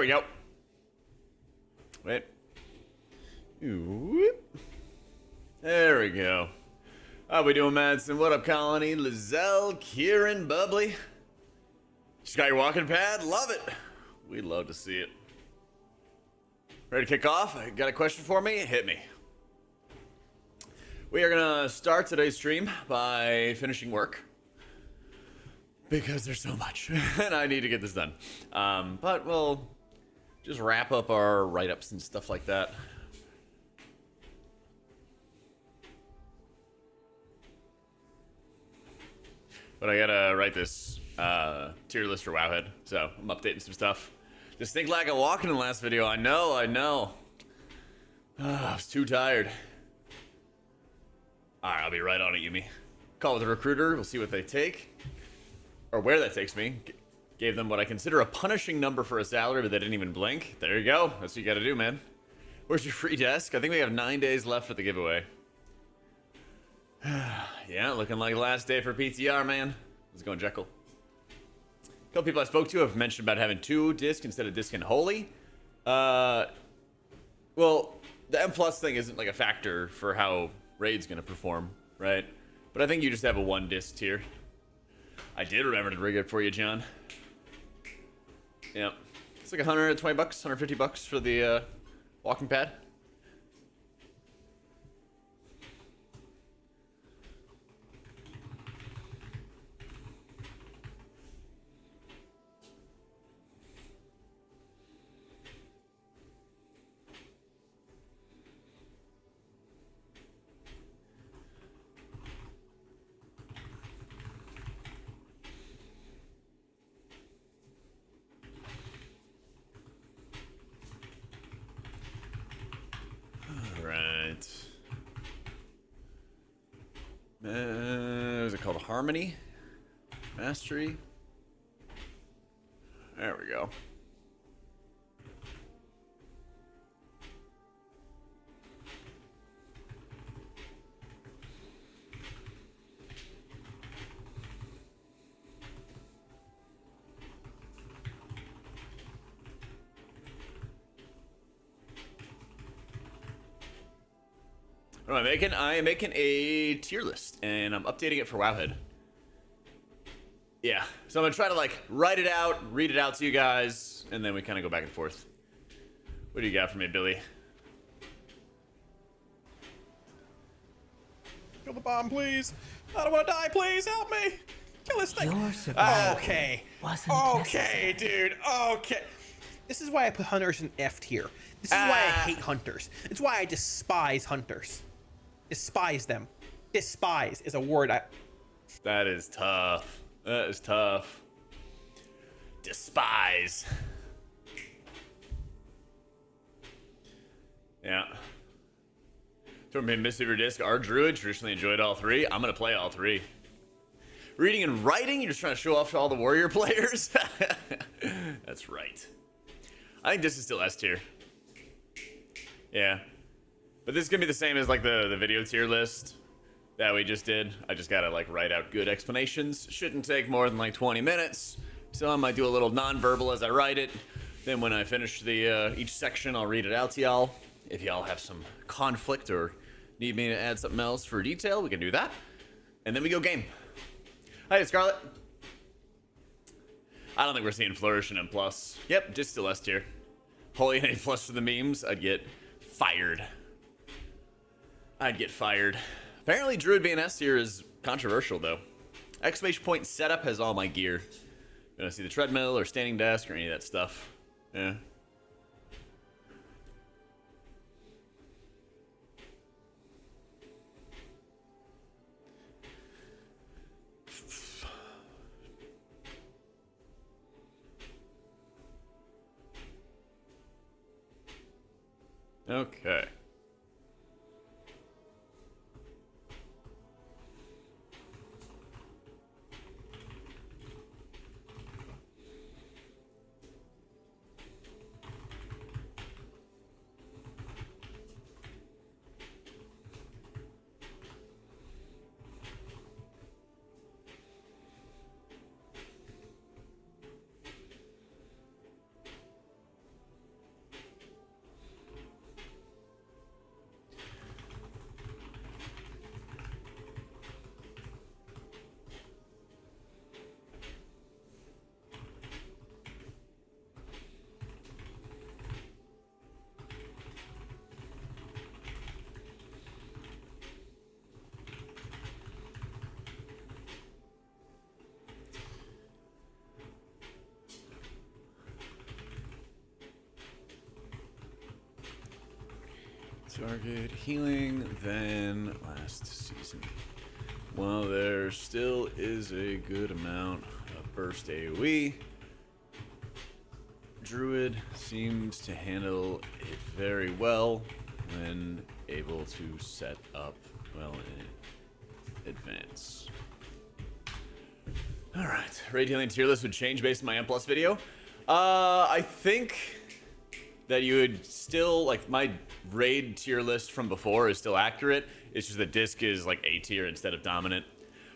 we go. Wait. Whoop. There we go. How we doing, Madsen? What up, Colony? Lizelle, Kieran, Bubbly. Just got your walking pad? Love it. We'd love to see it. Ready to kick off? Got a question for me? Hit me. We are gonna start today's stream by finishing work, because there's so much and I need to get this done. But we'll just wrap up our write-ups and stuff like that. But I gotta write this tier list for Wowhead, so I'm updating some stuff. Just think like I'm walking in the last video. I know. I was too tired. Alright, I'll be right on it, Yumi. Call with the recruiter, we'll see what they take. Or where that takes me. Gave them what I consider a punishing number for a salary, but they didn't even blink. There you go. That's what you gotta do, man. Where's your free desk? I think we have 9 days left for the giveaway. Yeah, looking like the last day for PTR, man. Let's go, Jekyll. A couple people I spoke to have mentioned about having 2 discs instead of disc and holy. Well, the M plus thing isn't like a factor for how Raid's gonna perform, right? But I think you just have a 1 disc tier. I did remember to rig it for you, John. Yeah, it's like 120 bucks, 150 bucks for the walking pad. Is it called Harmony? Mastery? There we go. What am I making? I am making a tier list, and I'm updating it for Wowhead. Yeah, so I'm gonna try to like write it out, read it out to you guys, and then we kind of go back and forth. What do you got for me, Billy? Kill the bomb, please. I don't want to die. Please help me. Kill this thing. Okay. Okay, dude. Okay. This is why I put hunters in F tier. This is why I hate hunters. It's why I despise hunters. Despise them. Despise is a word I... That is tough. That is tough. Despise. Yeah. So me Miss your disc. Our druid traditionally enjoyed all 3. I'm gonna play all 3. Reading and writing, you're just trying to show off to all the warrior players. That's right. I think this is still S tier. Yeah. But this is gonna be the same as like the video tier list that we just did. I just gotta like write out good explanations. Shouldn't take more than like 20 minutes. So I might do a little non-verbal as I write it. Then when I finish the each section, I'll read it out to y'all. If y'all have some conflict or need me to add something else for detail, we can do that. And then we go game. Hi, Scarlet. I don't think we're seeing Flourish in M+. Yep, just still S tier. Holy and A+ for the memes, I'd get fired. I'd get fired. Apparently Druid being S tier is controversial though. Exclamation point setup has all my gear. Gonna see the treadmill or standing desk or any of that stuff. Yeah. Okay. target healing than last season. While there still is a good amount of burst AoE, Druid seems to handle it very well when able to set up well in advance. Alright, raid healing tier list would change based on my M+ video. I think that you would still, like, my raid tier list from before is still accurate. It's just the disc is like A tier instead of dominant.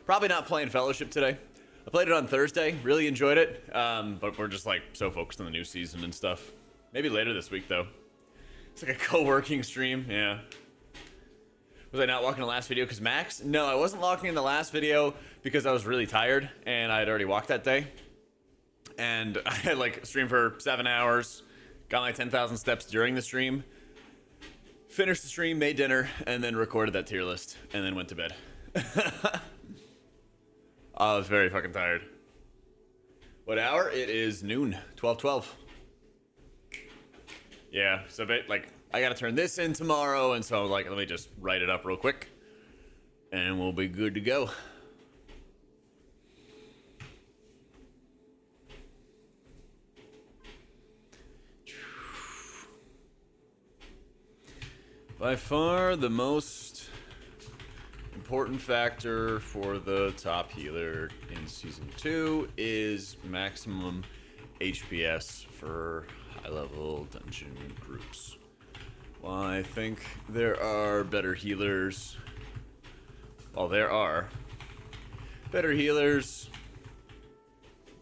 Probably not playing Fellowship today. I played it on Thursday, really enjoyed it, but we're just like so focused on the new season and stuff. Maybe later this week though. It's like a co-working stream, yeah. Was I not walking the last video because Max? No, I wasn't walking in the last video because I was really tired and I had already walked that day. And I had like streamed for 7 hours, got my 10,000 steps during the stream, finished the stream, made dinner, and then recorded that tier list, and then went to bed. I was very fucking tired. What hour? It is noon, 12:12. Yeah, so like I gotta turn this in tomorrow, and so like let me just write it up real quick, and we'll be good to go. By far the most important factor for the top healer in Season 2 is maximum HPS for high-level dungeon groups. While I think there are better healers,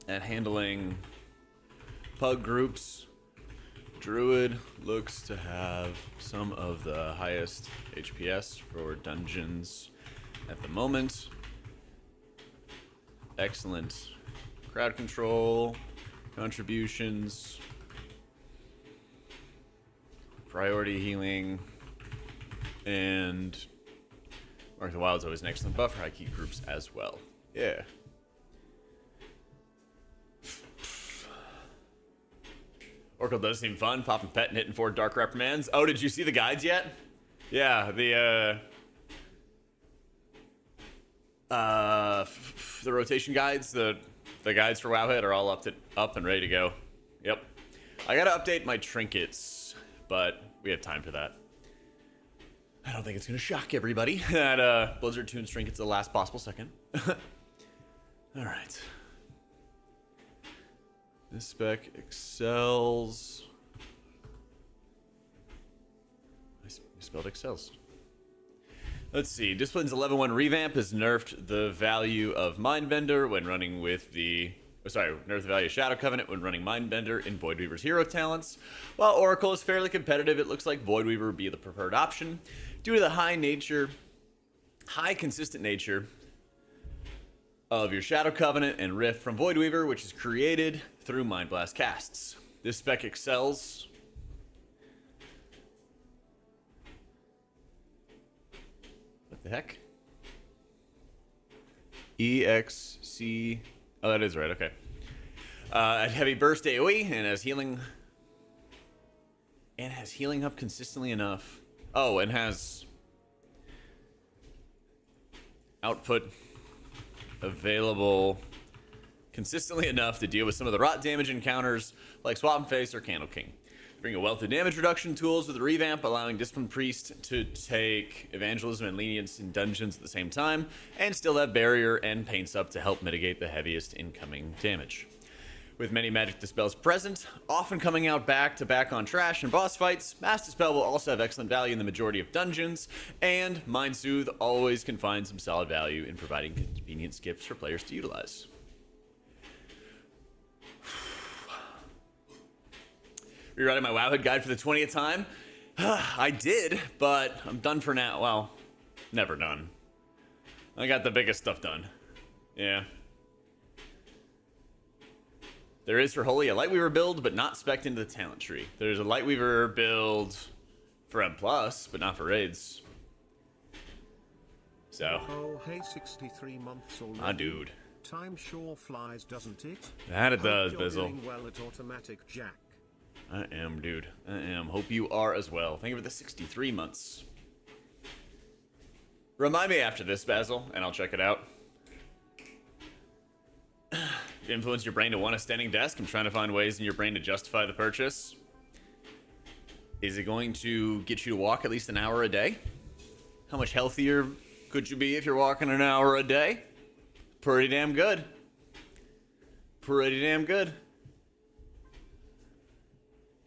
at handling pug groups, Druid looks to have some of the highest HPS for dungeons at the moment. Excellent crowd control, contributions, priority healing, and Mark the Wild's always an excellent buff for high key groups as well. Yeah. Oracle does seem fun. Popping pet and hitting 4 dark reprimands. Oh, did you see the guides yet? Yeah, the rotation guides, the guides for Wowhead are all up and ready to go. Yep. I gotta update my trinkets, but we have time for that. I don't think it's gonna shock everybody that Blizzard tunes trinkets at the last possible second. All right. This spec excels. I spelled excels. Let's see. Discipline's 11.1 revamp has nerfed the value of Mindbender when running with the... nerfed the value of Shadow Covenant when running Mindbender in Voidweaver's hero talents. While Oracle is fairly competitive, it looks like Voidweaver would be the preferred option due to the high consistent nature of your Shadow Covenant and Rift from Voidweaver, which is created through Mind Blast casts. This spec excels. What the heck? EXC. Oh, that is right. Okay. At heavy burst AoE and has healing. And has healing up consistently enough. Oh, and has output available consistently enough to deal with some of the rot damage encounters like Swap and Face or Candle King. Bring a wealth of damage reduction tools with the revamp, allowing Discipline Priest to take Evangelism and Lenience in dungeons at the same time, and still have Barrier and Pain Sup to help mitigate the heaviest incoming damage. With many magic dispels present, often coming out back to back on trash and boss fights, Mass Dispel will also have excellent value in the majority of dungeons, and Mind Soothe always can find some solid value in providing convenient skips for players to utilize. Rewriting my Wowhead guide for the 20th time? I did, but I'm done for now. Well, never done. I got the biggest stuff done. Yeah. There is for Holy a Lightweaver build, but not spec'd into the talent tree. There's a Lightweaver build for M+, but not for raids. So. Oh, hey, 63 months already. Ah, dude. Time sure flies, doesn't it? That it does, Hope you're Bizzle. doing well at AutomaticJak. I am, dude. I am. Hope you are as well. Thank you for the 63 months. Remind me after this, Basil, and I'll check it out. Influence your brain to want a standing desk. I'm trying to find ways in your brain to justify the purchase. Is it going to get you to walk at least an hour a day? How much healthier could you be if you're walking an hour a day? Pretty damn good. Pretty damn good.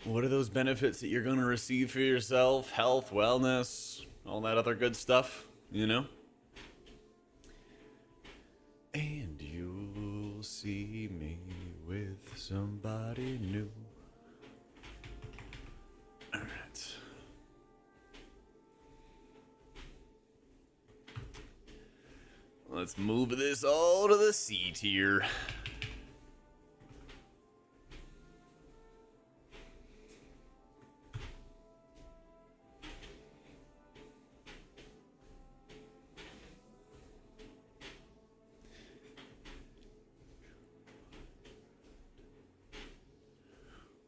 What are those benefits that you're going to receive for yourself? Health, wellness, all that other good stuff, you know? And you'll see me with somebody new. All right. Let's move this all to the C tier.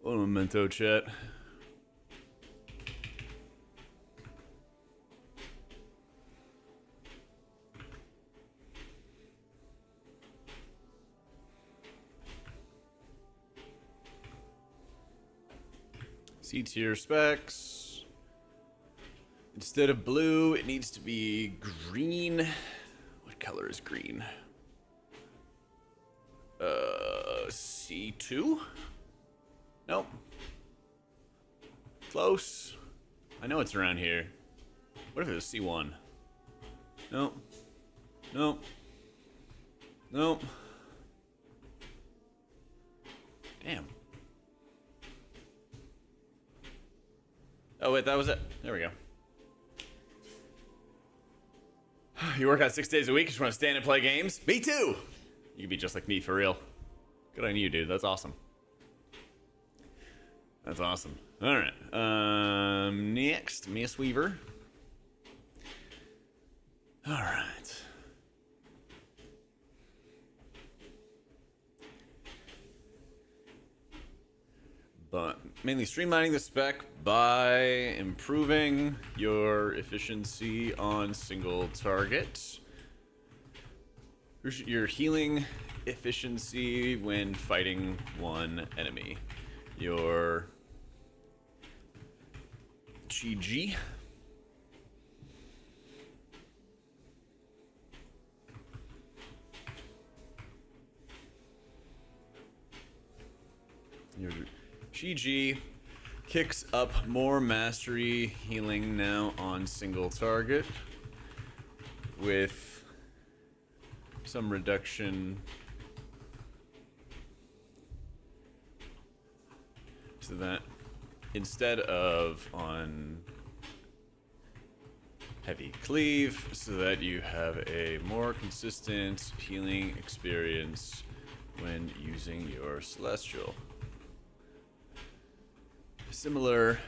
What a memento, chat. C tier specs. Instead of blue, it needs to be green. What color is green? C2? Nope. Close. I know it's around here. What if it was C1? Nope. Nope. Nope. Damn. Oh, wait, that was it. There we go. You work out 6 days a week, you just want to stand and play games? Me too! You could be just like me, for real. Good on you, dude. That's awesome. That's awesome. Alright. Next, Miss Weaver. Alright. But mainly streamlining the spec by improving your efficiency on single target. Your healing efficiency when fighting one enemy. Your GG. Your GG kicks up more mastery healing now on single target with some reduction so that instead of on heavy cleave, so that you have a more consistent healing experience when using your celestial. Similar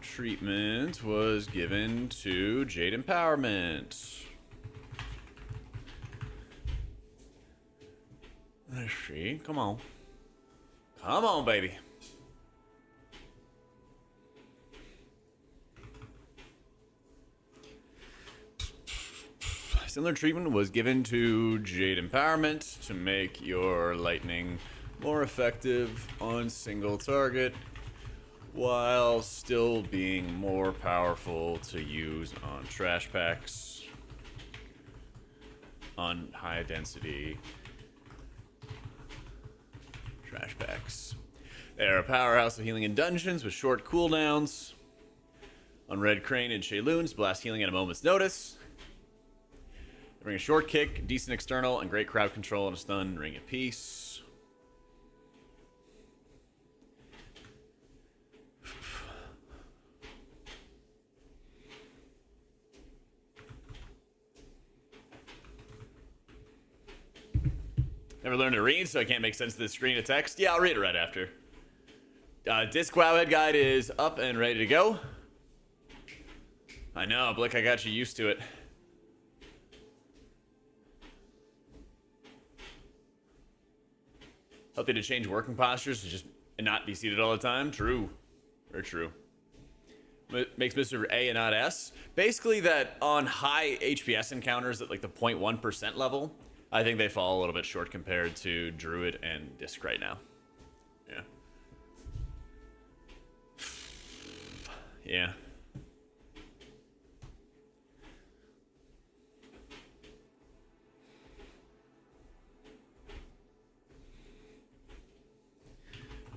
treatment was given to Jade Empowerment. Let's see. Come on. Come on, baby. Similar treatment was given to Jade Empowerment to make your lightning more effective on single target while still being more powerful to use on trash packs on high density trash packs. They're a powerhouse of healing in dungeons with short cooldowns. On Red Crane and Shayloons, blast healing at a moment's notice. They bring a short kick, decent external, and great crowd control and a stun ring of peace. Never learned to read, so I can't make sense of the screen of text. Yeah, I'll read it right after. Disc Wowhead Guide is up and ready to go. I know, Blick, I got you used to it. Healthy to change working postures to just and not be seated all the time. True. Very true. Makes Mr. A and not S. Basically that on high HPS encounters at like the 0.1% level, I think they fall a little bit short compared to Druid and Disc right now. Yeah. Yeah.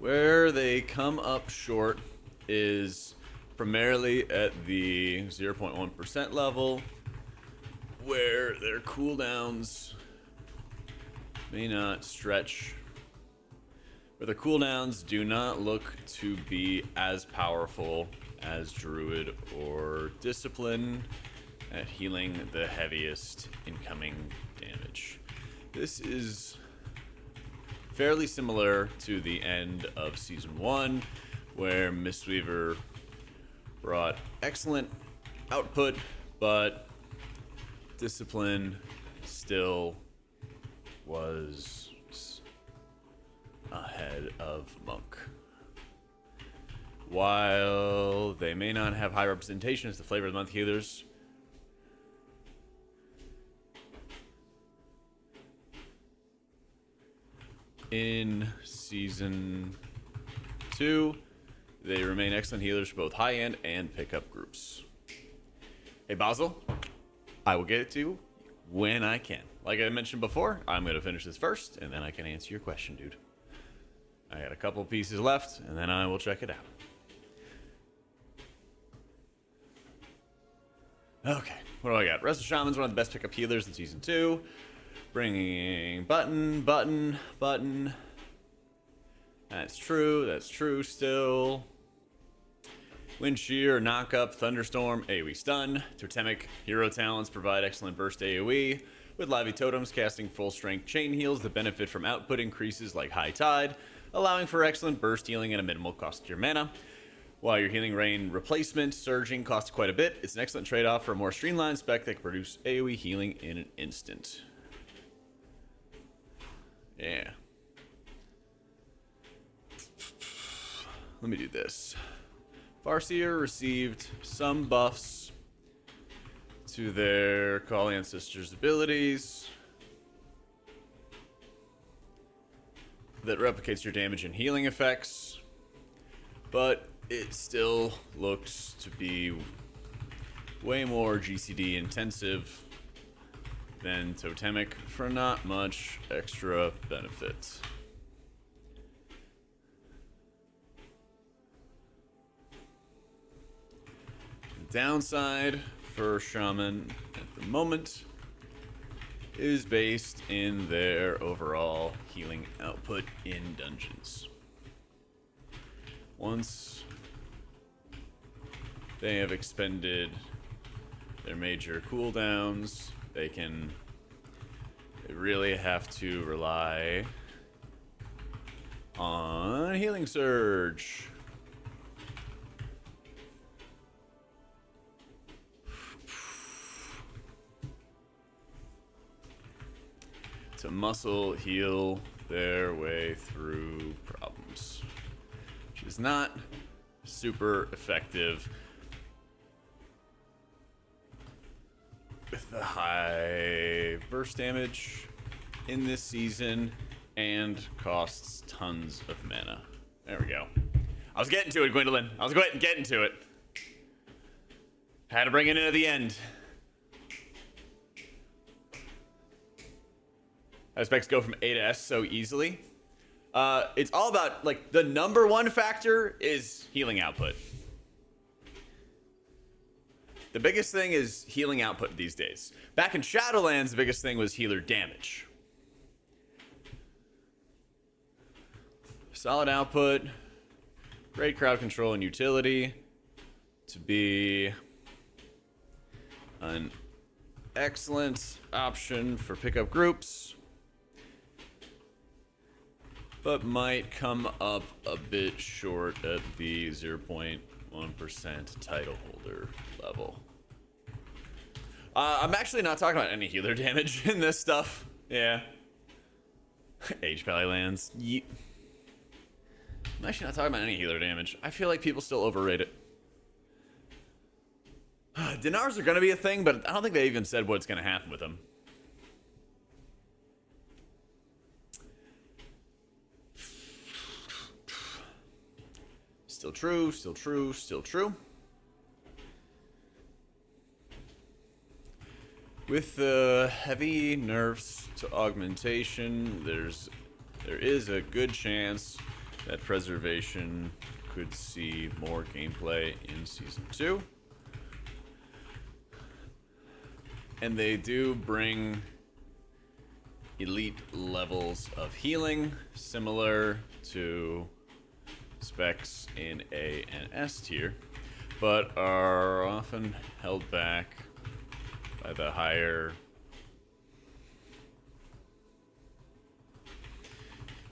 Where they come up short is primarily at the 0.1% level, where their cooldowns may not stretch, where their cooldowns do not look to be as powerful as Druid or Discipline at healing the heaviest incoming damage. This is fairly similar to the end of Season 1, where Mistweaver brought excellent output, but Discipline still was ahead of Monk. While they may not have high representation as the Flavor of the Month healers, in Season 2, they remain excellent healers for both high-end and pickup groups. Hey, Basil, I will get it to you when I can. Like I mentioned before, I'm going to finish this first, and then I can answer your question, dude. I got a couple pieces left, and then I will check it out. Okay, what do I got? Wrestle Shaman's one of the best pickup healers in Season 2. Bringing button. That's true still. Wind Shear, Knock Up, Thunderstorm, AoE Stun. Totemic hero talents provide excellent burst AoE, with Lively Totems casting full strength chain heals that benefit from output increases like High Tide, allowing for excellent burst healing at a minimal cost to your mana. While your Healing Rain replacement surging costs quite a bit, it's an excellent trade-off for a more streamlined spec that can produce AoE healing in an instant. Yeah. Let me do this. Farseer received some buffs to their Call Ancestors abilities that replicates your damage and healing effects, but it still looks to be way more GCD intensive than Totemic for not much extra benefit. The downside for Shaman at the moment is based in their overall healing output in dungeons. Once they have expended their major cooldowns, they really have to rely on Healing Surge. To muscle heal their way through problems, which is not super effective with the high burst damage in this season and costs tons of mana. There we go. I was getting to it, Gwendolyn. I was getting to it. Had to bring it in at the end. Aspects go from A to S so easily. It's all about, like, the number one factor is healing output. The biggest thing is healing output these days. Back in Shadowlands, the biggest thing was healer damage. Solid output, great crowd control and utility to be an excellent option for pickup groups, but might come up a bit short at the 0.1% title holder level. I'm actually not talking about any healer damage in this stuff. Yeah. Age Pally lands. Yeet. I'm actually not talking about any healer damage. I feel like people still overrate it. Dinars are going to be a thing, but I don't think they even said what's going to happen with them. Still true, still true, still true. With the heavy nerfs to augmentation, there is a good chance that preservation could see more gameplay in Season 2. And they do bring elite levels of healing, similar to specs in A and S tier, but are often held back by the higher.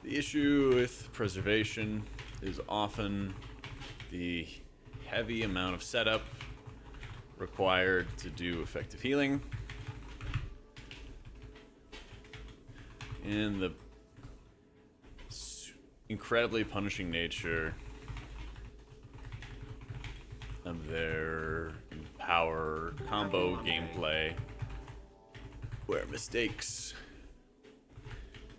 The issue with preservation is often the heavy amount of setup required to do effective healing, and the incredibly punishing nature of their power combo gameplay, where mistakes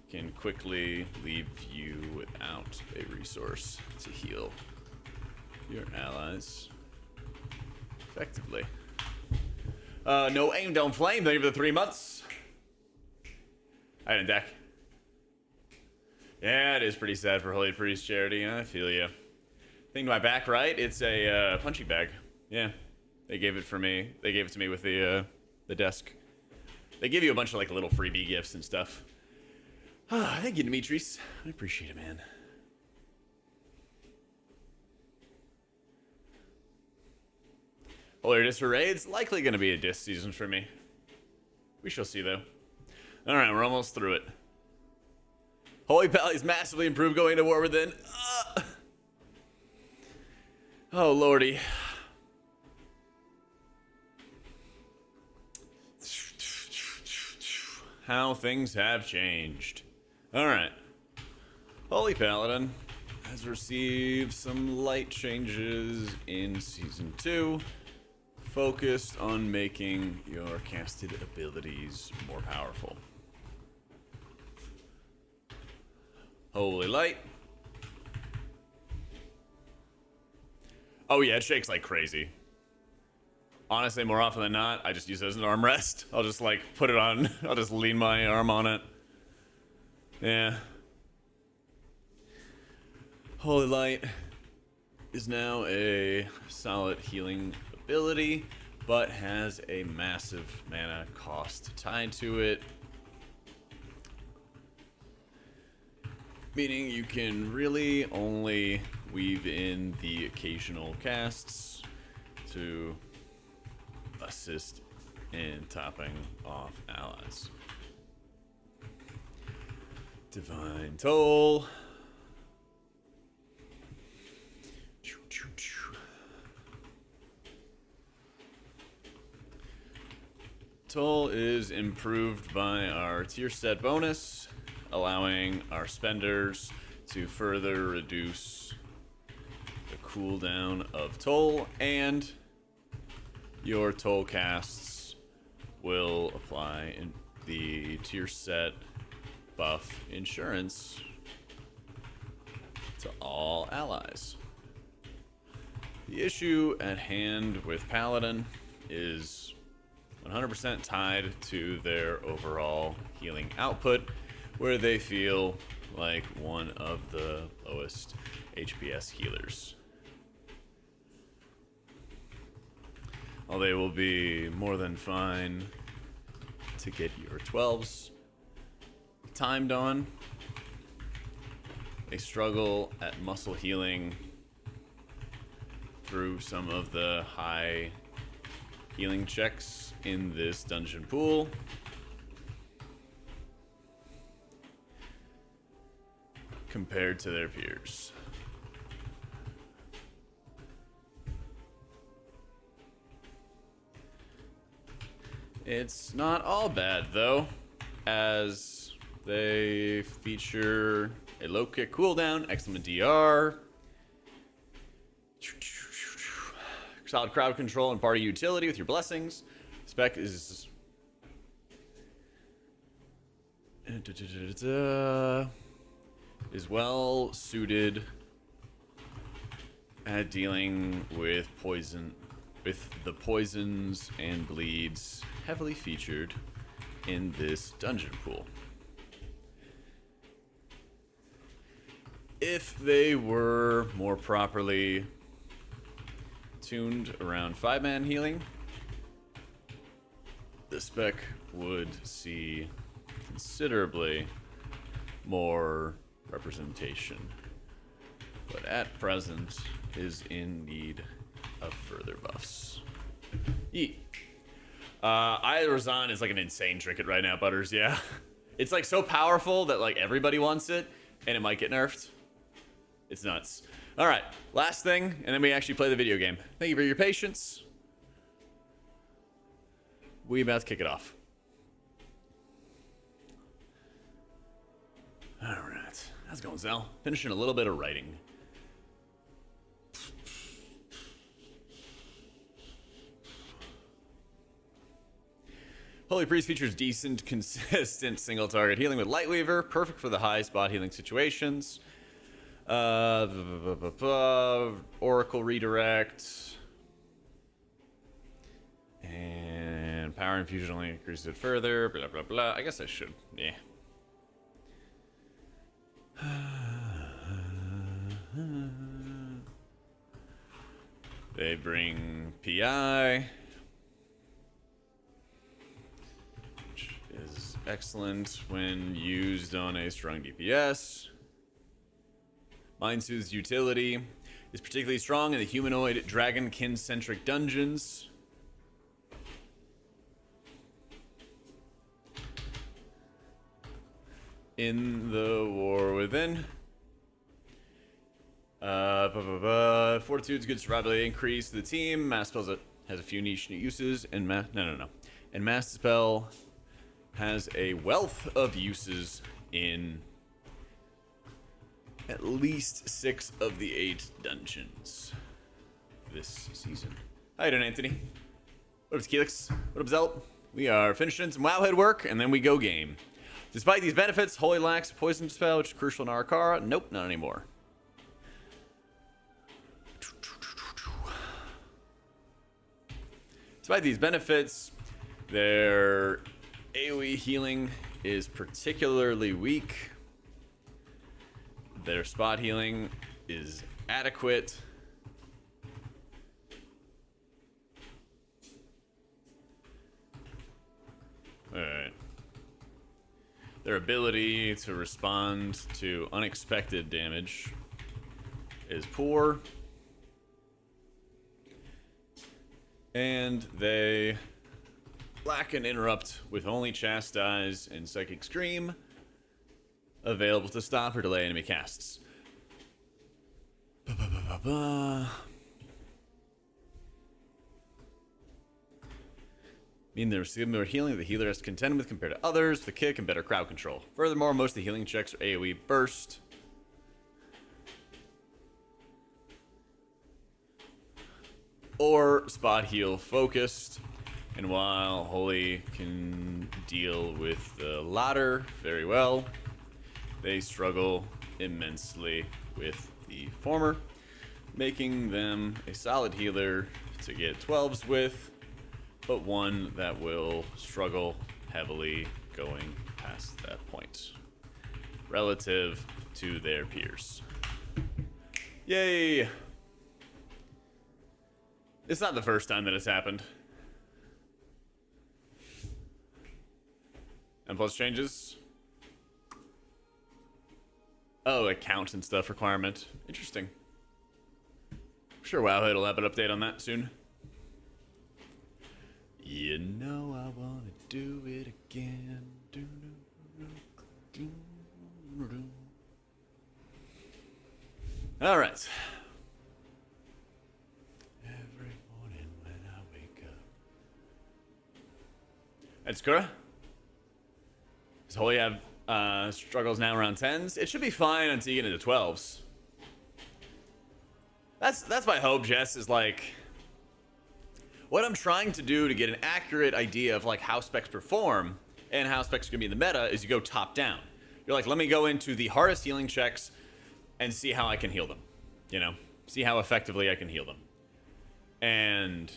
can quickly leave you without a resource to heal your allies effectively. No aim, don't flame. Thank you for the 3 months. I didn't deck. Yeah, it is pretty sad for Holy Priest Charity. I feel you. Think to my back right, it's a punching bag. Yeah, they gave it for me. They gave it to me with the desk. They give you a bunch of like little freebie gifts and stuff. Thank you, Demetrius. I appreciate it, man. Holy Disc for raids, likely going to be a disc season for me. We shall see, though. All right, we're almost through it. Holy Pally's massively improved going to war within. Oh, lordy. How things have changed. All right. Holy Paladin has received some light changes in Season 2, focused on making your casted abilities more powerful. Holy Light. Oh yeah, it shakes like crazy. Honestly, more often than not, I just use it as an armrest. I'll just like put it on, I'll just lean my arm on it. Yeah. Holy Light is now a solid healing ability, but has a massive mana cost tied to it. Meaning you can really only weave in the occasional casts to assist in topping off allies. Divine Toll. Toll is improved by our tier set bonus, allowing our spenders to further reduce the cooldown of Toll, and your Toll casts will apply in the tier set buff insurance to all allies. The issue at hand with Paladin is 100% tied to their overall healing output, where they feel like one of the lowest HPS healers. While they will be more than fine to get your 12s timed on, they struggle at muscle healing through some of the high healing checks in this dungeon pool. Compared to their peers. It's not all bad though, as They feature a low kick cooldown, excellent DR, solid crowd control and party utility with your blessings. Spec is well suited at dealing with the poisons and bleeds heavily featured in this dungeon pool. If they were more properly tuned around 5-man healing, the spec would see considerably more representation, but at present is in need of further buffs. Yeet. Razan is like an insane trinket right now, Butters, yeah. It's like so powerful that like everybody wants it, and it might get nerfed. It's nuts. All right, last thing, and then we actually play the video game. Thank you for your patience. We about to kick it off. All right, how's it going, Zell? Finishing a little bit of writing. Holy Priest features decent, consistent single target healing with Lightweaver, perfect for the high spot healing situations. Oracle redirect and power infusion only increases it further. Blah blah blah. I guess I should. Yeah. They bring PI, which is excellent when used on a strong DPS. Mind Soothes utility is particularly strong in the humanoid dragonkin-centric dungeons. In the War Within. Fortitude's good survivability increase to the team. Mass Spells has a few niche uses, and And Mass Spell has a wealth of uses in at least 6 of the 8 dungeons this season. How you doing, Anthony? What up, Keelix? What up, Zelt? We are finishing some Wowhead work, and then we go game. Despite these benefits, Holy lacks Poison Spell, which is crucial in Arakara. Nope, not anymore. Despite these benefits, their AoE healing is particularly weak. Their spot healing is adequate. Alright. Their ability to respond to unexpected damage is poor. And they lack an interrupt with only Chastise and Psychic Scream available to stop or delay enemy casts. Meaning there's similar healing the healer has to contend with compared to others, the kick, and better crowd control. Furthermore, most of the healing checks are AoE burst. Or spot heal focused. And while Holy can deal with the latter very well, they struggle immensely with the former, making them a solid healer to get 12s with, but one that will struggle heavily going past that point relative to their peers. Yay! It's not the first time that it's happened. And plus changes. Oh, account and stuff requirement. Interesting. I'm sure Wowhead will have an update on that soon. You know I wanna do it again. All right. Every morning when I wake up. That's Kura. Does Holy have Struggles now around 10s. It should be fine until you get into 12s. That's my hope, Jess, is like... What I'm trying to do to get an accurate idea of like how specs perform and how specs are going to be in the meta is you go top down. You're like, let me go into the hardest healing checks and see how I can heal them. You know? See how effectively I can heal them. And...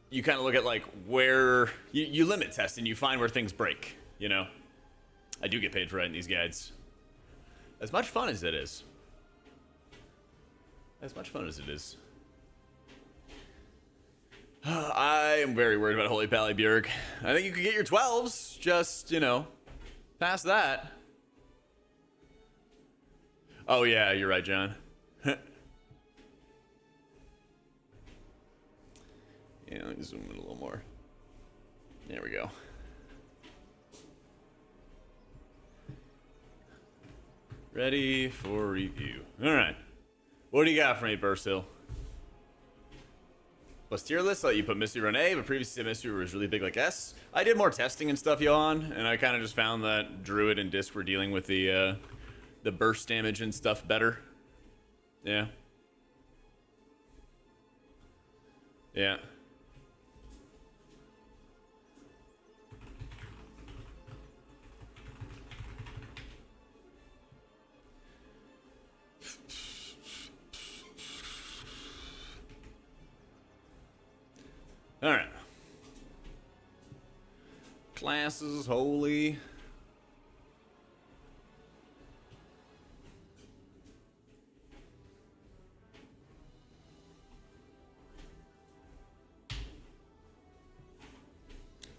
you kind of look at like where... You limit test and you find where things break, you know? I do get paid for writing these guides. As much fun as it is. As much fun as it is. I am very worried about Holy Pally Bjerg. I think you could get your 12s, just, you know, past that. Oh yeah, you're right, John. Yeah, let me zoom in a little more. There we go. Ready for review. All right. What do you got for me, Bursill? Plus tier list, let you put Mystery Run A, but previously Mystery was really big like S. I did more testing and stuff, Johan, and I kind of just found that Druid and Disc were dealing with the burst damage and stuff better. Yeah. Yeah. All right. Classes, holy.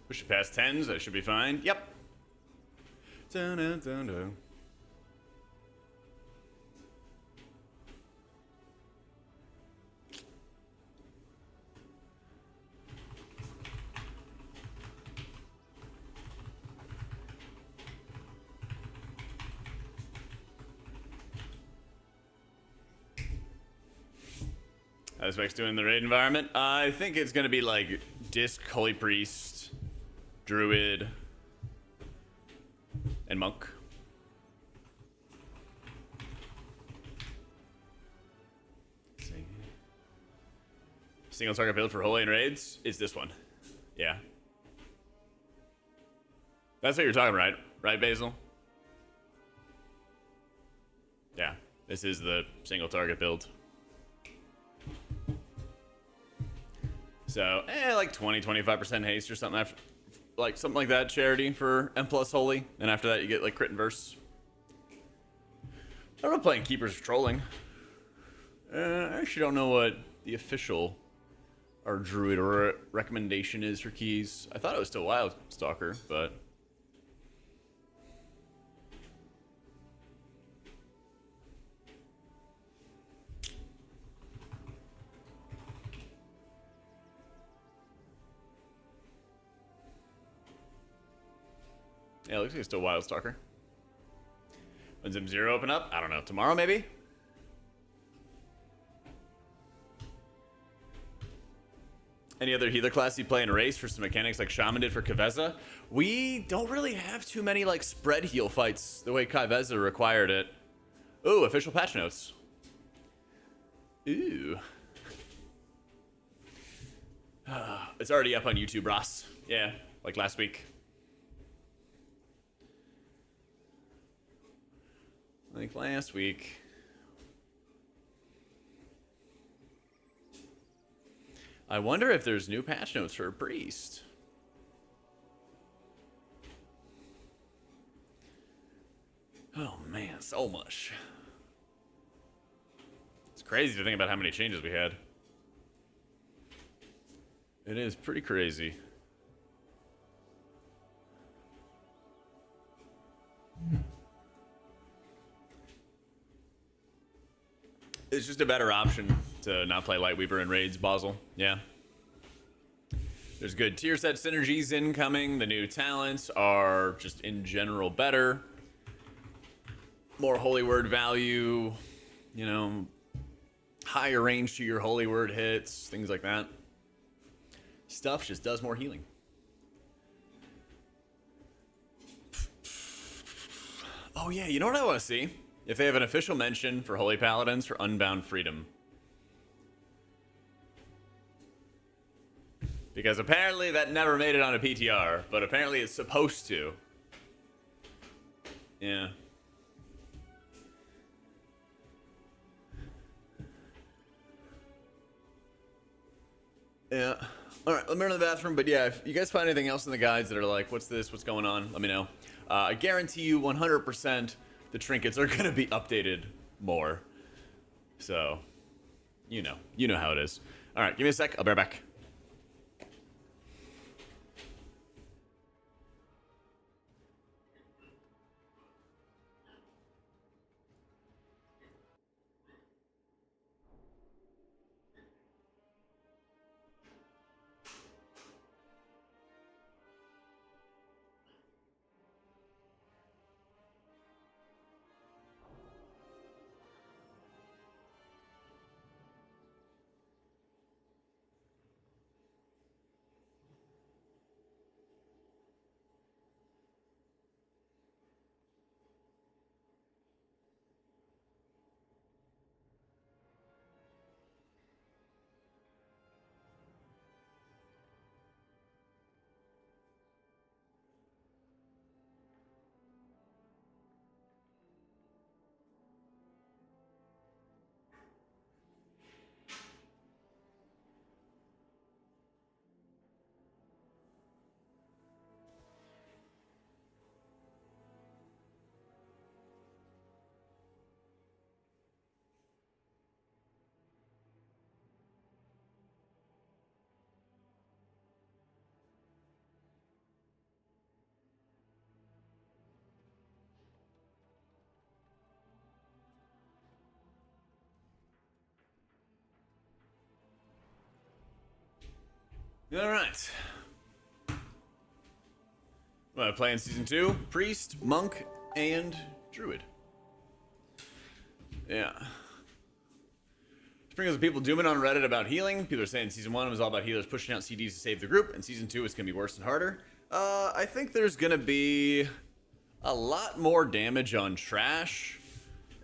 Push it past 10s, that should be fine. Yep. Dun, dun, dun, dun. How is Vex doing in the raid environment? I think it's going to be like Disc, Holy Priest, Druid, and Monk. Single target build for Holy and raids is this one. Yeah. That's what you're talking about, right, Basil? Yeah, this is the single target build. So, like 20-25% haste or something after, like something like that, charity for M plus Holy, and after that you get like crit and verse. I don't know, playing Keepers or trolling. I actually don't know what the official or Druid or recommendation is for keys. I thought it was still Wild Stalker, but yeah, it looks like it's still Wild Stalker. When's M0 open up? I don't know. Tomorrow, maybe? Any other healer class you play in a race for some mechanics like Shaman did for Kaveza? We don't really have too many like spread heal fights the way Kaveza required it. Ooh, official patch notes. Ooh. It's already up on YouTube, Ross. Yeah, like last week. Like last week. I wonder if there's new patch notes for a priest. Oh man, so much. It's crazy to think about how many changes we had. It is pretty crazy. It's just a better option to not play Lightweaver and raids, Basel. Yeah. There's good tier set synergies incoming. The new talents are just in general better. More holy word value, you know, higher range to your holy word hits, things like that. Stuff just does more healing. Oh yeah, you know what I want to see? If they have an official mention for Holy Paladins for Unbound Freedom. Because apparently that never made it on a PTR, but apparently it's supposed to. Yeah. Yeah. Alright, let me run to the bathroom, but yeah, if you guys find anything else in the guides that are like, what's this, what's going on, let me know. I guarantee you 100% the trinkets are going to be updated more. So, you know how it is. Alright, give me a sec, I'll be right back. Alright. What am I playing Season 2? Priest, Monk, and Druid. Yeah. Sprinkles of people dooming on Reddit about healing. People are saying Season 1 was all about healers pushing out CDs to save the group, and Season 2 is going to be worse and harder. I think there's going to be a lot more damage on Trash,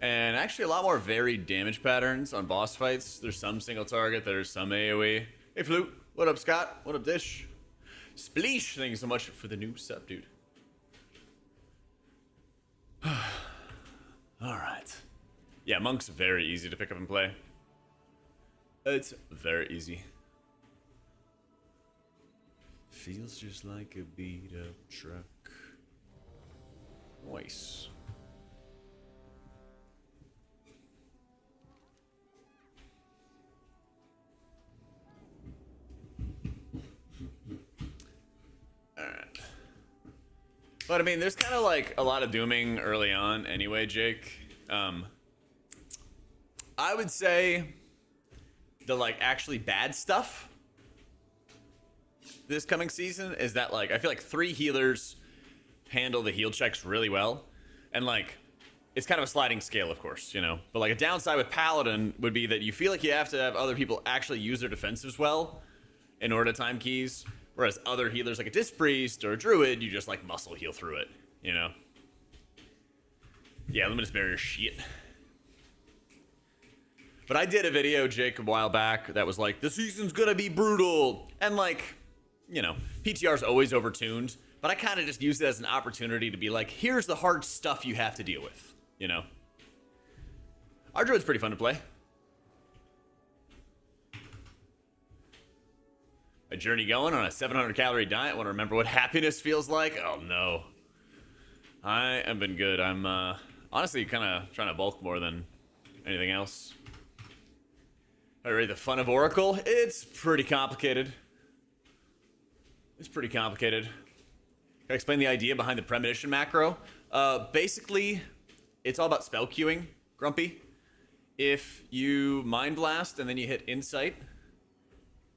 and actually a lot more varied damage patterns on boss fights. There's some single target, there's some AoE. Hey Flute, what up Scott? What up Dish? Spleesh, thank you so much for the new sub, dude. Alright. Yeah, Monk's very easy to pick up and play. It's very easy. Feels just like a beat up truck. Nice. Alright. But I mean, there's kind of like a lot of dooming early on anyway, Jake. I would say the like actually bad stuff this coming season is that like I feel like 3 healers handle the heal checks really well, and like it's kind of a sliding scale, of course, you know, but like a downside with Paladin would be that you feel like you have to have other people actually use their defensives well in order to time keys, whereas other healers like a Disc Priest or a Druid, you just like muscle heal through it, you know. Yeah, Luminous Barrier shit. But I did a video, Jake, a while back that was like, the season's gonna be brutal. And like, you know, PTR's always overtuned, but I kind of just used it as an opportunity to be like, here's the hard stuff you have to deal with, you know? Our Druid's pretty fun to play. A journey going on a 700 calorie diet. Want to remember what happiness feels like? Oh no. I have been good. I'm honestly kind of trying to bulk more than anything else. All right, the fun of Oracle. It's pretty complicated. It's pretty complicated. Can I explain the idea behind the premonition macro? Basically, it's all about spell queuing, Grumpy. If you Mind Blast and then you hit Insight,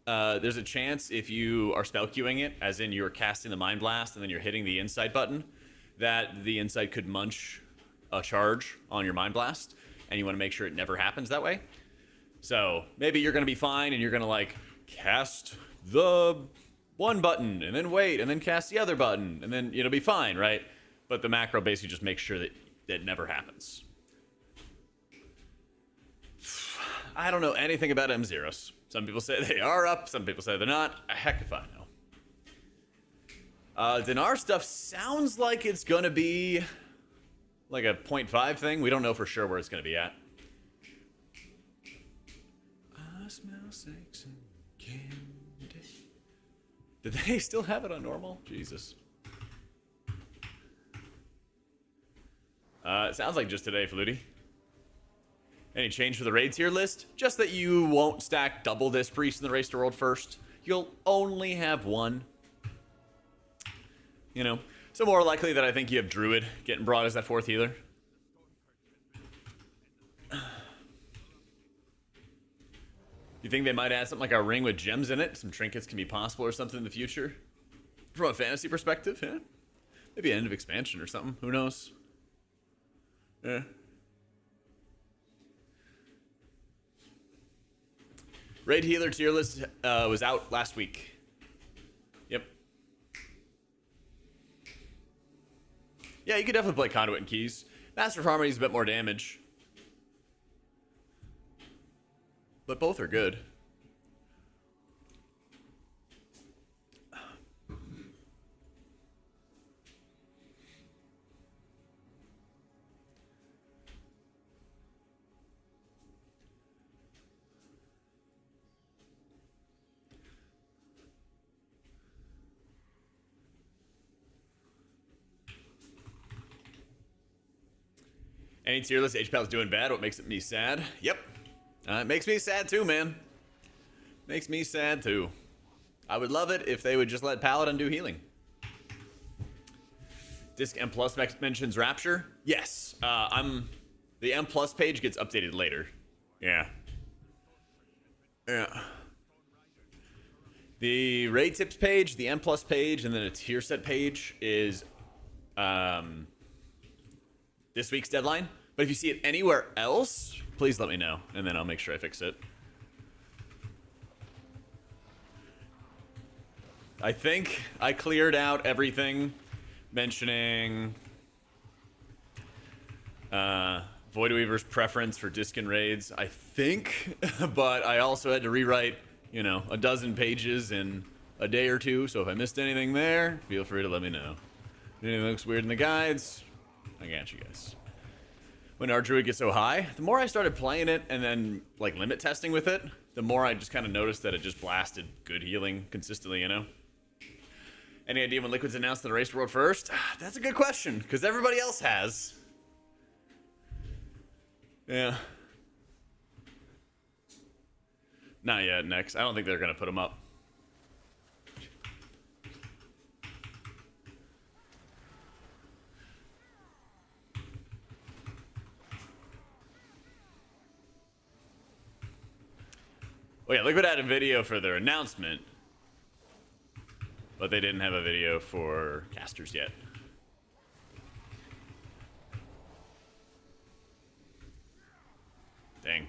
there's a chance if you are spell queuing it, as in you're casting the Mind Blast and then you're hitting the Insight button, that the Insight could munch a charge on your Mind Blast, and you want to make sure it never happens that way. So maybe you're going to be fine and you're going to like cast the one button and then wait and then cast the other button and then it'll be fine, right? But the macro basically just makes sure that that never happens. I don't know anything about M0s. Some people say they are up, some people say they're not. Heck if I know. Dinar stuff sounds like it's gonna be like a 0.5 thing. We don't know for sure where it's gonna be at. I smell sex and candy. Did they still have it on normal? Jesus. It sounds like just today, Flutie. Any change for the raid tier list? Just that you won't stack double this priest in the race to world first. You'll only have one. You know, so more likely that I think you have Druid getting brought as that fourth healer. You think they might add something like a ring with gems in it? Some trinkets can be possible or something in the future? From a fantasy perspective, yeah. Maybe an end of expansion or something. Who knows? Yeah. Raid healer tier list was out last week. Yep. Yeah, you could definitely play Conduit and Keys. Master of Harmony is a bit more damage. But both are good. Any tier list HPAL's doing bad? What makes me sad? Yep. It makes me sad too, man. Makes me sad too. I would love it if they would just let Paladin do healing. Disc M Plus mentions Rapture. Yes. The M Plus page gets updated later. Yeah. Yeah. The raid tips page, the M Plus page, and then a tier set page is this week's deadline. But if you see it anywhere else, please let me know, and then I'll make sure I fix it. I think I cleared out everything mentioning Void Weaver's preference for disc and raids, I think, but I also had to rewrite, you know, a dozen pages in a day or two, so if I missed anything there, feel free to let me know. If anything looks weird in the guides, I got you guys. When our druid gets so high, the more I started playing it and then like limit testing with it, the more I just kind of noticed that it just blasted good healing consistently, you know? Any idea when Liquid's announced the race world first? That's a good question, because everybody else has. Yeah. Not yet, next. I don't think they're going to put them up. Oh yeah, Liquid had a video for their announcement, but they didn't have a video for casters yet. Dang.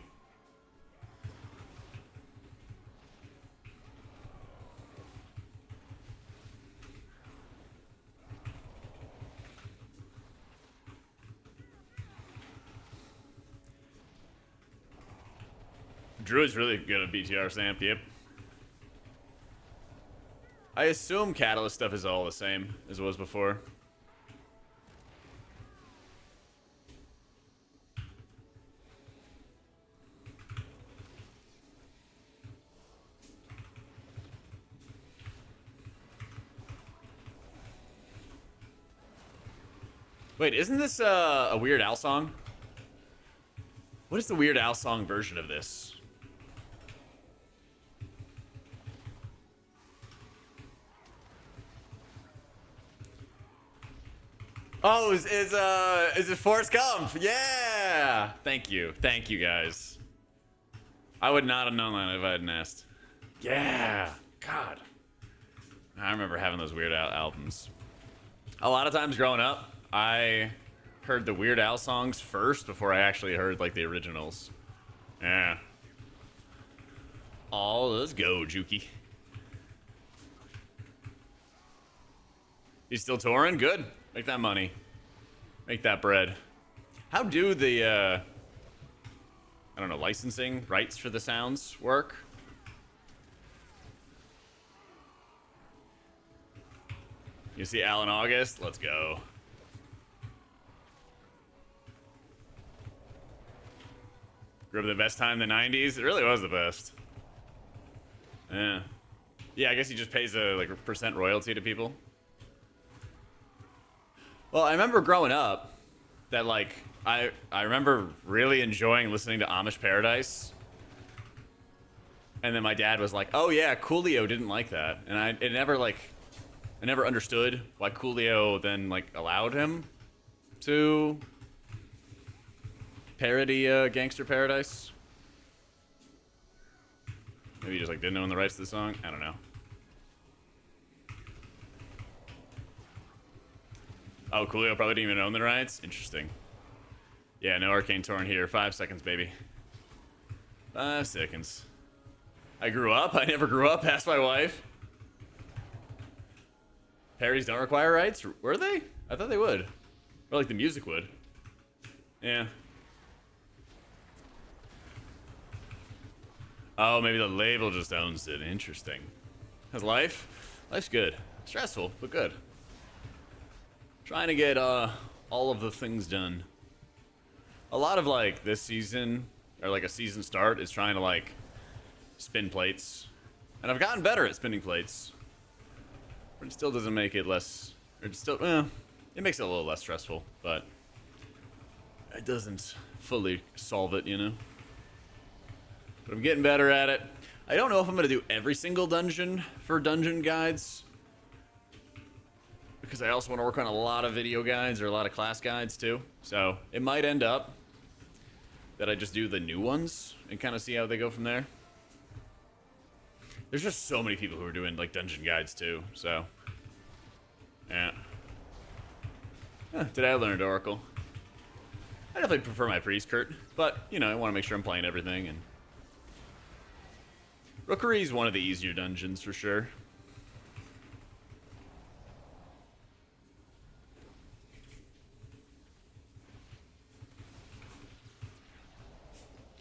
Druid's really good at BTR Samp, yep. I assume Catalyst stuff is all the same as it was before. Wait, isn't this a Weird Al song? What is the Weird Al song version of this? Oh, is it Forrest Gump? Yeah! Thank you guys. I would not have known that if I hadn't asked. Yeah! God. I remember having those Weird Al albums. A lot of times growing up, I heard the Weird Al songs first before I actually heard, like, the originals. Yeah. Oh, let's go, Juki. You still touring? Good. Make that money. Make that bread. How do the, I don't know, licensing rights for the sounds work? You see Alan August? Let's go. Grew up the best time in the 90s? It really was the best. Yeah. Yeah, I guess he just pays a like a percent royalty to people. Well, I remember growing up that like I remember really enjoying listening to Amish Paradise. And then my dad was like, "Oh yeah, Coolio didn't like that." And I never understood why Coolio then like allowed him to parody Gangster Paradise. Maybe he just like didn't own the rights to the song. I don't know. Oh, Coolio probably didn't even own the rights. Interesting. Yeah, no Arcane Torrent here. 5 seconds, baby. 5 seconds. I grew up. I never grew up past my wife. Parodies don't require rights? Were they? I thought they would. Or like the music would. Yeah. Oh, maybe the label just owns it. Interesting. How's life? Life's good. Stressful, but good. Trying to get all of the things done. A lot of like this season, or like a season start, is trying to like spin plates. And I've gotten better at spinning plates. But it still doesn't make it less, or it still, it makes it a little less stressful, but it doesn't fully solve it, you know? But I'm getting better at it. I don't know if I'm going to do every single dungeon for dungeon guides. Because I also want to work on a lot of video guides or a lot of class guides too. So it might end up that I just do the new ones and kind of see how they go from there. There's just so many people who are doing like dungeon guides too. So yeah. Huh, today I learned Oracle. I definitely prefer my priest, Kurt. But, you know, I want to make sure I'm playing everything. And Rookery is one of the easier dungeons for sure.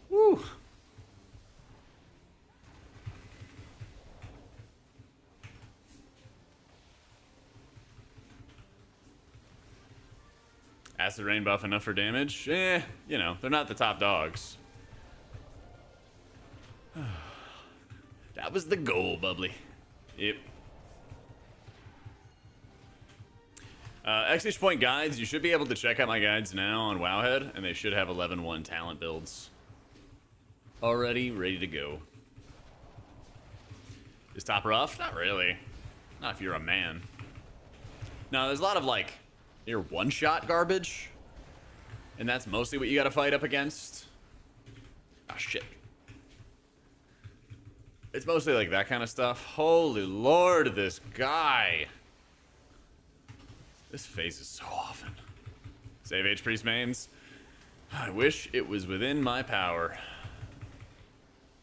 Woo! Acid Rain buff enough for damage? Eh, you know, they're not the top dogs. That was the goal, Bubbly. Yep. Exclamation point guides. You should be able to check out my guides now on Wowhead, and they should have 11-1 talent builds already ready to go. Is top rough? Not really. Not if you're a man. No, there's a lot of like your one-shot garbage, and that's mostly what you got to fight up against. Ah, shit. It's mostly like that kind of stuff. Holy lord, this guy. This phases so often. Save H Priest mains. I wish it was within my power.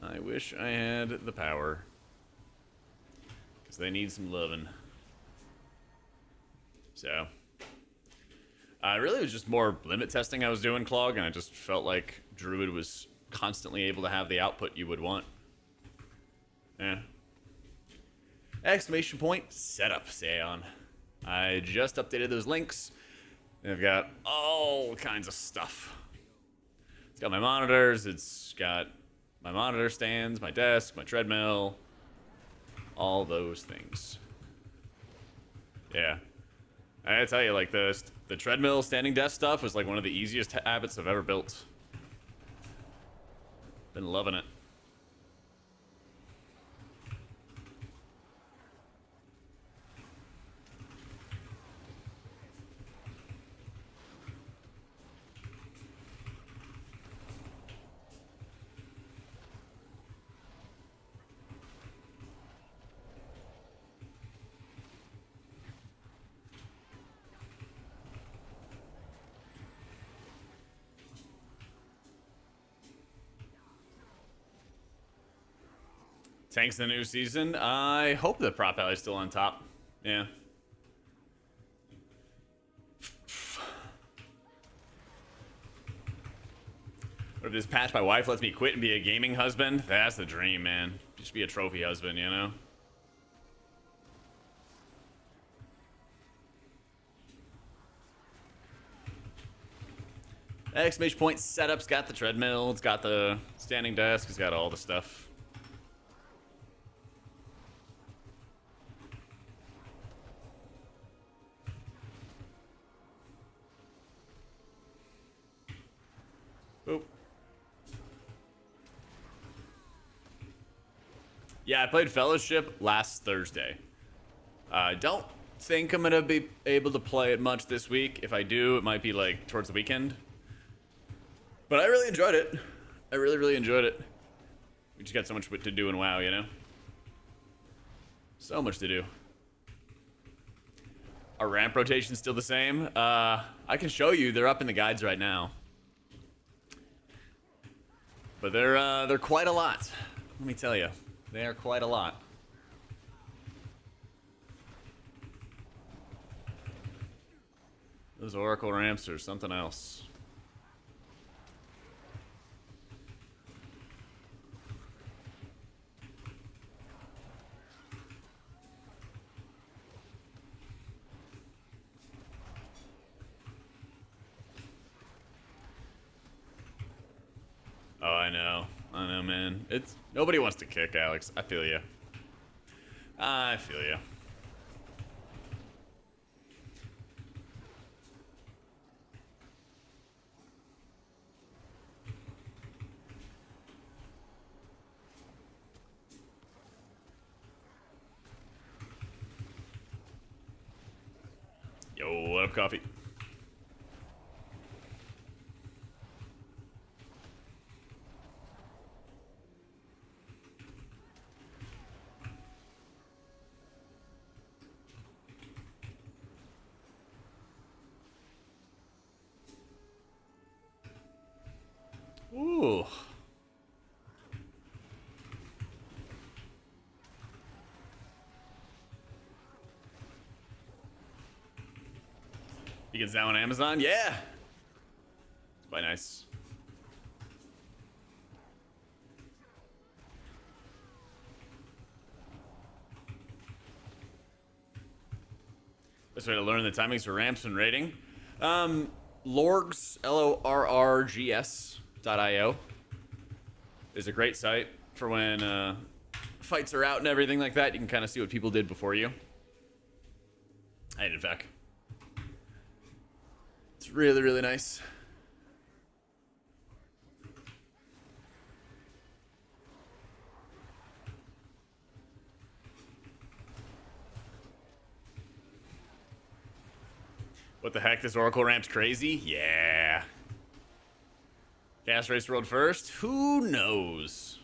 I wish I had the power. Because they need some loving. So. Really, it was just more limit testing I was doing, Clog, and I just felt like Druid was constantly able to have the output you would want. Yeah. Exclamation point setup, Seon. I just updated those links. They've got all kinds of stuff. It's got my monitors, it's got my monitor stands, my desk, my treadmill, all those things. Yeah. I gotta tell you, like, the treadmill standing desk stuff was like one of the easiest habits I've ever built. Been loving it. Tanks the new season. I hope the prop alley is still on top. Yeah. But this patch, my wife lets me quit and be a gaming husband. That's the dream, man. Just be a trophy husband, you know? Exclamation point setup's got the treadmill, it's got the standing desk, it's got all the stuff. Boop. Yeah, I played Fellowship last Thursday. I don't think I'm gonna be able to play it much this week. If I do, it might be like towards the weekend. But I really enjoyed it. I really, really enjoyed it. We just got so much to do in WoW, you know? So much to do. Our ramp rotation's still the same. I can show you. They're up in the guides right now. But they're quite a lot. Let me tell you. They are quite a lot. Those Oracle ramps are something else. Oh, I know, man. It's nobody wants to kick Alex. I feel you. I feel you. Yo, what up, coffee? Ooh. You get that on Amazon? Yeah. It's quite nice. Best way to learn the timings for ramps and raiding. Lorgs, LORRGS.io is a great site for when fights are out and everything like that. You can kind of see what people did before you. I did Vec. It's really, really nice. What the heck? This Oracle ramp's crazy? Yeah. Cast Race World first? Who knows?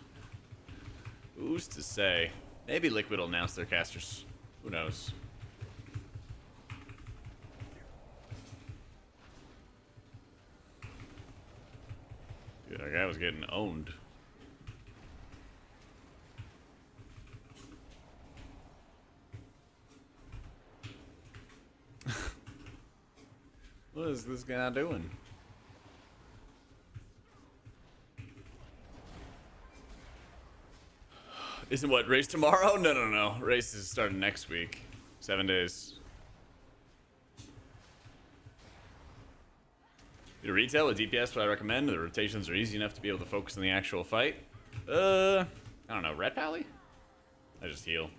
Who's to say? Maybe Liquid will announce their casters. Who knows? Dude, that guy was getting owned. What is this guy doing? Isn't what, race tomorrow? No. Race is starting next week. 7 days. To retail with DPS, what I recommend. The rotations are easy enough to be able to focus on the actual fight. I don't know, Red Pally? I just heal.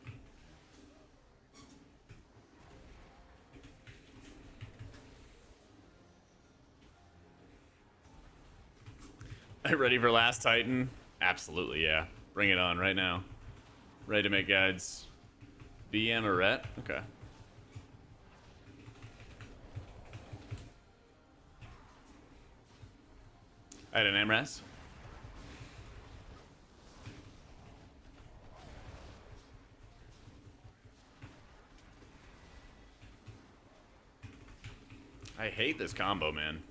Are you ready for Last Titan? Absolutely, yeah. Bring it on right now. Ready to make guides. BM or Ret? Okay. I had an AMRAS. I hate this combo, man.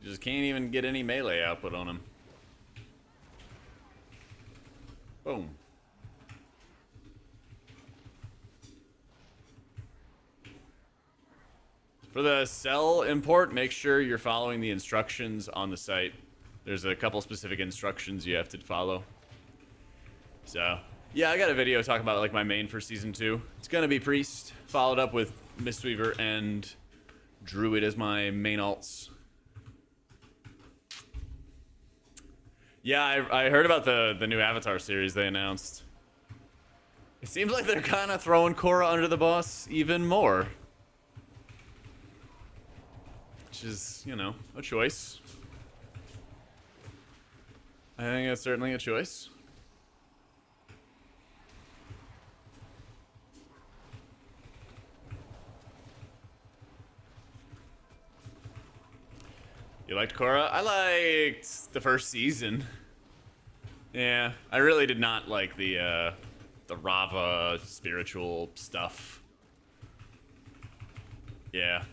You just can't even get any melee output on him. Boom. For the sell import, make sure you're following the instructions on the site. There's a couple specific instructions you have to follow. So, yeah, I got a video talking about like my main for season 2. It's gonna be Priest, followed up with Mistweaver and Druid as my main alts. Yeah, I heard about the new Avatar series they announced. It seems like they're kind of throwing Korra under the bus even more. Which is, you know, a choice. I think it's certainly a choice. You liked Korra? I liked the first season. Yeah, I really did not like the Rava spiritual stuff. Yeah.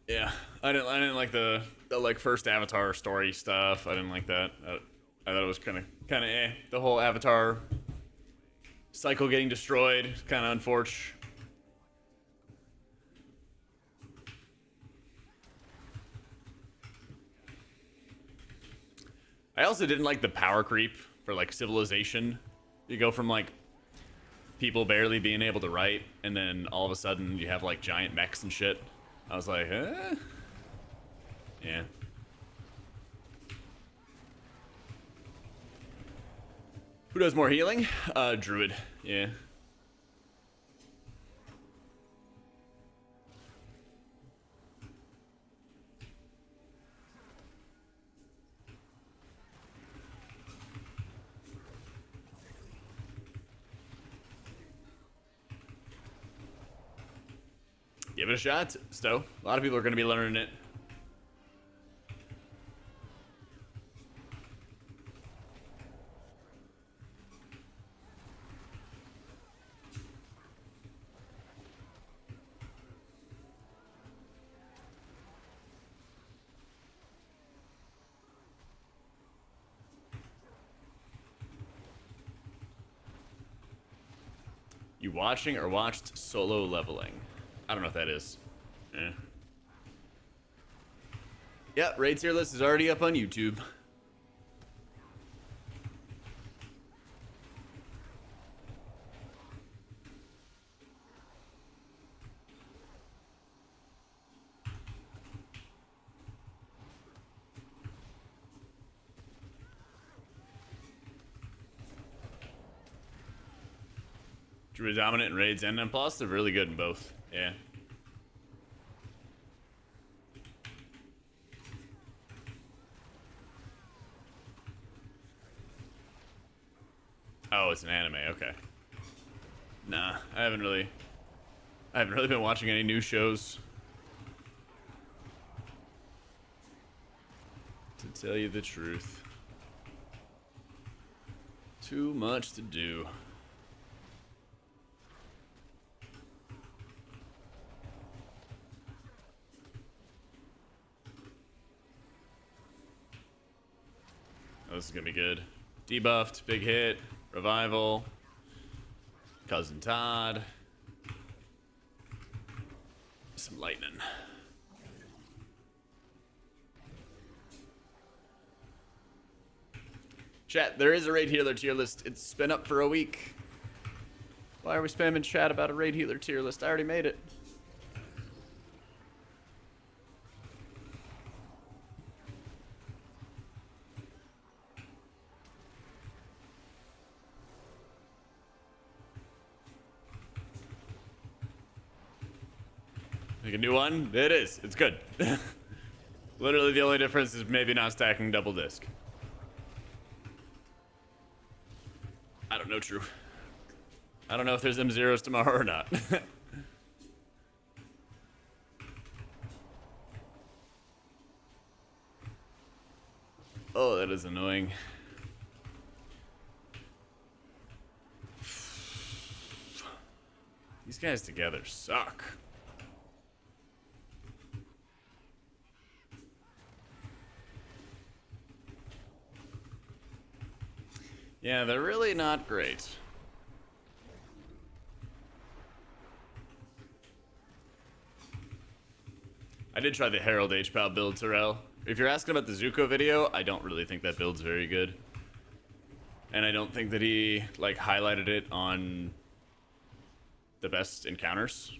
Yeah, I didn't like the like first Avatar story stuff. I didn't like that. I thought it was kind of eh. The whole Avatar cycle getting destroyed, kind of unfortunate. I also didn't like the power creep for like civilization. You go from like people barely being able to write, and then all of a sudden you have like giant mechs and shit. I was like, eh? Yeah. Who does more healing? Druid. Yeah. Give it a shot, Stowe. A lot of people are going to be learning it. You watching or watched Solo Leveling? I don't know what that is. Eh. Yeah, raid tier list is already up on YouTube. Druid dominant in raids and plus, they're really good in both. Yeah. Oh, it's an anime. Okay. Nah, I haven't really been watching any new shows. To tell you the truth. Too much to do. Oh, this is gonna be good. Debuffed, big hit, revival, Cousin Todd, some lightning. Chat, there is a raid healer tier list. It's been up for a week. Why are we spamming chat about a raid healer tier list? I already made it. Make a new one? It is. It's good. Literally the only difference is maybe not stacking double disc. I don't know, True. I don't know if there's M0s tomorrow or not. Oh, that is annoying. These guys together suck. Yeah, they're really not great. did try the Herald H-POW build, Terrell. If you're asking about the Zuko video, I don't really think that build's very good. And I don't think that he, like, highlighted it on the best encounters.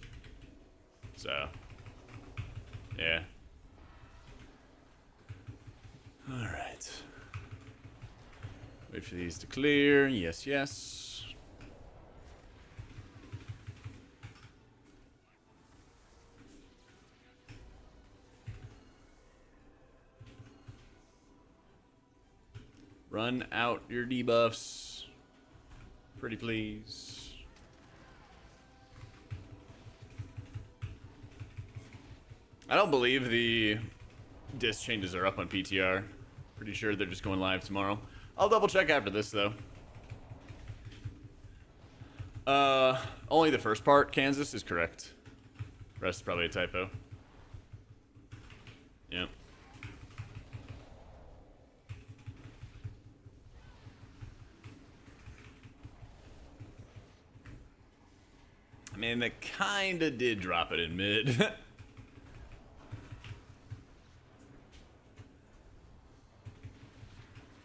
So, yeah. Alright. Wait for these to clear. Yes, yes. Run out your debuffs. Pretty please. I don't believe the disc changes are up on PTR. Pretty sure they're just going live tomorrow. I'll double check after this though. Only the first part, Kansas, is correct. Rest is probably a typo. Yep. I mean, they kinda did drop it in mid.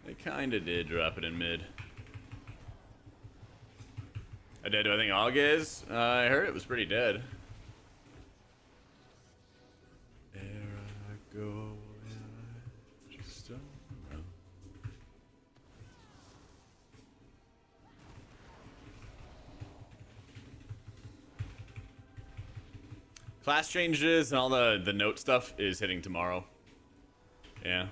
They kinda did drop it in mid. How dead do I think Og is? I heard it was pretty dead. There I go, I just don't know. Class changes and all the note stuff is hitting tomorrow. Yeah.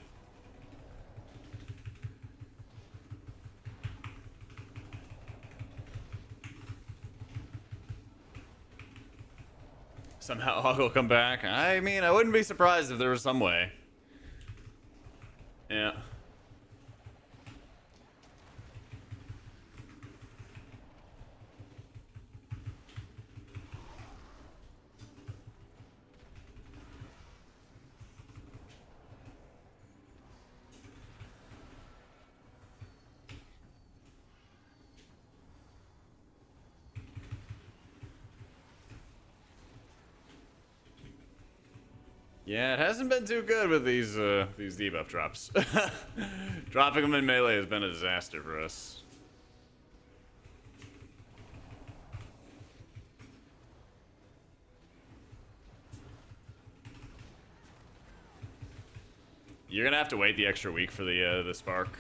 Somehow Og will come back. I mean, I wouldn't be surprised if there was some way. Yeah. Yeah, it hasn't been too good with these debuff drops. Dropping them in melee has been a disaster for us. You're gonna have to wait the extra week for the spark.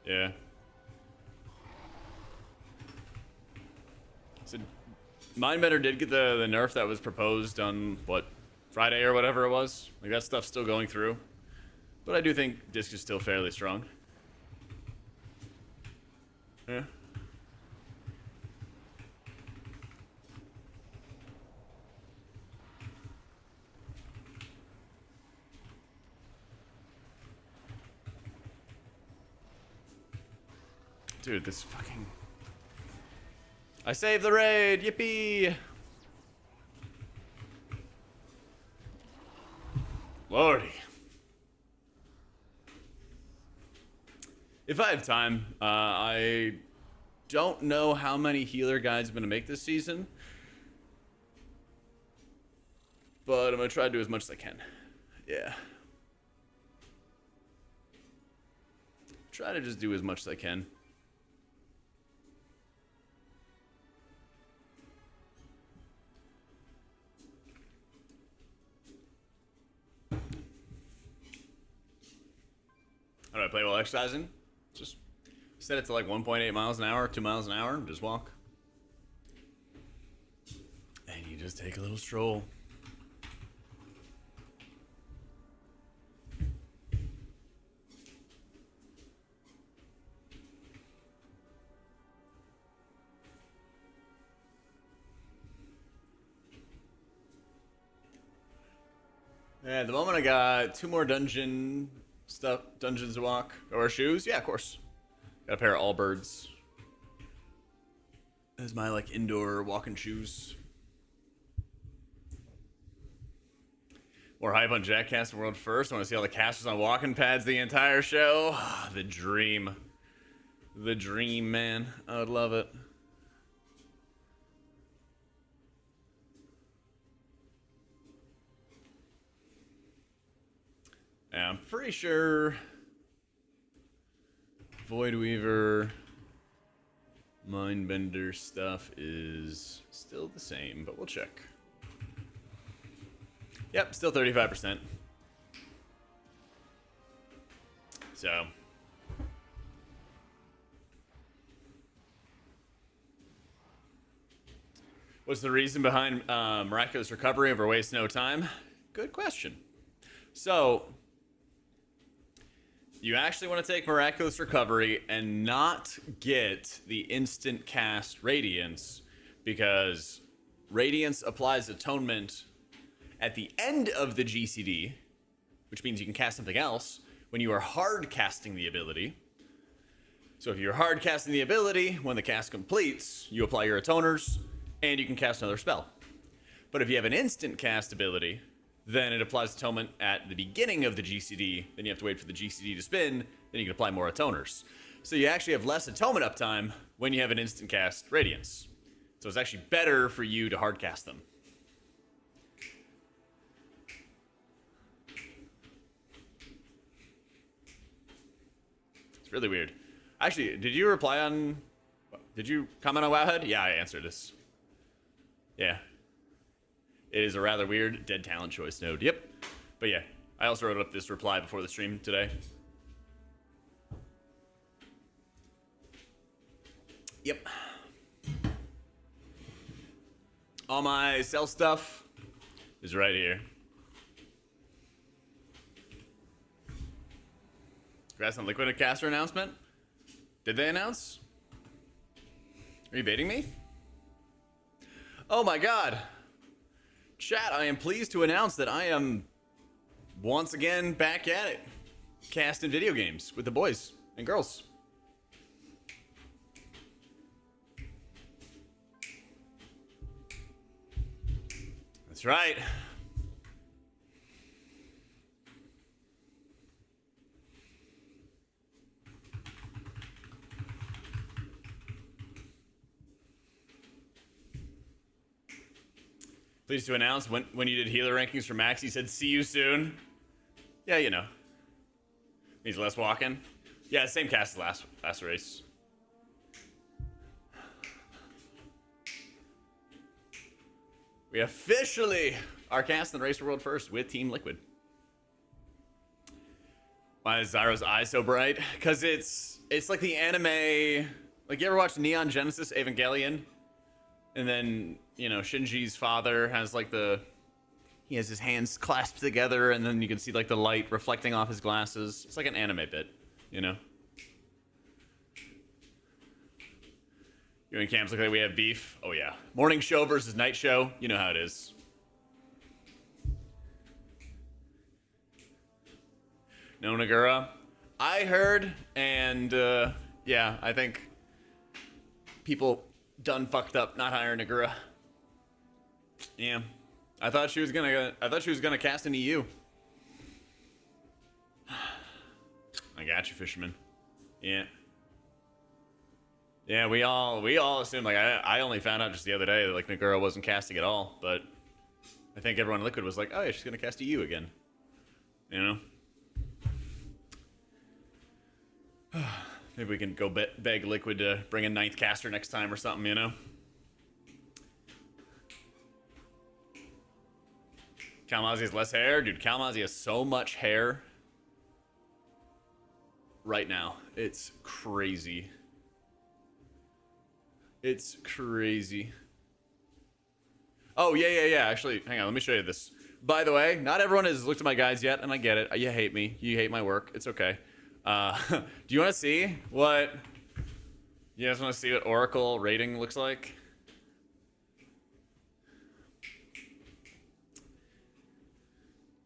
Yeah. So, Mindbender did get the nerf that was proposed on what? Friday or whatever it was. Like, that stuff's still going through. But I do think disc is still fairly strong. Yeah. Dude, this fucking... I saved the raid! Yippee! Lordy. If I have time, I don't know how many healer guides I'm going to make this season. But I'm going to try to do as much as I can. Yeah. Try to just do as much as I can. How do I play while exercising? Just set it to like 1.8 miles an hour, 2 miles an hour, and just walk. And you just take a little stroll. Yeah, at the moment I got 2 more dungeons to walk. Or shoes? Yeah, of course. Got a pair of Allbirds. As my, like, indoor walking shoes. More hype on Jak Casting World first. I want to see all the casters on walking pads the entire show. The dream. The dream, man. I would love it. Yeah, I'm pretty sure Void Weaver Mindbender stuff is still the same, but we'll check. Yep, still 35%. So what's the reason behind miraculous recovery over waste no time? Good question. So you actually want to take miraculous recovery and not get the instant cast radiance, because radiance applies atonement at the end of the GCD, which means you can cast something else when you are hard casting the ability. So if you're hard casting the ability, when the cast completes, you apply your atoners and you can cast another spell. But if you have an instant cast ability, then it applies atonement at the beginning of the GCD, then you have to wait for the GCD to spin, then you can apply more atoners. So you actually have less atonement uptime when you have an instant cast radiance. So it's actually better for you to hard cast them. It's really weird. Actually, did you comment on Wowhead? Yeah, I answered this. Yeah. It is a rather weird dead talent choice node. Yep. But yeah, I also wrote up this reply before the stream today. Yep. All my sell stuff is right here. Congrats on Liquid Caster announcement. Did they announce? Are you baiting me? Oh my god. Chat, I am pleased to announce that I am once again back at it. Casting video games with the boys and girls. That's right. Pleased to announce when you did healer rankings for Max, he said, "See you soon." Yeah, you know. He's less walking. Yeah, same cast as last race. We officially are casting the Racer World first with Team Liquid. Why is Zyro's eye so bright? Because it's like the anime. Like, you ever watched Neon Genesis Evangelion? And then, you know, Shinji's father has like he has his hands clasped together, and then you can see like the light reflecting off his glasses. It's like an anime bit, you know? You and Camps look like we have beef. Oh yeah. Morning show versus night show. You know how it is. No Nagura. I heard, and yeah, I think people done fucked up not hiring Nagura. Yeah. I thought she was gonna cast an EU. I got you, Fisherman. Yeah. Yeah, we all assumed, like, I only found out just the other day that like Nagura wasn't casting at all, but I think everyone in Liquid was like, oh yeah, she's gonna cast EU again. You know? Maybe we can go beg Liquid to bring a 9th caster next time or something, you know? Kalmazi has less hair? Dude, Kalmazi has so much hair right now. It's crazy. It's crazy. Oh, yeah. Actually, hang on. Let me show you this. By the way, not everyone has looked at my guides yet, and I get it. You hate me. You hate my work. It's okay. Do you want to see what... You guys want to see what Oracle rating looks like?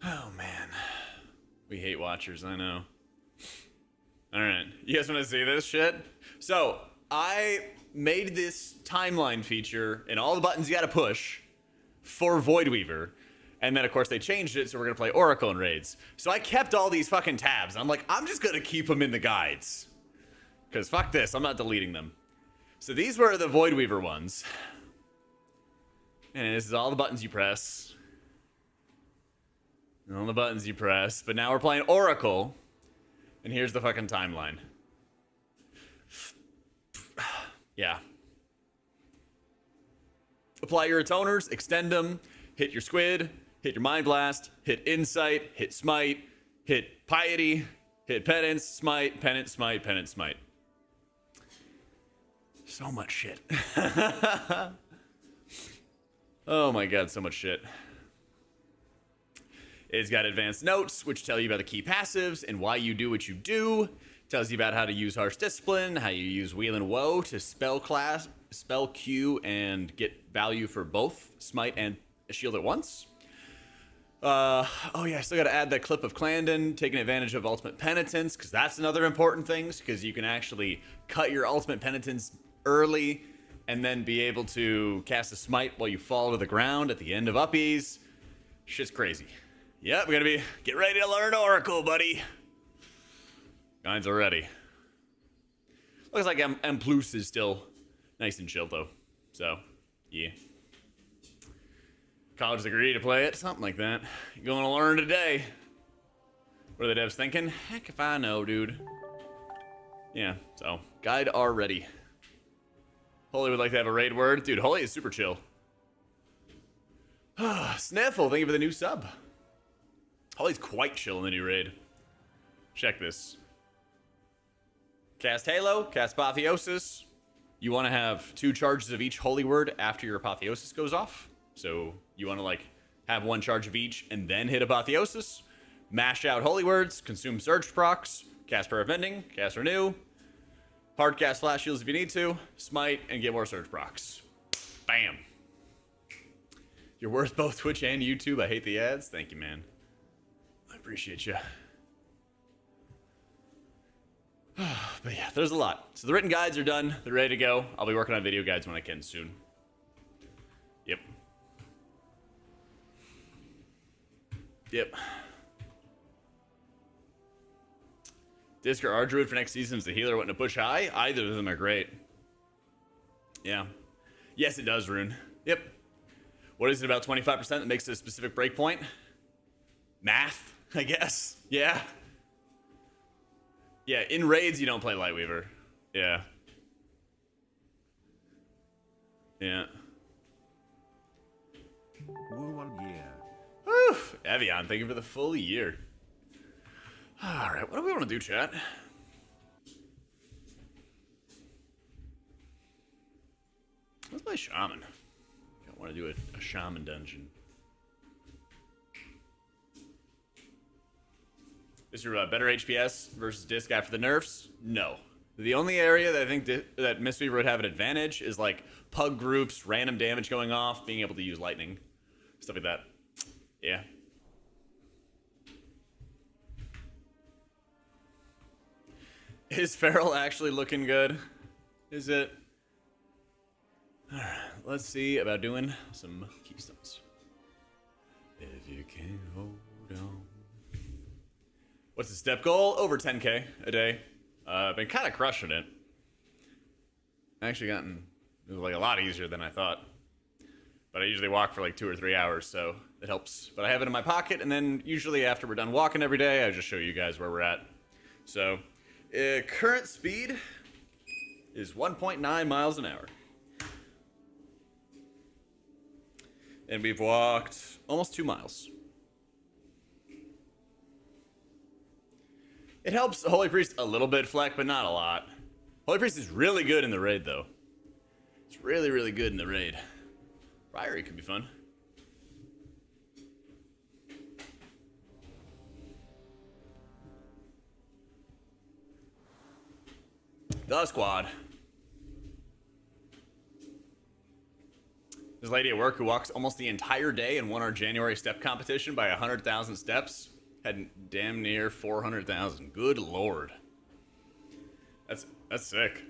Oh, man. We hate watchers, I know. Alright. You guys want to see this shit? So, I made this timeline feature and all the buttons you gotta push for Void Weaver. And then, of course, they changed it, so we're going to play Oracle and raids. So I kept all these fucking tabs. I'm like, I'm just going to keep them in the guides. Because fuck this, I'm not deleting them. So these were the Void Weaver ones. And this is all the buttons you press. All the buttons you press. But now we're playing Oracle. And here's the fucking timeline. Yeah. Apply your atoners, extend them, hit your squid, hit your mind blast, hit insight, hit smite, hit piety, hit penance, smite, penance, smite, penance, smite. So much shit. Oh my god, so much shit. It's got advanced notes, which tell you about the key passives and why you do what you do. Tells you about how to use Harsh Discipline, how you use Wheel and Woe to spell class, spell Q, and get value for both Smite and Shield at once. Oh yeah, I still gotta add that clip of Clandon, taking advantage of Ultimate Penitence, because that's another important thing, because you can actually cut your Ultimate Penitence early, and then be able to cast a Smite while you fall to the ground at the end of uppies. Shit's crazy. Yep, we're gonna get ready to learn Oracle, buddy. Guys are ready. Looks like M Plus is still nice and chill though. So, yeah. College degree to play it, something like that. You're going to learn today. What are the devs thinking? Heck if I know, dude. Yeah, so, guide are ready. Holy would like to have a raid word. Dude, Holy is super chill. Sniffle, thank you for the new sub. Holy's quite chill in the new raid. Check this. Cast Halo, cast Apotheosis. You want to have 2 charges of each holy word after your Apotheosis goes off. So you want to like have 1 charge of each and then hit Apotheosis. Mash out holy words, consume surge procs, cast Prayer of Mending, cast Renew. Hard cast Flash Shields if you need to. Smite and get more surge procs. Bam. You're worth both Twitch and YouTube. I hate the ads. Thank you, man. I appreciate you. But yeah, there's a lot. So the written guides are done. They're ready to go. I'll be working on video guides when I can soon. Yep. Yep. Disc or R-Druid for next season is the healer wanting to push high. Either of them are great. Yeah. Yes, it does, Rune. Yep. What is it about 25% that makes it a specific breakpoint? Math, I guess. Yeah. Yeah, in raids you don't play Lightweaver. Yeah. Yeah. Woo 1 year. Woo! Evian, thank you for the full year. Alright, what do we want to do, chat? Let's play Shaman. I want to do a Shaman dungeon. Is your better HPS versus Disc after the nerfs? No. The only area that I think that Mistweaver would have an advantage is like pug groups, random damage going off, being able to use lightning, stuff like that. Yeah. Is Feral actually looking good? Is it? Alright, let's see about doing some keystones. If you can hold on. What's the step goal? Over 10K a day. I've been kind of crushing it. Actually gotten it was like a lot easier than I thought. But I usually walk for like 2 or 3 hours, so it helps. But I have it in my pocket, and then usually after we're done walking every day, I just show you guys where we're at. So, current speed is 1.9 miles an hour. And we've walked almost 2 miles. It helps Holy Priest a little bit, Fleck, but not a lot. Holy Priest is really good in the raid, though. It's really, really good in the raid. Priory could be fun. The squad. This lady at work who walks almost the entire day and won our January step competition by 100,000 steps had damn near 400,000. Good lord. That's sick.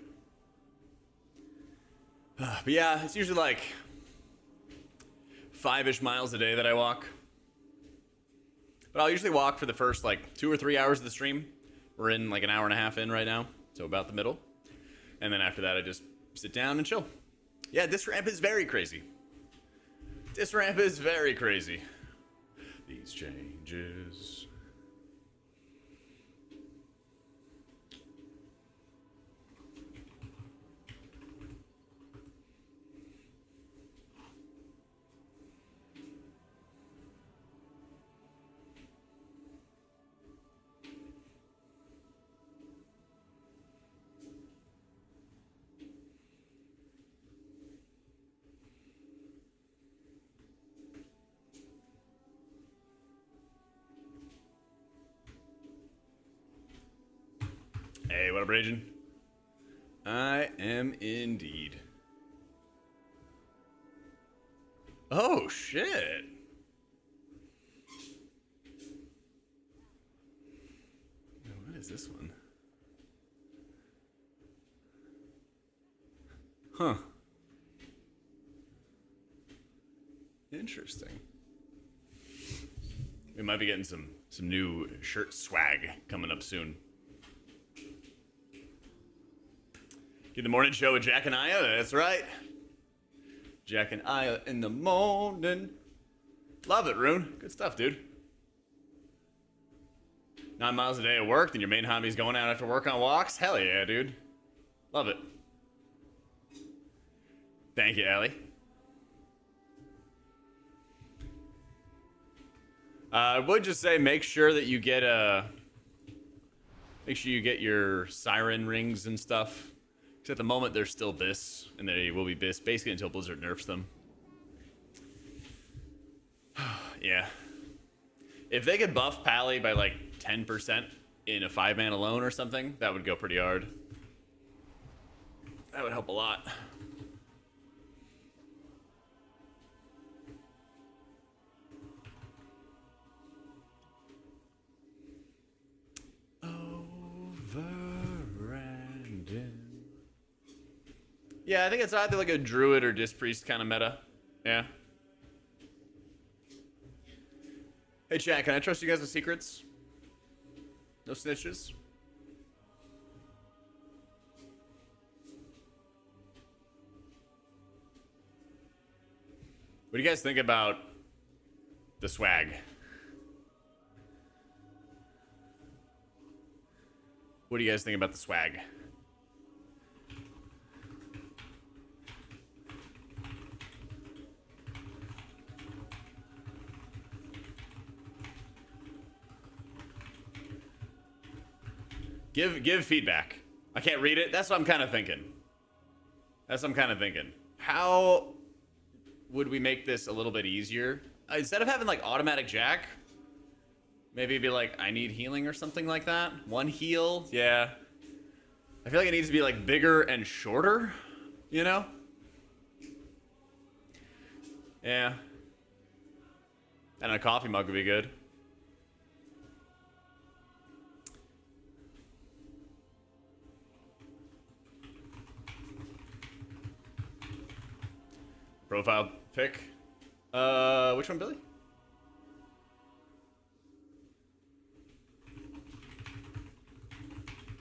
But yeah, it's usually like 5-ish miles a day that I walk. But I'll usually walk for the first like 2 or 3 hours of the stream. We're in like an hour and a half in right now, so about the middle. And then after that, I just sit down and chill. Yeah, this ramp is very crazy. This ramp is very crazy. These chains changes. Hey, what up, Raging? I am indeed. Oh, shit. What is this one? Huh. Interesting. We might be getting some new shirt swag coming up soon. Get the morning show with Jack and Aya. That's right. Jack and Aya in the morning. Love it, Rune. Good stuff, dude. 9 miles a day at work, then your main hobby is going out after work on walks? Hell yeah, dude. Love it. Thank you, Allie. I would just say make sure you get your siren rings and stuff. Because at the moment they're still BIS, and they will be BIS basically until Blizzard nerfs them. Yeah. If they could buff Pally by like 10% in a 5-man alone or something, that would go pretty hard. That would help a lot. Yeah, I think it's either like a druid or disc priest kind of meta. Yeah. Hey, chat, can I trust you guys with secrets? No snitches? What do you guys think about the swag? What do you guys think about the swag? Give feedback. I can't read it. That's what I'm kind of thinking. How would we make this a little bit easier? Instead of having like AutomaticJak, maybe be like, I need healing or something like that. 1 heal. Yeah. I feel like it needs to be like bigger and shorter, you know? Yeah. And a coffee mug would be good. Profile pic. Which one, Billy?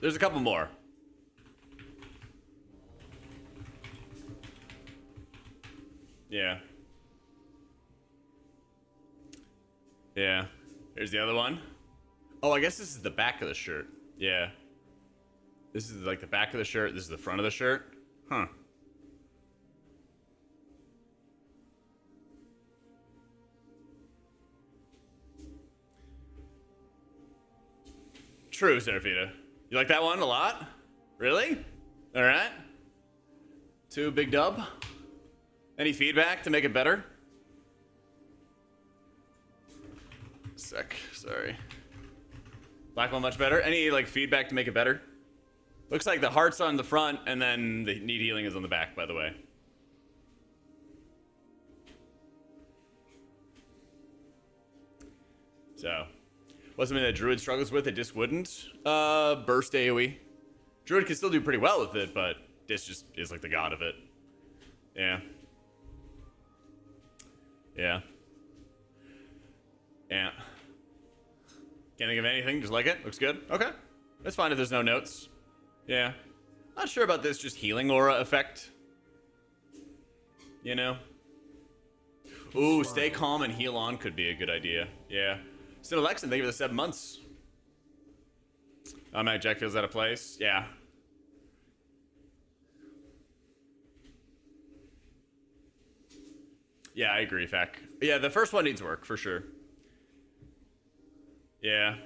There's a couple more. Yeah. Yeah. Here's the other one. Oh, I guess this is the back of the shirt. Yeah. This is like the back of the shirt. This is the front of the shirt. Huh. True, Serafita. You like that one a lot? Really? All right. 2 big dub. Any feedback to make it better? Sec. Sorry. Black one much better. Any like feedback to make it better? Looks like the heart's on the front and then the need healing is on the back, by the way. So, what's something that Druid struggles with that Disc wouldn't? Burst AoE. Druid can still do pretty well with it, but Disc just is like the god of it. Yeah. Yeah. Yeah. Can't think of anything, just like it. Looks good. Okay. That's fine if there's no notes. Yeah. Not sure about this just healing aura effect. You know? Ooh, stay calm and heal on could be a good idea. Yeah. Sin Alexan, thank you for the 7 months. AutomaticJak feels out of place. Yeah. Yeah, I agree, Feck. Yeah, the first one needs work, for sure. Yeah.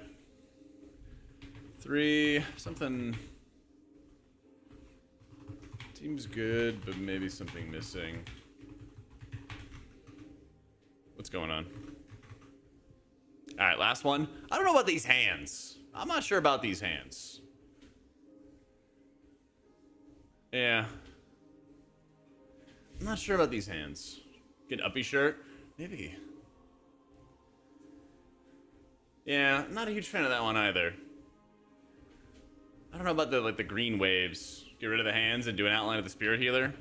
3, something... Seems good, but maybe something missing. What's going on? Alright, last one. I don't know about these hands. I'm not sure about these hands. Yeah. I'm not sure about these hands. Get an uppy shirt? Maybe. Yeah, I'm not a huge fan of that one either. I don't know about the the green waves. Get rid of the hands and do an outline of the spirit healer.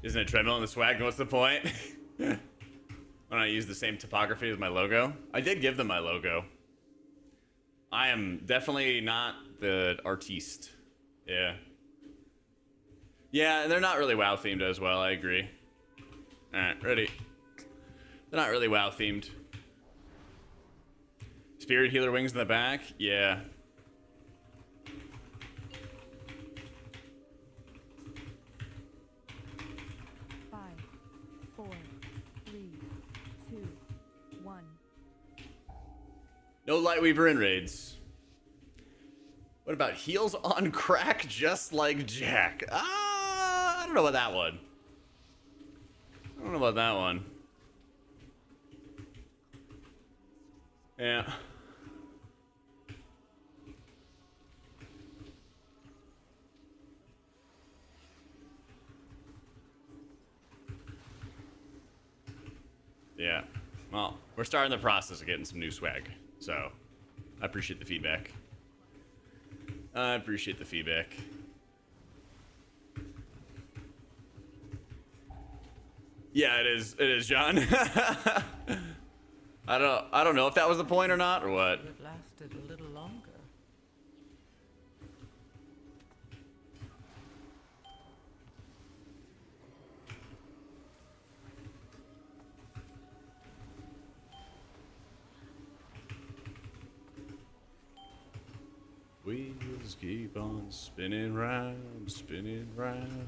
Isn't it treadmill in the swag? What's the point? Why don't I use the same typography as my logo? I did give them my logo. I am definitely not the artiste. Yeah. Yeah, and they're not really WoW themed as well, I agree. Alright, ready. They're not really WoW themed. Spirit healer wings in the back? Yeah. No Lightweaver in raids. What about heels on crack just like Jack? I don't know about that one. I don't know about that one. Yeah. Yeah. Well, we're starting the process of getting some new swag. So, I appreciate the feedback. I appreciate the feedback. Yeah, it is. It is, John. I don't know if that was the point or not, or what. It lasted a little longer. Wheels keep on spinning round, spinning round.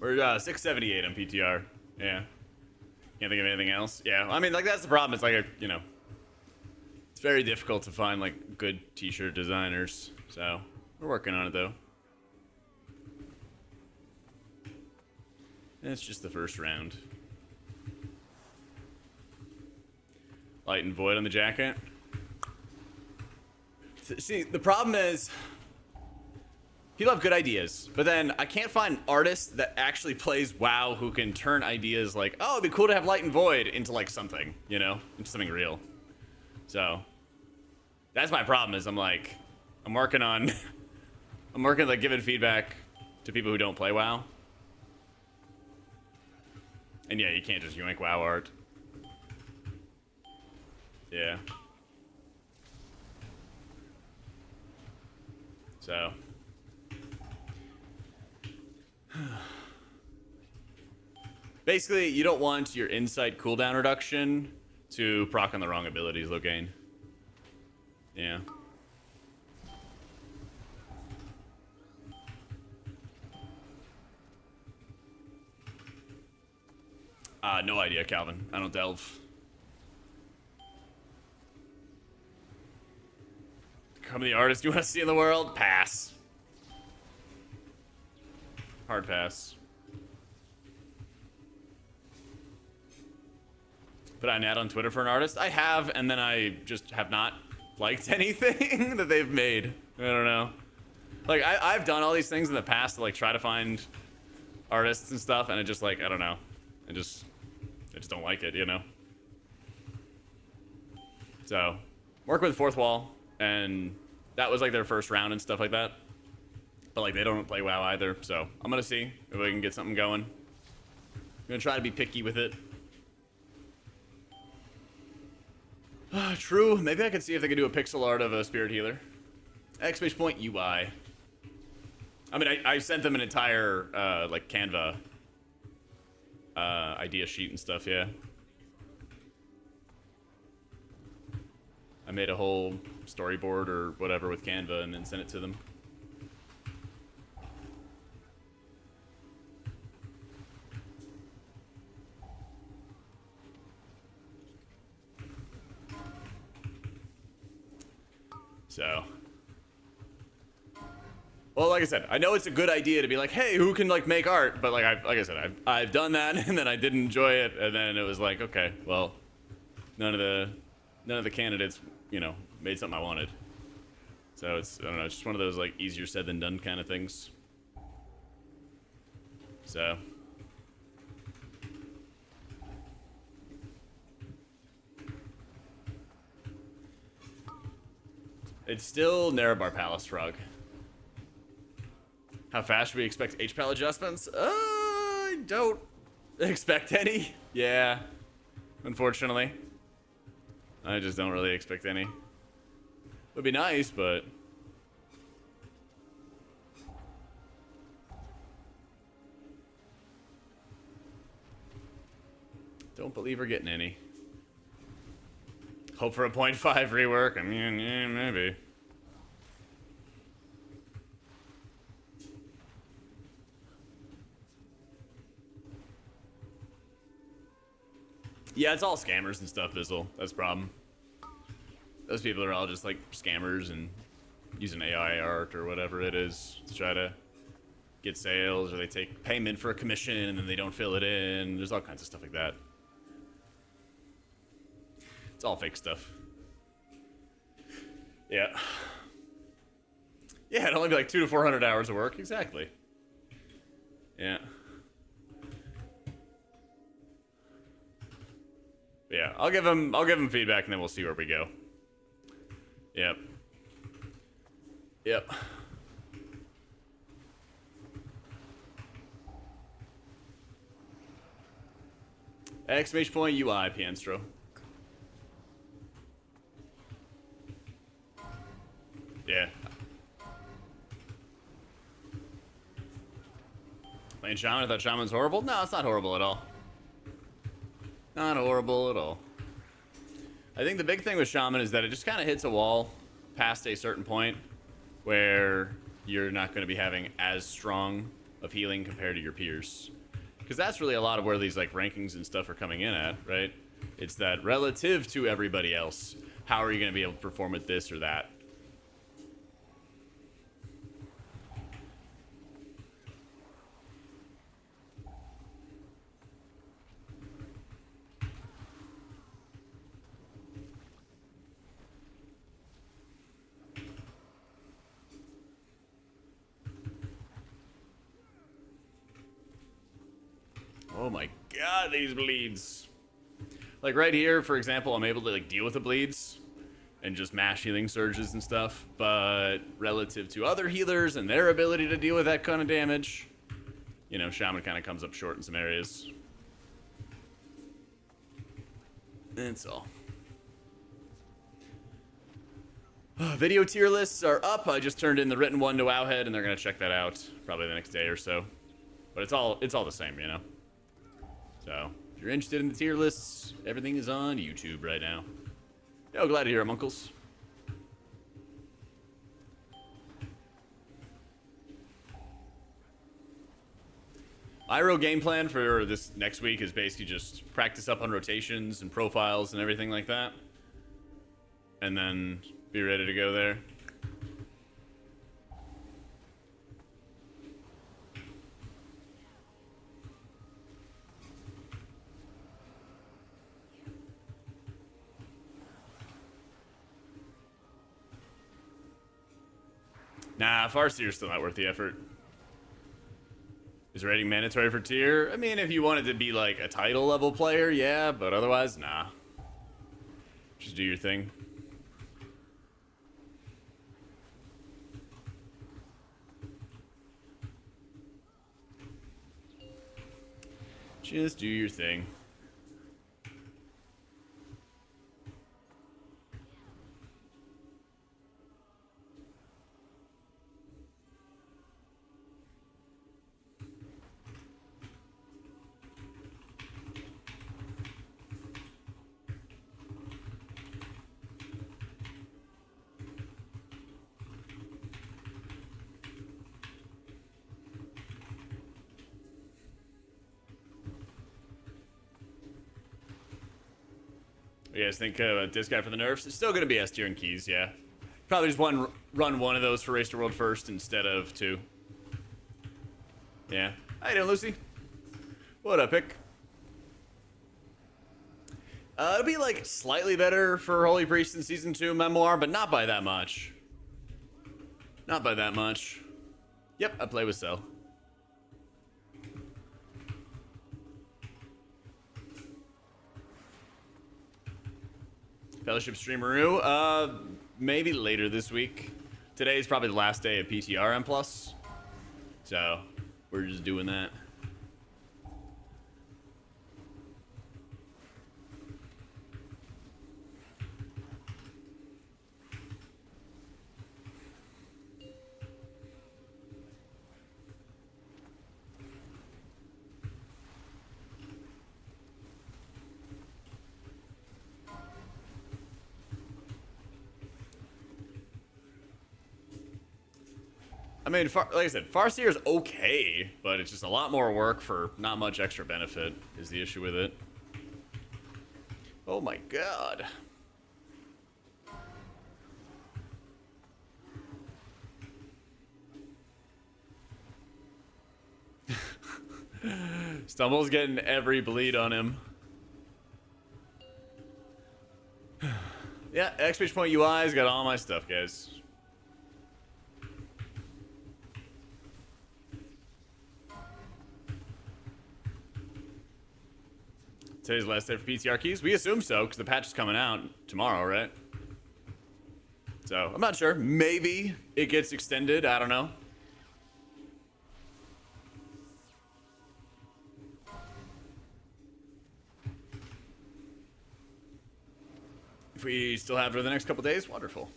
We're 678 on PTR. Yeah. Can't think of anything else. Yeah. I mean, like, that's the problem. It's like it's very difficult to find like good t-shirt designers. So we're working on it though. And it's just the first round. Light and void on the jacket. See, the problem is people have good ideas, but then I can't find artists that actually plays WoW who can turn ideas like, oh, it'd be cool to have light and void into like something, you know, into something real. So that's my problem is I'm working on like giving feedback to people who don't play WoW. And yeah, you can't just yoink WoW art. Yeah. So basically, you don't want your insight cooldown reduction to proc on the wrong abilities, Logain. Yeah. No idea, Calvin. I don't delve. Come the artist you want to see in the world? Pass. Hard pass. Put an ad on Twitter for an artist? I have, and then I just have not liked anything that they've made. I don't know. Like, I've done all these things in the past to, like, try to find artists and stuff, and it just, like, I don't know. I just don't like it, you know? So, working with Fourth Wall, and that was, like, their first round and stuff like that. But, like, they don't play WoW either, so I'm gonna see if we can get something going. gonna try to be picky with it. True. Maybe I could see if they could do a pixel art of a spirit healer. Exclamation point UI. I mean, I sent them an entire like Canva idea sheet and stuff. Yeah. I made a whole storyboard or whatever with Canva and then sent it to them. So, well, like I said, I know it's a good idea to be like, hey, who can like make art? But like I said, I've done that, and then I didn't enjoy it, and then it was like, okay, well, none of the candidates, you know, made something I wanted. So it's, I don't know, it's just one of those like easier said than done kind of things. So. It's still Nerebar Palace Frog. How fast should we expect HPAL adjustments? I don't expect any. Yeah, unfortunately. I just don't really expect any. Would be nice, but... don't believe we're getting any. Hope for a 0.5 rework. I mean, yeah, maybe. Yeah, it's all scammers and stuff, Bizzle. That's the problem. Those people are all just like scammers and using AI art or whatever it is to try to get sales, or they take payment for a commission and then they don't fill it in. There's all kinds of stuff like that. It's all fake stuff. Yeah. Yeah, it'd only be like 200 to 400 hours of work. Exactly. Yeah. Yeah, I'll give him feedback and then we'll see where we go. Yep. Yep. Exclamation point UI, Pianstro. Yeah. Playing Shaman, I thought Shaman's horrible. No, it's not horrible at all. Not horrible at all. I think the big thing with Shaman is that it just kind of hits a wall past a certain point where you're not going to be having as strong of healing compared to your peers. Because that's really a lot of where these like rankings and stuff are coming in at, right? It's that relative to everybody else, how are you going to be able to perform at this or that? Oh my god, these bleeds. Like right here, for example, I'm able to like deal with the bleeds and just mash healing surges and stuff, but relative to other healers and their ability to deal with that kind of damage, you know, Shaman kind of comes up short in some areas. That's all. Video tier lists are up. I just turned in the written one to Wowhead, and they're gonna check that out probably the next day or so. But it's all the same, you know. So if you're interested in the tier lists, everything is on YouTube right now. Yo, glad to hear 'em, uncles. My real game plan for this next week is basically just practice up on rotations and profiles and everything like that, and then be ready to go there. Nah, Farseer's still not worth the effort. Is rating mandatory for tier? I mean, if you wanted to be like a title level player, yeah, but otherwise, nah. Just do your thing. Just do your thing. What do you guys think about this guy for the nerfs? It's still going to be S tier and keys, yeah. Probably just run one of those for Race to World first instead of two. Yeah. How you doing, Lucy? What up, Pick? It'll be like slightly better for Holy Priest in Season 2 Memoir, but not by that much. Not by that much. Yep, I play with Cell. Fellowship Streameroo, maybe later this week. Today is probably the last day of PTR M+. So, we're just doing that. I mean, like I said, Farseer is okay, but it's just a lot more work for not much extra benefit is the issue with it. Oh my god. Stumble's getting every bleed on him. Yeah, XPage Point UI's got all my stuff, guys. Today's the last day for PTR keys? We assume so, because the patch is coming out tomorrow, right? So, I'm not sure. Maybe it gets extended. I don't know. If we still have it for the next couple days, wonderful.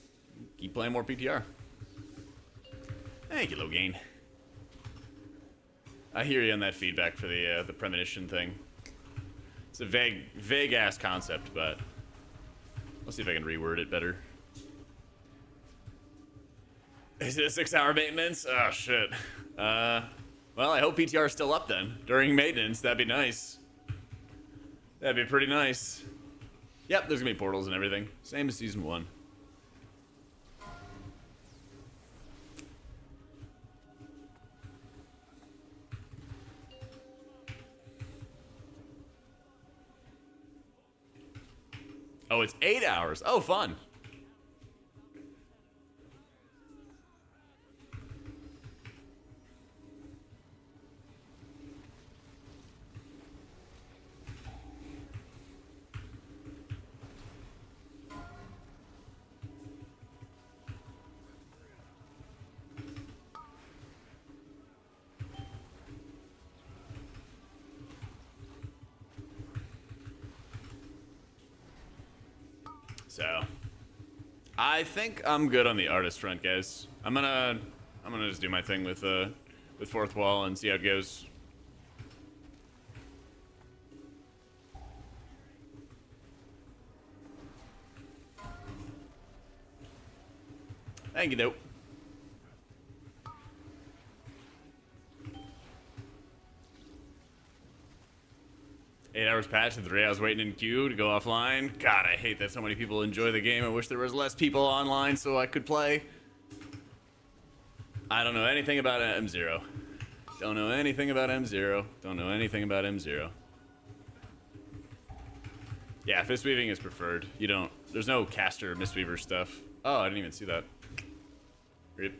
Keep playing more PTR. Thank you, Logain. I hear you on that feedback for the premonition thing. It's a vague ass concept, but let's see if I can reword it better. Is it a 6-hour maintenance? Oh shit. Well, I hope PTR is still up then during maintenance. That'd be nice. That'd be pretty nice. Yep, there's gonna be portals and everything. Same as season 1. Oh, it's 8 hours. Oh, fun. So, I think I'm good on the artist front, guys. I'm gonna just do my thing with Fourth Wall and see how it goes. Thank you, though. Eight hours patch and 3 hours waiting in queue to go offline. God, I hate that so many people enjoy the game. I wish there was less people online so I could play. I don't know anything about M0. Don't know anything about M0. Don't know anything about M0. Yeah, Fistweaving is preferred. You don't... There's no caster Mistweaver stuff. Oh, I didn't even see that. Rip.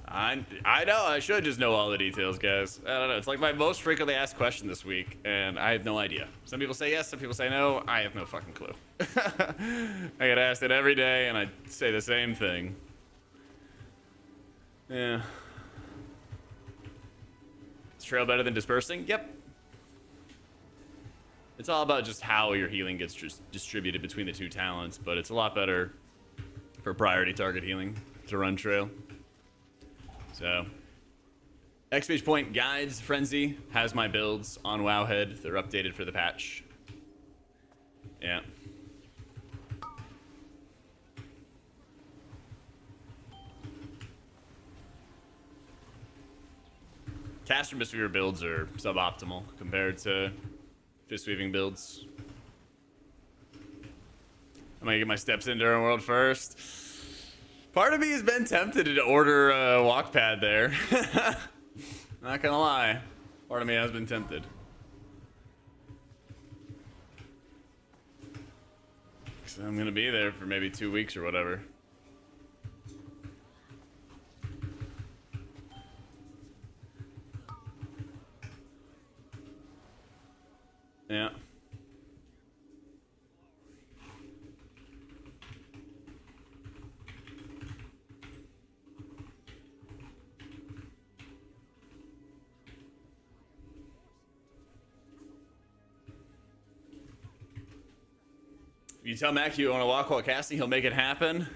I know, I should just know all the details, guys. I don't know, it's like my most frequently asked question this week, and I have no idea. Some people say yes, some people say no, I have no fucking clue. I get asked it every day, and I say the same thing. Yeah. Is trail better than dispersing? Yep. It's all about just how your healing gets just distributed between the two talents, but it's a lot better for priority target healing to run trail. So, exclamation point guides frenzy has my builds on Wowhead. They're updated for the patch. Yeah. Caster Mistweaver builds are suboptimal compared to Fistweaving builds. I'm gonna get my steps in Durham World first. Part of me has been tempted to order a walk pad there. Not gonna lie. Part of me has been tempted. So I'm gonna be there for maybe 2 weeks or whatever. Yeah. If you tell Mac you want to walk while casting, he'll make it happen.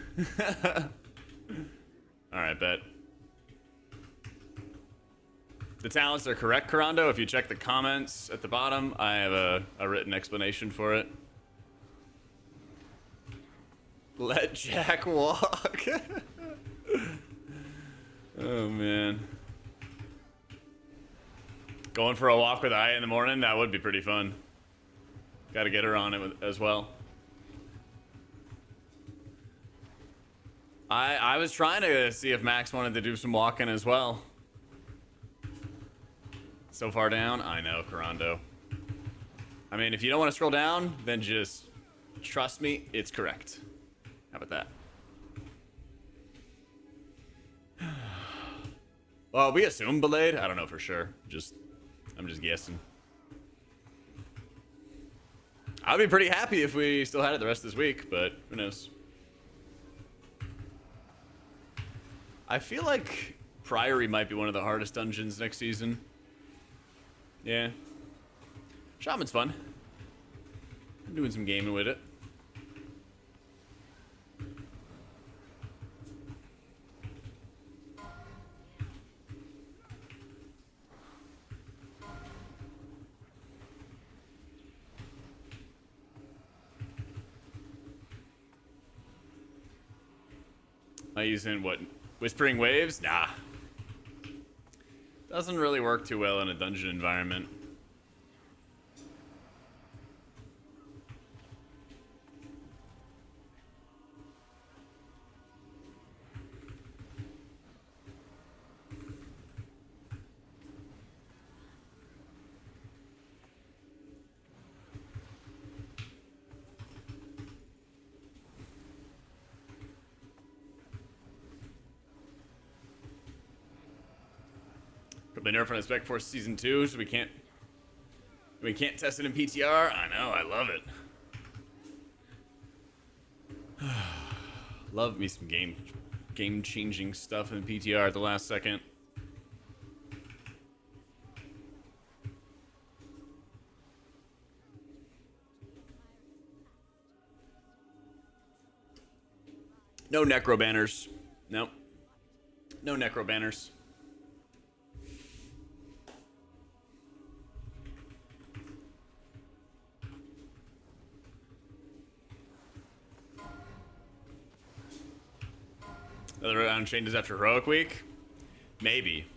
Alright, bet. The talents are correct, Karando. If you check the comments at the bottom, I have a written explanation for it. Let Jack walk. Oh, man. Going for a walk with Aya in the morning, that would be pretty fun. Got to get her on it as well. I was trying to see if Max wanted to do some walking as well. So far down? I know, Karando. I mean, if you don't want to scroll down, then just trust me, it's correct. How about that? Well, we assume Belayed. I don't know for sure. I'm just guessing. I'd be pretty happy if we still had it the rest of this week, but who knows? I feel like Priory might be one of the hardest dungeons next season. Yeah. Shaman's fun. I'm doing some gaming with it. Am I using what? Whispering Waves? Nah. Doesn't really work too well in a dungeon environment. Probably nerf on a Spec Force Season 2, so we can't test it in PTR. I know, I love it. Love me some game-changing stuff in PTR at the last second. No Necro banners. Nope. No Necro banners. Another round changes after Heroic Week? Maybe.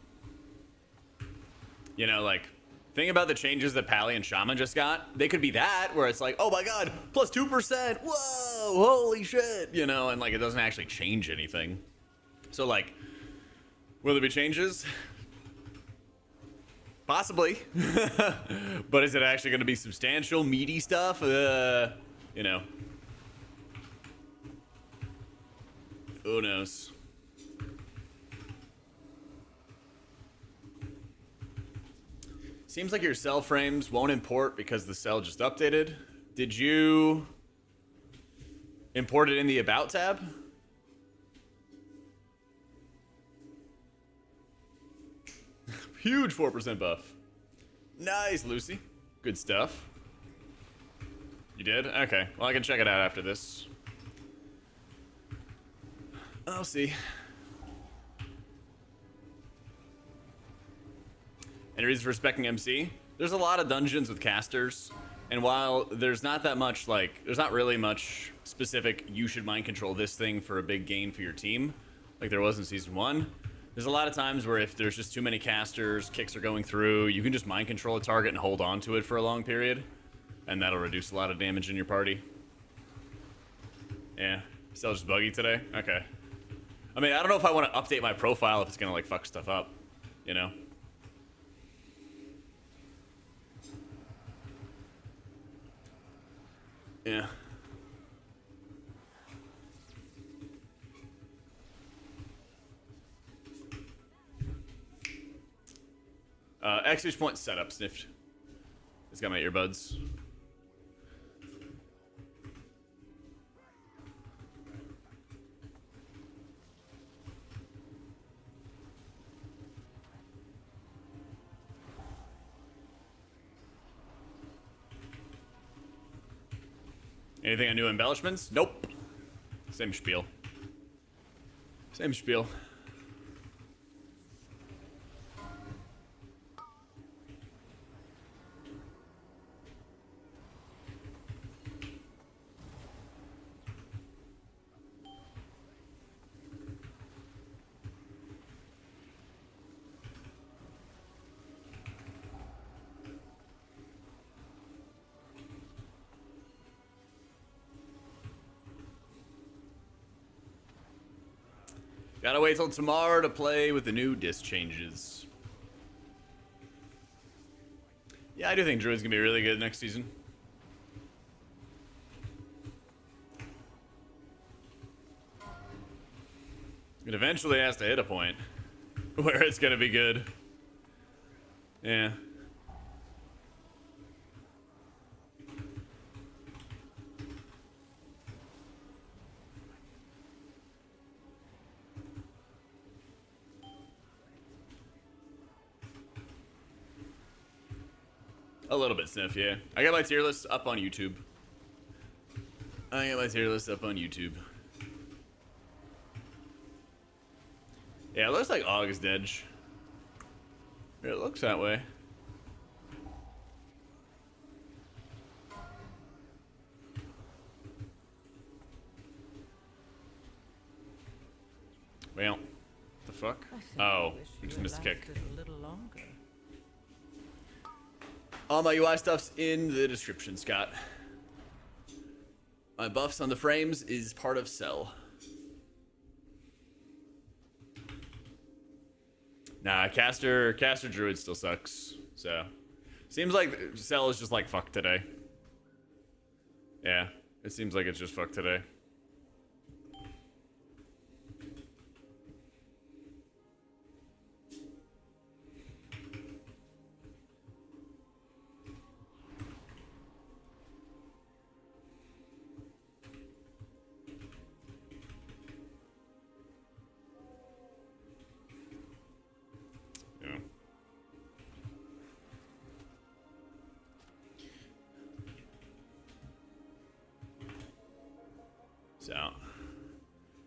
You know, like, think about the changes that Pally and Shaman just got. They could be that, where it's like, oh my god, plus 2%, whoa, holy shit, you know, and like it doesn't actually change anything. So like, will there be changes? Possibly. But is it actually going to be substantial, meaty stuff? You know. Who knows? Seems like your cell frames won't import because the cell just updated. Did you import it in the About tab? Huge 4% buff. Nice, Lucy. Good stuff. You did? Okay. Well, I can check it out after this. I'll see. Any reason for respecting MC? There's a lot of dungeons with casters, and while there's not that much, like, there's not really much specific, you should mind control this thing for a big gain for your team, like there was in Season 1, there's a lot of times where if there's just too many casters, kicks are going through, you can just mind control a target and hold on to it for a long period, and that'll reduce a lot of damage in your party. Yeah. Still just buggy today? Okay. I mean, I don't know if I want to update my profile if it's gonna, like, fuck stuff up, you know? Yeah. Exchange point setup sniffed. It's got my earbuds. Anything on new embellishments? Nope. Same spiel. Same spiel. Gotta wait till tomorrow to play with the new disc changes. Yeah, I do think Druid's gonna be really good next season. It eventually has to hit a point where it's gonna be good. Yeah. A little bit sniff, yeah. I got my tier list up on YouTube. Yeah, it looks like August Edge. It looks that way. Well, the fuck? Oh, we just missed a kick. All my UI stuff's in the description, Scott. My buffs on the frames is part of Cell. Nah, caster Druid still sucks. So, seems like Cell is just like fuck today. Yeah, it seems like it's just fuck today. So,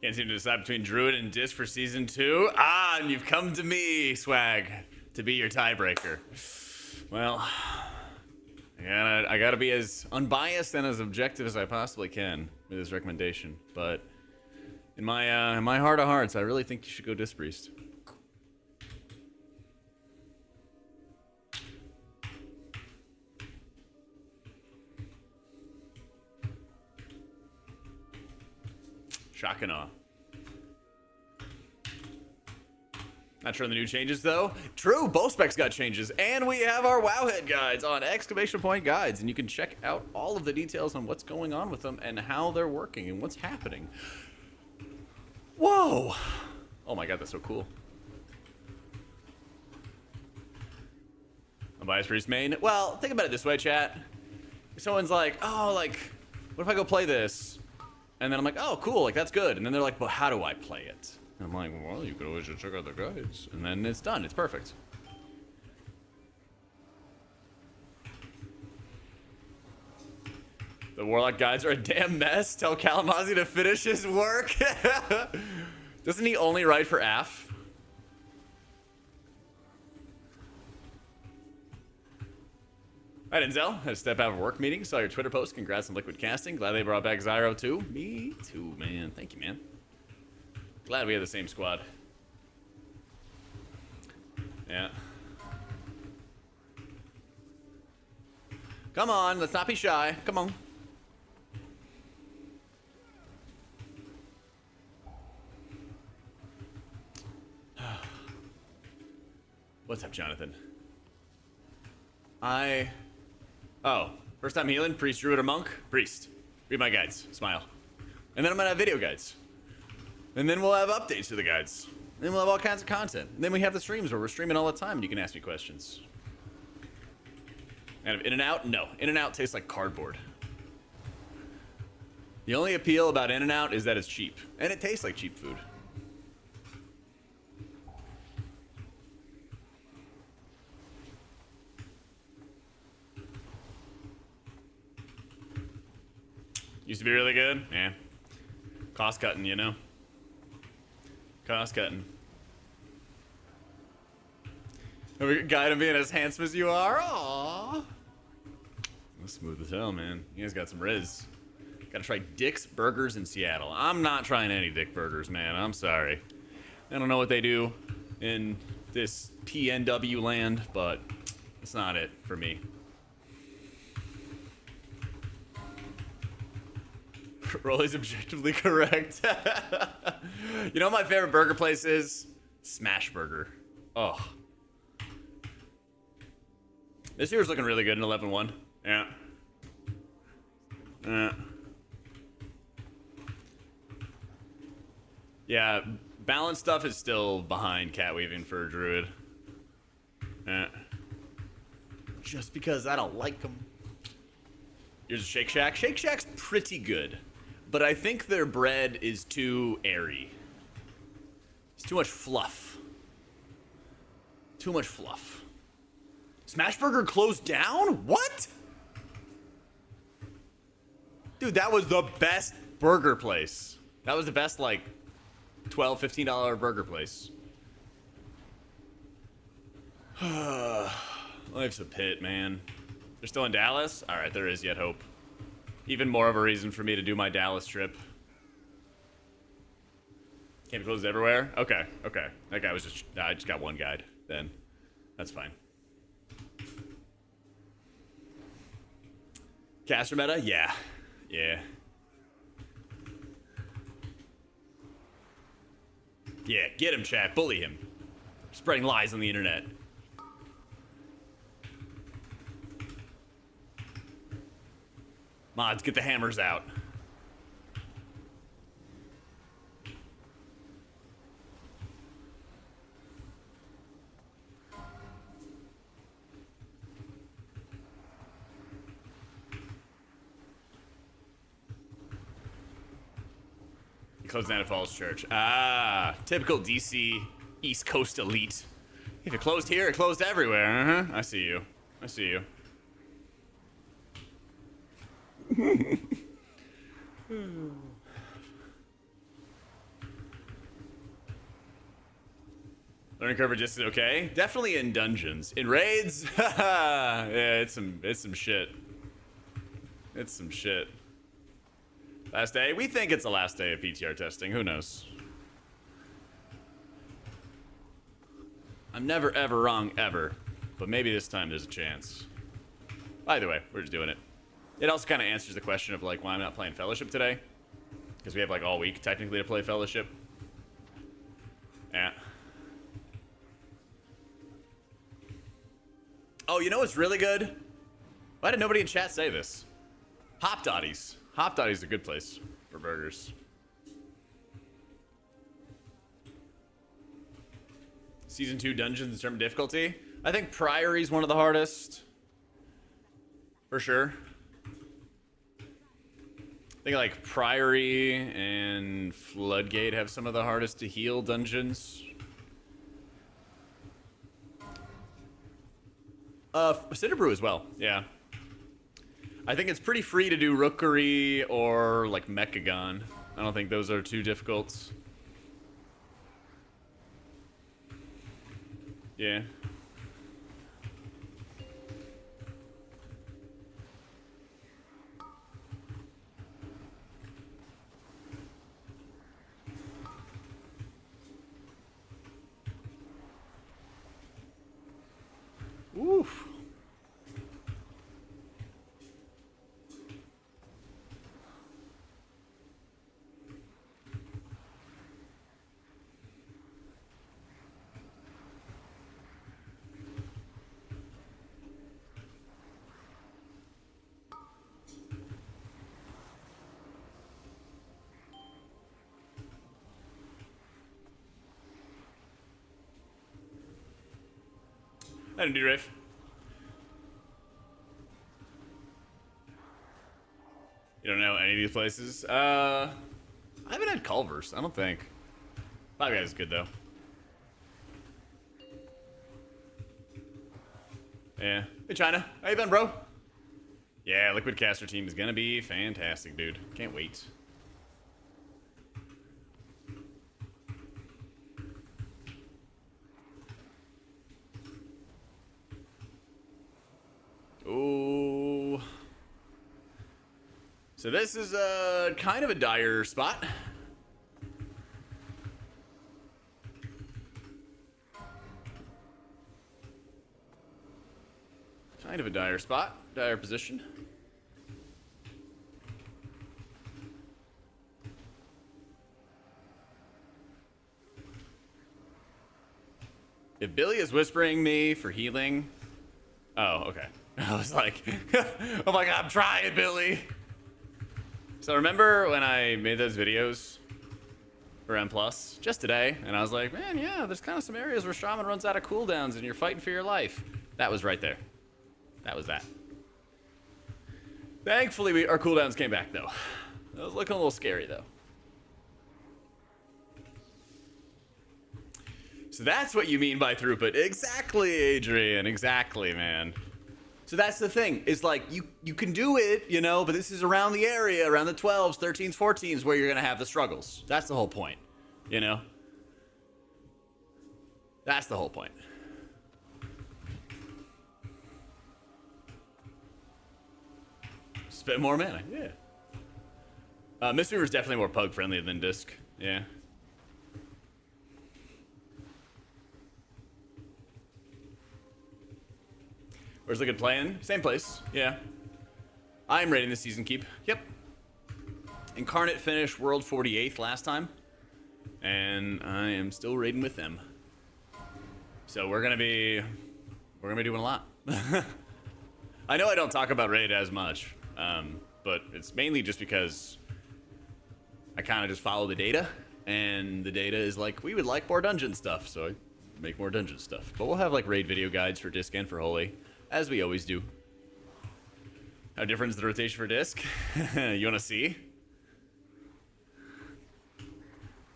can't seem to decide between Druid and Disc for Season 2. Ah, and you've come to me, Swag, to be your tiebreaker. Well, I gotta be as unbiased and as objective as I possibly can with this recommendation. But in my heart of hearts, I really think you should go Disc Priest. Shock and awe. Not sure on the new changes though. True, both specs got changes, and we have our Wowhead guides on exclamation point guides, and you can check out all of the details on what's going on with them and how they're working and what's happening. Whoa! Oh my god, that's so cool. Bias Priest main. Well, think about it this way, chat. If someone's like, oh, like, what if I go play this? And then I'm like, oh, cool, like, that's good. And then they're like, but how do I play it? And I'm like, well, you could always just check out the guides. And then it's done. It's perfect. The Warlock guides are a damn mess. Tell Kalamazoo to finish his work. Doesn't he only write for AF? All right, Enzel, had to step out of a work meeting. Saw your Twitter post. Congrats on Liquid Casting. Glad they brought back Zyro too. Me too, man. Thank you, man. Glad we have the same squad. Yeah. Come on, let's not be shy. Come on. What's up, Jonathan? Oh, first time healing, priest, druid, or monk? Priest. Read my guides. Smile. And then I'm gonna have video guides. And then we'll have updates to the guides. And then we'll have all kinds of content. And then we have the streams where we're streaming all the time and you can ask me questions. And In-N-Out? No. In-N-Out tastes like cardboard. The only appeal about In-N-Out is that it's cheap. And it tastes like cheap food. Used to be really good? Yeah. Cost cutting, you know? Cost cutting. Guy to being as handsome as you are? Aww. That's smooth as hell, man. You guys got some riz. Gotta try Dick's Burgers in Seattle. I'm not trying any Dick Burgers, man. I'm sorry. I don't know what they do in this PNW land, but it's not it for me. Rolly's objectively correct. You know what my favorite burger place is? Smash Burger. Oh. This year's looking really good in 11-1. Yeah. Yeah, balance stuff is still behind cat weaving for a druid. Just because I don't like them. Here's a Shake Shack. Shake Shack's pretty good. But I think their bread is too airy. It's too much fluff. Too much fluff. Smashburger closed down? What? Dude, that was the best burger place. That was the best, like, $12, $15 burger place. Life's a pit, man. They're still in Dallas? Alright, there is yet hope. Even more of a reason for me to do my Dallas trip. Can't be closed everywhere? Okay, okay. That guy was just... I just got one guide, then. That's fine. Caster meta? Yeah. Yeah. Yeah, get him, chat. Bully him. Spreading lies on the internet. Mods, get the hammers out. He closed down at Falls Church. Ah, typical DC East Coast elite. If it closed here, it closed everywhere. I see you. I see you. Learning curve just okay. Definitely in dungeons. In raids, yeah, it's some shit. It's some shit. Last day? We think it's the last day of PTR testing. Who knows? I'm never ever wrong ever, but maybe this time there's a chance. Either way, we're just doing it. It also kind of answers the question of like why I'm not playing Fellowship today, because we have like all week technically to play Fellowship. Yeah. Oh, you know what's really good? Why did nobody in chat say this? Hop Dotties. Hop Dotties is a good place for burgers. Season 2 dungeons determine difficulty. I think Priory is one of the hardest. For sure. I think like Priory and Floodgate have some of the hardest to heal dungeons. Cinderbrew as well, yeah. I think it's pretty free to do Rookery or like Mechagon. I don't think those are too difficult. Yeah. Oof. I didn't do Rafe. You don't know any of these places? I haven't had Culver's, I don't think. Five Guys is good though. Yeah. Hey China, how you been, bro? Yeah, Liquid Caster team is gonna be fantastic, dude. Can't wait. Oh. So this is kind of a dire spot. Kind of a dire spot, dire position. If Billy is whispering me for healing... Oh, okay. I was like, oh my god, I'm trying, Billy. So remember when I made those videos for M+, just today, and I was like, man, yeah, there's kind of some areas where Shaman runs out of cooldowns and you're fighting for your life. That was right there. That was that. Thankfully, our cooldowns came back, though. That was looking a little scary, though. So that's what you mean by throughput. Exactly, Adrian. Exactly, man. So that's the thing. Is like, you can do it, you know, but this is around the area, around the 12s, 13s, 14s, where you're going to have the struggles. That's the whole point, you know? That's the whole point. Spend more mana, yeah. Mistweaver is definitely more pug friendly than Disc, yeah. Where's the good plan? Same place, yeah. I'm rating the season keep, yep. Incarnate finished World 48th last time, and I am still raiding with them. So we're gonna be doing a lot. I know I don't talk about raid as much, but it's mainly just because I kind of just follow the data, and the data is like, we would like more dungeon stuff, so I make more dungeon stuff. But we'll have like raid video guides for Disc and for Holy, as we always do. How different is the rotation for Disc? You wanna see?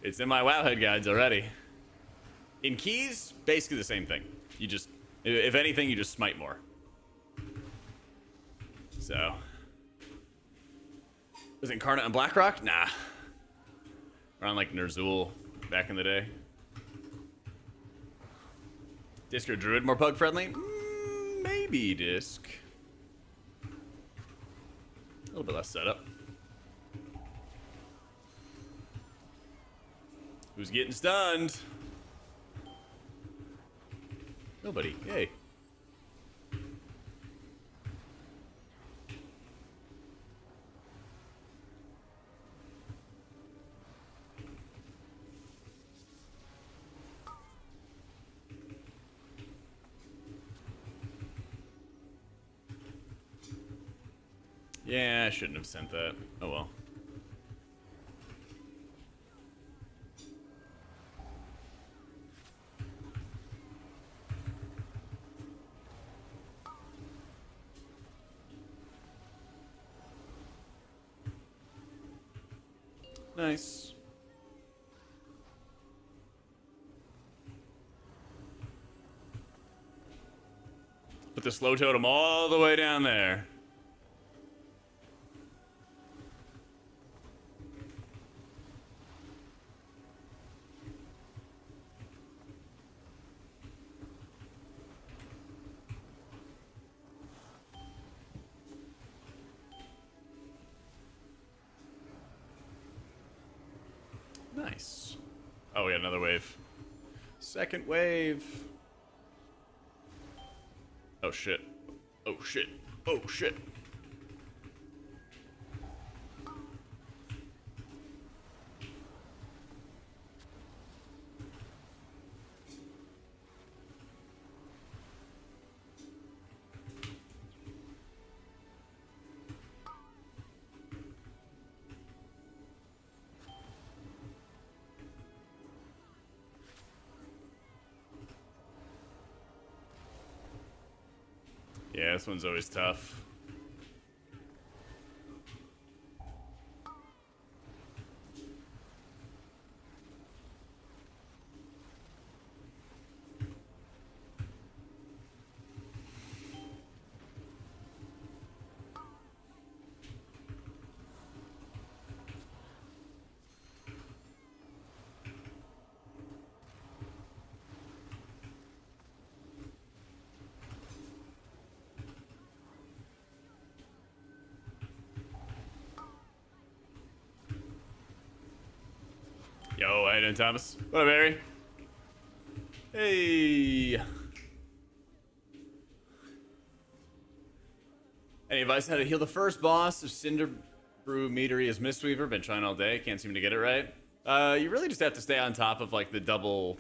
It's in my Wowhead guides already. In keys, basically the same thing. You just, if anything, you just smite more. So. Was it Incarnate on Blackrock? Nah. Around like Ner'zhul back in the day. Disc or Druid more pug friendly? Maybe Disc. A little bit less setup. Who's getting stunned? Nobody. Yay. Yeah, I shouldn't have sent that. Oh well. Nice. Put the slow totem all the way down there. Nice. Oh, we got another wave. Second wave. Oh shit. Oh shit. Oh shit. Yeah, this one's always tough. Yo, how you doing, Thomas? What up, Barry? Hey. Any advice on how to heal the first boss of Cinder Brew Meadery as Mistweaver? Been trying all day, can't seem to get it right. You really just have to stay on top of like the double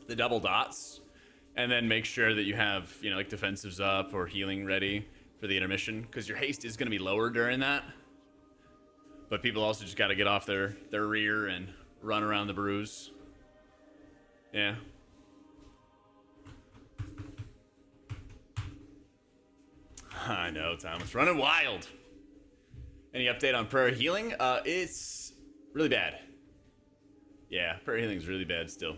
dots, and then make sure that you have, you know, like defensives up or healing ready for the intermission, because your haste is going to be lower during that. But people also just got to get off their rear and run around the brews. Yeah. I know, Thomas. Running wild. Any update on prayer healing? It's really bad. Yeah, prayer healing's really bad still.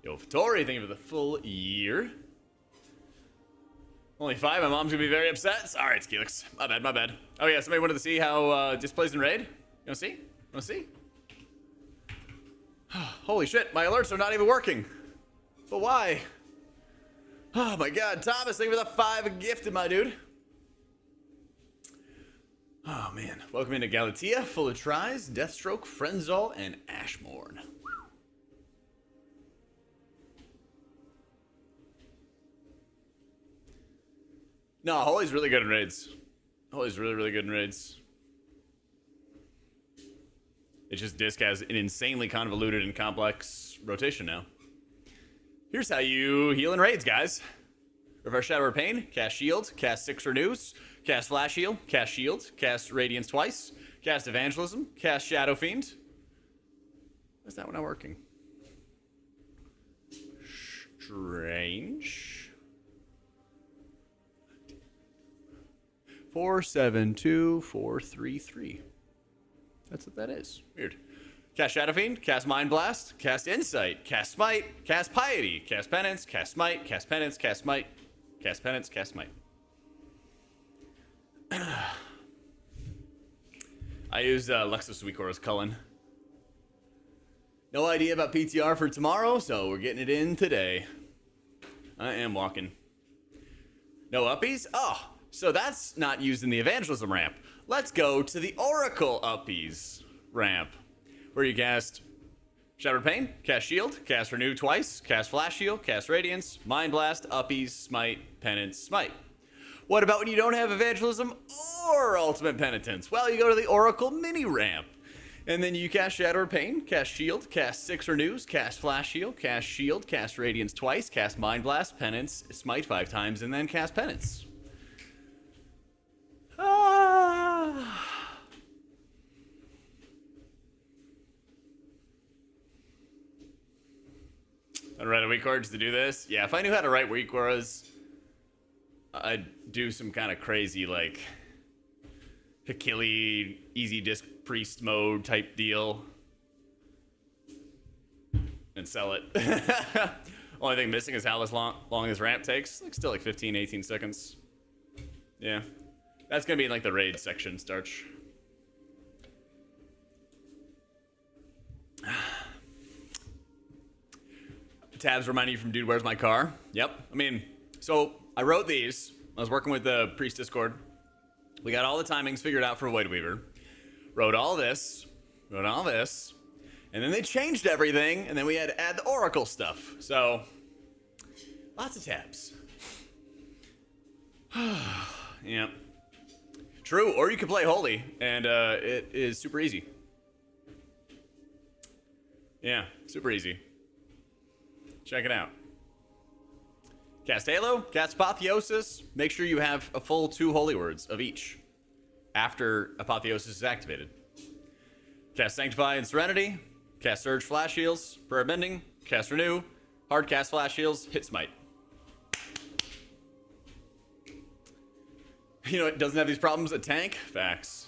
Yo, Fattori, thank you for the full year. Only 5, my mom's gonna be very upset. Alright, Skeelix. My bad, my bad. Oh yeah, somebody wanted to see how displays in raid? You wanna see? Wanna see? Holy shit, my alerts are not even working. But why? Oh my god, Thomas, thank you for the 5 gifted, my dude. Oh man. Welcome into Galatea, full of tries, Deathstroke, Frenzal, and Ashmorn. No, Holy's really good in raids. Holy's really, really good in raids. It's just Disc has an insanely convoluted and complex rotation now. Here's how you heal in raids, guys. Reverse Shadow of Pain, cast Shield, cast 6 Renews, cast Flash Heal, cast Shield, cast Radiance twice, cast Evangelism, cast Shadow Fiend. Why is that one not working? Strange. 472433. That's what that is. Weird. Cast Shadow Fiend, cast Mind Blast, cast Insight, cast Smite, cast Piety, cast Penance, cast Smite, cast Penance, cast Smite, cast Penance, cast Smite. I use Lexus Suikora's Cullen. No idea about PTR for tomorrow, so we're getting it in today. I am walking. No uppies? Oh, so that's not using the Evangelism ramp. Let's go to the Oracle uppies ramp, where you cast Shattered Pain, cast Shield, cast Renew twice, cast Flash Heal, cast Radiance, Mind Blast, uppies, Smite, Penance, Smite. What about when you don't have Evangelism or Ultimate Penitence? Well, you go to the Oracle mini ramp, and then you cast Shattered Pain, cast Shield, cast 6 Renews, cast Flash Heal, cast Shield, cast Radiance twice, cast Mind Blast, Penance, Smite 5 times, and then cast Penance. I write a weak cards to do this. Yeah, if I knew how to write weak auras, I'd do some kind of crazy, like, Hakili easy disc priest mode type deal. And sell it. Only thing missing is how long this ramp takes. Like, still like 15, 18 seconds. Yeah. That's gonna be in like the raid section, Starch. Tabs remind you from Dude, Where's My Car? Yep. I mean, so I wrote these. I was working with the Priest Discord. We got all the timings figured out for Void Weaver. Wrote all this. And then they changed everything, and then we had to add the Oracle stuff. So, lots of tabs. Yeah. True, or you could play Holy, and it is super easy. Yeah, super easy. Check it out. Cast Halo, cast Apotheosis. Make sure you have a full 2 holy words of each after Apotheosis is activated. Cast Sanctify and Serenity. Cast Surge Flash Heals. Prayer Bending. Cast Renew. Hard cast Flash Heals. Hit Smite. You know, it doesn't have these problems. A tank? Facts.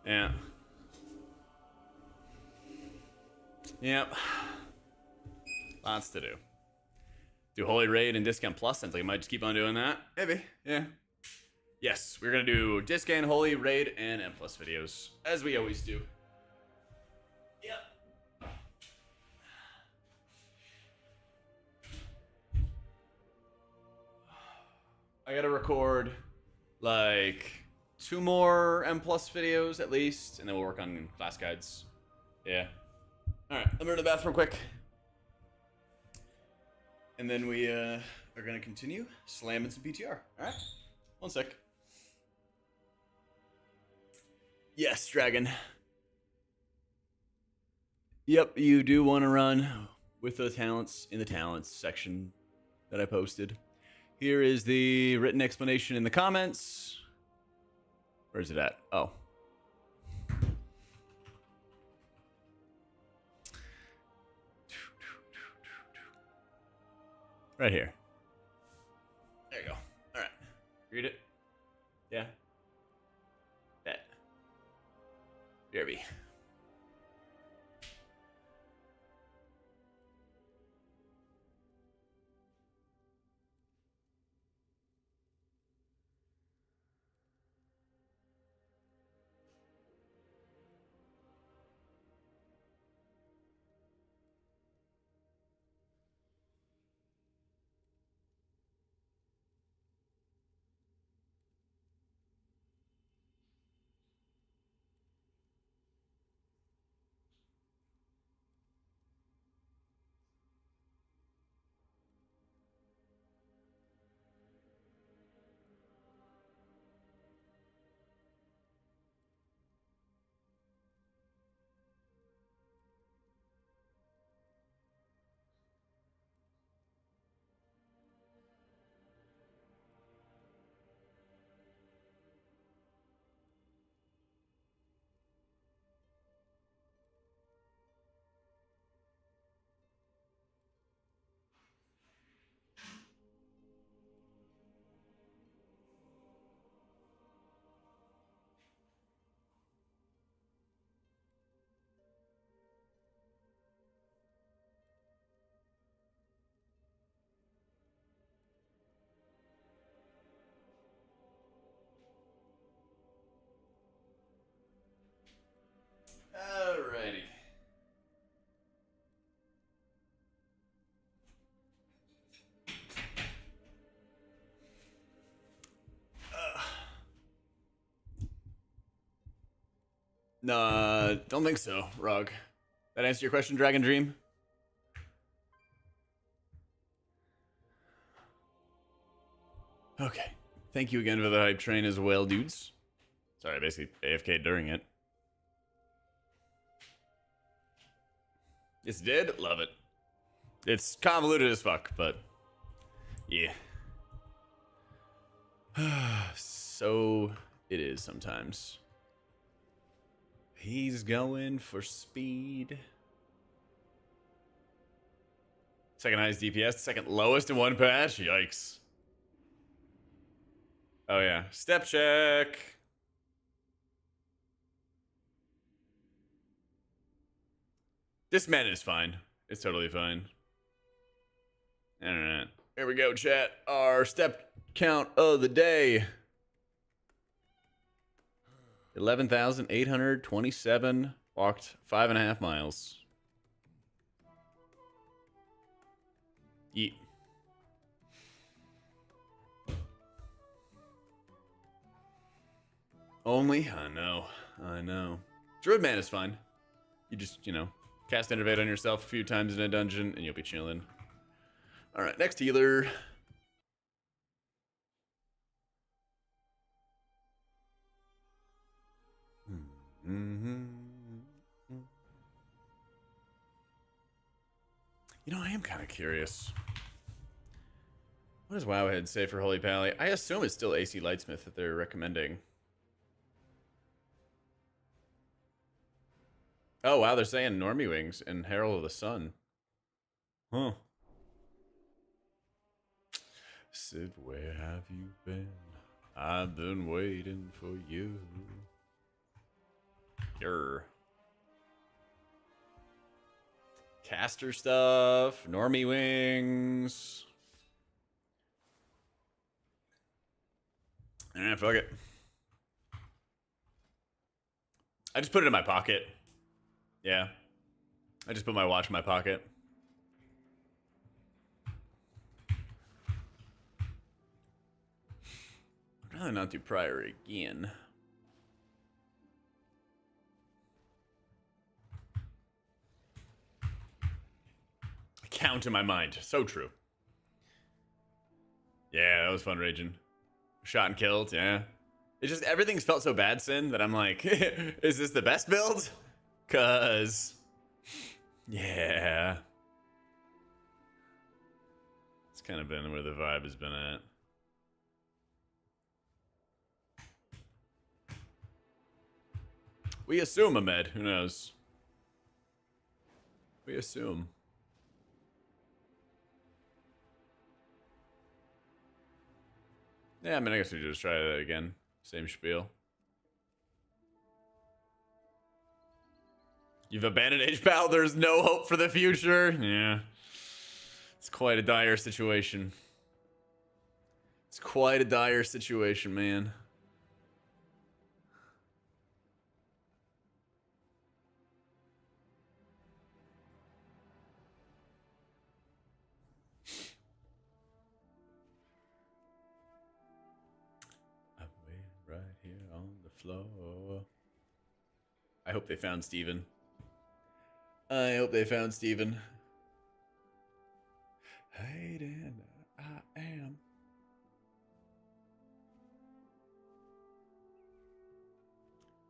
Yeah. Yep. Lots to do. Do Holy Raid and Discount Plus. Sounds like I might just keep on doing that. Maybe. Yeah. Yes, we're going to do Discount, Holy, Raid, and M Plus videos. As we always do. Yep. I got to record like 2 more M Plus videos at least. And then we'll work on class guides. Yeah. Alright, let me go to the bathroom quick. And then we are going to continue slamming some PTR. Alright? 1 sec. Yes, Dragon. Yep, you do want to run with the talents in the talents section that I posted. Here is the written explanation in the comments. Where's it at? Oh. Right here. There you go. All right. Read it. Yeah. That. BRB. Alrighty. No, don't think so, Rog. That answer your question, Dragon Dream? Okay. Thank you again for the hype train as well, dudes. Sorry, I basically AFK during it. It's dead? Love it. It's convoluted as fuck, but yeah. So it is sometimes. He's going for speed. Second highest DPS, second lowest in one patch. Yikes. Oh yeah, step check. This man is fine. It's totally fine. Alright. Here we go, chat. Our step count of the day. 11,827. Walked 5.5 miles. Yeet. Only? I know. I know. Druid man is fine. You just, you know, cast Innervate on yourself a few times in a dungeon and you'll be chilling. Alright, next healer. You know, I am kind of curious. What does Wowhead say for Holy Pally? I assume it's still AC Lightsmith that they're recommending. Oh, wow, they're saying Normie Wings and Herald of the Sun. Huh. Sid, where have you been? I've been waiting for you. Yer. Caster stuff, Normie Wings. Fuck it. I just put it in my pocket. Yeah. I just put my watch in my pocket. I'd rather not do prior again. Count in my mind. So true. Yeah, that was fun raging. Shot and killed, yeah. It's just everything's felt so bad, Sin, that I'm like, is this the best build? Cause yeah. It's kind of been where the vibe has been at. We assume, Ahmed. Who knows? We assume. Yeah, I mean, I guess we just try that again. Same spiel. You've abandoned H-Pal. There's no hope for the future. Yeah. It's quite a dire situation. It's quite a dire situation, man. Right here on the floor. I hope they found Steven. I hope they found Steven. Hayden, I am.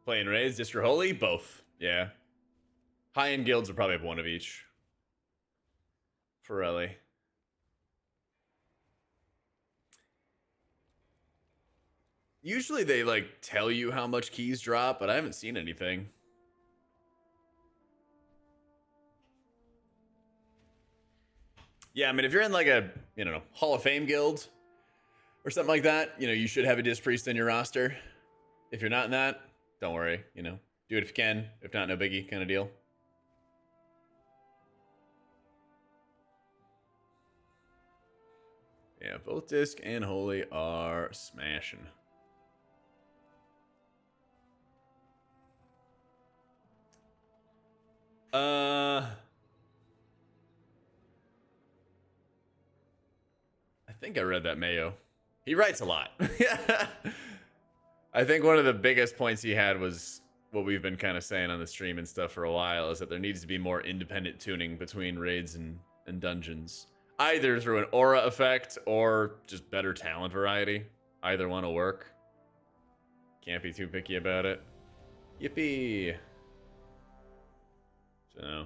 Playing raids, Distra Holy? Both. Yeah. High-end guilds will probably have one of each. Forelli. Usually they, like, tell you how much keys drop, but I haven't seen anything. Yeah, I mean, if you're in, like, a, you know, Hall of Fame guild or something like that, you know, you should have a Disc Priest in your roster. If you're not in that, don't worry, you know. Do it if you can. If not, no biggie kind of deal. Yeah, both Disc and Holy are smashing. I think I read that Mayo. He writes a lot. I think one of the biggest points he had was what we've been kind of saying on the stream and stuff for a while, is that there needs to be more independent tuning between raids and dungeons. Either through an aura effect or just better talent variety. Either one will work. Can't be too picky about it. Yippee! So...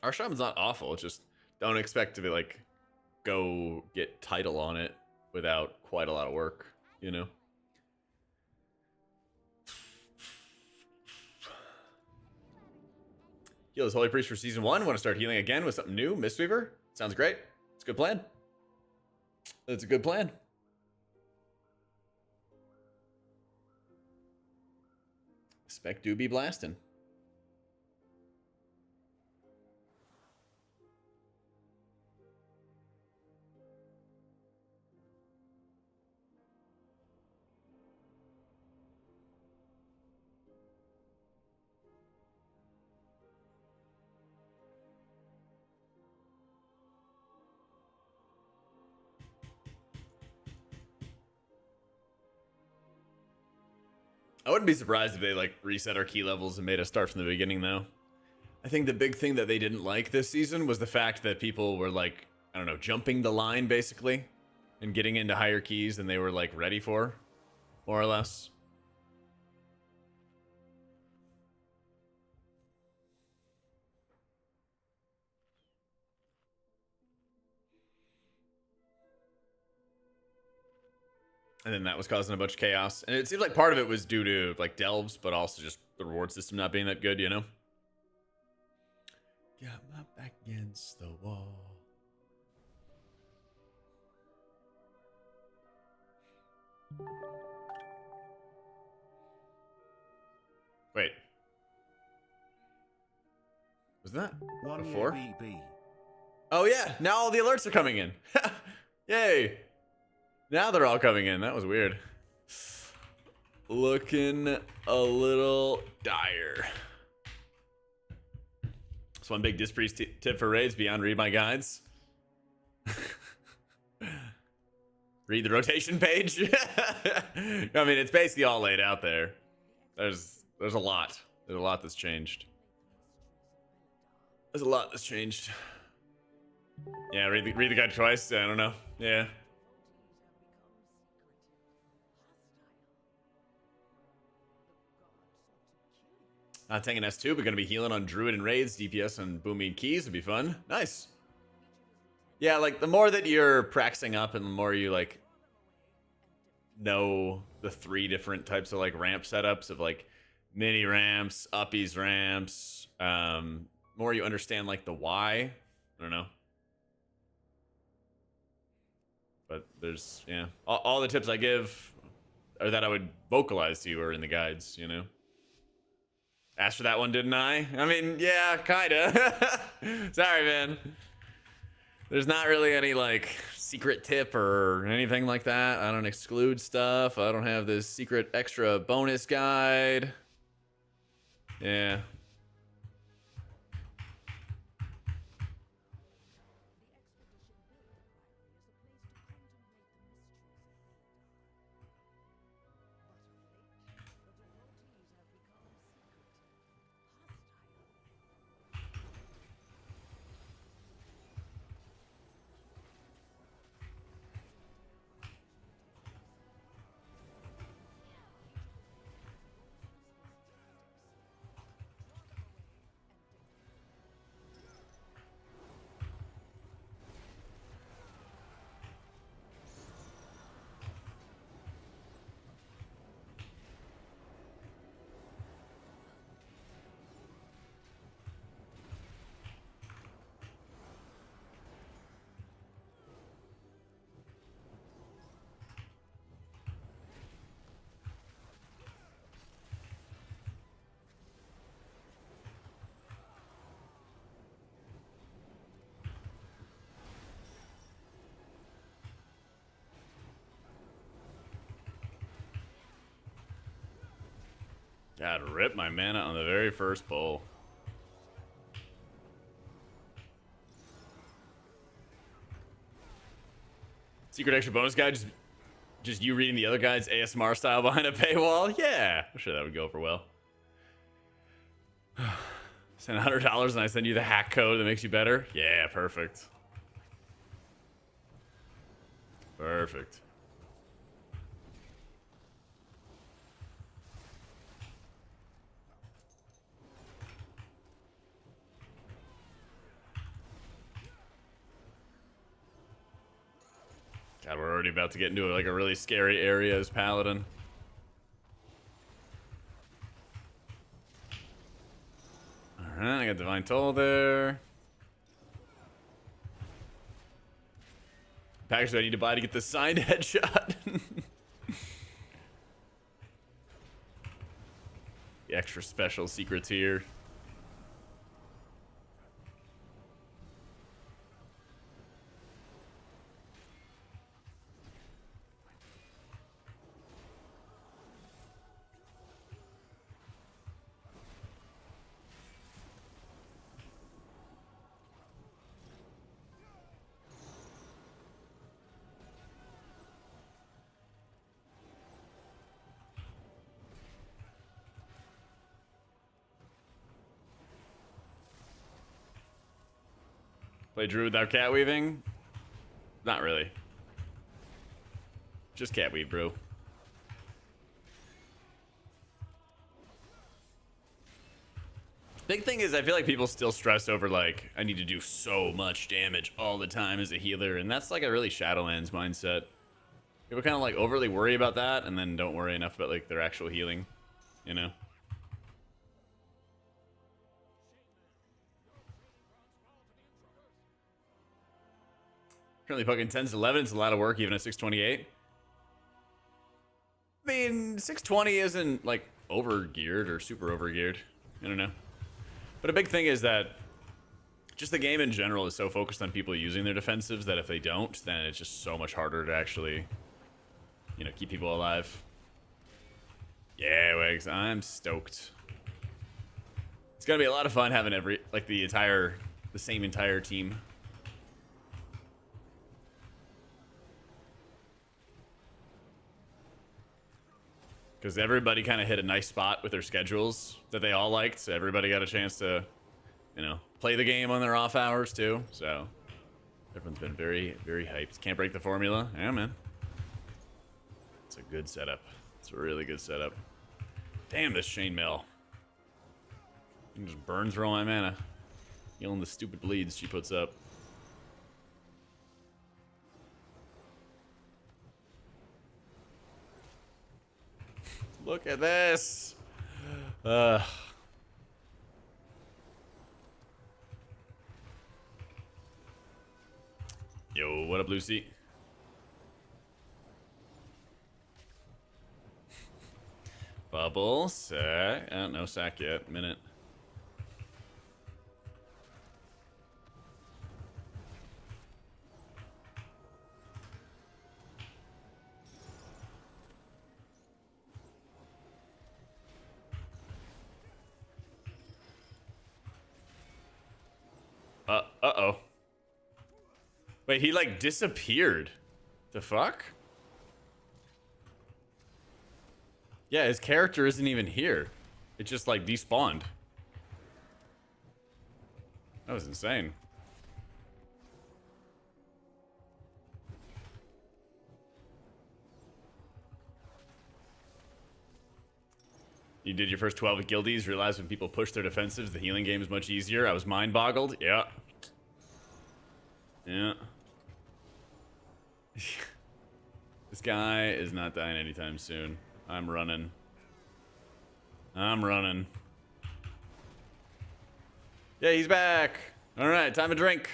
our shaman's not awful, it's just don't expect to be like go get title on it without quite a lot of work, you know? Heal as Holy Priest for Season 1. Want to start healing again with something new? Mistweaver? Sounds great. It's a good plan. It's a good plan. Spec do be blasting. I wouldn't be surprised if they like reset our key levels and made us start from the beginning though. I think the big thing that they didn't like this season was the fact that people were like, I don't know, jumping the line basically and getting into higher keys than they were like ready for, more or less. And then that was causing a bunch of chaos. And it seems like part of it was due to like delves, but also just the reward system not being that good, you know? Got my back against the wall. Wait. Was that before? BB. Oh yeah, now all the alerts are coming in. Yay. Now they're all coming in. That was weird. Looking a little dire. So one big Dispriest tip for raids beyond read my guides. Read the rotation page. I mean, it's basically all laid out there. There's a lot. There's a lot that's changed. There's a lot that's changed. Yeah, read the guide twice. I don't know. Yeah. Tank and S2, but gonna be healing on Druid and Raids, DPS and Booming Keys would be fun. Nice. Yeah, like the more that you're practicing up and the more you like know the 3 different types of like ramp setups of like mini ramps, uppies ramps, more you understand like the why. I don't know. But there's, yeah, all the tips I give or that I would vocalize to you are in the guides, you know? Asked for that one, didn't I? I mean, yeah, kinda. Sorry, man. There's not really any, like, secret tip or anything like that. I don't exclude stuff. I don't have this secret extra bonus guide. Yeah. God, rip my mana on the very first pull. Secret extra bonus guide, just you reading the other guide's ASMR style behind a paywall? Yeah, I'm sure that would go over well. Send $100 and I send you the hack code that makes you better? Yeah, perfect. Perfect. God, we're already about to get into like a really scary area as Paladin. All I got Divine Toll there. Package do I need to buy to get the signed headshot? The extra special secrets here. Play Druid without cat weaving? Not really. Just cat weave, bro. Big thing is I feel like people still stress over like I need to do so much damage all the time as a healer, and that's like a really Shadowlands mindset. People kind of like overly worry about that and then don't worry enough about like their actual healing, you know? Currently poking 10s to 11. It's a lot of work even at 628. I mean, 620 isn't like over geared or super over geared. I don't know. But a big thing is that just the game in general is so focused on people using their defensives that if they don't, then it's just so much harder to actually, you know, keep people alive. Yeah, Wags, I'm stoked. It's gonna be a lot of fun having the same entire team. Because everybody kind of hit a nice spot with their schedules that they all liked. So everybody got a chance to, you know, play the game on their off hours too. So everyone's been very, very hyped. Can't break the formula. Yeah, man. It's a good setup. It's a really good setup. Damn, this chainmail. You can just burn through all my mana. Healing the stupid bleeds she puts up. Look at this. Yo, what up, Lucy? Bubble, sack. No sack yet. Minute. Uh-oh. Wait, he like disappeared. The fuck? Yeah, his character isn't even here. It just like despawned. That was insane. You did your first 12 guildies, realized when people push their defensives, the healing game is much easier. I was mind-boggled. Yeah. Yeah. This guy is not dying anytime soon. I'm running. I'm running. Yeah, he's back. All right, time to drink.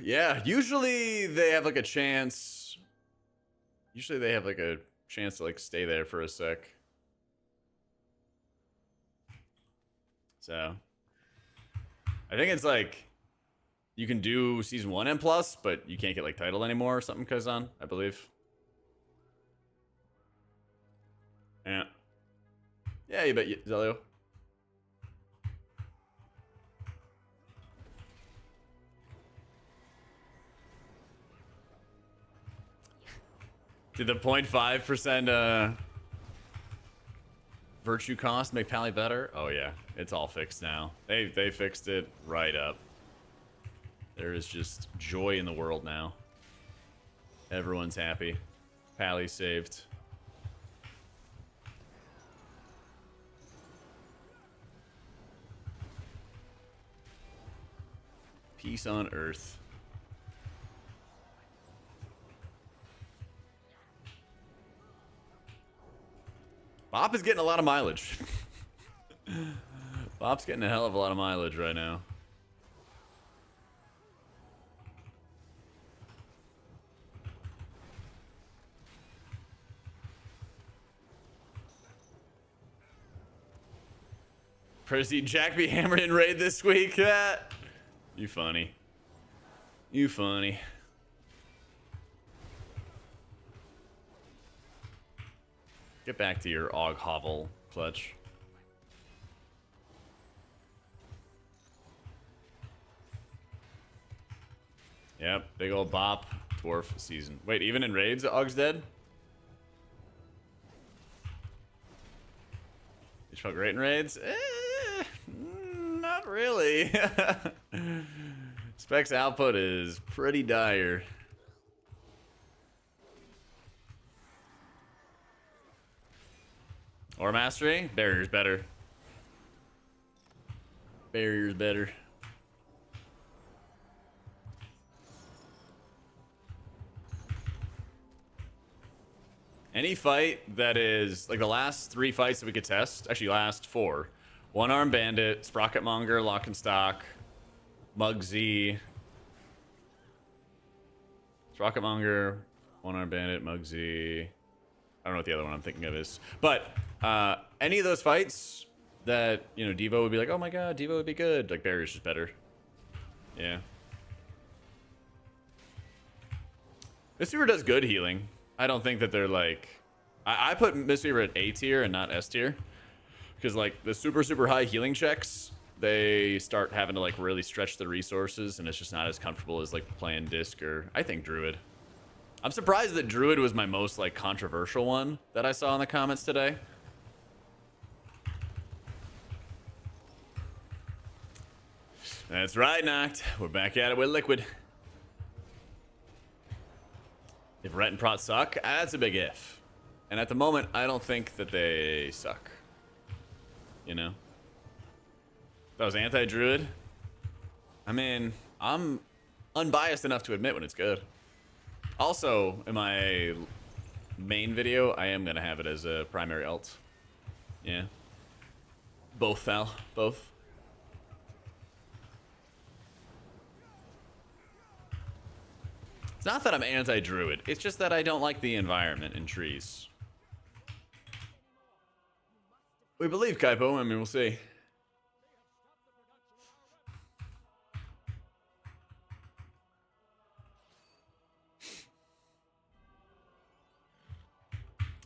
Yeah, usually they have like a chance. Usually they have like a chance to like stay there for a sec. So I think it's like you can do season 1 and plus, but you can't get like title anymore or something goes on, I believe. Yeah. Yeah, you bet, Zelio. Did the 0.5% virtue cost make Pally better? Oh yeah, it's all fixed now. They fixed it right up. There is just joy in the world now. Everyone's happy. Pally saved. Peace on Earth. Bop is getting a lot of mileage. Bop's getting a hell of a lot of mileage right now. Percy Jack be hammered in raid this week. You funny. You funny. Get back to your Og Hovel clutch. Yep, big old bop. Dwarf season. Wait, even in raids, Og's dead? You felt great in raids? Not really. Specs output is pretty dire. Or mastery? Barrier's better. Barrier's better. Any fight that is like the last 3 fights that we could test, actually last 4. One Arm Bandit, Sprocketmonger, Lock and Stock, Muggsy. Sprocketmonger, One Arm Bandit, Muggsy. I don't know what the other one I'm thinking of is. But any of those fights that, you know, Devo would be like, oh my god, Devo would be good. Like, Barrier's just better. Yeah. Mistweaver does good healing. I don't think that they're like... I put Mistweaver at A tier and not S tier. Because, like, the super high healing checks, they start having to, like, really stretch the resources, and it's just not as comfortable as, like, playing Disc or, I think, Druid. I'm surprised that Druid was my most, like, controversial one that I saw in the comments today. That's right, Noct. We're back at it with Liquid. If Rhett and Prot suck, that's a big if. And at the moment, I don't think that they suck. You know? That was anti-Druid. I mean, I'm unbiased enough to admit when it's good. Also, in my main video, I am going to have it as a primary ult. Yeah. Both, Thal. Both. It's not that I'm anti-Druid. It's just that I don't like the environment in trees. We believe, Kaipo. I mean, we'll see.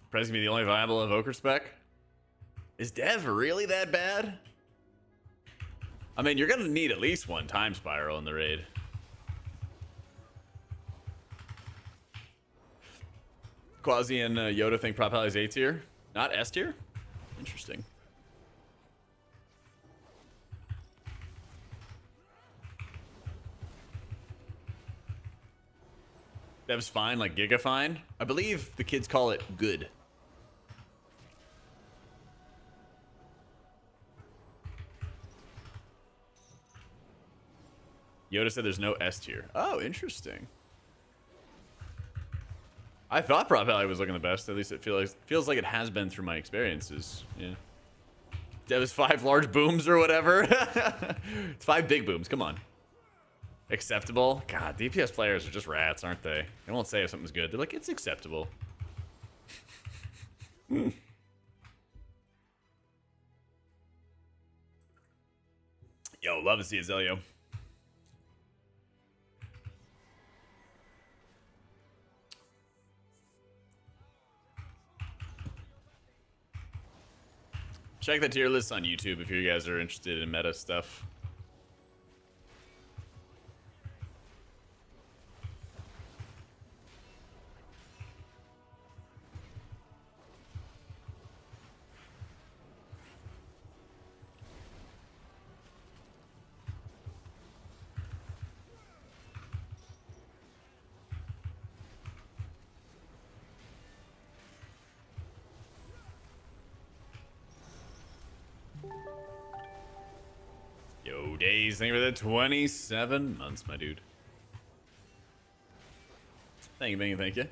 Prez gonna be the only viable evoker spec? Is Dev really that bad? I mean, you're gonna need at least one time spiral in the raid. Quasi and Yoda think Prop Pally is A tier, not S tier? Interesting. Dev's fine, like Giga fine. I believe the kids call it good. Yoda said there's no S tier. Oh, interesting. I thought Prop Alley was looking the best. At least it feels like it has been through my experiences. Yeah. Dev is 5 large booms or whatever. It's 5 big booms. Come on. Acceptable? God, DPS players are just rats, aren't they? They won't say if something's good. They're like, it's acceptable. Yo, love to see it, Zelio. Check the tier list on YouTube if you guys are interested in meta stuff. Yo, Days, thank you for the 27 months, my dude. Thank you, thank you, thank you.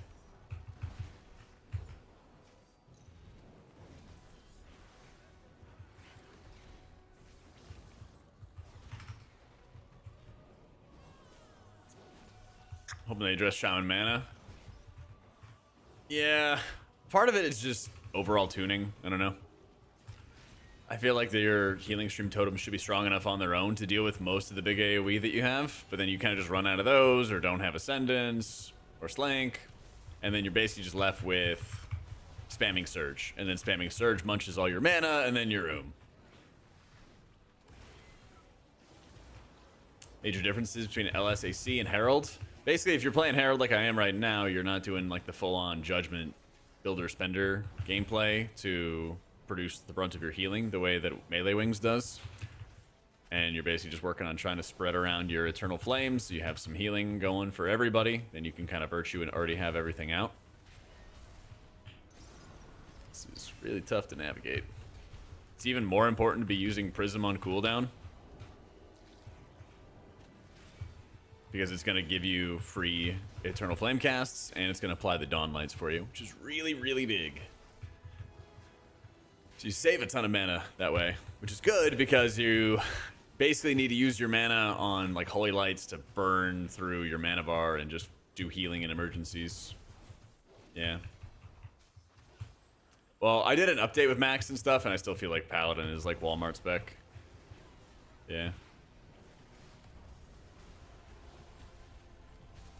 Hoping they address Shaman mana. Yeah, part of it is just overall tuning. I don't know. I feel like your healing stream totems should be strong enough on their own to deal with most of the big AoE that you have, but then you kind of just run out of those, or don't have Ascendance, or Slank, and then you're basically just left with spamming Surge, and then spamming Surge munches all your mana, and then you're Major differences between LSAC and Herald. Basically, if you're playing Herald like I am right now, you're not doing like the full-on Judgment Builder-Spender gameplay to produce the brunt of your healing the way that Melee Wings does. And you're basically just working on trying to spread around your Eternal Flames so you have some healing going for everybody. Then you can kind of Virtue and already have everything out. This is really tough to navigate. It's even more important to be using Prism on cooldown, because it's going to give you free Eternal Flame casts, and it's going to apply the Dawn Lights for you, which is really, really big. So you save a ton of mana that way, which is good because you basically need to use your mana on like Holy Lights to burn through your mana bar and just do healing in emergencies. Yeah. Well, I did an update with Max and stuff, and I still feel like Paladin is like Walmart spec. Yeah.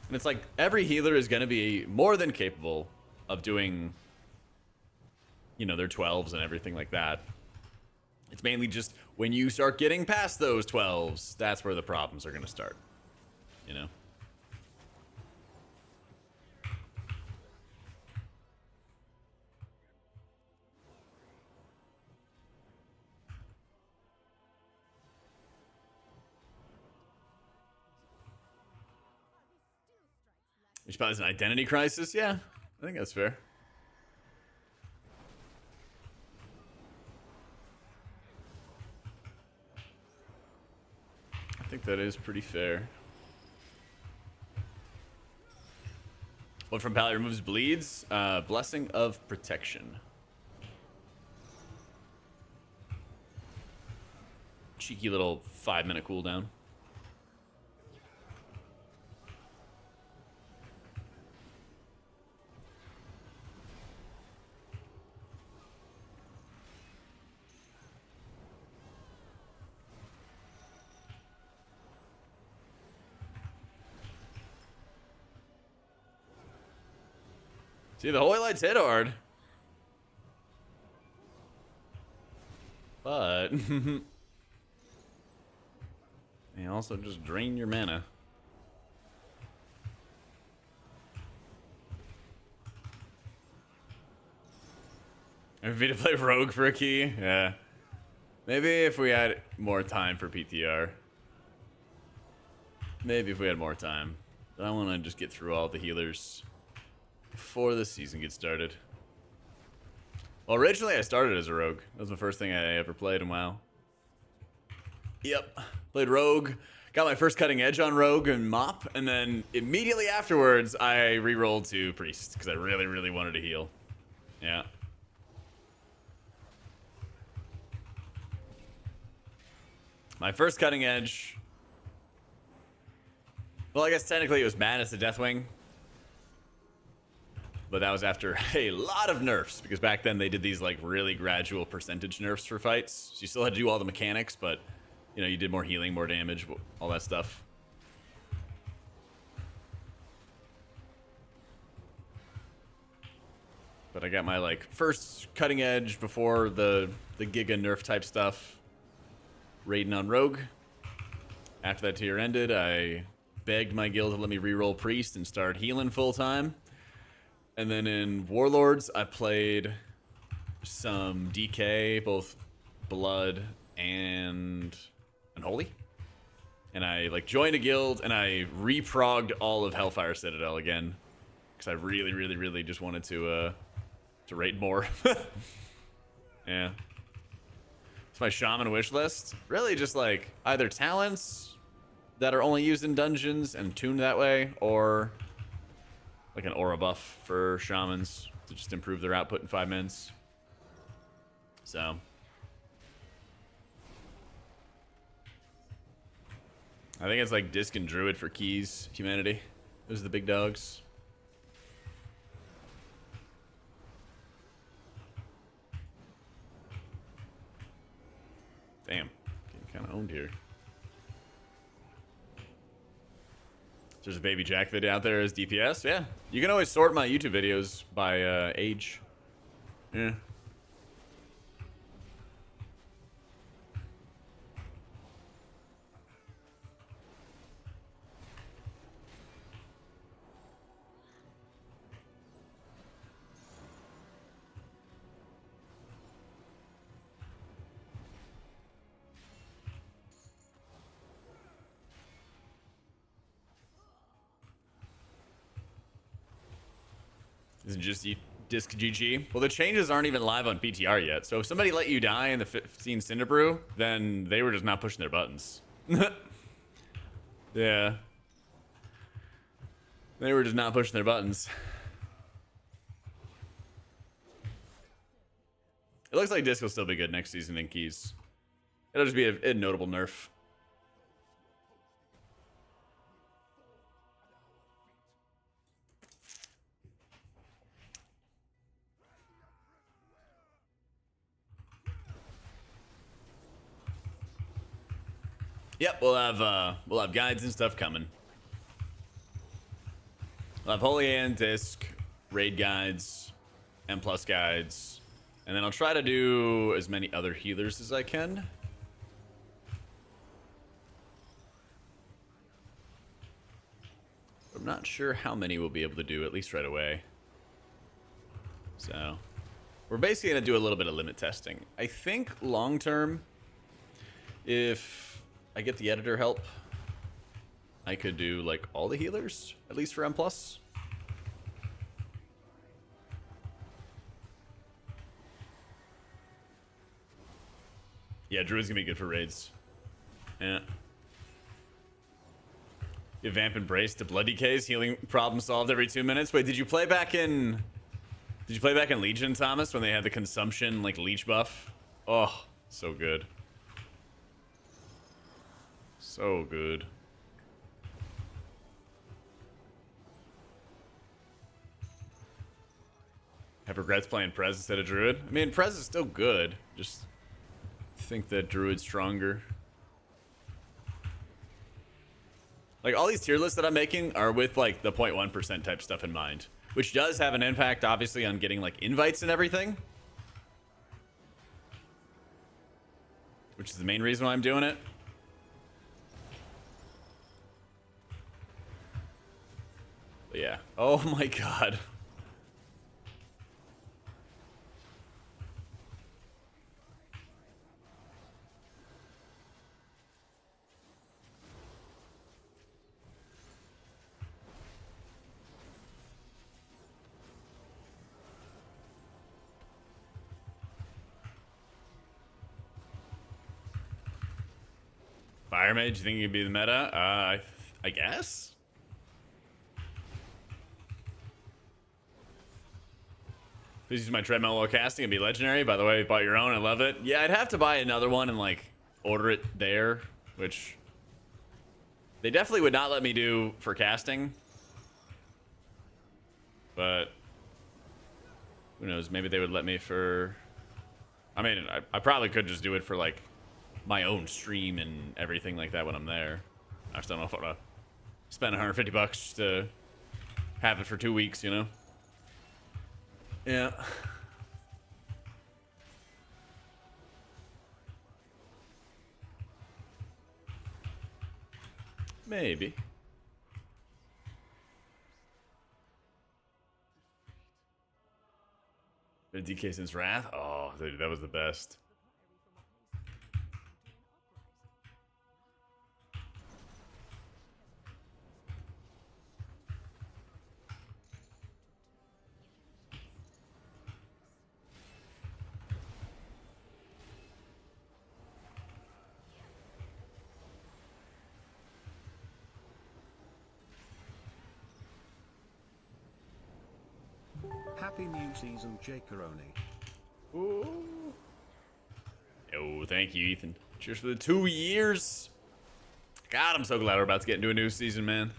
And it's like every healer is going to be more than capable of doing, you know, their 12s and everything like that. It's mainly just when you start getting past those 12s, that's where the problems are going to start, you know? Which probably is an identity crisis. Yeah, I think that's fair. I think that is pretty fair. What from Pally removes bleeds? Blessing of Protection. Cheeky little 5-minute cooldown. See, the Holy Lights hit hard. But they also just drain your mana. Maybe to play Rogue for a key? Yeah. Maybe if we had more time for PTR. Maybe if we had more time. But I want to just get through all the healers before the season gets started. Well, originally I started as a Rogue. That was the first thing I ever played in WoW. Yep. Played Rogue. Got my first cutting edge on Rogue and Mop. And then immediately afterwards, I re-rolled to Priest. Because I really, really wanted to heal. Yeah. My first cutting edge. Well, I guess technically it was Madness the Deathwing. But that was after a lot of nerfs, because back then they did these like really gradual percentage nerfs for fights. So you still had to do all the mechanics, but you know, you did more healing, more damage, all that stuff. But I got my like first cutting edge before the Giga nerf type stuff, raiding on Rogue. After that tier ended, I begged my guild to let me reroll Priest and start healing full time. And then in Warlords, I played some DK, both Blood and Unholy. And I like joined a guild and I reprogged all of Hellfire Citadel again, because I really, really, really just wanted to raid more. Yeah. It's my Shaman wish list. Really just like either talents that are only used in dungeons and tuned that way, or like an aura buff for shamans to just improve their output in 5 minutes. So I think it's like Disc and Druid for keys, humanity. Those are the big dogs. Damn. Getting kind of owned here. There's a baby Jack video out there as DPS. Yeah. You can always sort my YouTube videos by age. Yeah. Isn't just disc GG? Well, the changes aren't even live on PTR yet. So if somebody let you die in the 15 Cinderbrew, then they were just not pushing their buttons. Yeah. They were just not pushing their buttons. It looks like disc will still be good next season in keys. It'll just be a notable nerf. Yep, we'll have guides and stuff coming. We'll have Holy Hand, Disc, raid guides, M+ guides, and then I'll try to do as many other healers as I can. I'm not sure how many we'll be able to do, at least right away. So, we're basically gonna do a little bit of limit testing. I think long term, if I get the editor help, I could do like all the healers, at least for M+. Yeah, Druid's gonna be good for raids. Yeah. You vamp embrace to blood decays, healing problem solved every 2 minutes. Wait, did you play back in Legion, Thomas, when they had the consumption like leech buff? Oh, so good. So good. Have regrets playing Prez instead of Druid? I mean, Prez is still good. Just think that Druid's stronger. Like, all these tier lists that I'm making are with, like, the 0.1% type stuff in mind. Which does have an impact, obviously, on getting, like, invites and everything. Which is the main reason why I'm doing it. But yeah. Oh my god. Fire Mage, you think you'd be the meta? I guess? Please use my treadmill while casting and be legendary. By the way, you bought your own. I love it. Yeah, I'd have to buy another one and, like, order it there, which they definitely would not let me do for casting. But who knows? Maybe they would let me for... I mean, I probably could just do it for, like, my own stream and everything like that when I'm there. I just don't know if I want to spend $150 to have it for 2 weeks, you know? Yeah. Maybe. Been DK since Wrath? Oh, dude, that was the best. Happy new season, Jake Caroni. Ooh. Oh, thank you, Ethan. Cheers for the 2 years. God, I'm so glad we're about to get into a new season, man.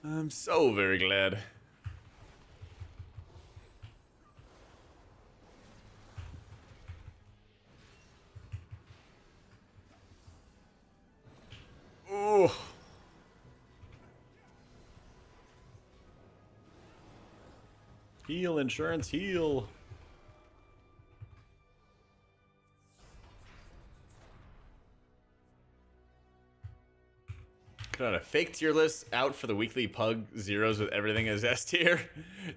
I'm so very glad. Ooh. Heal, insurance, heal. Put out a fake tier list out for the weekly pug zeros with everything as S tier.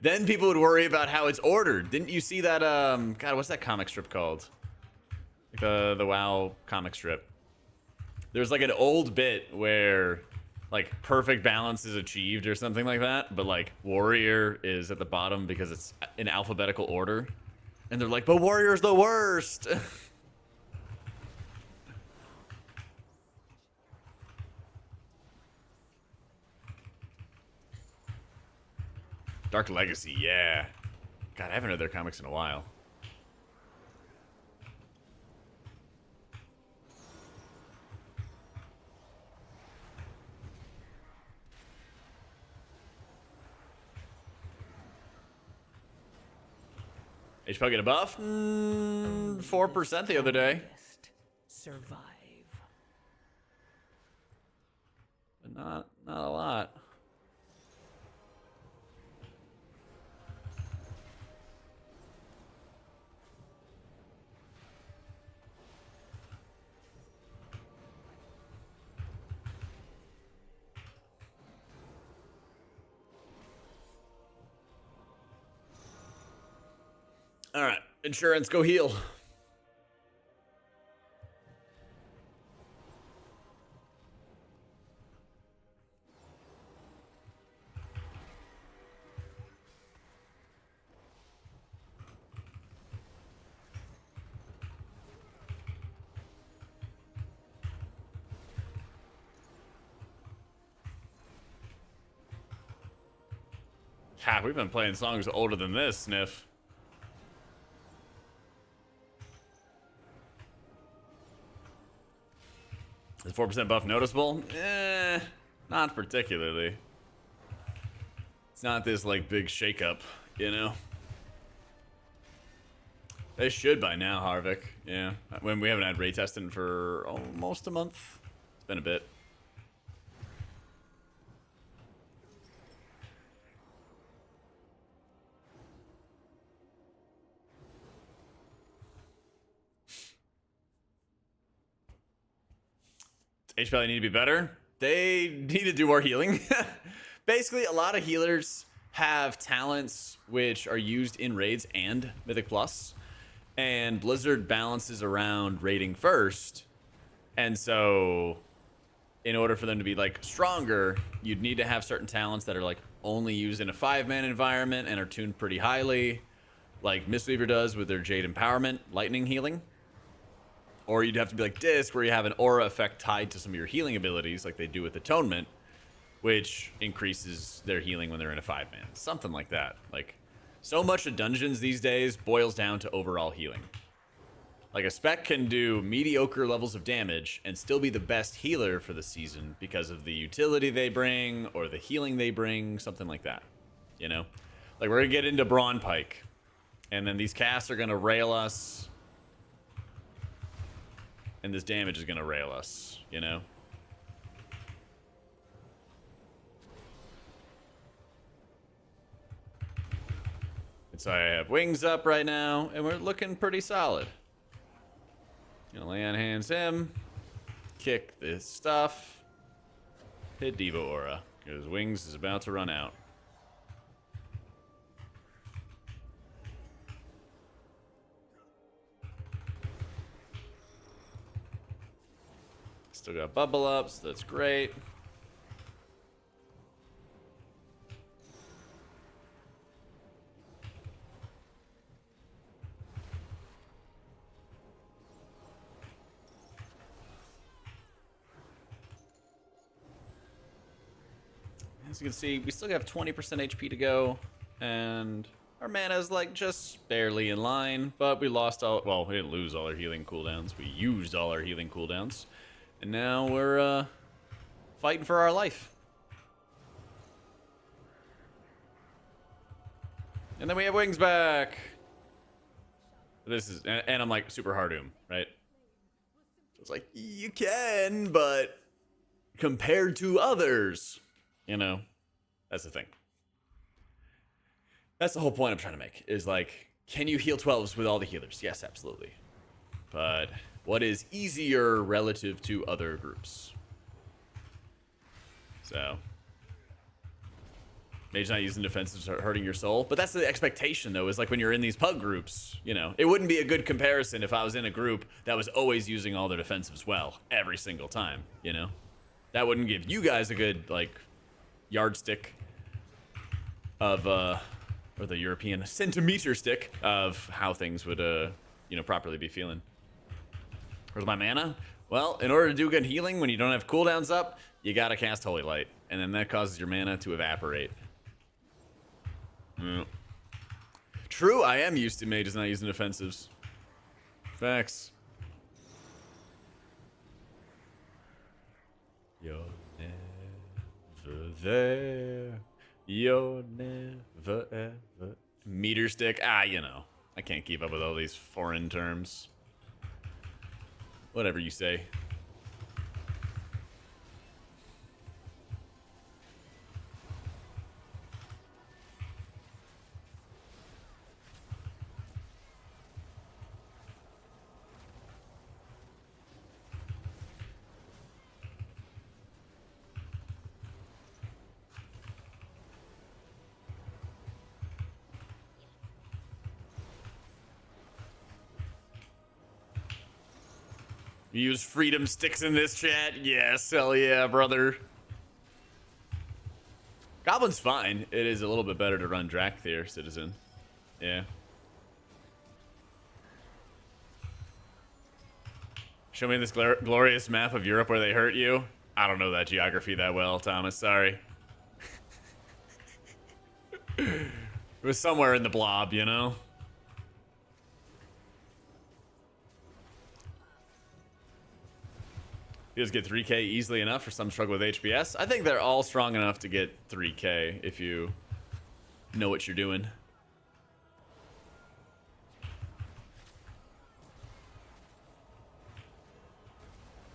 Then people would worry about how it's ordered. Didn't you see that, God, what's that comic strip called? Like the WoW comic strip. There's like an old bit where like perfect balance is achieved or something like that, but like warrior is at the bottom because it's in alphabetical order. And they're like, but warrior's the worst. Dark Legacy, yeah. God, I haven't read their comics in a while. HP get a buff? 4% the other day. Survive. But not a lot. All right, insurance, go heal. Ha, we've been playing songs older than this, Sniff. Is 4% buff noticeable? Not particularly. It's not this, like, big shakeup, you know? They should by now, Harvick. Yeah. When we haven't had ray testing for almost a month. It's been a bit. HP probably need to be better. They need to do more healing. Basically, a lot of healers have talents which are used in raids and Mythic Plus, and Blizzard balances around raiding first. And so, in order for them to be like stronger, you'd need to have certain talents that are like only used in a 5-man environment and are tuned pretty highly, like Mistweaver does with their Jade Empowerment, lightning healing. Or you'd have to be like Disc, where you have an aura effect tied to some of your healing abilities, like they do with Atonement, which increases their healing when they're in a 5-man. Something like that. Like, so much of dungeons these days boils down to overall healing. Like, a spec can do mediocre levels of damage and still be the best healer for the season because of the utility they bring or the healing they bring, something like that. You know? Like, we're gonna get into Brawn Pike, and then these casts are gonna rail us. And this damage is going to rail us, you know? And so I have wings up right now, and we're looking pretty solid. Gonna lay on hands him. Kick this stuff. Hit Diva Aura, because wings is about to run out. Still got bubble ups, that's great. As you can see, we still have 20% HP to go, and our mana is like just barely in line, but we lost all, well, we didn't lose all our healing cooldowns, we used all our healing cooldowns. And now we're fighting for our life. And then we have wings back. This is, and I'm like super hard right? So it's like, you can, but compared to others, you know, that's the thing. That's the whole point I'm trying to make, is like, can you heal 12s with all the healers? Yes, absolutely. But what is easier relative to other groups? So, mage not using defensives are hurting your soul. But that's the expectation, though, is like when you're in these pug groups, you know, it wouldn't be a good comparison if I was in a group that was always using all their defensives well every single time, you know? That wouldn't give you guys a good, like, yardstick of, or the European centimeter stick of how things would, you know, properly be feeling. Where's my mana? Well, in order to do good healing when you don't have cooldowns up, you gotta cast Holy Light, and then that causes your mana to evaporate. Mm. True, I am used to mages not using defensives. Facts. You're never there. You're never ever. Meter stick? Ah, you know. I can't keep up with all these foreign terms. Whatever you say. You use freedom sticks in this chat? Yes, hell yeah, brother. Goblin's fine. It is a little bit better to run Drakthir, citizen. Yeah. Show me this glorious map of Europe where they hurt you. I don't know that geography that well, Thomas. Sorry. It was somewhere in the blob, you know? You just get 3k easily enough for some struggle with HPS. I think they're all strong enough to get 3k if you know what you're doing.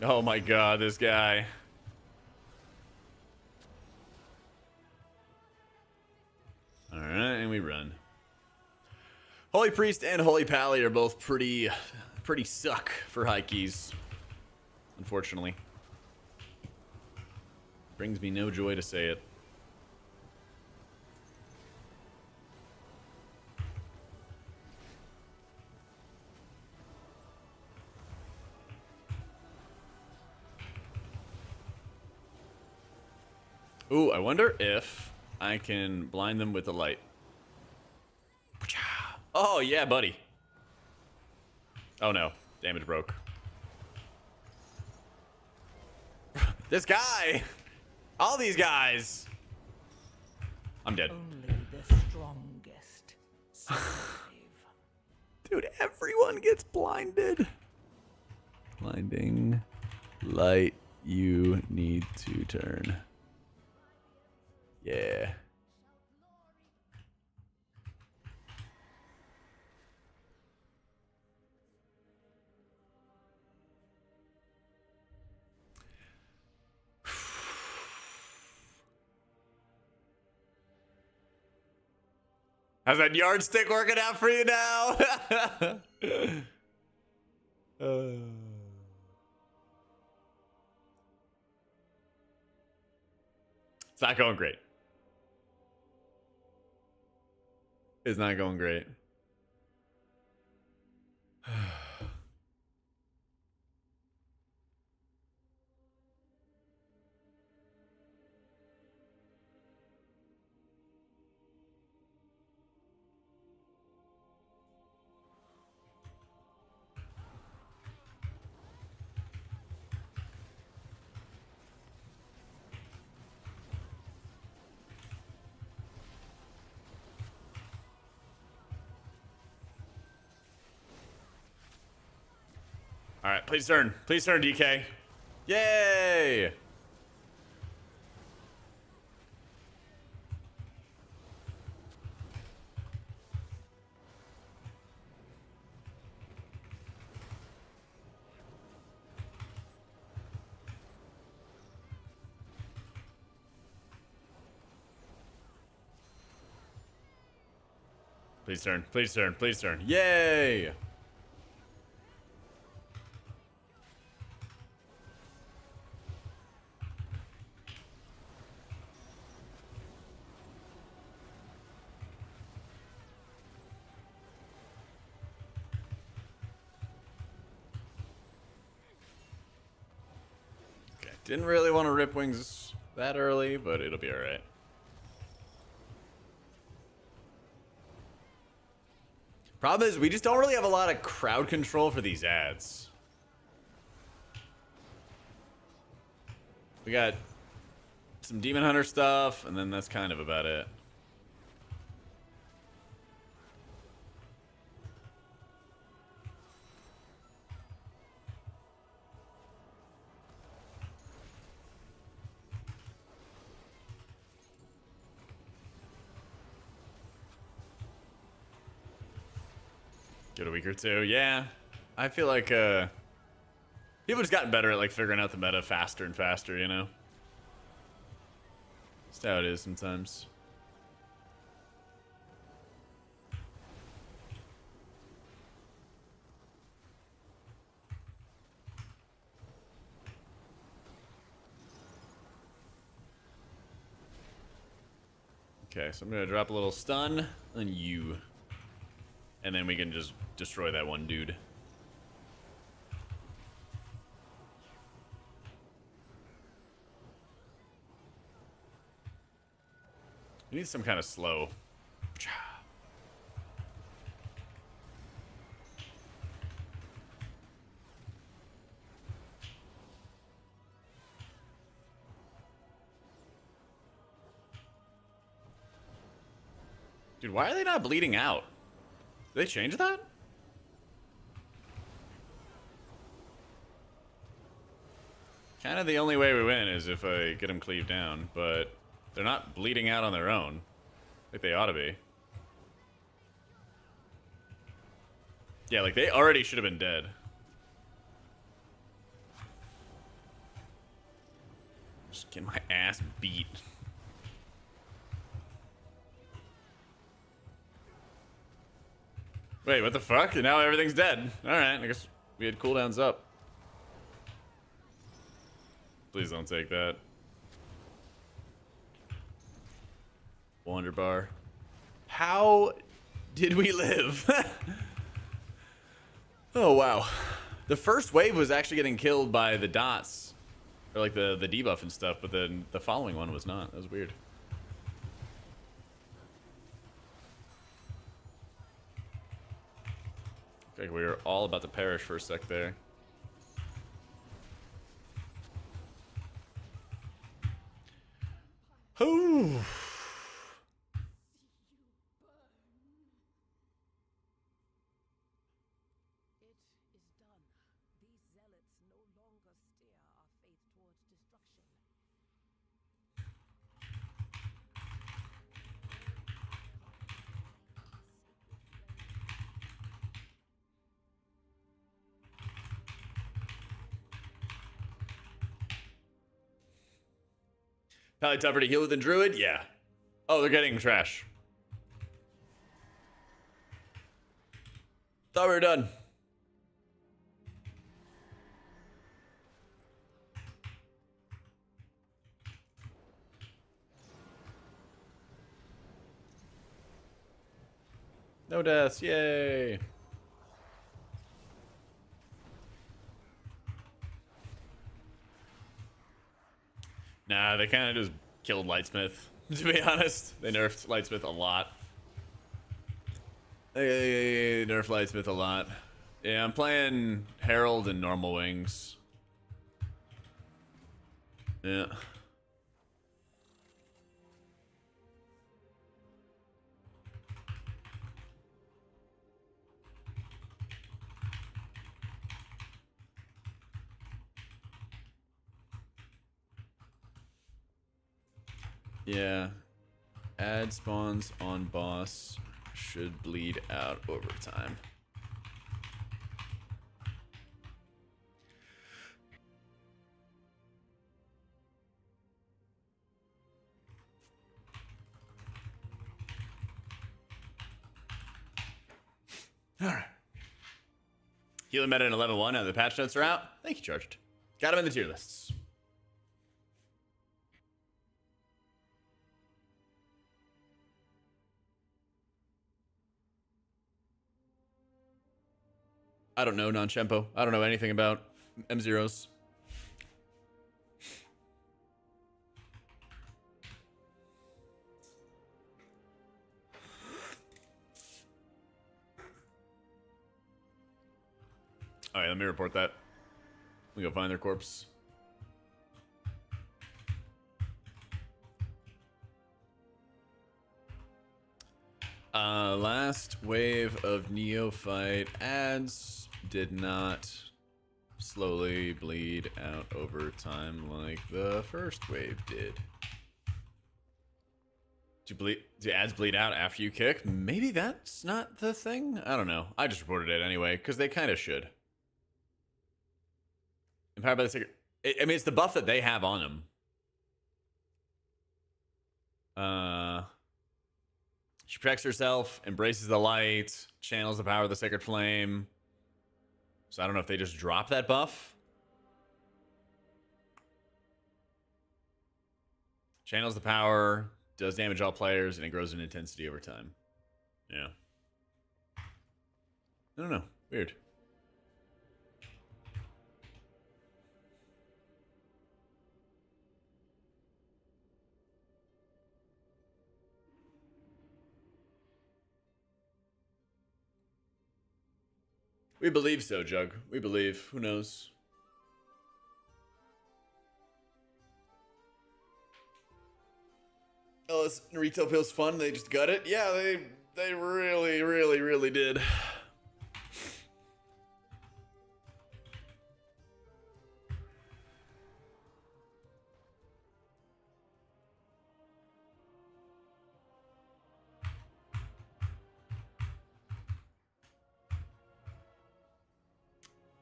Oh my god, this guy. Alright, and we run. Holy Priest and Holy Pally are both pretty suck for high keys. Unfortunately. Brings me no joy to say it. Ooh, I wonder if I can blind them with the light. Oh, yeah, buddy. Oh, no. Damage broke. This guy! All these guys! I'm dead. Only the strongest survive. Dude, everyone gets blinded. Blinding light, you need to turn. Yeah. How's that yardstick working out for you now? It's not going great. It's not going great. All right, please turn. Please turn, DK. Yay! Please turn. Please turn. Please turn. Yay! Okay. Didn't really want to rip wings that early, but it'll be alright. Problem is, we just don't really have a lot of crowd control for these ads. We got some Demon Hunter stuff, and then that's kind of about it. Give it a week or two. Yeah. I feel like people just gotten better at like figuring out the meta faster and faster, you know? That's how it is sometimes. Okay, so I'm gonna drop a little stun on you. And then we can just destroy that one dude. We need some kind of slow. Dude, why are they not bleeding out? Did they change that? Kind of the only way we win is if I get them cleaved down, but they're not bleeding out on their own like they ought to be. Yeah, like they already should have been dead. Just get my ass beat. Wait, what the fuck? Now everything's dead. Alright, I guess we had cooldowns up. Please don't take that. Wonder bar. How did we live? Oh, wow. The first wave was actually getting killed by the dots. Or like the debuff and stuff, but then the following one was not. That was weird. Okay, we were all about to perish for a sec there. Ooh. It is done. These zealots no longer steer our faith towards destruction. Probably tougher to heal with a druid? Yeah. Oh, they're getting trash. Thought we were done. No deaths, yay. Nah, they kind of just killed Lightsmith, to be honest. They nerfed Lightsmith a lot. They nerfed Lightsmith a lot. Yeah, I'm playing Herald and normal wings. Yeah. Yeah. Add spawns on boss should bleed out over time. Alright. Healing meta in 11.1 now the patch notes are out. Thank you, Charged. Got him in the tier lists. I don't know, Non-Chempo. I don't know anything about M0s. Alright, let me report that. We go find their corpse. Last wave of Neophyte ads did not slowly bleed out over time like the first wave did. Do ads bleed out after you kick? Maybe that's not the thing? I don't know. I just reported it anyway, because they kind of should. Empowered by the Secret. I mean, it's the buff that they have on them. She protects herself, embraces the light, channels the power of the Sacred Flame. So I don't know if they just drop that buff. Channels the power, does damage all players, and it grows in intensity over time. Yeah. I don't know. Weird. We believe so, Jug. We believe. Who knows? Oh, this retail feels fun. They just got it. Yeah, they really, really, really did.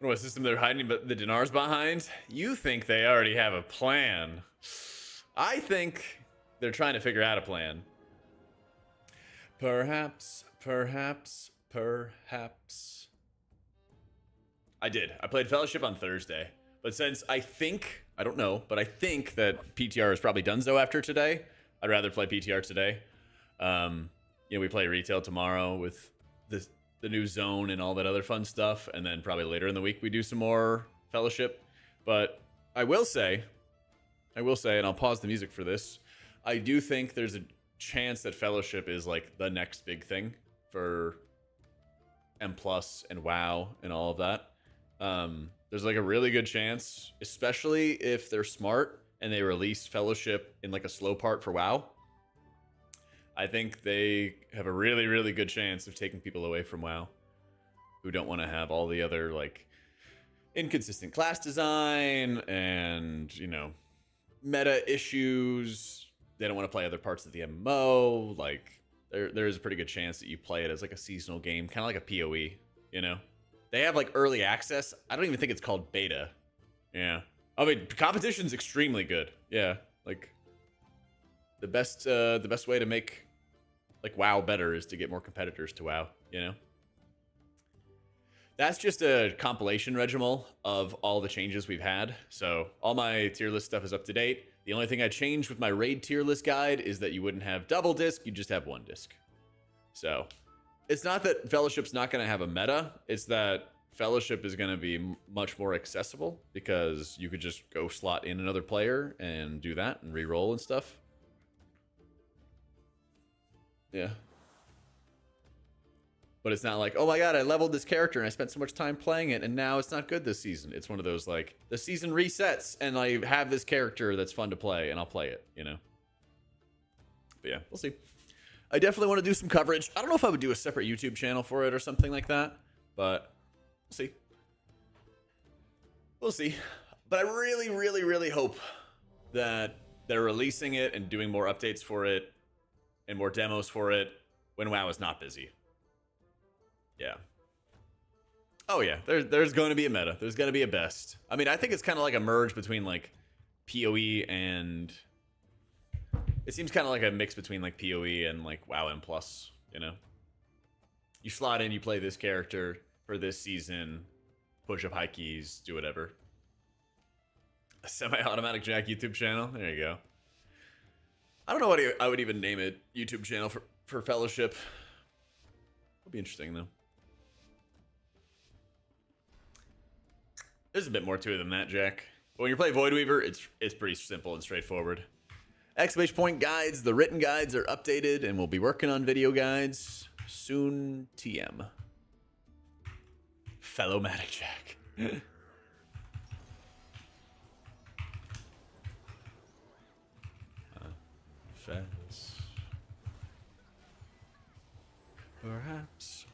What system they're hiding but the dinars behind? You think they already have a plan. I think they're trying to figure out a plan. Perhaps. I did. I played Fellowship on Thursday. But since I don't know, but I think that PTR is probably donezo after today, I'd rather play PTR today. We play retail tomorrow with the new zone and all that other fun stuff, and then probably later in the week we do some more Fellowship. But I will say, and I'll pause the music for this, I do think there's a chance that Fellowship is like the next big thing for M+ and WoW and all of that. There's like a really good chance, especially if they're smart and they release Fellowship in like a slow part for WoW. I think they have a really, really good chance of taking people away from WoW who don't want to have all the other, like, inconsistent class design and, meta issues. They don't want to play other parts of the MMO. Like, there is a pretty good chance that you play it as, like, a seasonal game, kind of like a PoE, They have, like, early access. I don't even think it's called beta. Yeah. I mean, competition's extremely good. Yeah, like... The best way to make like WoW better is to get more competitors to WoW, That's just a compilation regimal of all the changes we've had. So all my tier list stuff is up to date. The only thing I changed with my raid tier list guide is that you wouldn't have double disc, you just have one disc. So it's not that Fellowship's not going to have a meta, it's that Fellowship is going to be much more accessible because you could just go slot in another player and do that and re-roll and stuff. Yeah. But it's not like, oh my god, I leveled this character and I spent so much time playing it and now it's not good this season. It's one of those like, the season resets and I have this character that's fun to play and I'll play it, But yeah, we'll see. I definitely want to do some coverage. I don't know if I would do a separate YouTube channel for it or something like that, but we'll see. We'll see. But I really, really, really hope that they're releasing it and doing more updates for it and more demos for it when WoW is not busy. Yeah. Oh yeah, there's going to be a meta. There's going to be a best. I mean, I think it's kind of like a merge between like PoE and... It seems kind of like a mix between like PoE and like WoW M+, You slot in, you play this character for this season, push up high keys, do whatever. A semi-automatic Jack YouTube channel. There you go. I don't know what I would even name it. YouTube channel for Fellowship. It'll be interesting though. There's a bit more to it than that, Jack. But when you play Void Weaver, it's pretty simple and straightforward. Exclamation point guides. The written guides are updated, and we'll be working on video guides soon. TM. Fellowmatic Jack. Fence. Perhaps.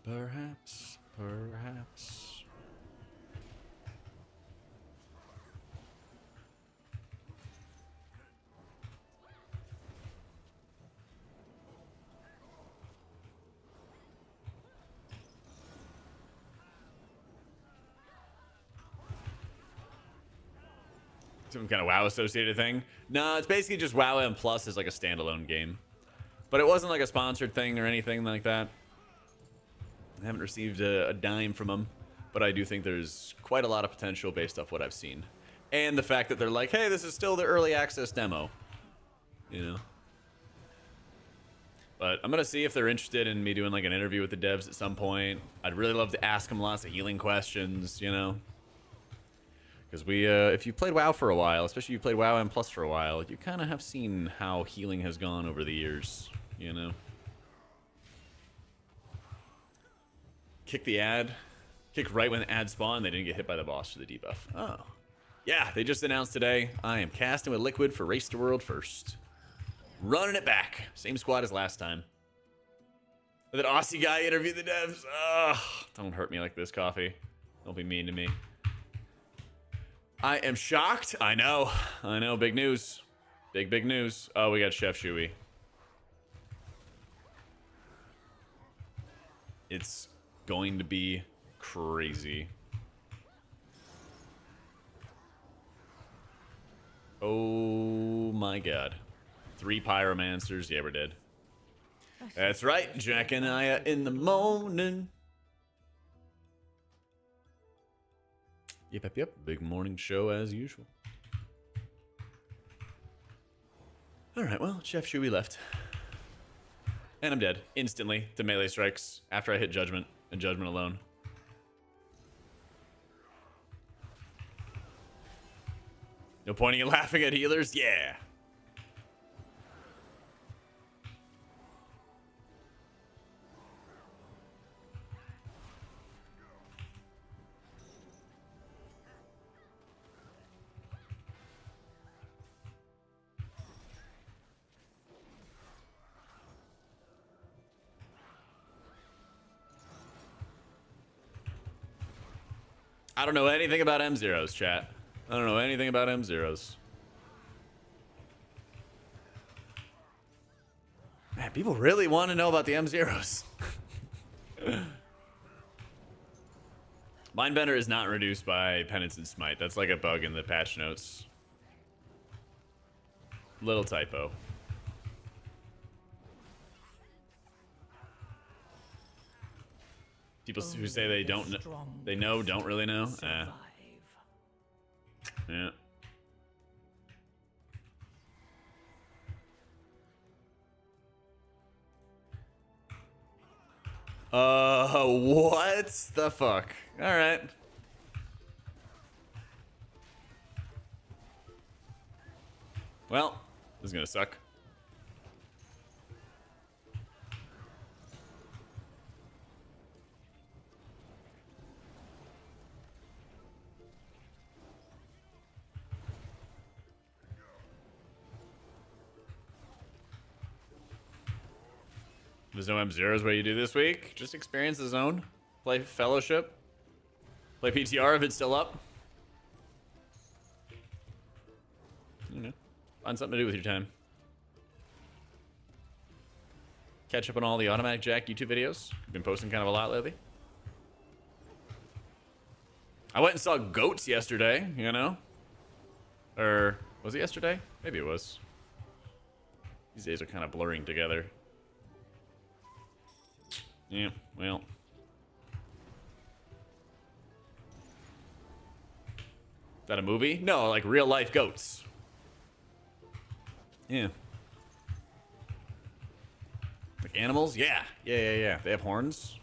Some kind of WoW associated thing. No, it's basically just WoW M Plus is like a standalone game. But it wasn't like a sponsored thing or anything like that. I haven't received a dime from them. But I do think there's quite a lot of potential based off what I've seen. And the fact that they're like, hey, this is still the early access demo. You know? But I'm going to see if they're interested in me doing like an interview with the devs at some point. I'd really love to ask them lots of healing questions, you know? Because if you played WoW for a while, especially if you played WoW M Plus for a while, you kind of have seen how healing has gone over the years, you know? Kick the ad. Kick right when the ad spawned, they didn't get hit by the boss for the debuff. Oh. Yeah, they just announced today, I am casting with Liquid for Race to World first. Running it back. Same squad as last time. That Aussie guy interviewed the devs. Ugh. Don't hurt me like this, Coffee. Don't be mean to me. I am shocked. I know. Big news. Big news. Oh, we got Chef Shui. It's going to be crazy. Oh my god. 3 pyromancers. Yeah, we're dead. That's right. Jack and I in the morning. Yep. Big morning show as usual. Alright, well, Chef Shui left. And I'm dead. Instantly to melee strikes after I hit Judgment, and Judgment alone. No pointing and laughing at healers? Yeah. I don't know anything about M0s, chat. I don't know anything about M0s. Man, people really want to know about the M0s. Mindbender is not reduced by Penance and Smite. That's like a bug in the patch notes. Little typo. People who say they don't know, they know, don't really know. Yeah. What the fuck? All right. Well, this is gonna suck. There's no M0s where you do this week. Just experience the zone. Play Fellowship. Play PTR if it's still up. You know, find something to do with your time. Catch up on all the AutomaticJak YouTube videos. I've been posting kind of a lot lately. I went and saw Goats yesterday, you know? Or was it yesterday? Maybe it was. These days are kind of blurring together. Yeah, well, that a movie? No, like real life goats. Yeah. Like animals? Yeah. Yeah. They have horns.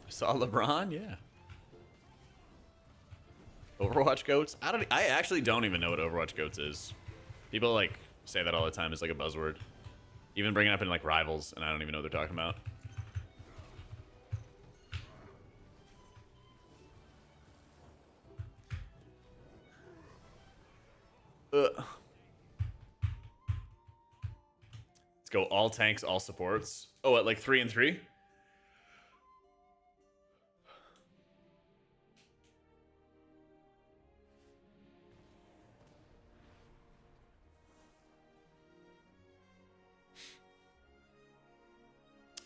I saw LeBron? Yeah. Overwatch goats? I actually don't even know what Overwatch goats is. People like say that all the time as like a buzzword. Even bring it up in like Rivals, and I don't even know what they're talking about. Let's go all tanks, all supports. Oh, at like 3 and 3?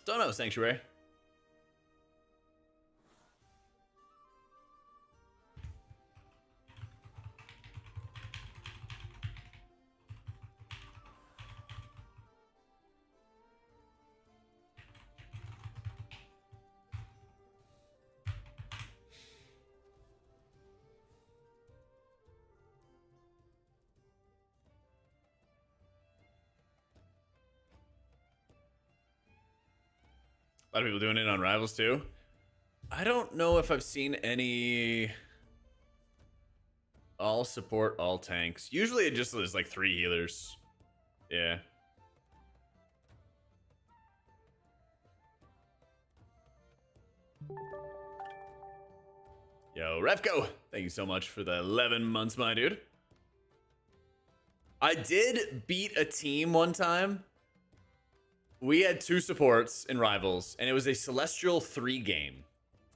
Don't know, Sanctuary. A lot of people doing it on Rivals too. I don't know if I've seen any all support, all tanks. Usually it just is like 3 healers. Yeah. Yo, Refko, thank you so much for the 11 months, my dude. I did beat a team one time. We had 2 supports in Rivals, and it was a Celestial 3 game.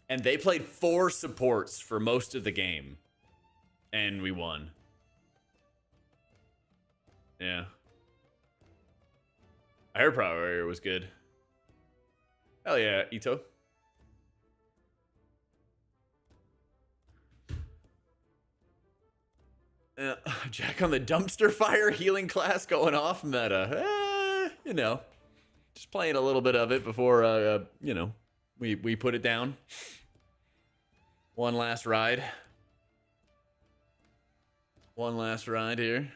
And they played 4 supports for most of the game. And we won. Yeah. I heard Power Warrior was good. Hell yeah, Ito. Jack on the dumpster fire healing class going off meta. You know. Just playing a little bit of it before, you know, we put it down. One last ride. One last ride here.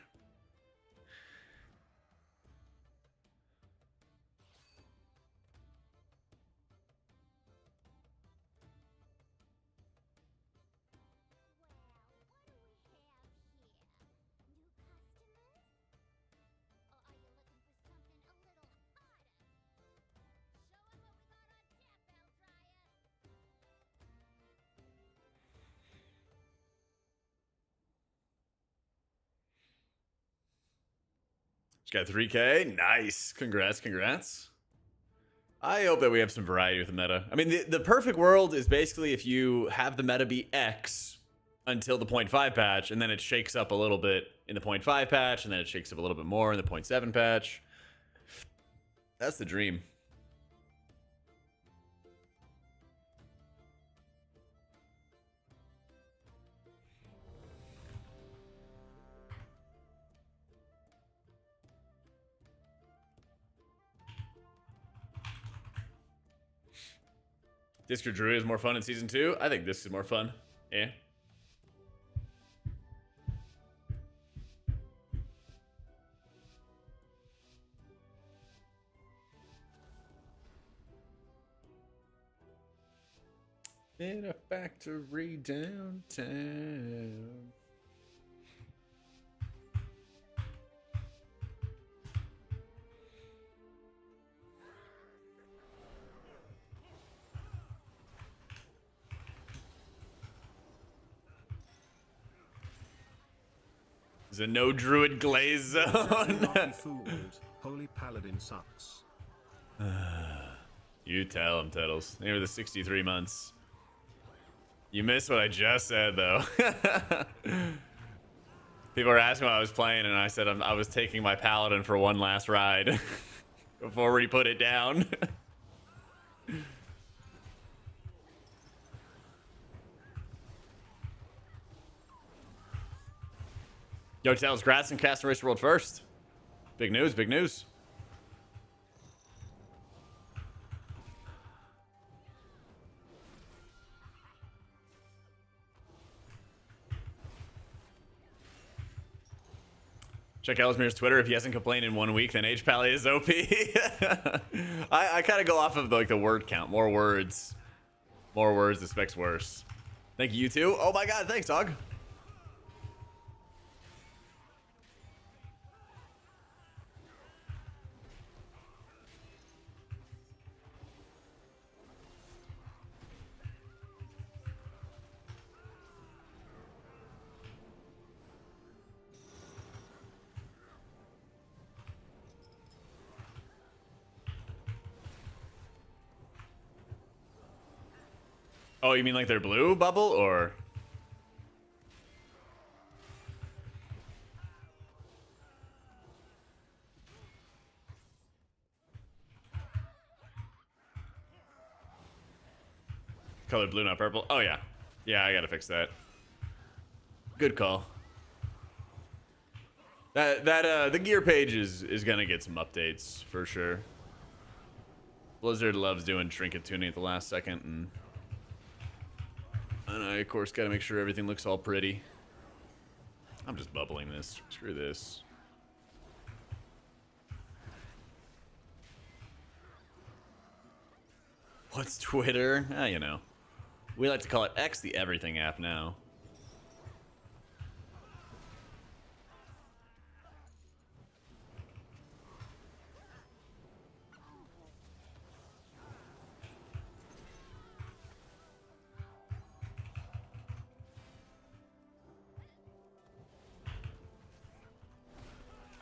Got 3K. Nice. Congrats. I hope that we have some variety with the meta. I mean, the perfect world is basically if you have the meta be X until the 0.5 patch, and then it shakes up a little bit in the 0.5 patch, and then it shakes up a little bit more in the 0.7 patch. That's the dream. Discord Druid is more fun in Season 2. I think this is more fun. Yeah. In a factory downtown. It's a no druid glaze zone. Holy Paladin sucks. You tell him, Tuttles. They were the 63 months. You missed what I just said, though. People were asking what I was playing, and I said I was taking my Paladin for one last ride before we put it down. Yo, Tails, Grass and Cast and Race World first. Big news, big news. Check Ellesmere's Twitter. If he hasn't complained in 1 week, then H Pally is OP. I kind of go off of like the word count. More words. More words, the specs worse. Thank you, too. Oh my god, thanks, dog. Oh, you mean like their blue bubble, or? Color blue, not purple. Oh, yeah. Yeah, I gotta fix that. Good call. The gear page is gonna get some updates, for sure. Blizzard loves doing trinket tuning at the last second, and I, of course, gotta make sure everything looks all pretty. I'm just bubbling this. Screw this. What's Twitter? Ah, you know. We like to call it X, the everything app now.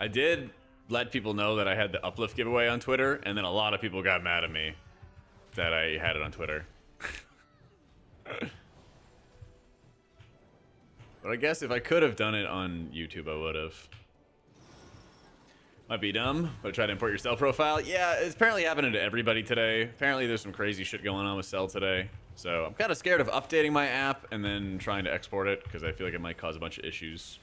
I did let people know that I had the uplift giveaway on Twitter, and then a lot of people got mad at me that I had it on Twitter. But I guess if I could have done it on YouTube, I would have. Might be dumb, but try to import your cell profile. Yeah, it's apparently happening to everybody today. Apparently there's some crazy shit going on with cell today. So I'm kind of scared of updating my app and then trying to export it, because I feel like it might cause a bunch of issues.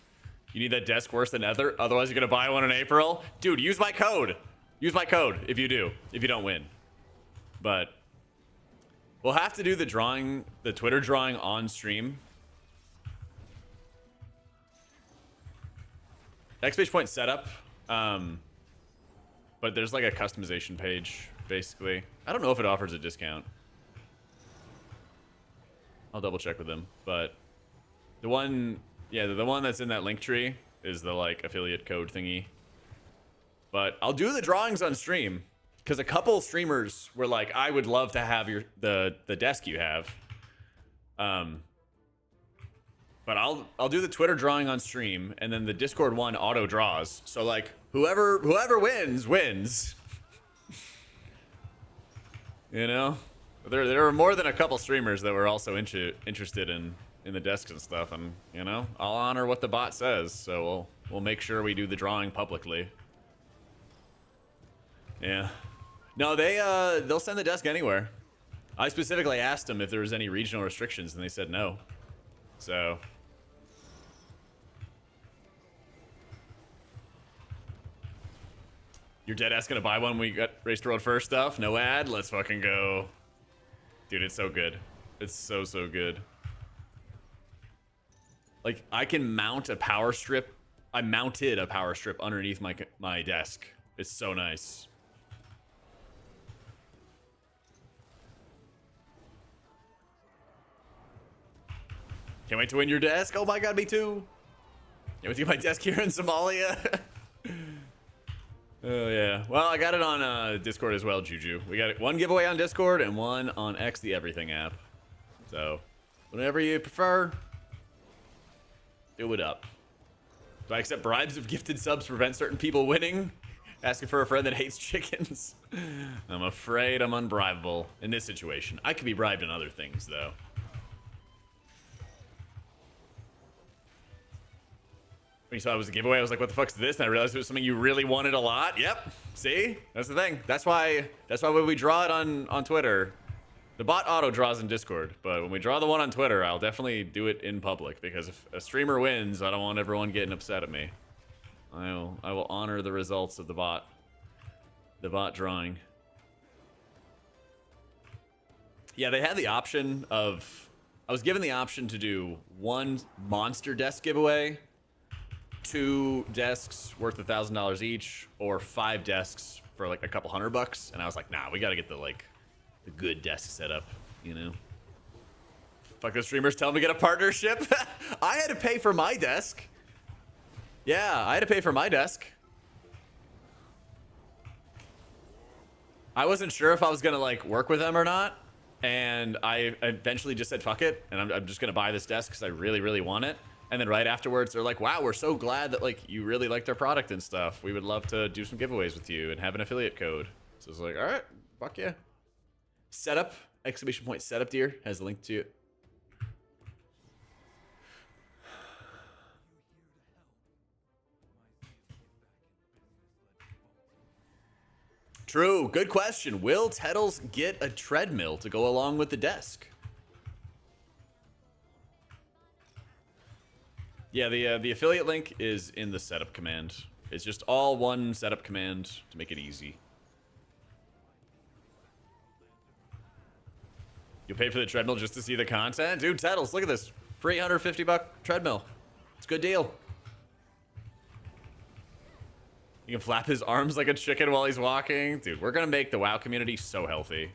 You need that desk worse than ever, otherwise you're gonna buy one in April. Dude, use my code. Use my code if you do, if you don't win. But we'll have to do the drawing, the Twitter drawing on stream. Exclamation point setup. But there's like a customization page, basically. I don't know if it offers a discount. I'll double check with them, but the one, yeah, the one that's in that link tree is the like affiliate code thingy. But I'll do the drawings on stream, because a couple streamers were like, I would love to have the desk you have. But I'll do the Twitter drawing on stream, and then the Discord one auto draws. So like whoever wins. You know, there were more than a couple streamers that were also interested in the desks and stuff, and you know, I'll honor what the bot says. So we'll make sure we do the drawing publicly. Yeah. No, they'll send the desk anywhere. I specifically asked them if there was any regional restrictions, and they said no. So. You're dead ass gonna buy one when we got Race to World First stuff? No ad? Let's fucking go. Dude, it's so good. It's so good. Like, I can mount a power strip. I mounted a power strip underneath my desk. It's so nice. Can't wait to win your desk. Oh my god, me too. Can't wait to get my desk here in Somalia. Oh yeah. Well, I got it on Discord as well, Juju. We got one giveaway on Discord and one on X, the Everything app. So, whatever you prefer, do it up. Do I accept bribes if gifted subs prevent certain people winning? Asking for a friend that hates chickens. I'm afraid I'm unbribable in this situation. I could be bribed in other things, though. When you saw it was a giveaway, I was like, what the fuck's this? And I realized it was something you really wanted a lot. Yep. See? That's the thing. That's why when we draw it on Twitter, the bot auto draws in Discord. But when we draw the one on Twitter, I'll definitely do it in public, because if a streamer wins, I don't want everyone getting upset at me. I will honor the results of the bot drawing. Yeah, they had the option of, I was given the option to do one monster desk giveaway 2 desks worth $1,000 each, or 5 desks for like a couple $100. And I was like, nah, we gotta get the good desk setup, you know. Fuck those streamers, tell them to get a partnership. I had to pay for my desk. Yeah, I had to pay for my desk. I wasn't sure if I was gonna like work with them or not, and I eventually just said fuck it, and I'm just gonna buy this desk because I really, really want it. And then right afterwards, they're like, wow, we're so glad that like you really liked our product and stuff. We would love to do some giveaways with you and have an affiliate code. So it's like, all right, fuck yeah. Setup, exclamation point setup dear, has a link to it. True, good question. Will Tettles get a treadmill to go along with the desk? Yeah, the affiliate link is in the setup command. It's just all one setup command to make it easy. You'll pay for the treadmill just to see the content? Dude, Tettles, look at this. Free $150 treadmill. It's a good deal. You can flap his arms like a chicken while he's walking. Dude, we're gonna make the WoW community so healthy.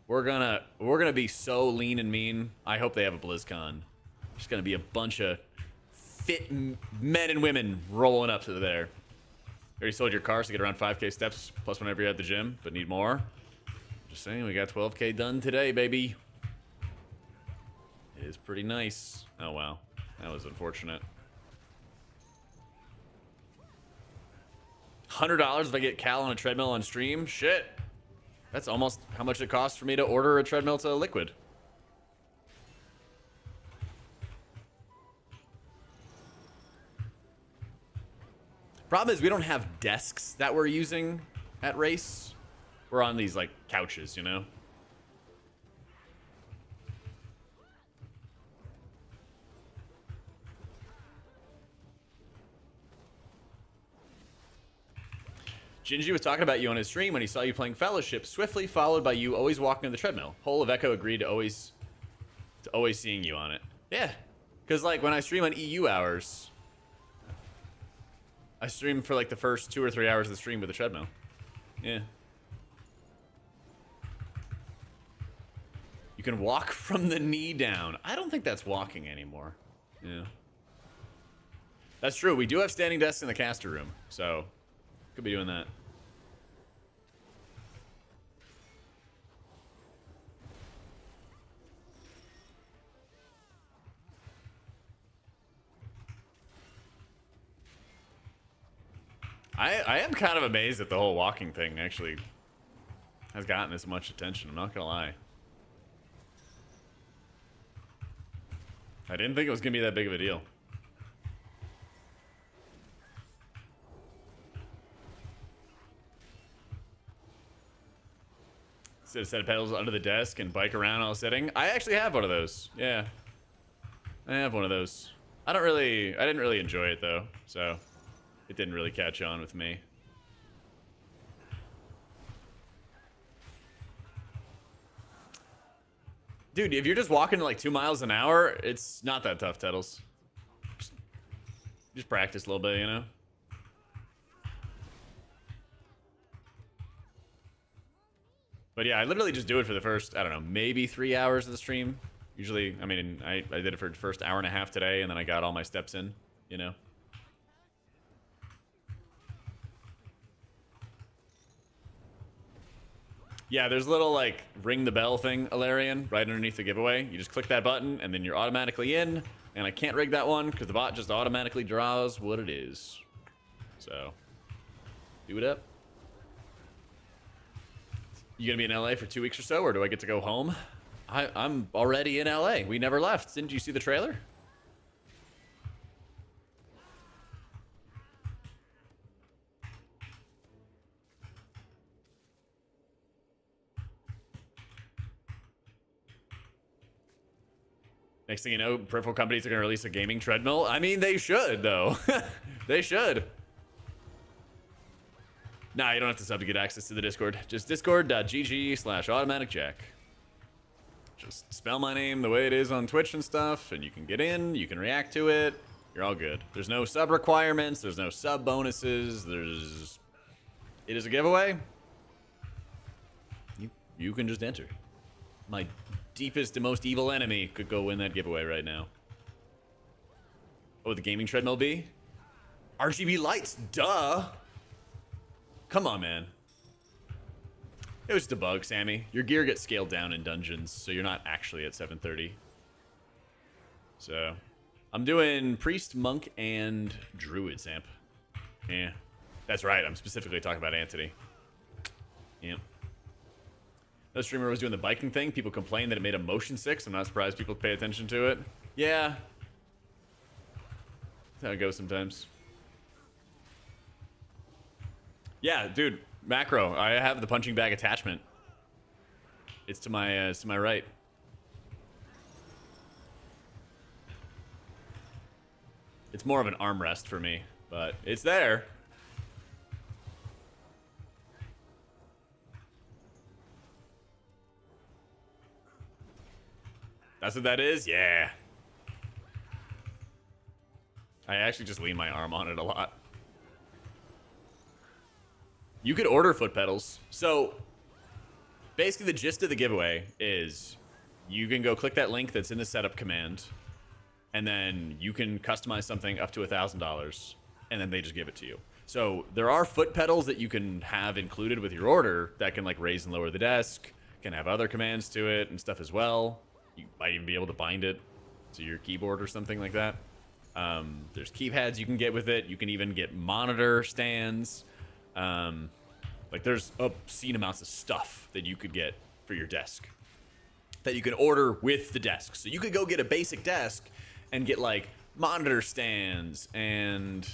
We're gonna be so lean and mean. I hope they have a BlizzCon. There's gonna be a bunch of fit men and women rolling up to there. You already sold your car to get around 5K steps, plus whenever you're at the gym, but need more. Just saying, we got 12K done today, baby. It is pretty nice. Oh, wow. That was unfortunate. $100 if I get Cal on a treadmill on stream? Shit. That's almost how much it costs for me to order a treadmill to Liquid. Problem is we don't have desks that we're using at race. We're on these like couches, you know? Gingy was talking about you on his stream when he saw you playing Fellowship, swiftly followed by you always walking on the treadmill. Whole of Echo agreed to always seeing you on it. Yeah, because like when I stream on EU hours, I stream for like the first 2 or 3 hours of the stream with a treadmill. Yeah. You can walk from the knee down. I don't think that's walking anymore. Yeah. That's true. We do have standing desks in the caster room, so could be doing that. I am kind of amazed that the whole walking thing actually has gotten this much attention. I'm not gonna lie. I didn't think it was gonna be that big of a deal. Set a set of pedals under the desk and bike around while sitting. I actually have one of those. Yeah, I have one of those. I didn't really enjoy it though, so it didn't really catch on with me. Dude, if you're just walking like 2 miles an hour, it's not that tough, Tettles. Just practice a little bit, you know? But yeah, I literally just do it for the first, I don't know, maybe 3 hours of the stream. Usually, I mean, I did it for the first hour and a half today, and then I got all my steps in, you know? Yeah, there's a little, like, ring the bell thing, Alarian, right underneath the giveaway. You just click that button, and then you're automatically in. And I can't rig that one, because the bot just automatically draws what it is. So, do it up. You gonna be in LA for 2 weeks or so, or do I get to go home? I'm already in LA. We never left. Didn't you see the trailer? Next thing you know, peripheral companies are going to release a gaming treadmill. I mean, they should, though. They should. Nah, you don't have to sub to get access to the Discord. Just discord.gg/AutomaticJak. Just spell my name the way it is on Twitch and stuff, and you can get in, you can react to it. You're all good. There's no sub requirements. There's no sub bonuses. It is a giveaway. You can just enter. My deepest and most evil enemy could go win that giveaway right now. What would the gaming treadmill be? RGB lights, duh. Come on, man. It was just a bug, Sammy. Your gear gets scaled down in dungeons, so you're not actually at 730. So, I'm doing priest, monk, and druid, Samp. Yeah, that's right. I'm specifically talking about Anthony. Yeah. No streamer was doing the biking thing. People complained that it made him motion sick. I'm not surprised people pay attention to it. Yeah. That's how it goes sometimes. Yeah, dude. Macro. I have the punching bag attachment. It's to my right. It's more of an armrest for me, but it's there. That's what that is? Yeah. I actually just lean my arm on it a lot. You could order foot pedals. So, basically the gist of the giveaway is you can go click that link that's in the setup command, and then you can customize something up to $1,000, and then they just give it to you. So, there are foot pedals that you can have included with your order that can like raise and lower the desk, can have other commands to it and stuff as well. You might even be able to bind it to your keyboard or something like that. There's keypads you can get with it. You can even get monitor stands. Like there's obscene amounts of stuff that you could get for your desk that you can order with the desk. So you could go get a basic desk and get like monitor stands and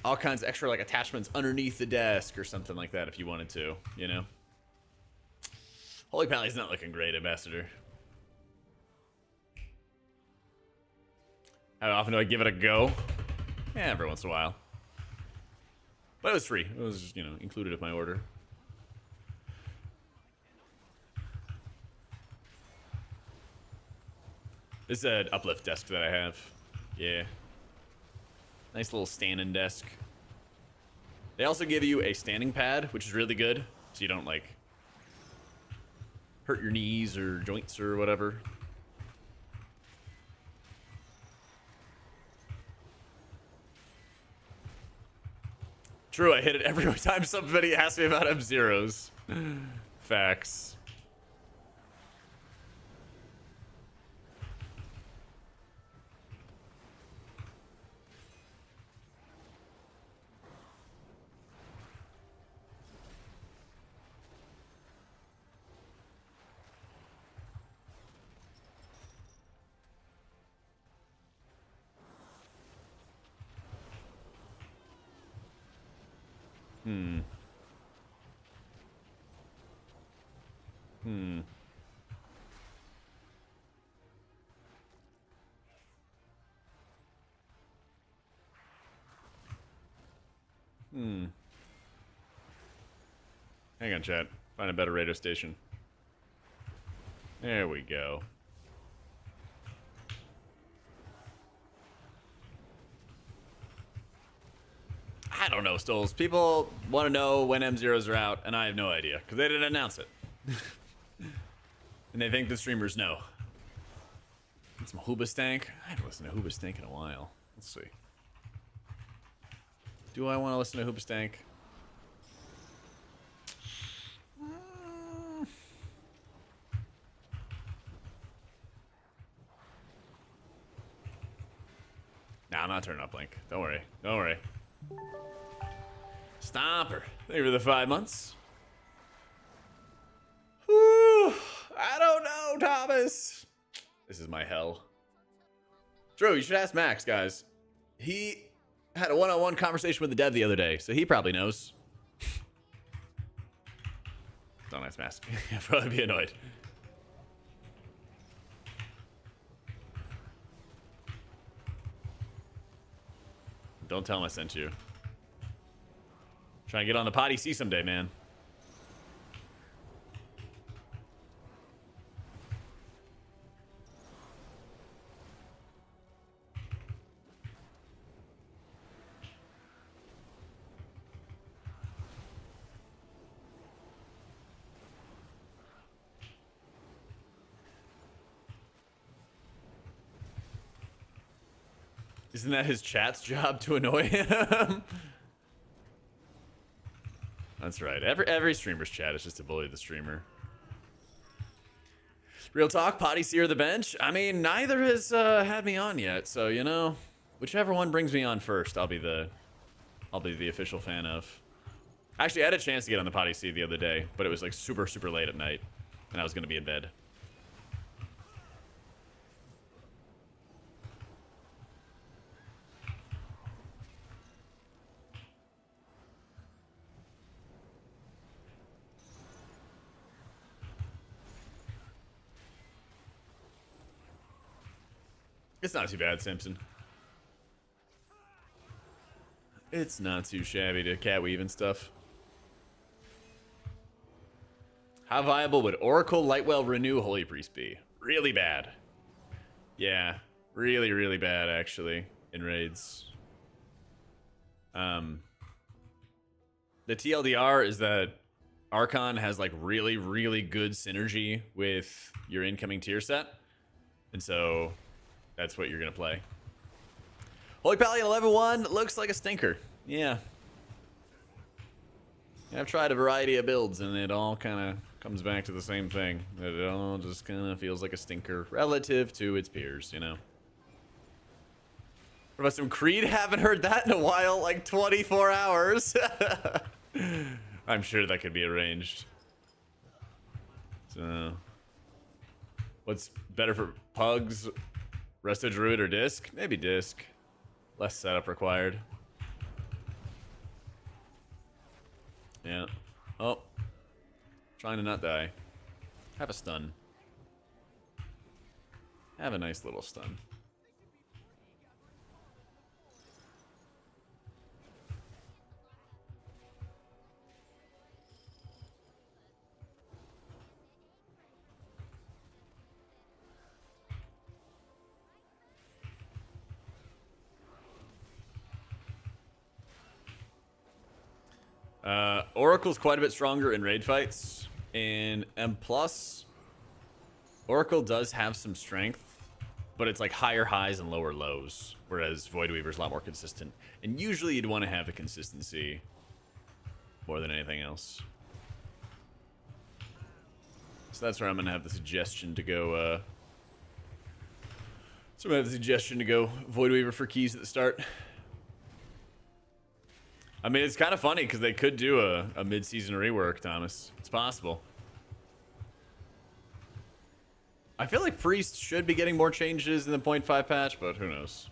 all kinds of extra like attachments underneath the desk or something like that if you wanted to, you know. Holy Pally's not looking great, Ambassador. How often do I give it a go? Yeah, every once in a while. But it was free. It was, you know, included with my order. This is an uplift desk that I have. Yeah. Nice little standing desk. They also give you a standing pad, which is really good. So you don't, like, hurt your knees or joints or whatever. True, I hit it every time somebody asks me about M-Zeros. Facts. Hang on, chat. Find a better radio station. There we go. I don't know, Stoles. People want to know when M-Zeros are out, and I have no idea, because they didn't announce it. And they think the streamers know. Need some Hoobastank? I haven't listened to Hoobastank in a while. Let's see. Do I want to listen to Hoobastank? Nah, I'm not turning up Link. Don't worry. Don't worry. Stomper. Thank you for the 5 months. Whew. I don't know, Thomas. This is my hell. Drew, you should ask Max, guys. He had a one-on-one conversation with the dev the other day, so he probably knows. Don't ask Max. He'll probably be annoyed. Don't tell him I sent you. Try and get on the potty C someday, man. Isn't that his chat's job to annoy him? That's right. Every streamer's chat is just to bully the streamer. Real talk, potty seer the bench. I mean, neither has had me on yet, so you know, whichever one brings me on first, I'll be the official fan of. Actually, I had a chance to get on the potty seat the other day, but it was like super late at night, and I was gonna be in bed. It's not too bad, Simpson. It's not too shabby to cat weave and stuff. How viable would Oracle Lightwell Renew Holy Priest be? Really bad. Yeah, really bad actually in raids. The TLDR is that Archon has like really good synergy with your incoming tier set, and so that's what you're gonna play. Holy Pally 11-1 looks like a stinker. Yeah. I've tried a variety of builds and it all kind of comes back to the same thing. It all just kind of feels like a stinker relative to its peers, you know. What about some Creed? Haven't heard that in a while, like 24 hours. I'm sure that could be arranged. So, what's better for pugs? Resto Druid or Disc? Maybe Disc. Less setup required. Yeah. Oh. Trying to not die. Have a stun. Have a nice little stun. Oracle's quite a bit stronger in raid fights. In M+, Oracle does have some strength, but it's like higher highs and lower lows, whereas Void Weaver's a lot more consistent. And usually you'd want to have the consistency more than anything else. So that's where I'm going to have the suggestion to go, Void Weaver for keys at the start. I mean, it's kind of funny because they could do a mid-season rework, Thomas. It's possible. I feel like Priest should be getting more changes in the 0.5 patch, but who knows?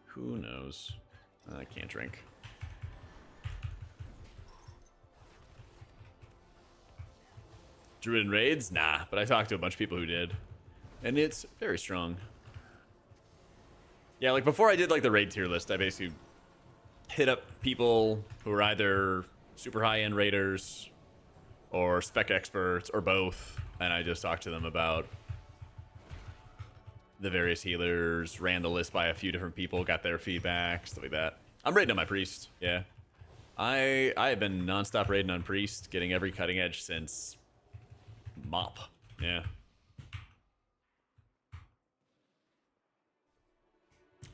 Who knows? I can't drink. Druid in raids? Nah, but I talked to a bunch of people who did. And it's very strong. Yeah, like before I did like the raid tier list, I basically hit up people who are either super high-end raiders or spec experts or both, and I just talked to them about the various healers, ran the list by a few different people, got their feedback, stuff like that. I'm raiding on my priest, yeah. I have been nonstop raiding on priest, getting every cutting edge since Mop, yeah.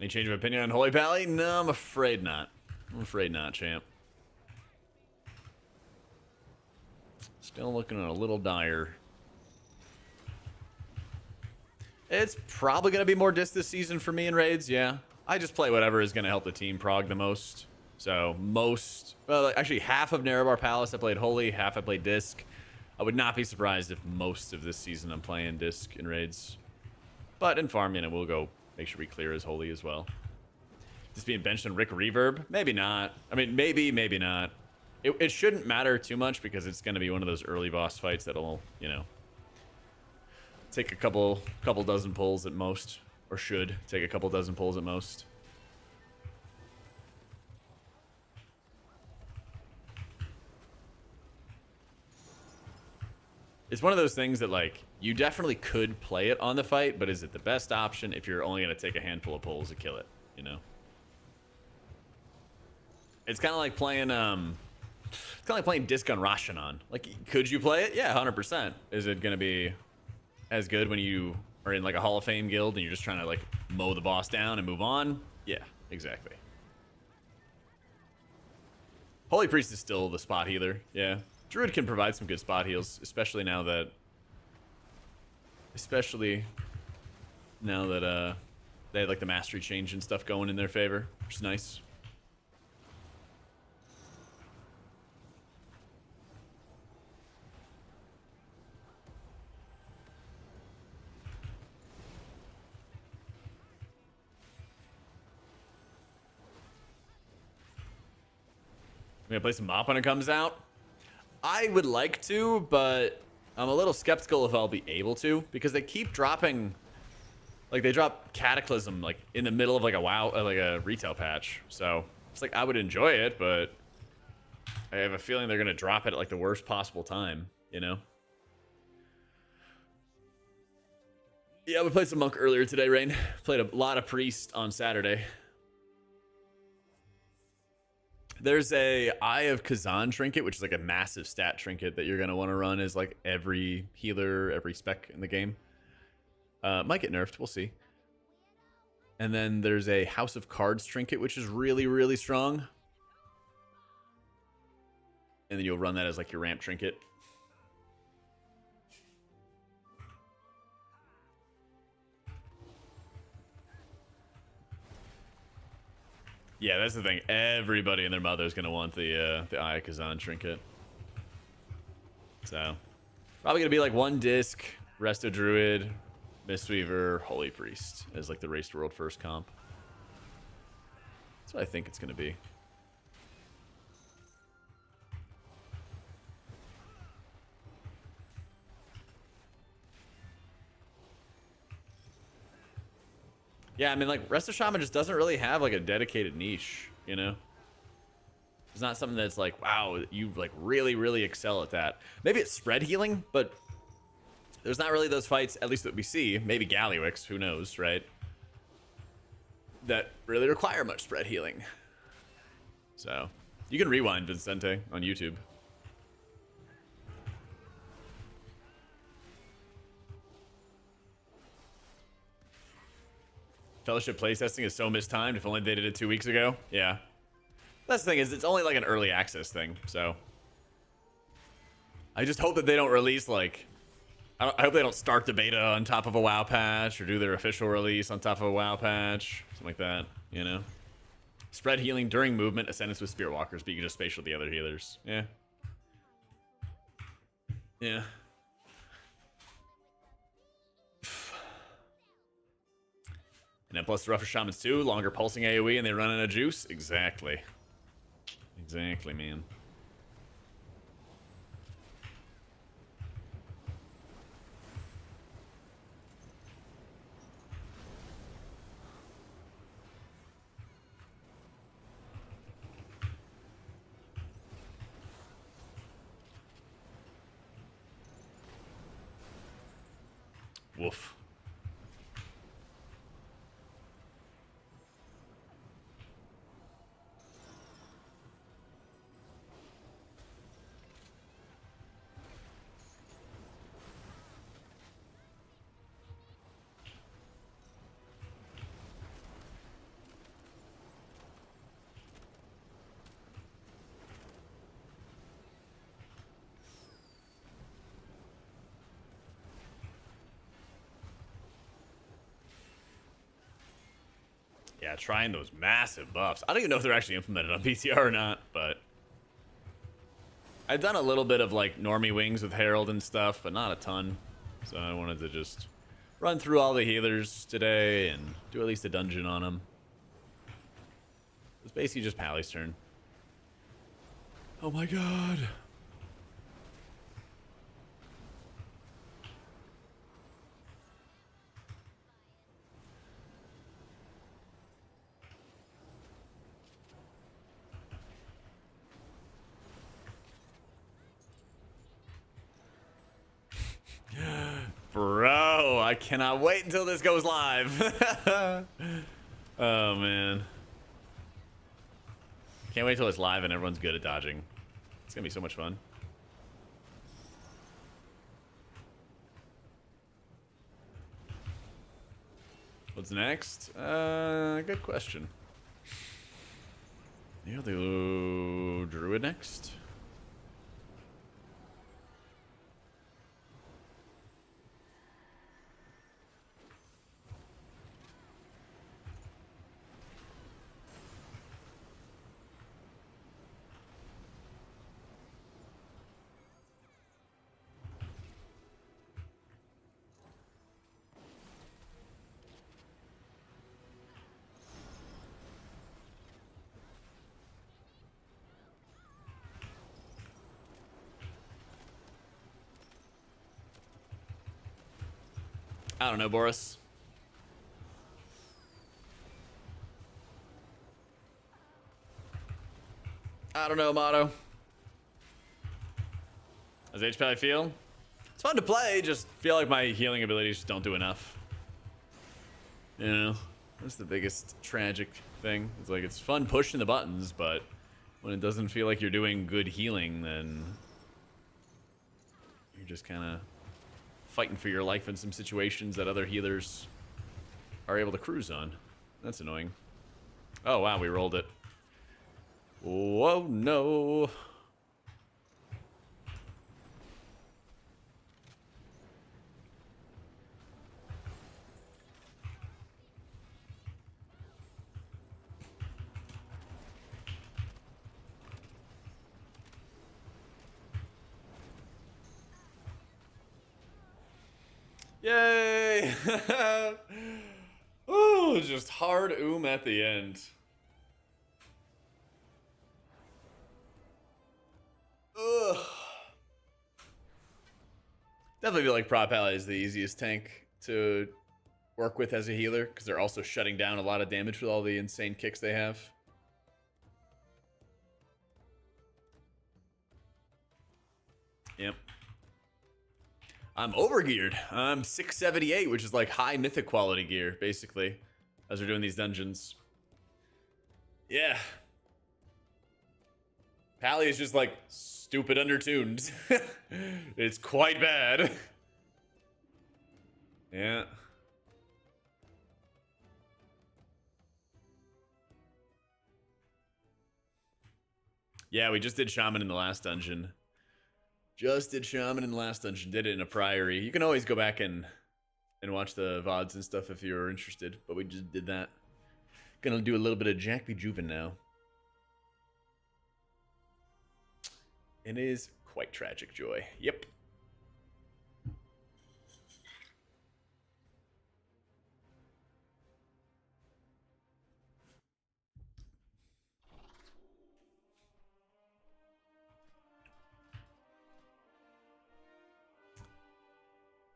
Any change of opinion on Holy Pally? No, I'm afraid not. I'm afraid not, champ. Still looking a little dire. It's probably going to be more disc this season for me in raids, yeah. I just play whatever is going to help the team prog the most. So well, actually half of Nerebar Palace I played Holy, half I played disc. I would not be surprised if most of this season I'm playing disc in raids. But in farm, you know, we'll go make sure we clear as Holy as well. Just being benched on Rick Reverb? Maybe not. I mean, maybe not. It shouldn't matter too much because it's going to be one of those early boss fights that'll, you know, take a couple dozen pulls at most. Or should take a couple dozen pulls at most. It's one of those things that, like, you definitely could play it on the fight, but is it the best option if you're only going to take a handful of pulls to kill it, you know? It's kind of like playing It's kind of like playing Disc on Rashanan. Like, could you play it? Yeah, 100%. Is it going to be as good when you are in like a Hall of Fame guild and you're just trying to like mow the boss down and move on? Yeah, exactly. Holy Priest is still the spot healer. Yeah. Druid can provide some good spot heals, especially now that they had like the mastery change and stuff going in their favor, which is nice. I'm gonna play some mop when it comes out. I would like to, but I'm a little skeptical if I'll be able to, because they keep dropping, like they drop Cataclysm like in the middle of like a like a retail patch. So it's like I would enjoy it, but I have a feeling they're gonna drop it at like the worst possible time, you know? Yeah, we played some Monk earlier today, Rain. Played a lot of Priest on Saturday. There's a Eye of Kazan trinket, which is like a massive stat trinket that you're going to want to run as like every healer, every spec in the game. Might get nerfed, we'll see. And then there's a House of Cards trinket, which is really, really strong. And then you'll run that as like your ramp trinket. Yeah, that's the thing. Everybody and their mother is going to want the Eye of Kazan trinket. So, probably going to be like one disc, Resto Druid, Mistweaver, Holy Priest as like the Race to World first comp. That's what I think it's going to be. Yeah, I mean, like, Resto Shaman just doesn't really have, like, a dedicated niche, you know? It's not something that's like, wow, you, like, really, really excel at that. Maybe it's spread healing, but there's not really those fights, at least that we see. Maybe Gallywix, who knows, right? That really require much spread healing. So, you can rewind Vincente on YouTube. Fellowship playtesting is so mistimed. If only they did it 2 weeks ago. Yeah. That's the thing, is it's only like an early access thing, so I just hope that they don't release like I hope they don't start the beta on top of a WoW patch or do their official release on top of a WoW patch, something like that, you know. Spread healing during movement, Ascendance with Spirit Walkers, but you can just spatial the other healers. Yeah. Yeah. And then plus the Rougher Shamans too, longer pulsing AoE and they run out of juice. Exactly. Exactly, man. Woof. Yeah, trying those massive buffs. I don't even know if they're actually implemented on PTR or not, but I've done a little bit of like normie wings with Herald and stuff, but not a ton. So I wanted to just run through all the healers today and do at least a dungeon on them. It's basically just Pally's turn. Oh my god. Bro, I cannot wait until this goes live. Oh, man. Can't wait till it's live and everyone's good at dodging. It's gonna be so much fun. What's next? Good question. Yeah, the druid next. I don't know, Boris. I don't know, Motto. How's HP feel? It's fun to play, just feel like my healing abilities just don't do enough. You know? That's the biggest tragic thing. It's like, it's fun pushing the buttons, but when it doesn't feel like you're doing good healing, then you're just kind of fighting for your life in some situations that other healers are able to cruise on. That's annoying. Oh, wow, we rolled it. Whoa, no. Yay! Oh, just hard at the end. Ugh. Definitely feel like Prop Ally is the easiest tank to work with as a healer, because they're also shutting down a lot of damage with all the insane kicks they have. Yep. I'm overgeared. I'm 678, which is like high mythic quality gear, basically, as we're doing these dungeons. Yeah. Pally is just like stupid undertuned. It's quite bad. Yeah. Yeah, we just did Shaman in the last dungeon. Just did Shaman in the last dungeon. Did it in a Priory. You can always go back and watch the VODs and stuff if you're interested. But we just did that. Gonna do a little bit of Jack B. Juven now. It is quite tragic, Joy. Yep.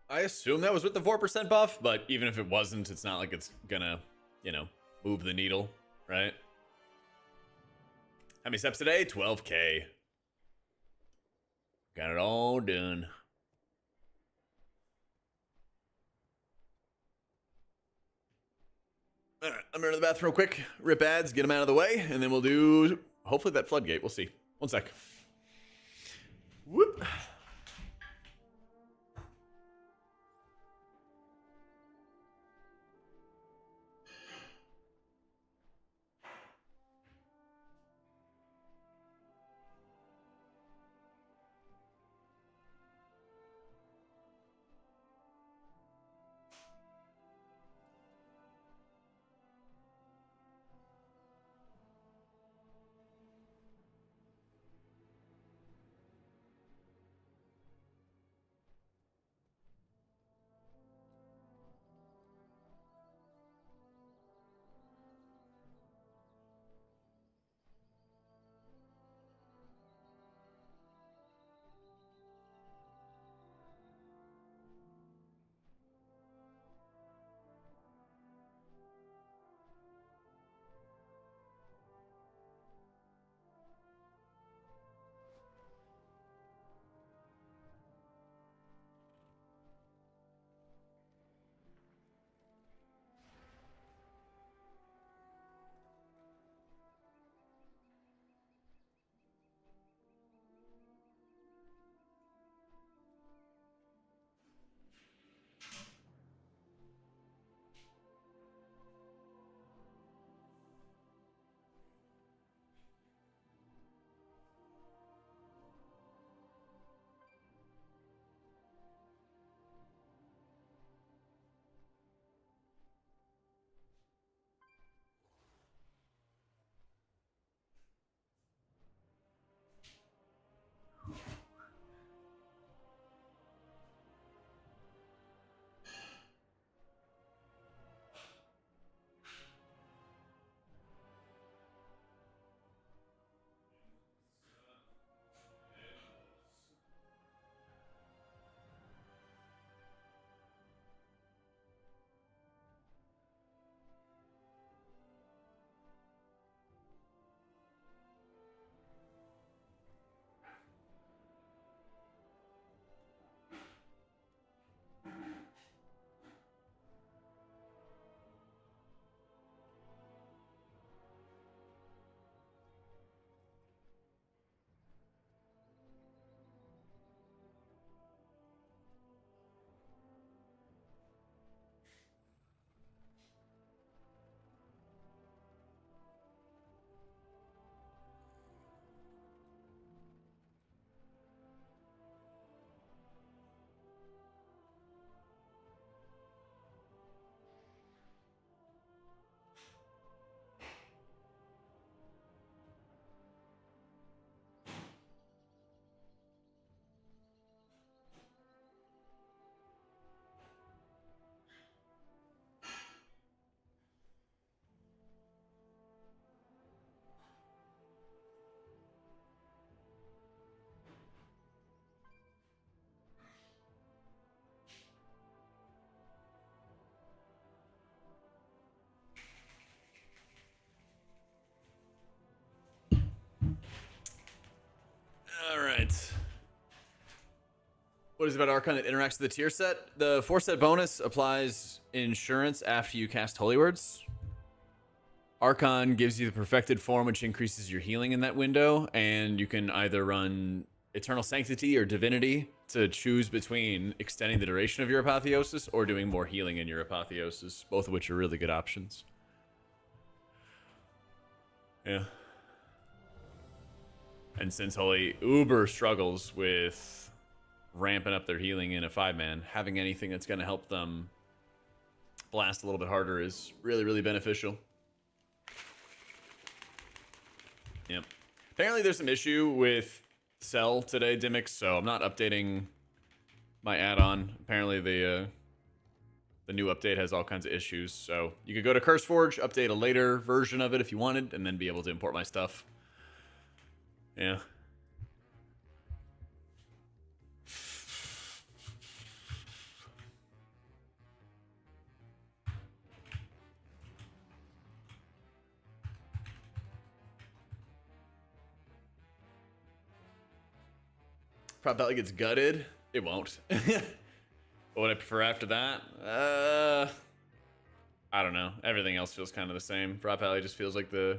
I assume that was with the 4% buff, but even if it wasn't, it's not like it's gonna, you know, move the needle, right? How many steps today? 12K. Got it all done. All right, I'm going to the bathroom real quick. Rip ads, get them out of the way, and then we'll do, hopefully, that floodgate. We'll see. One sec. Whoop. right. What is it about Archon that interacts with the tier set? The 4-set bonus applies insurance after you cast Holy Words. Archon gives you the perfected form, which increases your healing in that window, and you can either run Eternal Sanctity or Divinity to choose between extending the duration of your apotheosis or doing more healing in your apotheosis, both of which are really good options. Yeah. And since Holy Uber struggles with ramping up their healing in a 5-man, having anything that's going to help them blast a little bit harder is really, really beneficial. Yep. Apparently there's some issue with Cell today, Dimix, so I'm not updating my add-on. Apparently the new update has all kinds of issues, so you could go to CurseForge, update a later version of it if you wanted, and then be able to import my stuff. Yeah. Probably gets gutted. It won't. What would I prefer after that? I don't know. Everything else feels kind of the same. Prop Alley just feels like the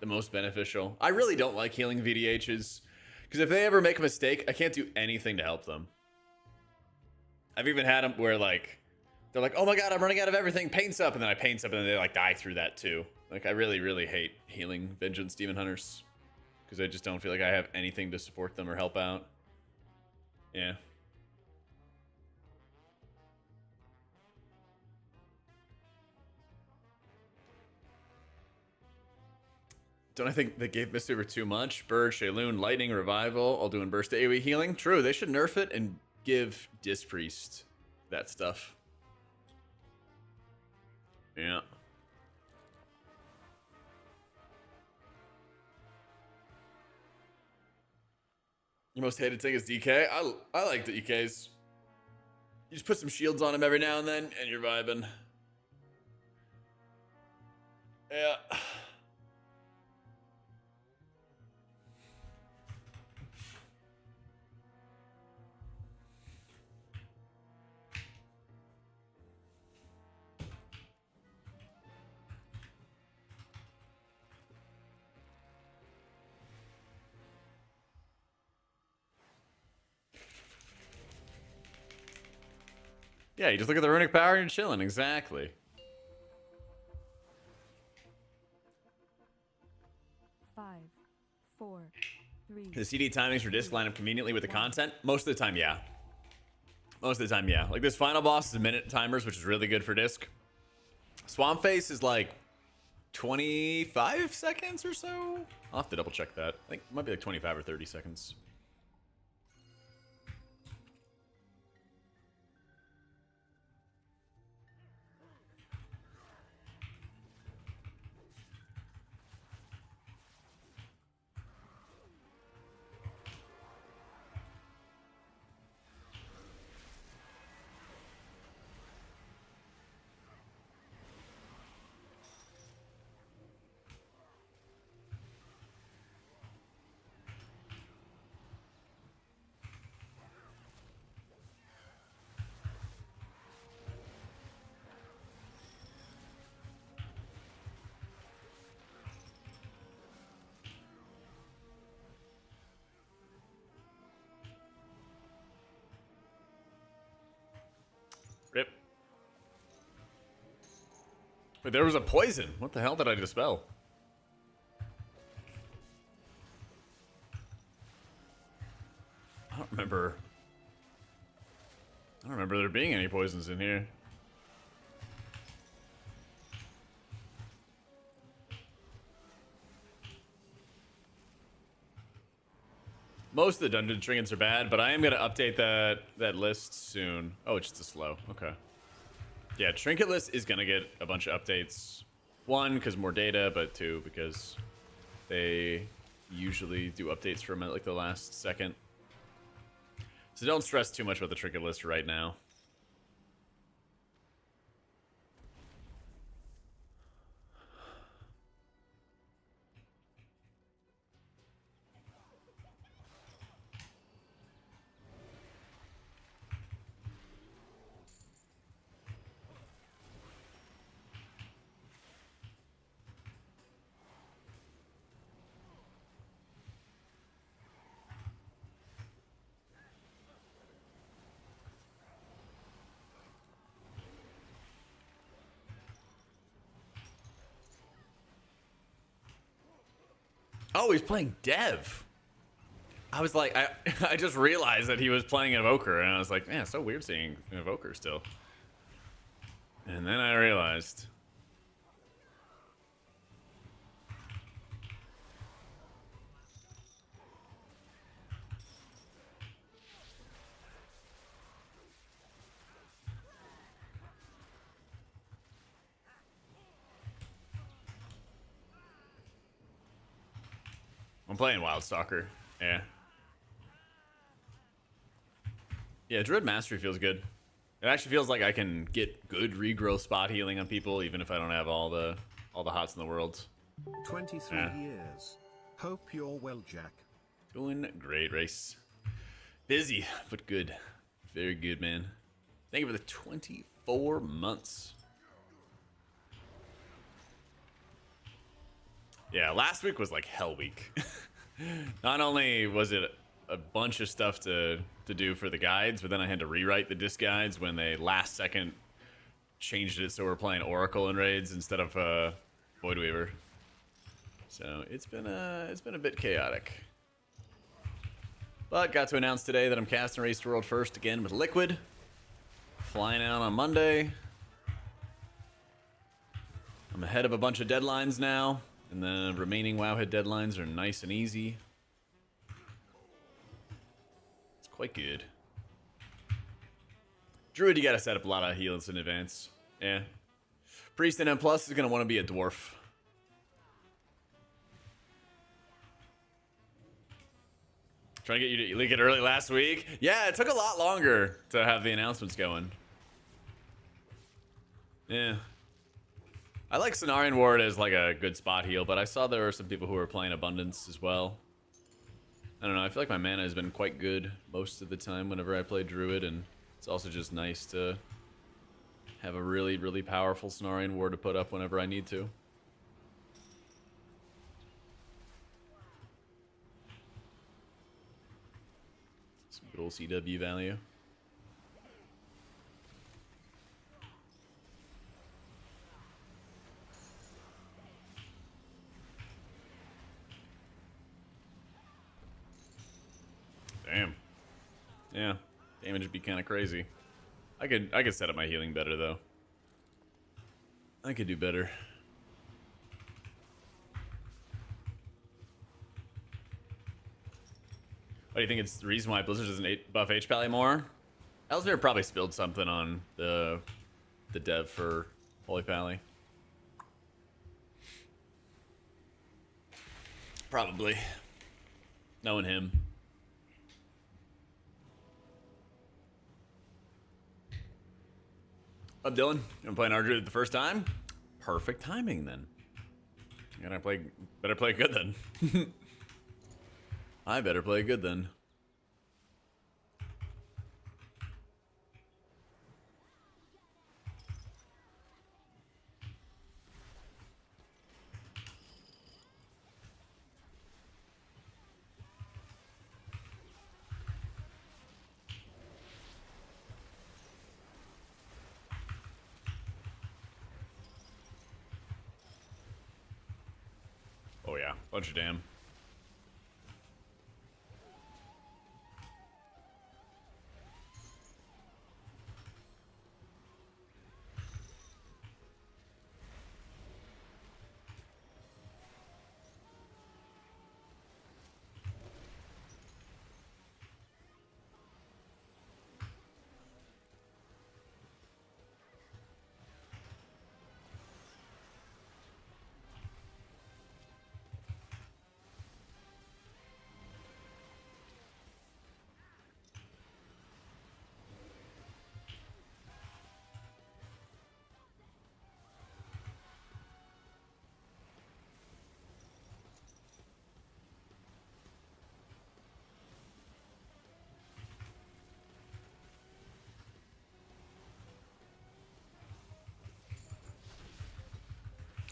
most beneficial. I really don't like healing VDHs because if they ever make a mistake, I can't do anything to help them. I've even had them where like they're like, "Oh my god, I'm running out of everything. Paints up," and then I paints up, and then they like die through that too. Like I really, really hate healing Vengeance Demon Hunters because I just don't feel like I have anything to support them or help out. Yeah. Don't I think they gave Mistweaver too much? Bird, Shayloon, Lightning, Revival, all doing burst AoE healing. True, they should nerf it and give Disc Priest that stuff. Yeah. Your most hated thing is DK? I like the DKs. You just put some shields on him every now and then, and you're vibing. Yeah. Yeah, you just look at the runic power and you're chilling. Exactly. 5, 4, 3. The CD timings for disc line up conveniently with the content. Most of the time, yeah. Most of the time, yeah. Like this final boss is minute timers, which is really good for disc. Swamp Face is like 25 seconds or so. I'll have to double check that. I think it might be like 25 or 30 seconds. Rip. Wait, there was a poison. What the hell did I dispel? I don't remember there being any poisons in here. Most of the dungeon trinkets are bad, but I am going to update that list soon. Oh, it's just a slow. Okay. Yeah, trinket list is going to get a bunch of updates. One, because more data, but two, because they usually do updates from like the last second. So don't stress too much about the trinket list right now. Oh, he's playing Dev. I was like, I just realized that he was playing Evoker, and I was like, man, it's so weird seeing Evoker still. And then I realized. I'm playing Wildstalker. Yeah. Yeah, Druid Mastery feels good. It actually feels like I can get good regrowth spot healing on people, even if I don't have all the hots in the world. 23 years. Hope you're well, Jack. Doing great, Race. Busy, but good. Very good, man. Thank you for the 24 months. Yeah, last week was like hell week. Not only was it a bunch of stuff to do for the guides, but then I had to rewrite the disc guides when they last second changed it so we're playing Oracle in raids instead of Voidweaver. So it's been a bit chaotic. But got to announce today that I'm casting Race to World first again with Liquid. Flying out on Monday. I'm ahead of a bunch of deadlines now. And the remaining Wowhead deadlines are nice and easy. It's quite good. Druid, you gotta set up a lot of heals in advance. Yeah. Priest and M Plus is gonna want to be a dwarf. Trying to get you to leak it early last week. Yeah, it took a lot longer to have the announcements going. Yeah. I like Cenarian Ward as like a good spot heal, but I saw there were some people who were playing Abundance as well. I don't know, I feel like my mana has been quite good most of the time whenever I play Druid, and it's also just nice to have a really, really powerful Cenarian Ward to put up whenever I need to. Some good old CW value. Damn. Yeah. Damage would be kind of crazy. I could set up my healing better though. I could do better. What do you think it's the reason why Blizzard doesn't buff H-Pally more? Ellesmere probably spilled something on the dev for Holy Pally. Probably. Knowing him. Up, Dylan? You playing Ardruid the first time? Perfect timing then. Better play good then. I better play good then. Oh yeah, bunch of damn.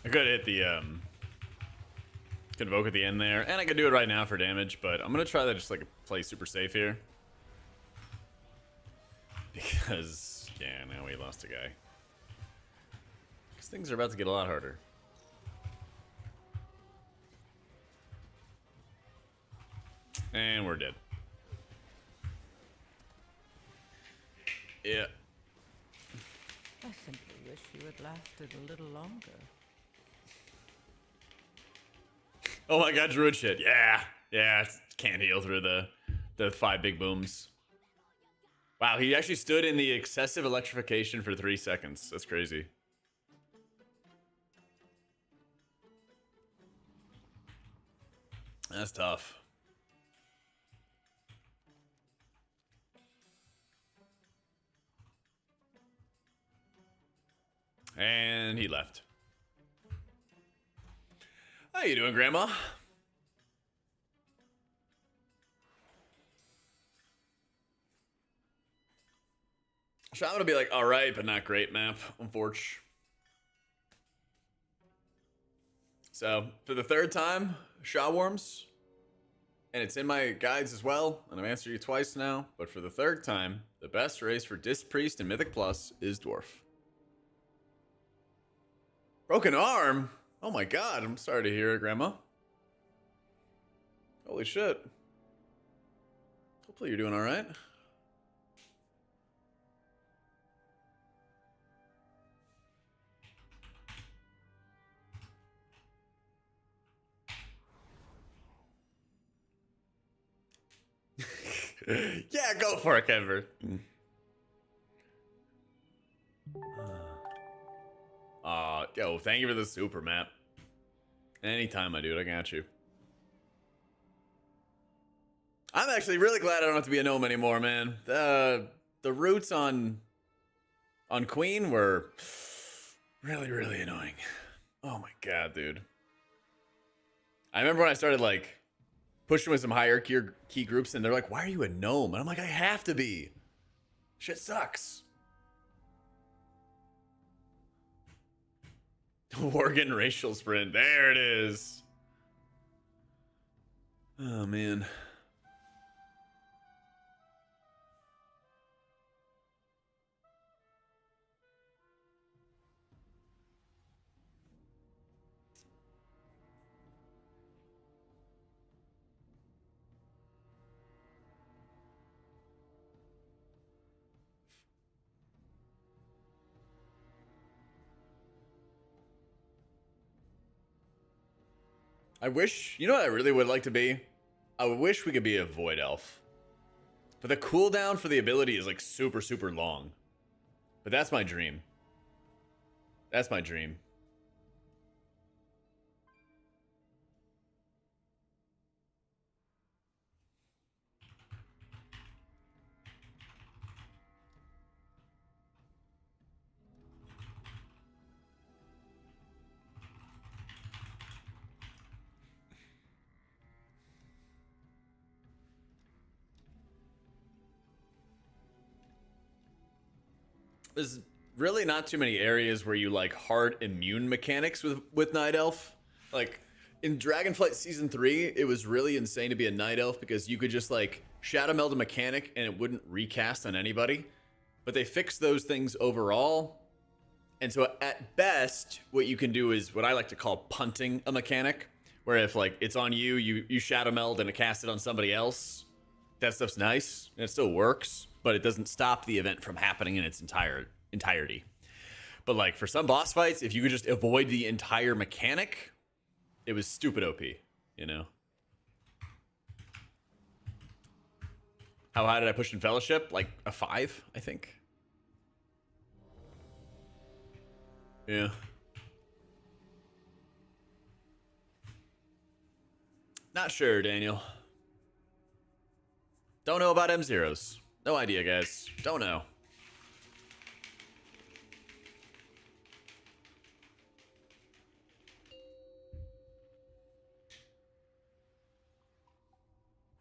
I could hit the Convoke at the end there, and I could do it right now for damage, but I'm gonna try to just like play super safe here. Because yeah, now we lost a guy. Because things are about to get a lot harder. And we're dead. Yeah. I simply wish you had lasted a little longer. Oh my god, druid shit. Yeah. Yeah, can't heal through the 5 big booms. Wow, he actually stood in the excessive electrification for 3 seconds. That's crazy. That's tough. And he left. How you doing, Grandma? So I'm gonna be like, all right, but not great map, unfortunately. So for the 3rd time, Shaw Worms, and it's in my guides as well, and I've answered you twice now, but for the 3rd time, the best race for Disc Priest and Mythic Plus is Dwarf. Broken arm? Oh my god, I'm sorry to hear it, Grandma. Holy shit. Hopefully you're doing alright. Yeah, go for it, Kenver. Yo, thank you for the super map. Anytime, my dude, I got you. I'm actually really glad I don't have to be a gnome anymore, man. The roots on Queen were really, really annoying. Oh my god, dude. I remember when I started like pushing with some higher key groups, and they're like, "Why are you a gnome?" And I'm like, "I have to be. Shit sucks." Worgen racial sprint. There it is. Oh man. I wish, you know what I really would like to be? I wish we could be a Void Elf. But the cooldown for the ability is like super, super long. But that's my dream. That's my dream. There's really not too many areas where you like hard immune mechanics with Night Elf. Like in Dragonflight Season 3, it was really insane to be a Night Elf because you could just like Shadow Meld a mechanic and it wouldn't recast on anybody. But they fixed those things overall. And so at best, what you can do is what I like to call punting a mechanic, where if like it's on you, you Shadow Meld and cast it on somebody else. That stuff's nice and it still works, but it doesn't stop the event from happening in its entirety. But like for some boss fights, if you could just avoid the entire mechanic, it was stupid OP, you know? How high did I push in Fellowship? Like a 5, I think. Yeah. Not sure, Daniel. Don't know about M0s. No idea, guys. Don't know.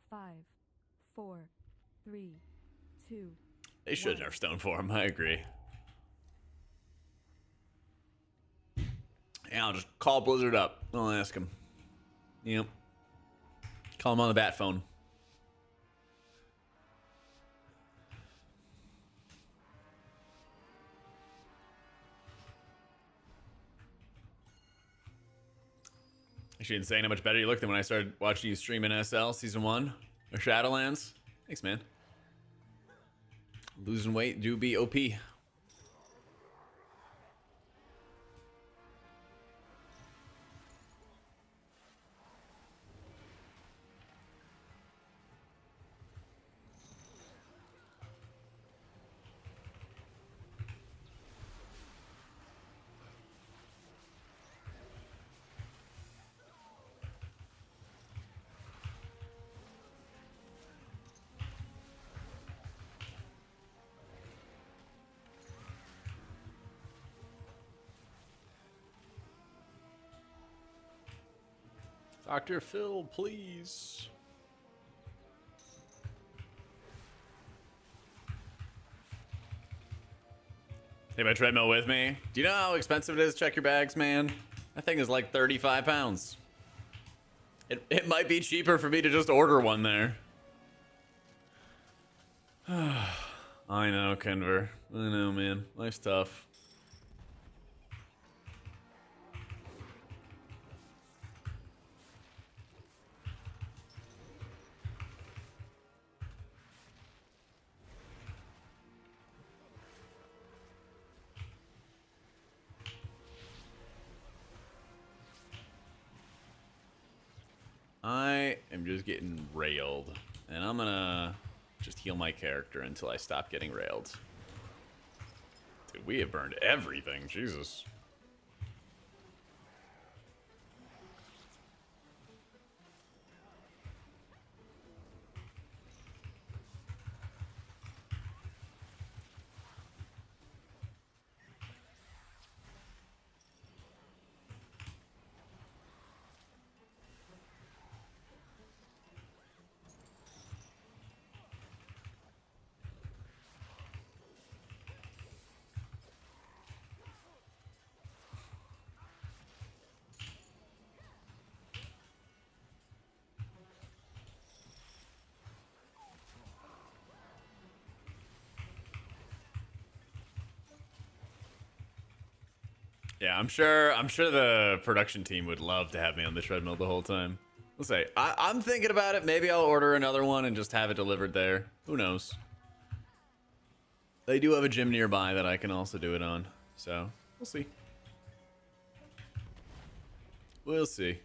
Five, 4, 3, 2. They should nerf Stone Form. I agree. Yeah, I'll just call Blizzard up. I'll ask him. Yep. Call him on the bat phone. Actually insane how much better you look than when I started watching you stream in SL Season 1. Or Shadowlands. Thanks, man. Losing weight do be OP. Dr. Phil, please. Take my treadmill with me. Do you know how expensive it is to check your bags, man? That thing is like 35 pounds. It might be cheaper for me to just order one there. I know, Kenver. I know, man. Life's tough. I am just getting railed, and I'm gonna just heal my character until I stop getting railed. Dude, we have burned everything, Jesus. Yeah, I'm sure the production team would love to have me on the treadmill the whole time. Let's say I'm thinking about it. Maybe I'll order another one and just have it delivered there. Who knows? They do have a gym nearby that I can also do it on, so we'll see. We'll see.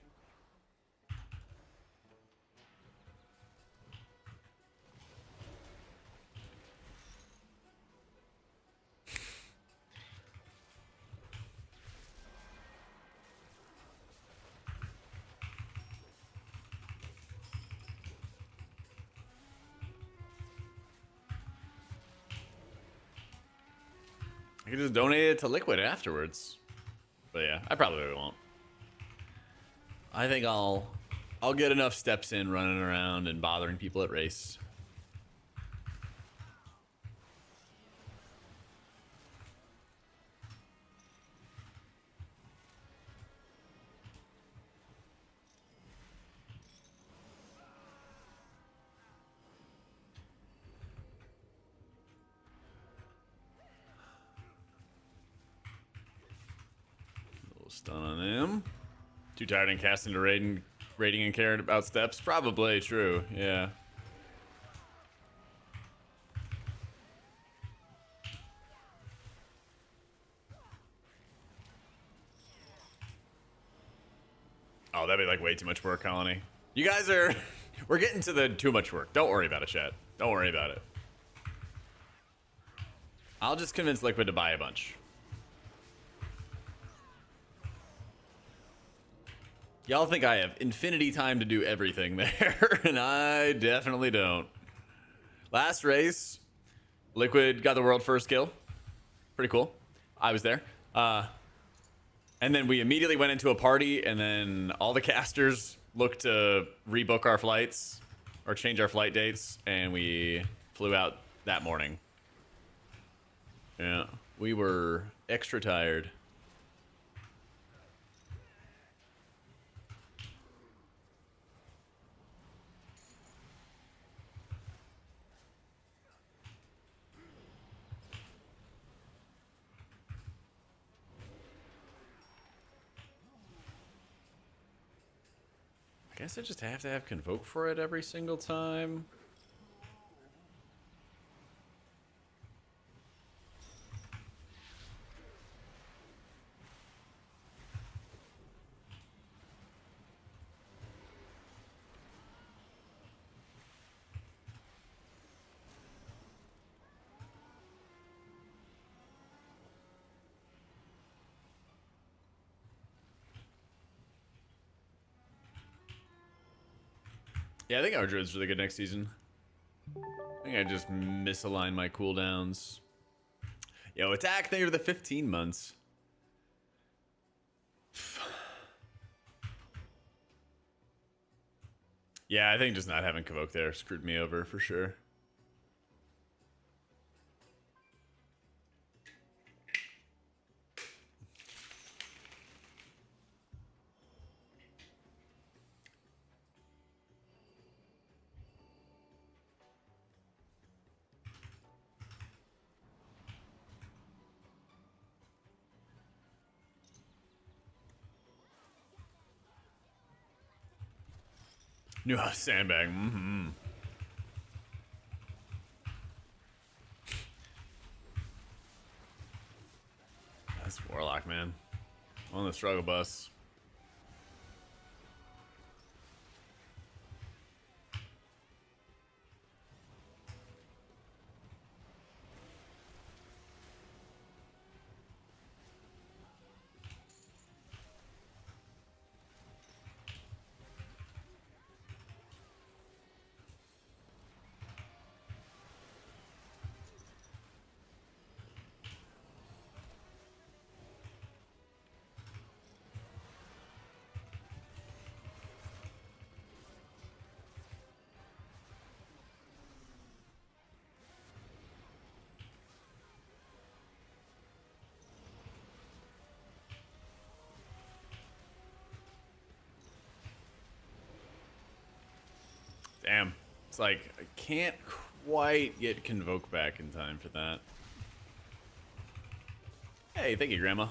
I could just donate it to Liquid afterwards. But yeah, I probably won't. I think I'll get enough steps in running around and bothering people at race. Stun on them. Too tired and cast into rating and caring about steps? Probably true, yeah. Oh, that'd be like way too much work, Colony. You guys are... We're getting to the too much work. Don't worry about it, chat. Don't worry about it. I'll just convince Liquid to buy a bunch. Y'all think I have infinity time to do everything there, and I definitely don't. Last race, Liquid got the world first kill. Pretty cool. I was there. And then we immediately went into a party, and then all the casters looked to rebook our flights or change our flight dates, and we flew out that morning. Yeah, we were extra tired. I guess I just have to have Convoke for it every single time. Yeah, I think our Druid's really good next season. I think I just misaligned my cooldowns. Yo, attack, thank you for the 15 months. Yeah, I think just not having Convoke there screwed me over for sure. New house sandbag. Mm-hmm. That's Warlock, man. On the struggle bus. Damn. It's like, I can't quite get Convoke back in time for that. Hey, thank you, Grandma.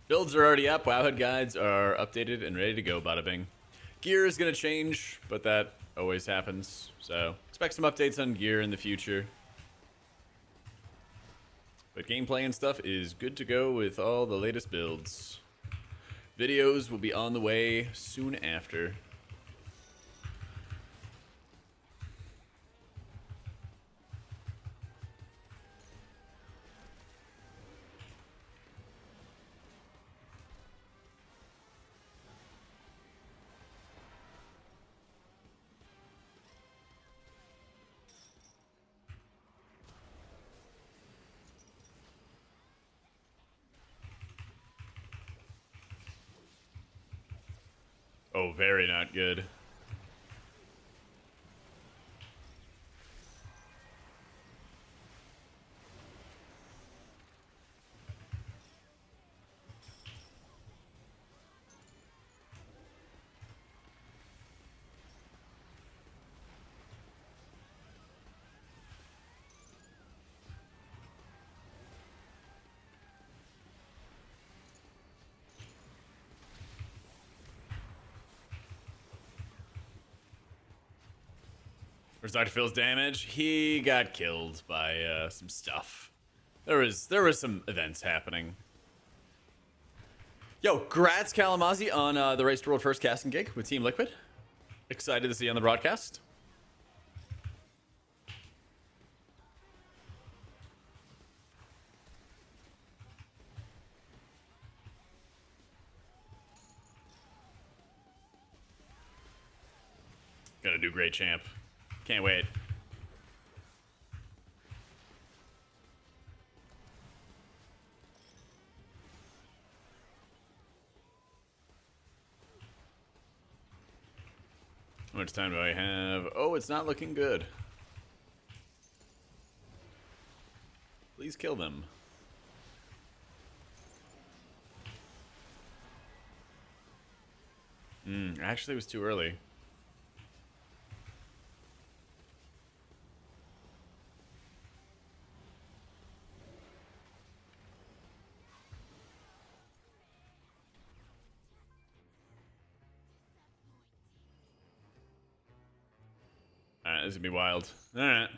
Builds are already up. Wowhead guides are updated and ready to go, bada bing. Gear is going to change, but that always happens. So, expect some updates on gear in the future. But gameplay and stuff is good to go with all the latest builds. Videos will be on the way soon after. Oh, very not good. Where's Dr. Phil's damage? He got killed by some stuff. There was some events happening. Yo, grats Kalamazoo on the Race to World First casting gig with Team Liquid. Excited to see you on the broadcast. Gonna do great, champ. Can't wait. How much time do I have? Oh, it's not looking good. Please kill them. Actually, it was too early. Alright, this is gonna be wild. Alright.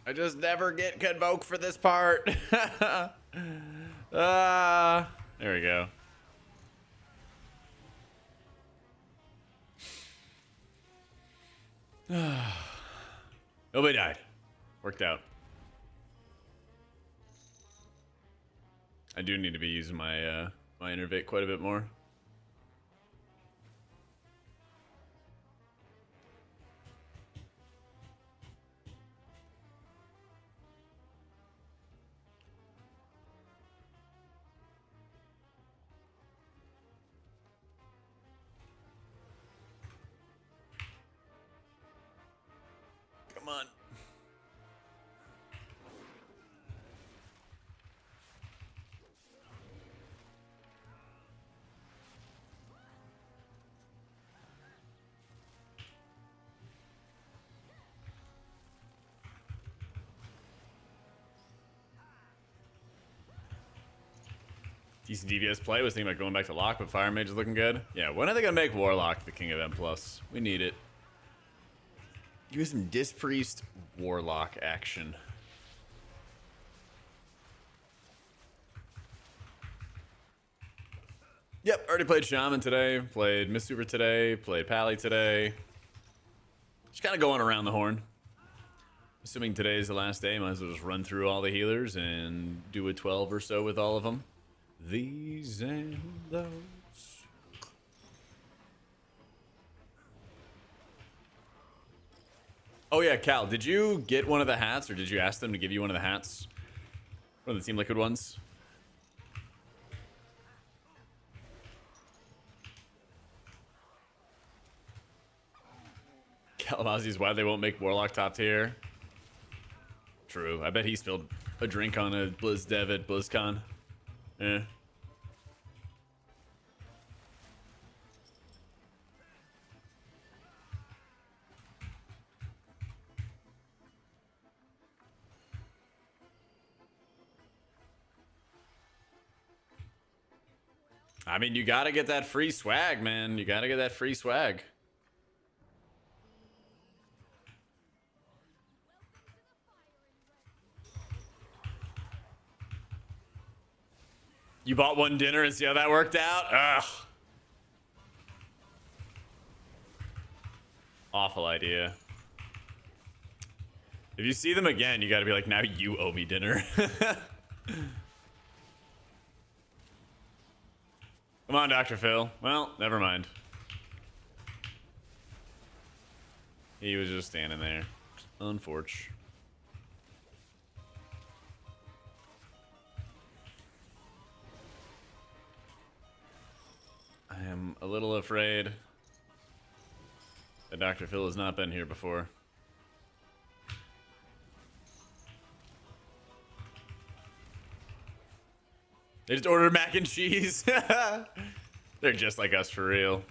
I just never get convoke for this part. There we go. Nobody died. Worked out. I do need to be using my my innervate quite a bit more. Come on. Decent DPS play. Was thinking about going back to Lock, but Fire Mage is looking good. Yeah, when are they gonna make Warlock the king of M+? We need it. Give me some Dispriest Warlock action. Yep, already played Shaman today, played Mistweaver today, played Pally today. Just kind of going around the horn. Assuming today's the last day, might as well just run through all the healers and do a 12 or so with all of them. These and those. Oh yeah, Cal, did you get one of the hats, or did you ask them to give you one of the hats? One of the Team Liquid ones? Kalamazi's why they won't make Warlock top tier. True. I bet he spilled a drink on a Blizz Dev at BlizzCon. Yeah. I mean, you gotta get that free swag, man. You gotta get that free swag. You bought one dinner and see how that worked out? Ugh. Awful idea. If you see them again, you gotta be like, now you owe me dinner. Come on, Dr. Phil. Well, never mind. He was just standing there. Unfortunate. I am a little afraid that Dr. Phil has not been here before. They just ordered mac and cheese. They're just like us for real.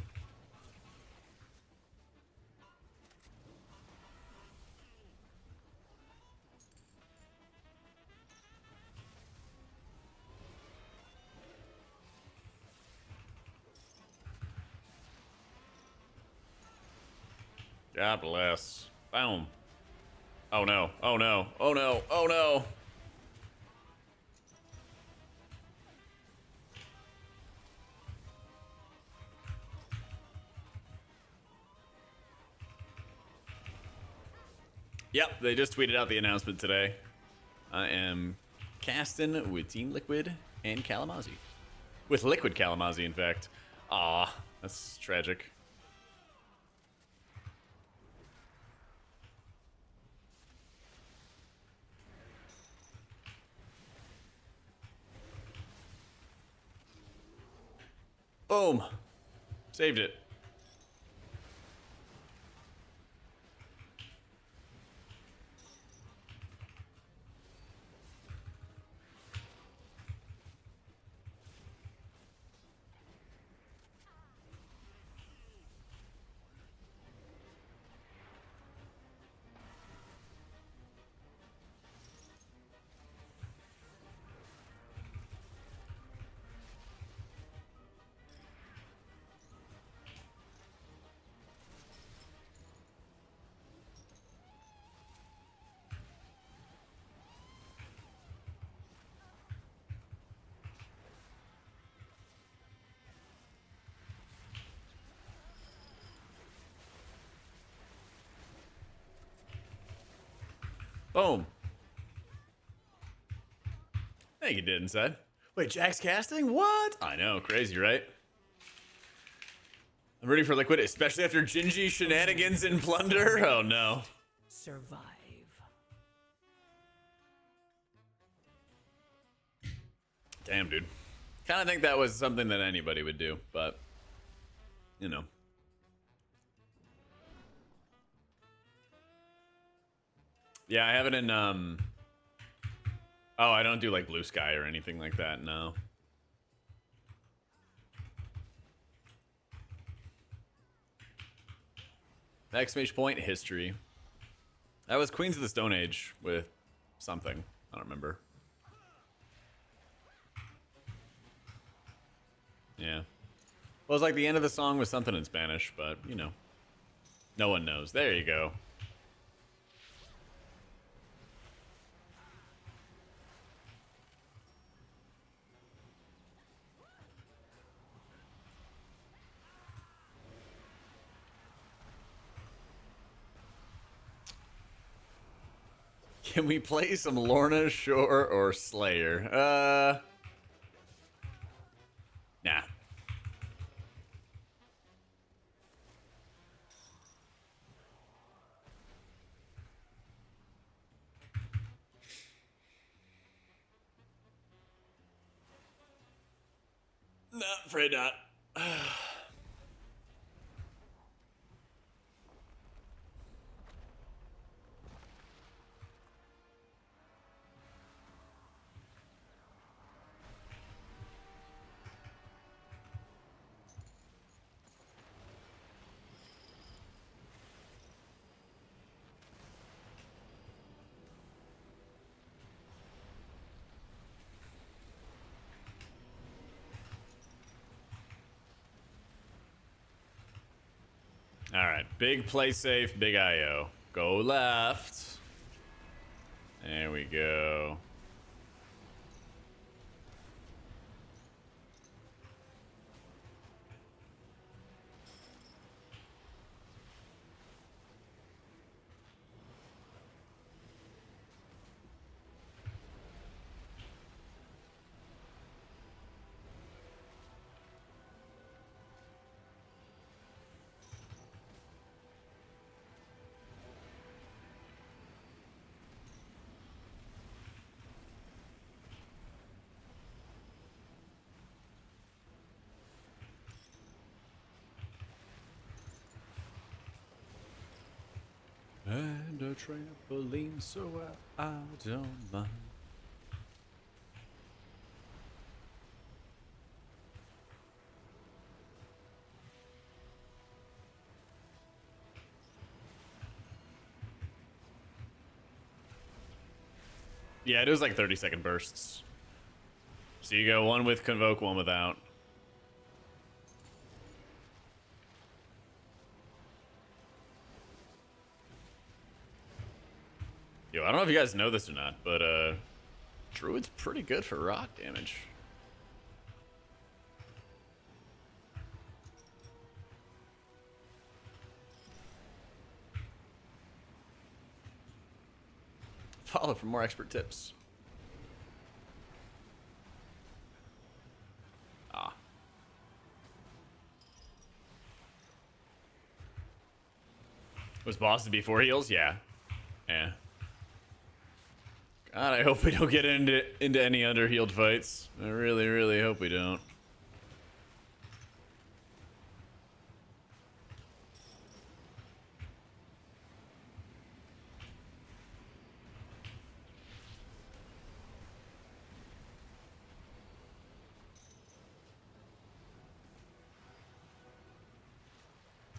God bless. Boom. Oh no. Oh no. Oh no. Oh no. Yep, they just tweeted out the announcement today. I am casting with Team Liquid and Kalamazi. With Liquid Kalamazi, in fact. Aw, that's tragic. Boom. Saved it. Boom. I think he did inside. Wait, Jack's casting? What? I know, crazy, right? I'm ready for Liquid, especially after Gingy shenanigans and plunder. Oh no. Survive. Damn, dude. Kind of think that was something that anybody would do, but you know. Yeah, I have it in oh, I don't do like Blue Sky or anything like that, no. Exclamation point, history. That was Queens of the Stone Age with something. I don't remember. Yeah. Well, it was like the end of the song was something in Spanish, but, you know. No one knows. There you go. Can we play some Lorna Shore or Slayer? Nah. No, afraid not. All right, big play safe, big IO. Go left. There we go. And a trampoline, so I don't mind. Yeah, it was like 30-second bursts. So you go one with Convoke, one without. Yo, I don't know if you guys know this or not, but Druid's pretty good for rock damage. Follow for more expert tips. Ah. Was bosses before heals? Yeah. Yeah. God, I hope we don't get into any underhealed fights. I really, really hope we don't.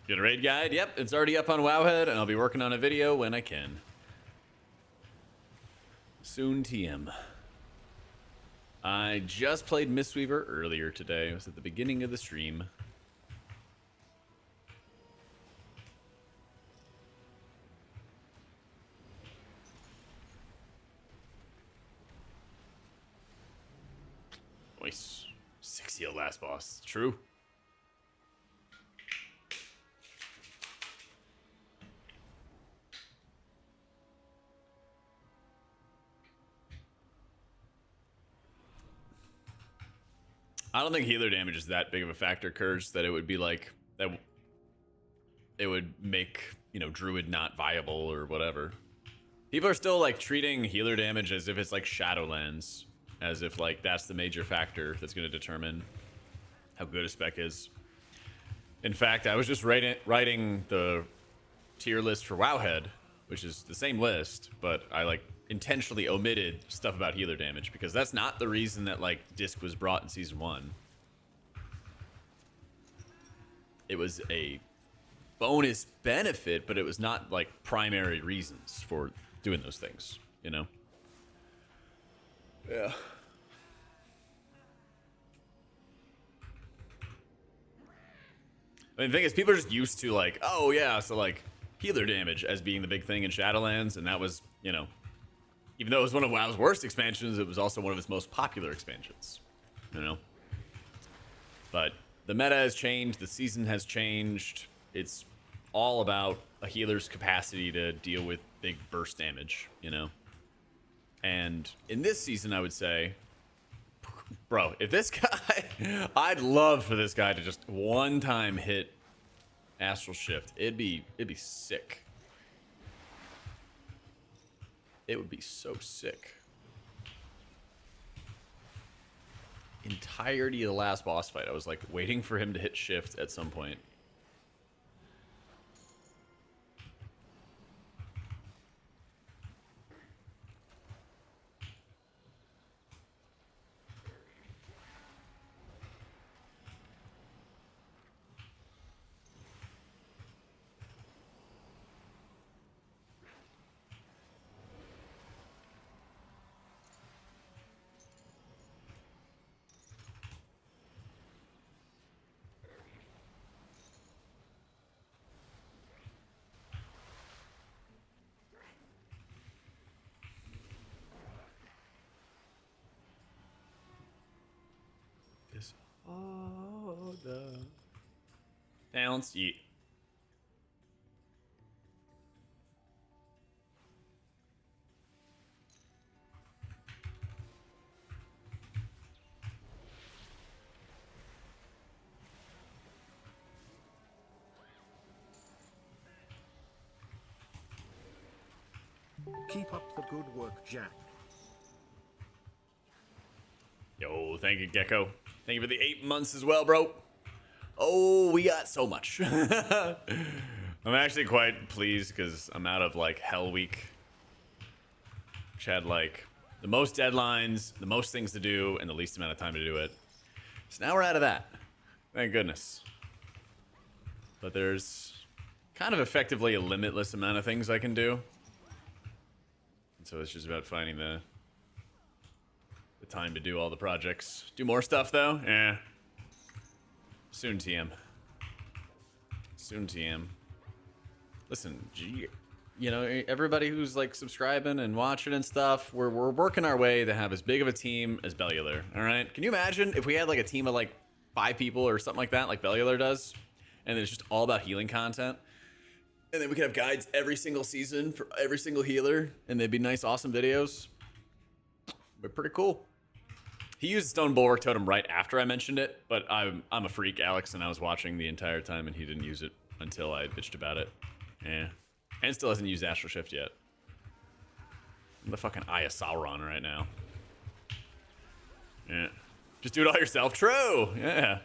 Get a raid guide? Yep, it's already up on Wowhead, and I'll be working on a video when I can. Soon TM. I just played Mistweaver earlier today. It was at the beginning of the stream. Nice. 6 heal last boss. True. I don't think healer damage is that big of a factor, Curse, that it would be like that. It would make, you know, Druid not viable or whatever. People are still like treating healer damage as if it's like Shadowlands, as if like that's the major factor that's going to determine how good a spec is. In fact, I was just writing the tier list for Wowhead, which is the same list, but I like intentionally omitted stuff about healer damage because that's not the reason that like Disc was brought in season 1. It was a bonus benefit, but it was not like primary reasons for doing those things, you know? Yeah. I mean, the thing is, people are just used to like, oh yeah, so like healer damage as being the big thing in Shadowlands, and that was, you know, even though it was one of WoW's worst expansions, it was also one of its most popular expansions, you know? But the meta has changed, the season has changed. It's all about a healer's capacity to deal with big burst damage, you know? And in this season, I would say, bro, if this guy, I'd love for this guy to just one time hit Astral Shift. It'd be sick. It would be so sick. Entirety of the last boss fight, I was like waiting for him to hit shift at some point. This harder. Downs, yeet. Keep up the good work, Jack. Yo, thank you, Gecko. Thank you for the 8 months as well, bro. Oh, we got so much. I'm actually quite pleased because I'm out of like Hell Week, which had like the most deadlines, the most things to do, and the least amount of time to do it. So now we're out of that. Thank goodness. But there's kind of effectively a limitless amount of things I can do. And so it's just about finding the time to do all the projects. Do more stuff though? Yeah. Soon, TM. Soon, TM. Listen, you know, everybody who's like subscribing and watching and stuff, we're working our way to have as big of a team as Bellular. All right? Can you imagine if we had like a team of like 5 people or something like that, like Bellular does, and it's just all about healing content? And then we could have guides every single season for every single healer, and they'd be nice, awesome videos. But pretty cool. He used Stone Bulwark Totem right after I mentioned it, but I'm a freak, Alex, and I was watching the entire time, and he didn't use it until I bitched about it. Yeah. And still hasn't used Astral Shift yet. I'm the fucking Eye of Sauron right now. Yeah. Just do it all yourself. True. Yeah.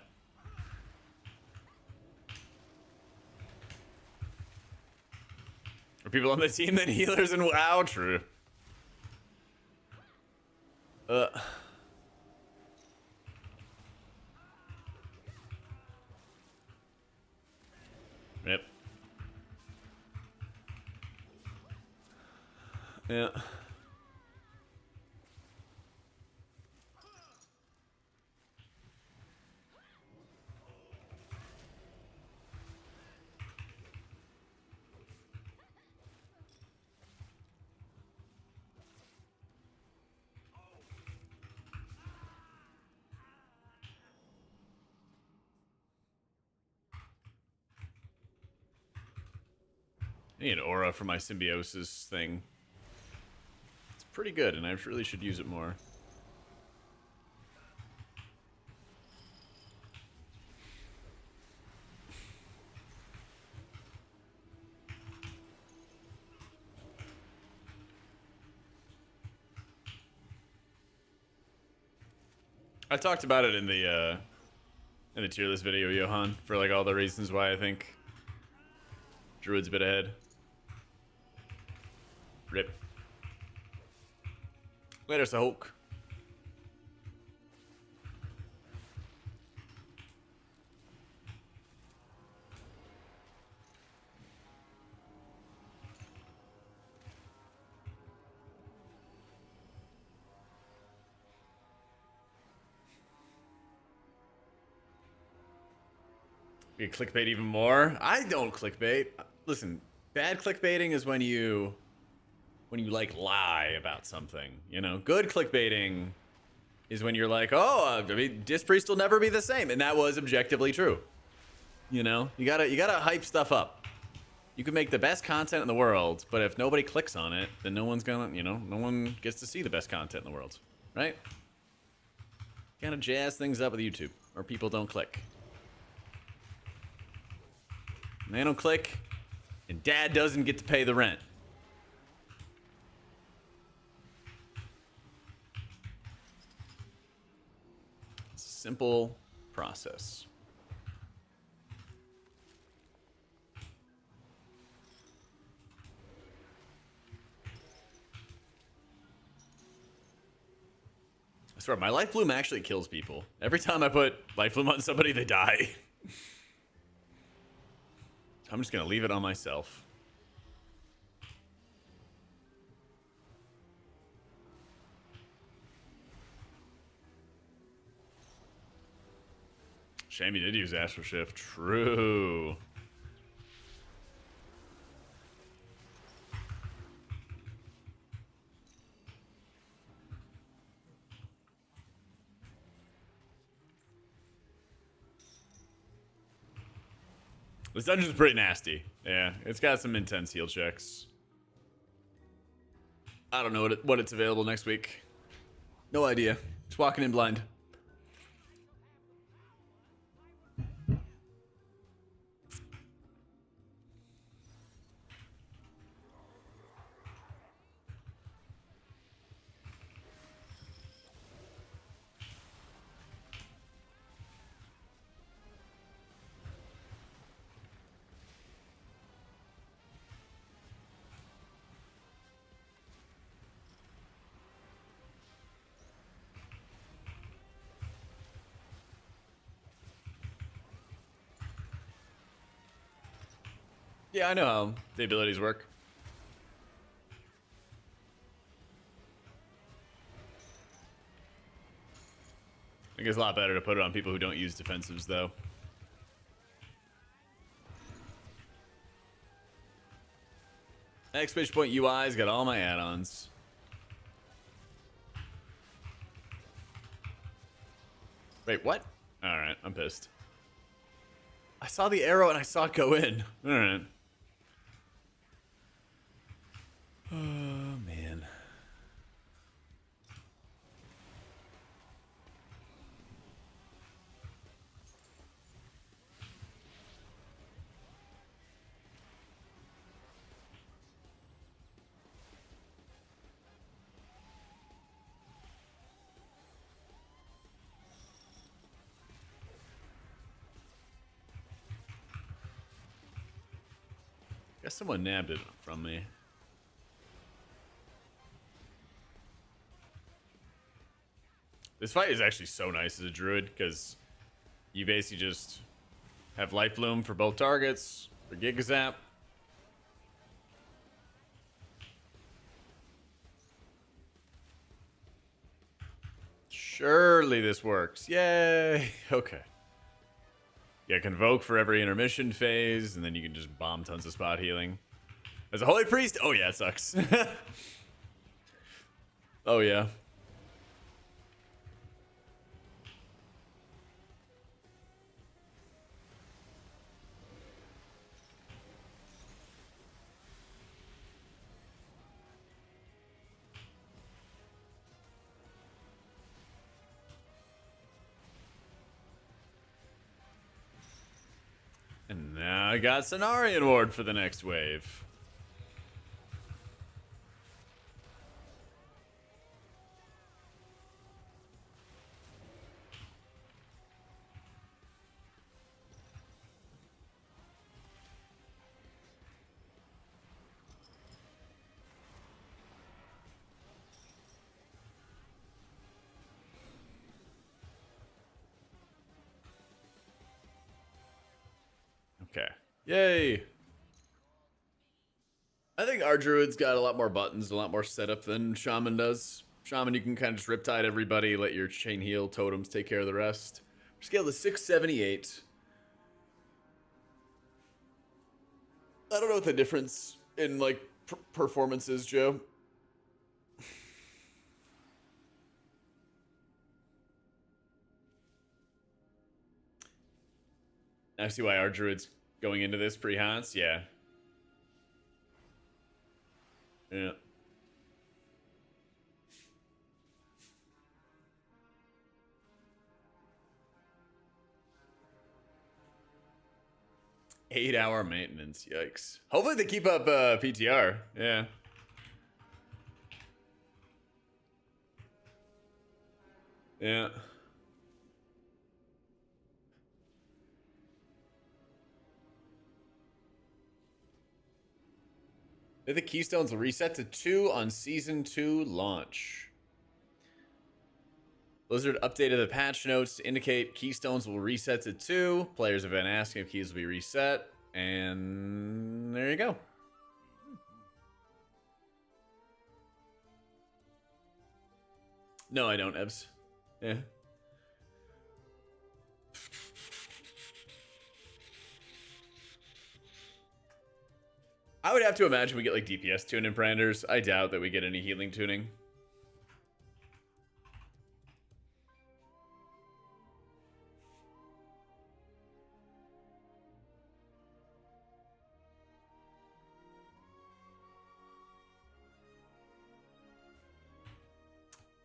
Are people on the team than healers and WoW? True. Yep. Yeah. I need an aura for my symbiosis thing. It's pretty good, and I really should use it more. I talked about it in the tier list video, Johan, for like all the reasons why I think Druid's a bit ahead. Rip. Later, Sahok. You clickbait even more? I don't clickbait. Listen, bad clickbaiting is when you like lie about something. You know, good clickbaiting is when you're like, oh, I mean, Disc Priest will never be the same, and that was objectively true. You know, you gotta hype stuff up. You can make the best content in the world, but if nobody clicks on it, then no one's gonna, you know, no one gets to see the best content in the world, right? Gotta jazz things up with YouTube, or people don't click. And they don't click, and Dad doesn't get to pay the rent. It's a simple process. I swear, my life bloom actually kills people. Every time I put life bloom on somebody, they die. I'm just gonna leave it on myself. Shame you did use Astral Shift. True. This dungeon's pretty nasty. Yeah, it's got some intense heal checks. I don't know what it's available next week. No idea. Just walking in blind. Yeah, I know how the abilities work. I think it's a lot better to put it on people who don't use defensives, though. Exclamation point UI's got all my add-ons. Wait, what? Alright, I'm pissed. I saw the arrow and I saw it go in. Alright. Oh, man. Guess someone nabbed it from me. This fight is actually so nice as a druid because you basically just have life bloom for both targets, for Giga Zap. Surely this works. Yay! Okay. Yeah, Convoke for every intermission phase, and then you can just bomb tons of spot healing. As a Holy Priest? Oh yeah, it sucks. Oh yeah. And now I got Cenarian Ward for the next wave. Okay. Yay. I think our druid's got a lot more buttons, a lot more setup than Shaman does. Shaman, you can kind of just riptide everybody, let your chain heal totems take care of the rest. Scale to 678. I don't know what the difference in like performance is, Joe. I see why our druid's going into this pre-Hans. Yeah. Yeah. Eight-hour maintenance. Yikes. Hopefully they keep up PTR. Yeah. Yeah. The Keystones will reset to 2 on Season 2 launch. Blizzard updated the patch notes to indicate Keystones will reset to 2. Players have been asking if keys will be reset. And there you go. No, I don't, Ebs. Yeah. I would have to imagine we get like DPS tune in Branders. I doubt that we get any healing tuning.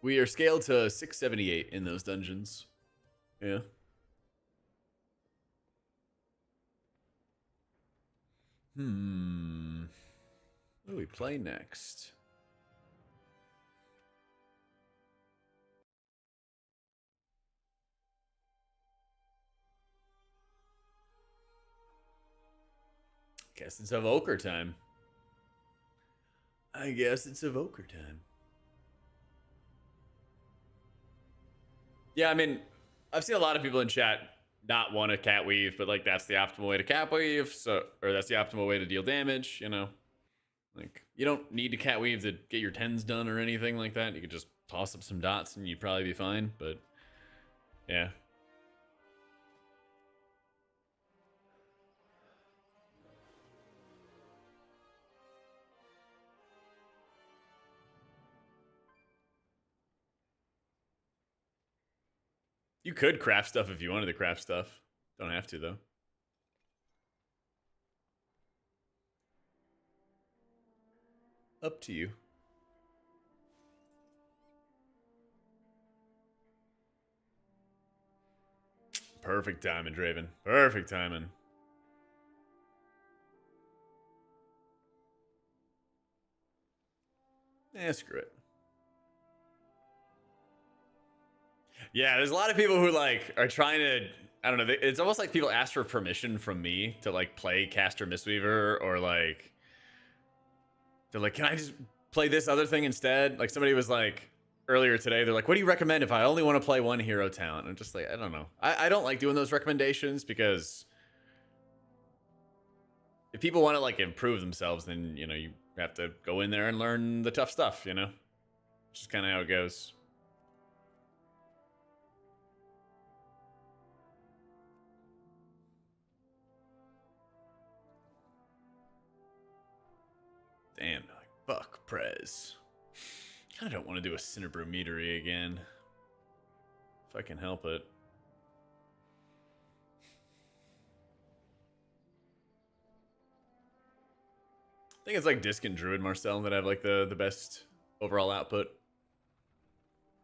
We are scaled to 678 in those dungeons. Yeah. What do we play next? Guess it's Evoker time. I guess it's Evoker time. Yeah, I mean, I've seen a lot of people in chat not want to cat weave, but like that's the optimal way to cat weave, so or that's the optimal way to deal damage, you know. Like you don't need to cat weave to get your tens done or anything like that. You could just toss up some dots and you'd probably be fine, but yeah. You could craft stuff if you wanted to craft stuff. Don't have to, though. Up to you. Perfect timing, Draven. Perfect timing. Screw it. Yeah, there's a lot of people who like are trying to. I don't know. It's almost like people ask for permission from me to like play Caster Mistweaver or like. They're like, can I just play this other thing instead? Like somebody was like earlier today. They're like, what do you recommend if I only want to play one hero talent? I'm just like, I don't know. I don't like doing those recommendations because if people want to like improve themselves, then you know you have to go in there and learn the tough stuff. You know, just kind of how it goes. Damn, like, fuck Prez. Kind of don't want to do a Cinderbrew meadery again. If I can help it. I think it's like Disc and Druid Marcel that have like the best overall output.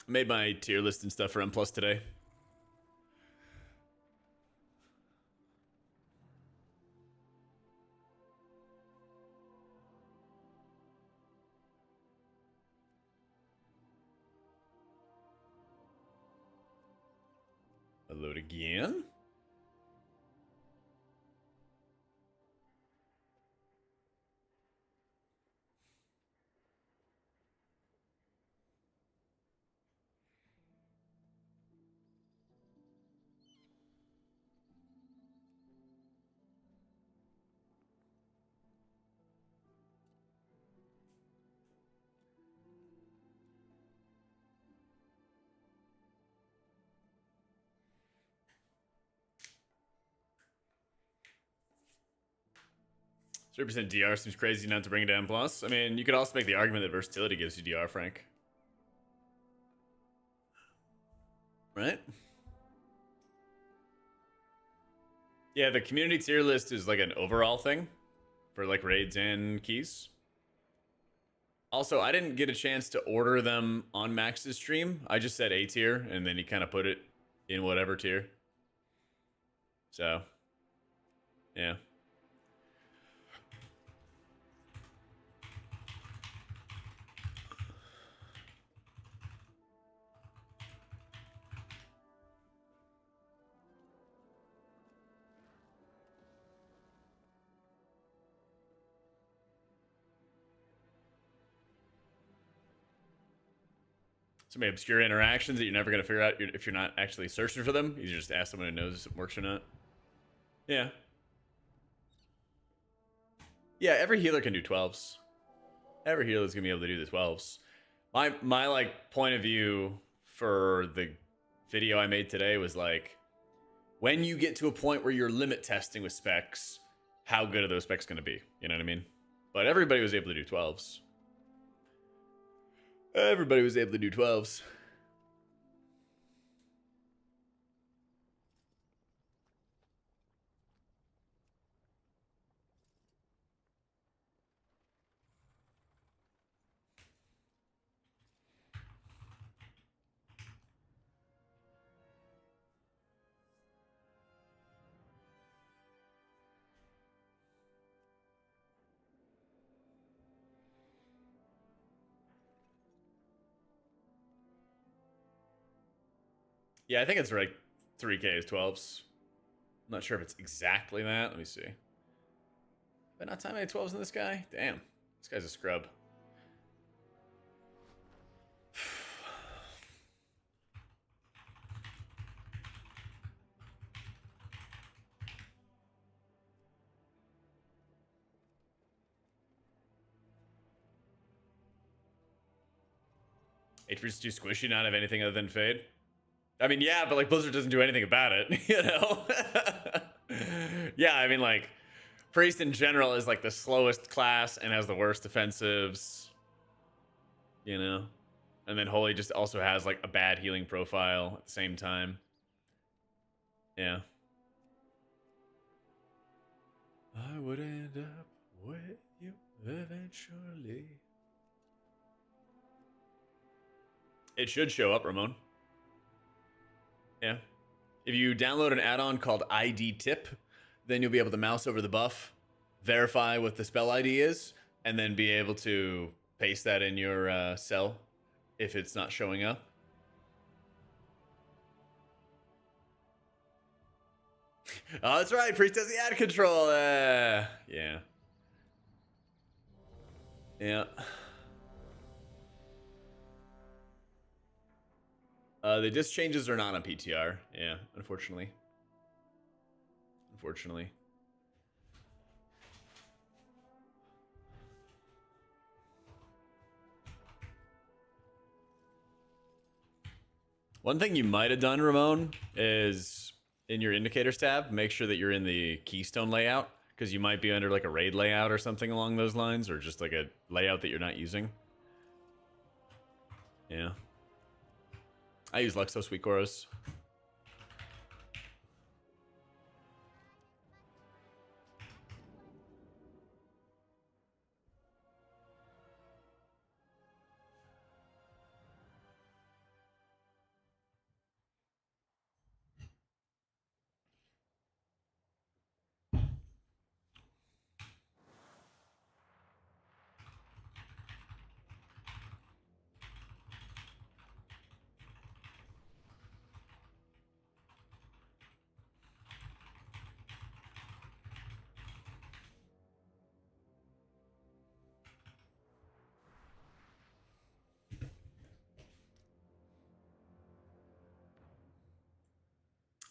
I made my tier list and stuff for M+ today. Load again. 3% DR seems crazy not to bring it down plus. I mean, you could also make the argument that versatility gives you DR, Frank. Right? Yeah, the community tier list is like an overall thing for like raids and keys. Also, I didn't get a chance to order them on Max's stream. I just said A tier, and then he kind of put it in whatever tier. So, yeah. So many obscure interactions that you're never going to figure out if you're not actually searching for them. You just ask someone who knows if it works or not. Yeah. Yeah, every healer can do 12s. Every healer's going to be able to do the 12s. My like point of view for the video I made today was like, when you get to a point where you're limit testing with specs, how good are those specs going to be? You know what I mean? But everybody was able to do 12s. Everybody was able to do 12s. Yeah, I think it's like 3K is 12s. I'm not sure if it's exactly that. Let me see. But not time any 12s in this guy? Damn. This guy's a scrub. H3's too squishy, not have anything other than fade. I mean, yeah, but like Blizzard doesn't do anything about it, you know? Yeah, I mean, like, Priest in general is like the slowest class and has the worst defensives, you know? And then Holy just also has like a bad healing profile at the same time. Yeah. I would end up with you eventually. It should show up, Ramon. Yeah. If you download an add-on called ID Tip, then you'll be able to mouse over the buff, verify what the spell ID is, and then be able to paste that in your cell if it's not showing up. Oh, that's right. Priest has the ad control. Yeah. Yeah. The disc changes are not on PTR. Yeah, unfortunately. Unfortunately. One thing you might have done, Ramon, is in your indicators tab, make sure that you're in the keystone layout, because you might be under like a raid layout or something along those lines, or just like a layout that you're not using. Yeah. I use Luxo Sweet Chorus.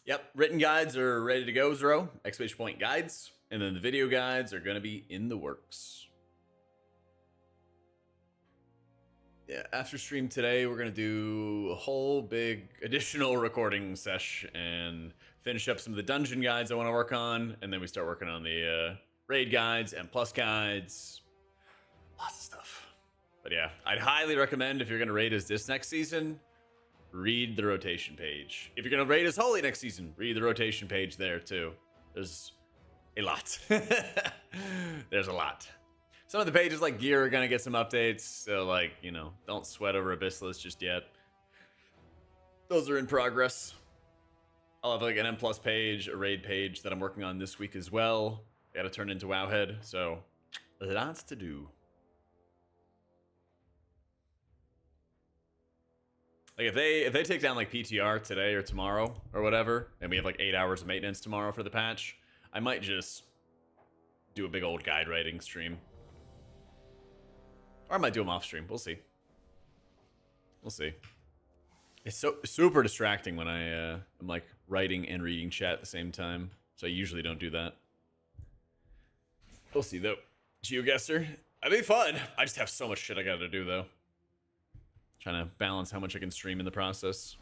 Yep, written guides are ready to go, Zero. Exclamation point guides. And then the video guides are going to be in the works. Yeah, after stream today, we're going to do a whole big additional recording sesh and finish up some of the dungeon guides I want to work on. And then we start working on the raid guides, M plus guides, lots of stuff. But yeah, I'd highly recommend if you're gonna raid as this next season, read the rotation page. If you're gonna raid as holy next season, read the rotation page there too. There's a lot. There's a lot. Some of the pages like gear are gonna get some updates, so like, you know, don't sweat over Abyssalisk just yet. Those are in progress. I'll have like an M plus page, a raid page that I'm working on this week as well. I gotta turn into Wowhead, so lots to do. Like if they take down like PTR today or tomorrow or whatever, and we have like 8 hours of maintenance tomorrow for the patch, I might just do a big old guide writing stream. Or I might do them off stream. We'll see. We'll see. It's so super distracting when I'm like writing and reading chat at the same time. So I usually don't do that. We'll see though. GeoGuessr. That'd be fun. I just have so much shit I gotta do though. Trying to balance how much I can stream in the process.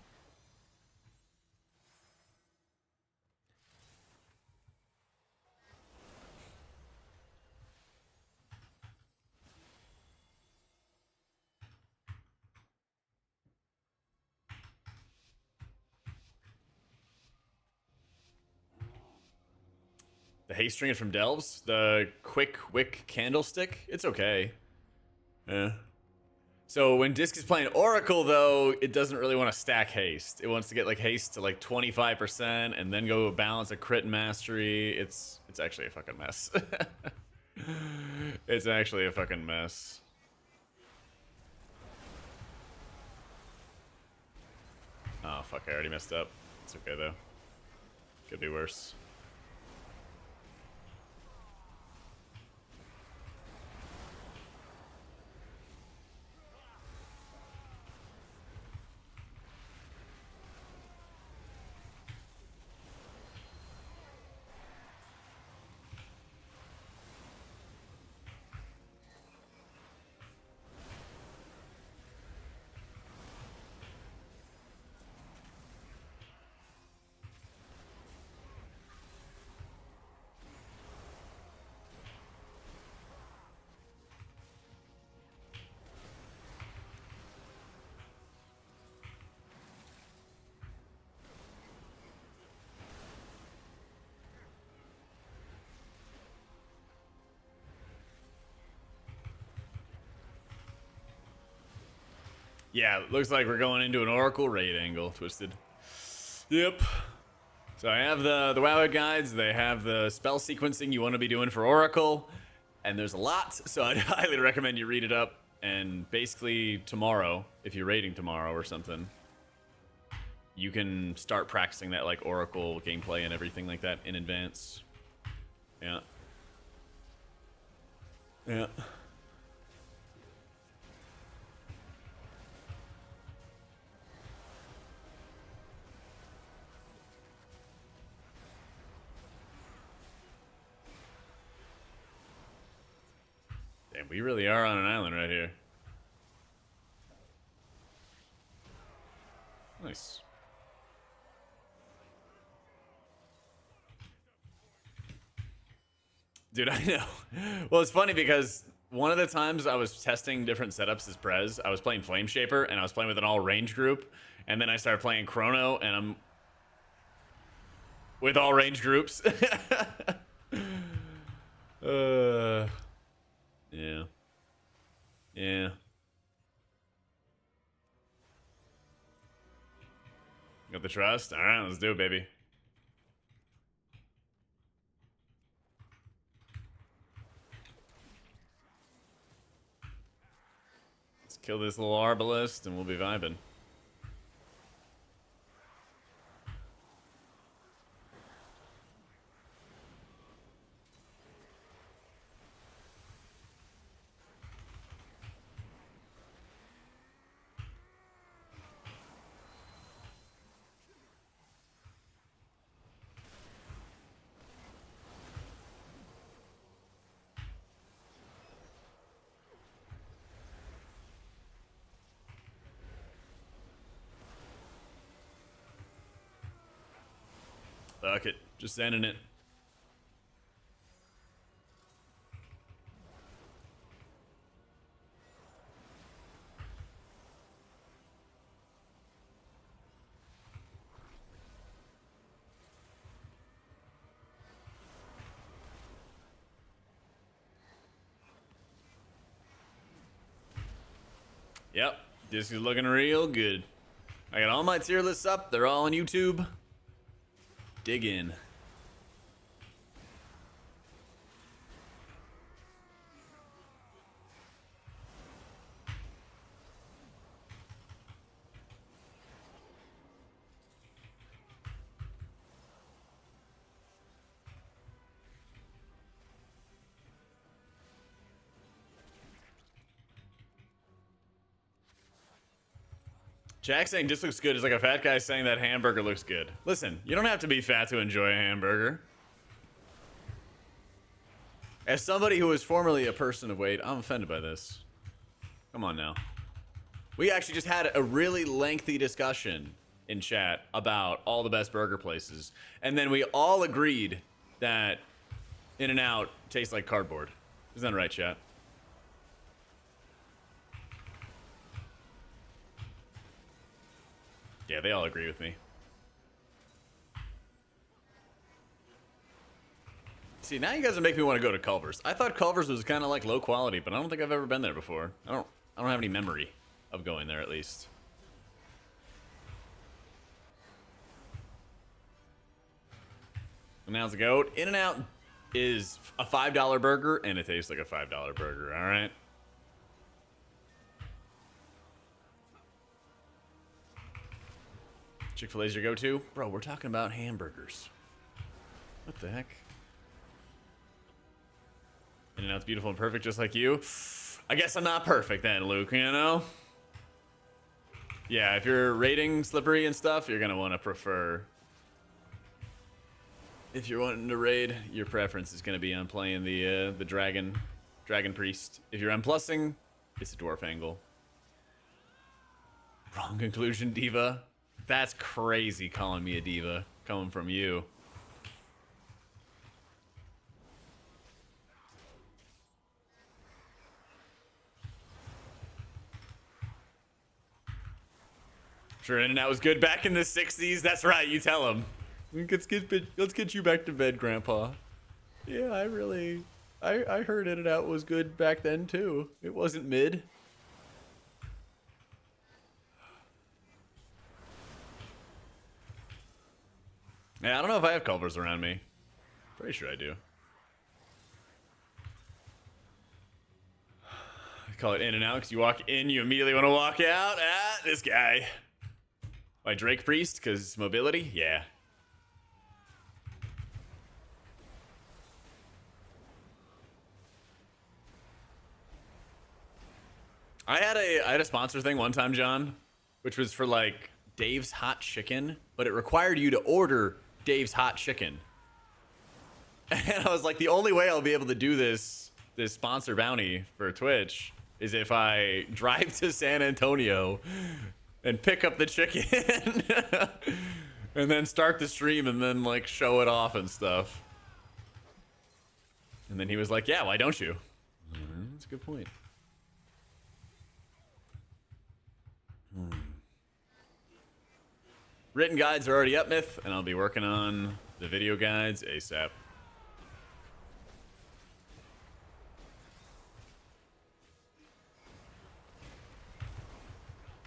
The haste string from Delves, the quick wick candlestick, it's okay. Yeah. So when Disc is playing Oracle though, it doesn't really want to stack haste. It wants to get like haste to like 25% and then go balance a crit mastery. It's actually a fucking mess. It's actually a fucking mess. Oh fuck, I already messed up. It's okay though. Could be worse. Yeah, looks like we're going into an Oracle raid angle, Twisted. Yep. So I have the Wowhead guides. They have the spell sequencing you want to be doing for Oracle. And there's a lot, so I'd highly recommend you read it up. And basically tomorrow, if you're raiding tomorrow or something, you can start practicing that like Oracle gameplay and everything like that in advance. Yeah. Yeah. Damn, we really are on an island right here. Nice. Dude, I know. Well, it's funny because one of the times I was testing different setups as Prez, I was playing Flame Shaper and I was playing with an all range group, and then I started playing Chrono and I'm with all range groups. Yeah. Yeah. Got the trust? Alright, let's do it, baby. Let's kill this little arbalist and we'll be vibing. Fuck it. Just ending it. Yep, this is looking real good. I got all my tier lists up. They're all on YouTube. Dig in. Jack saying this looks good is like a fat guy saying that hamburger looks good. Listen, you don't have to be fat to enjoy a hamburger. As somebody who was formerly a person of weight, I'm offended by this. Come on now. We actually just had a really lengthy discussion in chat about all the best burger places. And then we all agreed that In-N-Out tastes like cardboard. Isn't that right, chat? Yeah, they all agree with me. See, now you guys are making me want to go to Culver's. I thought Culver's was kind of like low quality, but I don't think I've ever been there before. I don't have any memory of going there, at least. And now it's a goat. In-N-Out is a $5 burger, and it tastes like a $5 burger, all right? Chick-fil-A's your go-to? Bro, we're talking about hamburgers. What the heck? In-N-Out's beautiful and perfect just like you. I guess I'm not perfect then, Luke, you know? Yeah, if you're rating slippery and stuff, you're gonna want to prefer... If you're wanting to raid, your preference is gonna be on playing the Dragon Priest. If you're unplussing, it's a Dwarf Angle. Wrong conclusion, Diva. That's crazy calling me a diva coming from you. Sure, In-N-Out was good back in the 60s. That's right, you tell him. Let's get you back to bed, Grandpa. Yeah, I heard In-N-Out was good back then too. It wasn't mid. Yeah, I don't know if I have Culver's around me. Pretty sure I do. I call it In-N-Out because you walk in, you immediately want to walk out. Ah, this guy. Why, Drake Priest? Because mobility? Yeah. I had a sponsor thing one time, John, which was for like Dave's Hot Chicken, but it required you to order Dave's Hot Chicken. And I was like, the only way I'll be able to do this sponsor bounty for Twitch is if I drive to San Antonio and pick up the chicken and then start the stream and then like show it off and stuff. And then he was like, yeah, why don't you? That's a good point. Written guides are already up, Myth, and I'll be working on the video guides ASAP.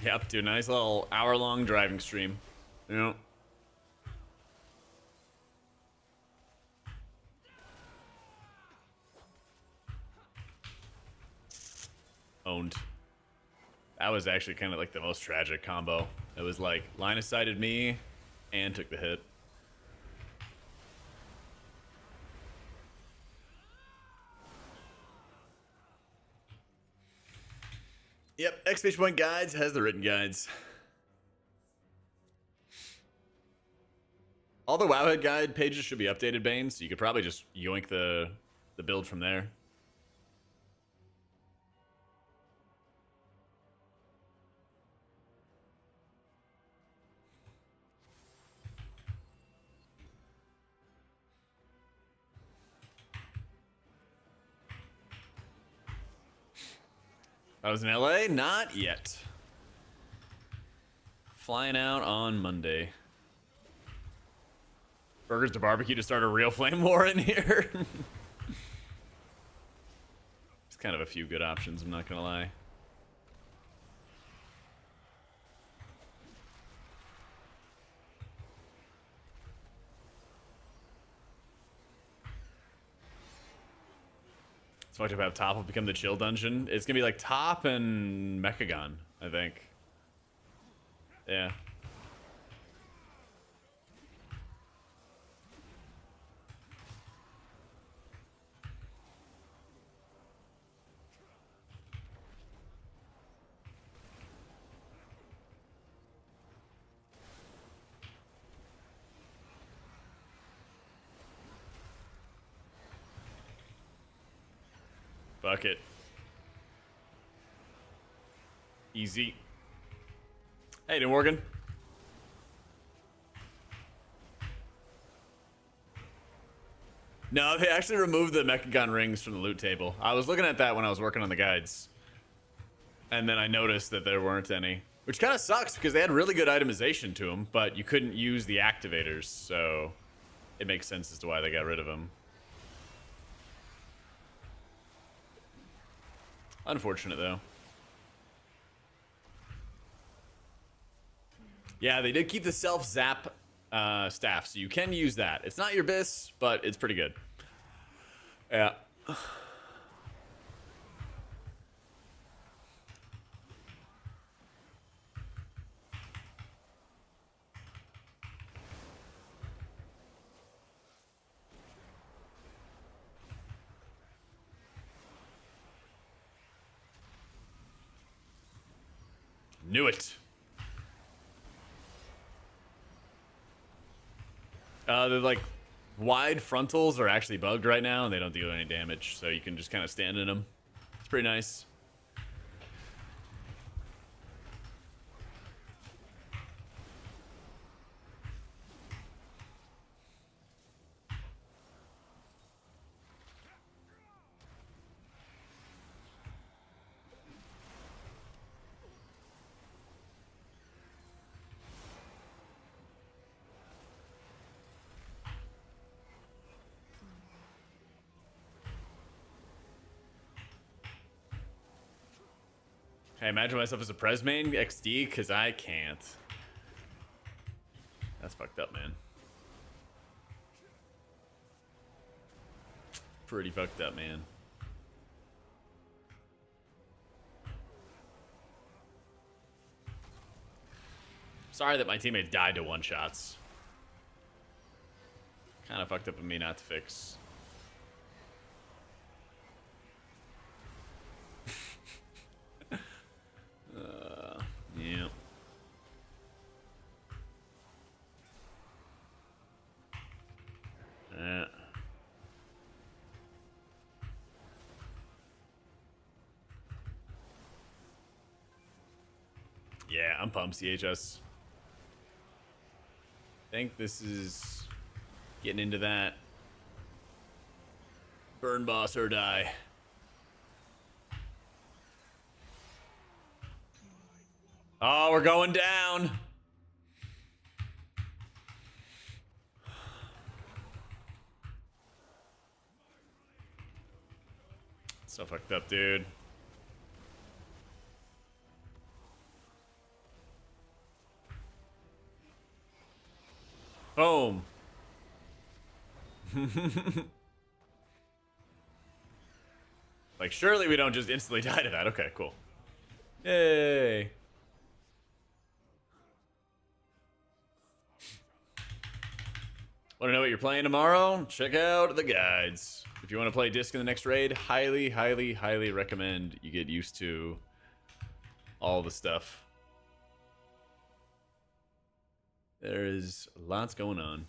Yep, do a nice little hour-long driving stream. You know? Owned. That was actually kind of like the most tragic combo. It was like line of sighted me and took the hit. Yep, exclamation point guides has the written guides. All the Wowhead guide pages should be updated, Bane, so you could probably just yoink the build from there. I was in LA? Not yet. Flying out on Monday. Burgers to barbecue to start a real flame war in here. There's kind of a few good options, I'm not gonna lie. It's fucked up how top will become the chill dungeon. It's gonna be like top and Mechagon, I think. Yeah. Fuck it. Easy. Hey, doing Morgan? No, they actually removed the Mechagon rings from the loot table. I was looking at that when I was working on the guides. And then I noticed that there weren't any. Which kind of sucks because they had really good itemization to them, but you couldn't use the activators, so it makes sense as to why they got rid of them. Unfortunate, though. Yeah, they did keep the self-zap staff, so you can use that. It's not your bis, but it's pretty good. Yeah. Knew it. The like wide frontals are actually bugged right now, and they don't do any damage, so you can just kind of stand in them. It's pretty nice. I imagine myself as a Prez main XD because I can't. That's fucked up, man. Pretty fucked up, man. Sorry that my teammate died to one-shots. Kind of fucked up of me not to fix. Yeah. Yeah, I'm pumped, CHS. I think this is getting into that burn boss or die. Oh, we're going down. So fucked up, dude. Boom. Like, surely we don't just instantly die to that. Okay, cool. Yay. Want to know what you're playing tomorrow? Check out the guides. If you want to play Disc in the next raid, highly, highly, highly recommend you get used to all the stuff. There's lots going on.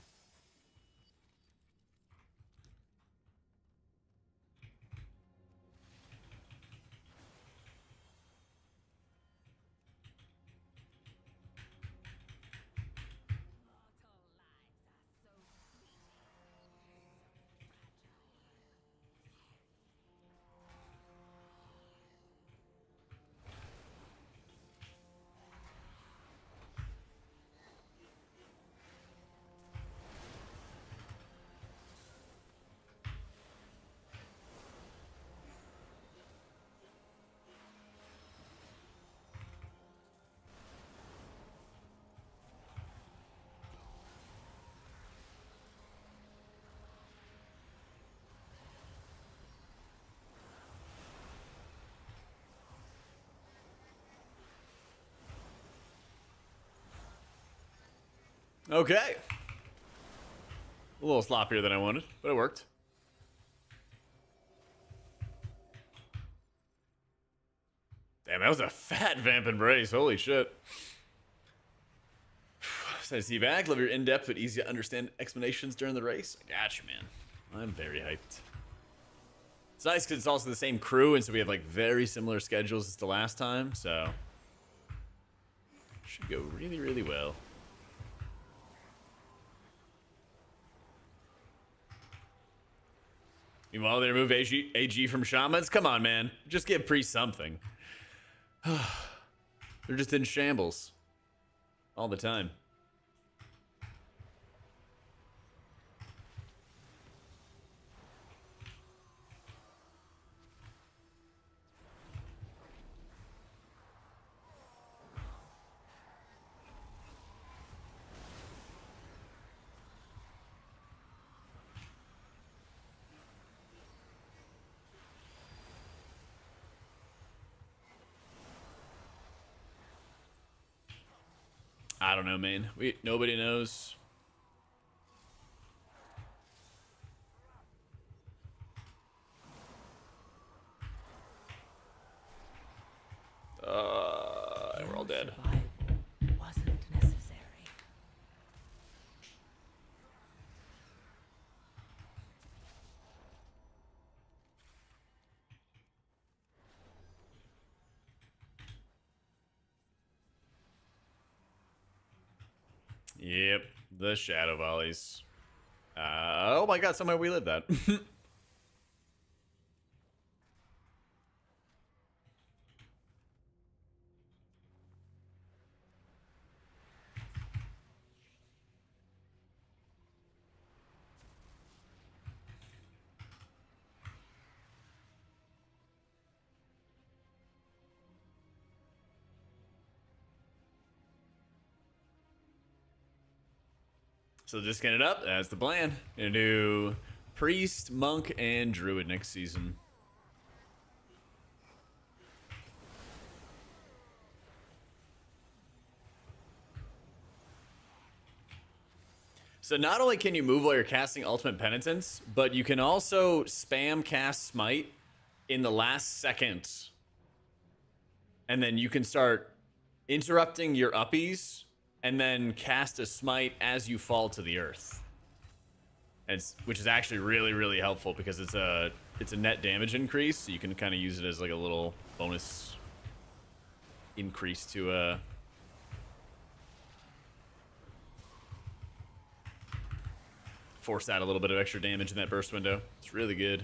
Okay. A little sloppier than I wanted, but it worked. Damn, that was a fat vamp embrace. Holy shit. Nice to see you back. Love your in-depth but easy to understand explanations during the race. I got you, man. I'm very hyped. It's nice because it's also the same crew, and so we have like very similar schedules as the last time, so should go really, really well. Meanwhile, they remove AG from shamans. Come on, man. Just give Priest something. They're just in shambles all the time. I don't know, man. Nobody knows. We're all dead. Survival wasn't necessary. Yep, the shadow volleys. Oh my god, somewhere we lived that. So just get it up. That's the plan. Gonna do Priest, Monk, and Druid next season. So not only can you move while you're casting Ultimate Penitence, but you can also spam cast Smite in the last second. And then you can start interrupting your uppies and then cast a Smite as you fall to the earth. Which is actually really, really helpful because it's a net damage increase, so you can kind of use it as like a little bonus increase to force out a little bit of extra damage in that burst window. It's really good.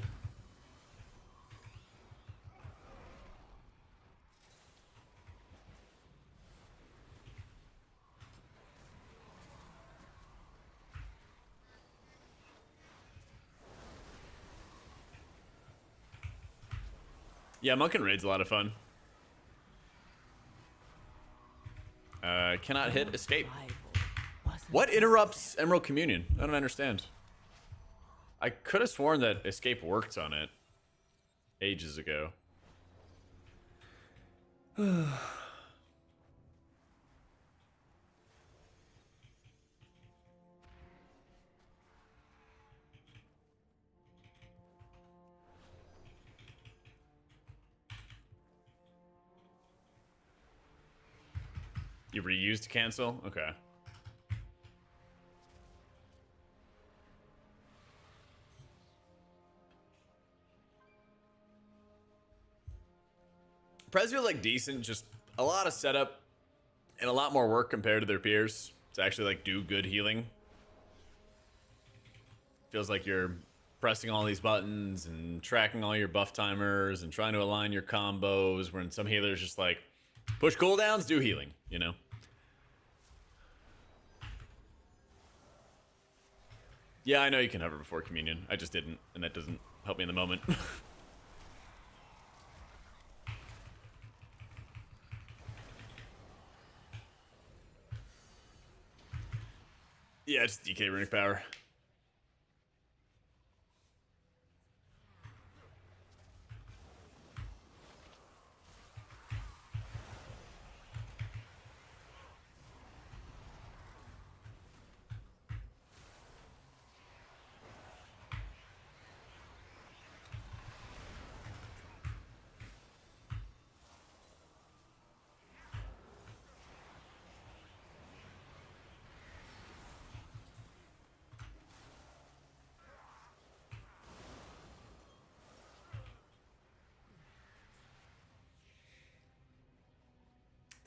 Yeah, Monk and Raid's a lot of fun. Cannot hit escape. What interrupts Emerald Communion? I don't understand. I could have sworn that escape worked on it ages ago. You reused to cancel? Okay. Prez feel like decent, just a lot of setup and a lot more work compared to their peers to actually like do good healing. Feels like you're pressing all these buttons and tracking all your buff timers and trying to align your combos, when some healers just like push cooldowns, do healing, you know? Yeah, I know you can hover before communion. I just didn't, and that doesn't help me in the moment. Yeah, just DK runic power.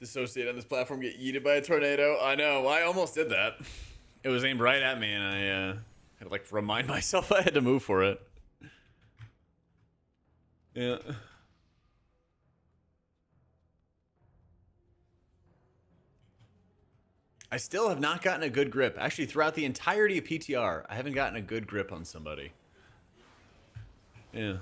Dissociate on this platform, get yeeted by a tornado. I know. I almost did that. It was aimed right at me, and I had to like remind myself I had to move for it. Yeah. I still have not gotten a good grip. Actually, throughout the entirety of PTR, I haven't gotten a good grip on somebody. Yeah.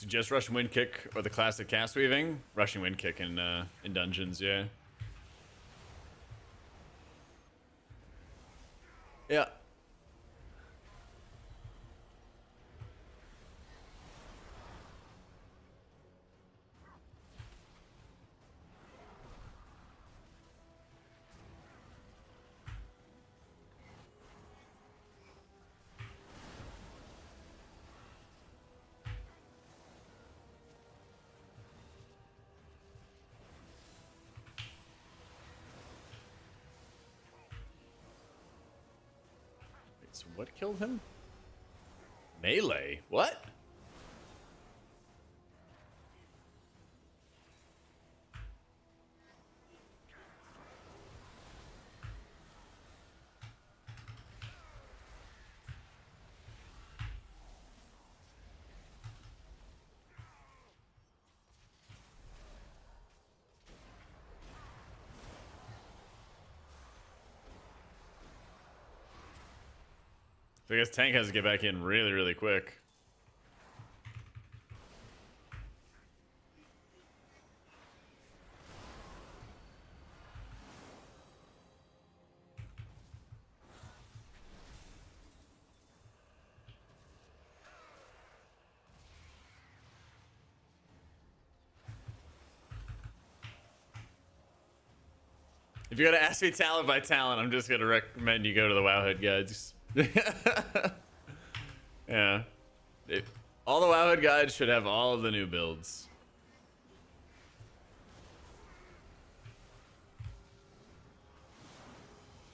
Just Russian Wind Kick or the classic cast weaving? Russian Wind Kick in dungeons, yeah. Yeah. So what killed him? Melee? What? So I guess tank has to get back in really, really quick. If you're gonna ask me talent by talent, I'm just gonna recommend you go to the Wowhead guides. Yeah. All the Wowhead guides should have all of the new builds.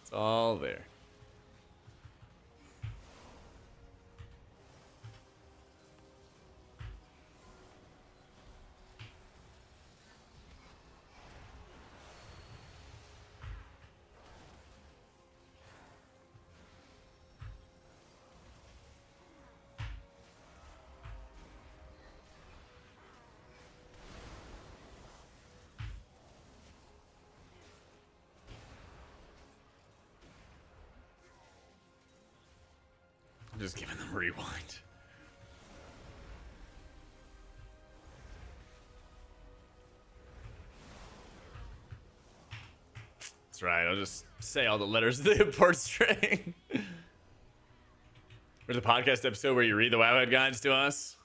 It's all there. I'm just giving them a rewind. That's right, I'll just say all the letters of the import string. There's a podcast episode where you read the Wowhead guides to us.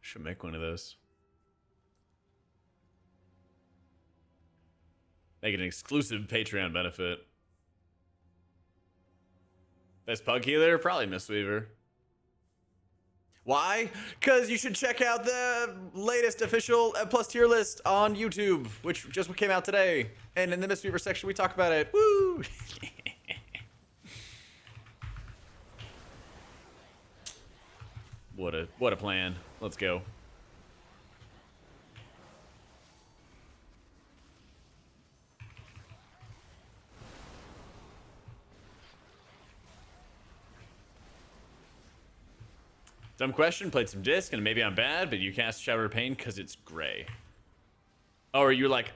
Should make one of those. Make it an exclusive Patreon benefit. Best pug healer? Probably Mistweaver. Why? Because you should check out the latest official plus tier list on YouTube, which just came out today. And in the Mistweaver section, we talk about it. Woo! What a plan. Let's go. Dumb question, played some disc, and maybe I'm bad, but you cast Shower of Pain because it's gray. Oh, are you like,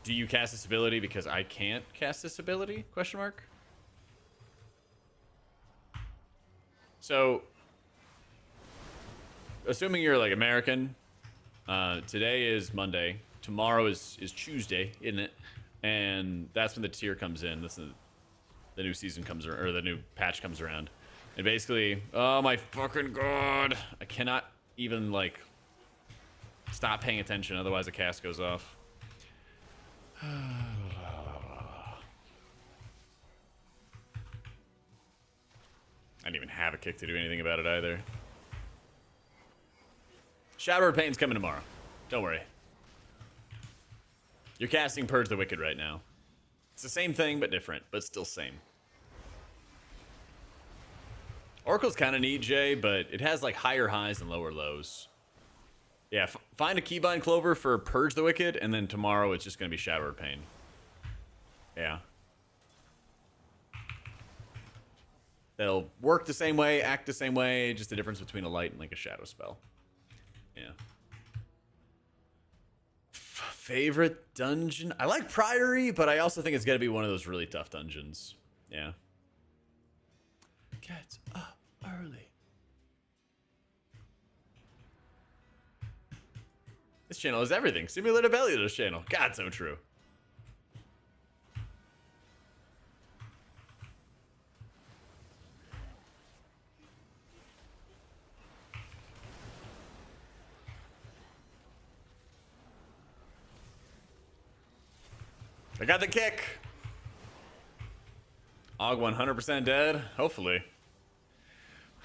do you cast this ability because I can't cast this ability? Question mark. So, assuming you're like American, today is Monday, tomorrow is Tuesday, isn't it? And that's when the tier comes in. the new season comes around, or the new patch comes around. And basically, oh my fucking god, I cannot even like stop paying attention, otherwise the cast goes off. I didn't even have a kick to do anything about it either. Shower Pain's coming tomorrow. Don't worry. You're casting Purge the Wicked right now. It's the same thing, but different, but still same. Oracle's kind of neat, Jay, but it has like higher highs and lower lows. Yeah, find a Keybind Clover for Purge the Wicked, and then tomorrow it's just going to be Shower Pain. Yeah. They'll work the same way, act the same way, just the difference between a light and like a shadow spell. Yeah. Favorite dungeon? I like Priory, but I also think it's got to be one of those really tough dungeons. Yeah. Get up early. This channel is everything. Simulator Bellia's channel. God, so true. I got the kick. Og 100% dead. Hopefully.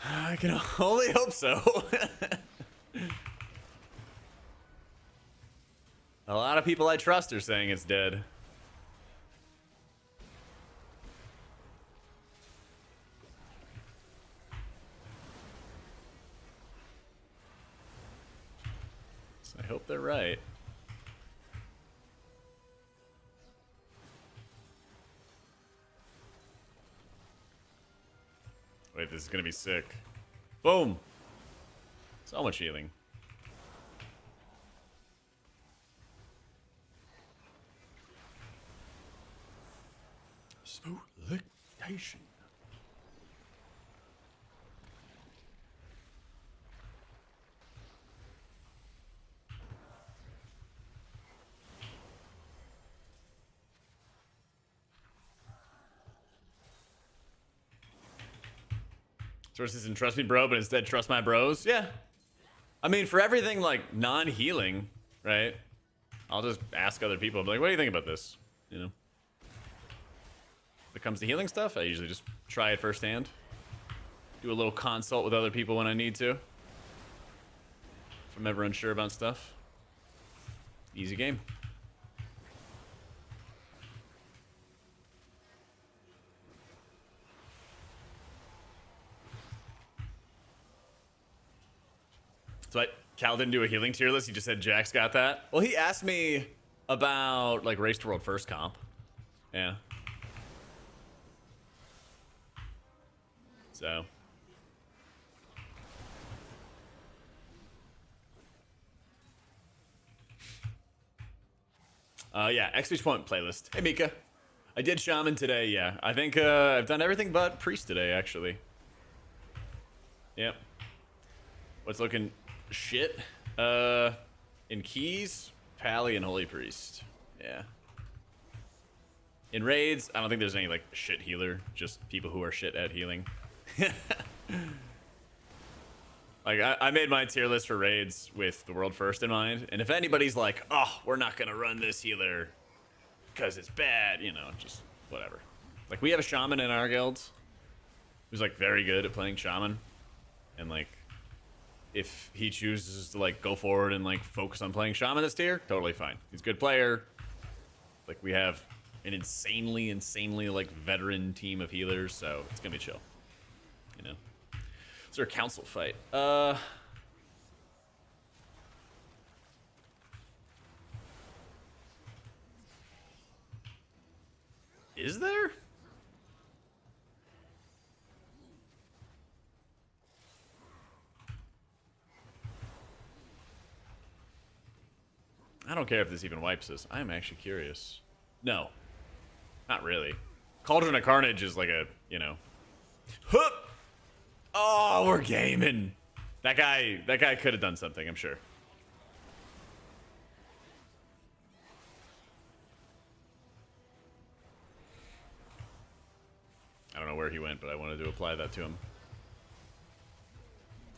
I can only hope so. A lot of people I trust are saying it's dead. So I hope they're right. Wait, this is gonna be sick. Boom! So much healing. Smooth liquidation. Sources didn't trust me, bro, but instead trust my bros. Yeah. I mean, for everything like non-healing, right? I'll just ask other people. I'm like, what do you think about this? You know? When it comes to healing stuff, I usually just try it firsthand. Do a little consult with other people when I need to. If I'm ever unsure about stuff. Easy game. So Cal didn't do a healing tier list. He just said Jack's got that. Well, he asked me about like Race to World First comp. Yeah. So. Yeah, XP point playlist. Hey, Mika. I did Shaman today, yeah. I think I've done everything but Priest today, actually. Yep. What's looking shit? In Keys, Pally, and Holy Priest. Yeah. In raids, I don't think there's any like shit healer, just people who are shit at healing. Like I made my tier list for raids with the world first in mind, and if anybody's like, oh, we're not gonna run this healer because it's bad, you know, just whatever. Like we have a shaman in our guild who's like very good at playing shaman, and like if he chooses to like go forward and like focus on playing shaman this tier, totally fine. He's a good player. Like we have an insanely like veteran team of healers, so it's gonna be chill. You know. Is there a council fight? Is there? I don't care if this even wipes us. I'm actually curious. No. Not really. Cauldron of Carnage is like a, you know. Hup! Oh, we're gaming. That guy could have done something, I'm sure. he went, but I wanted to apply that to him.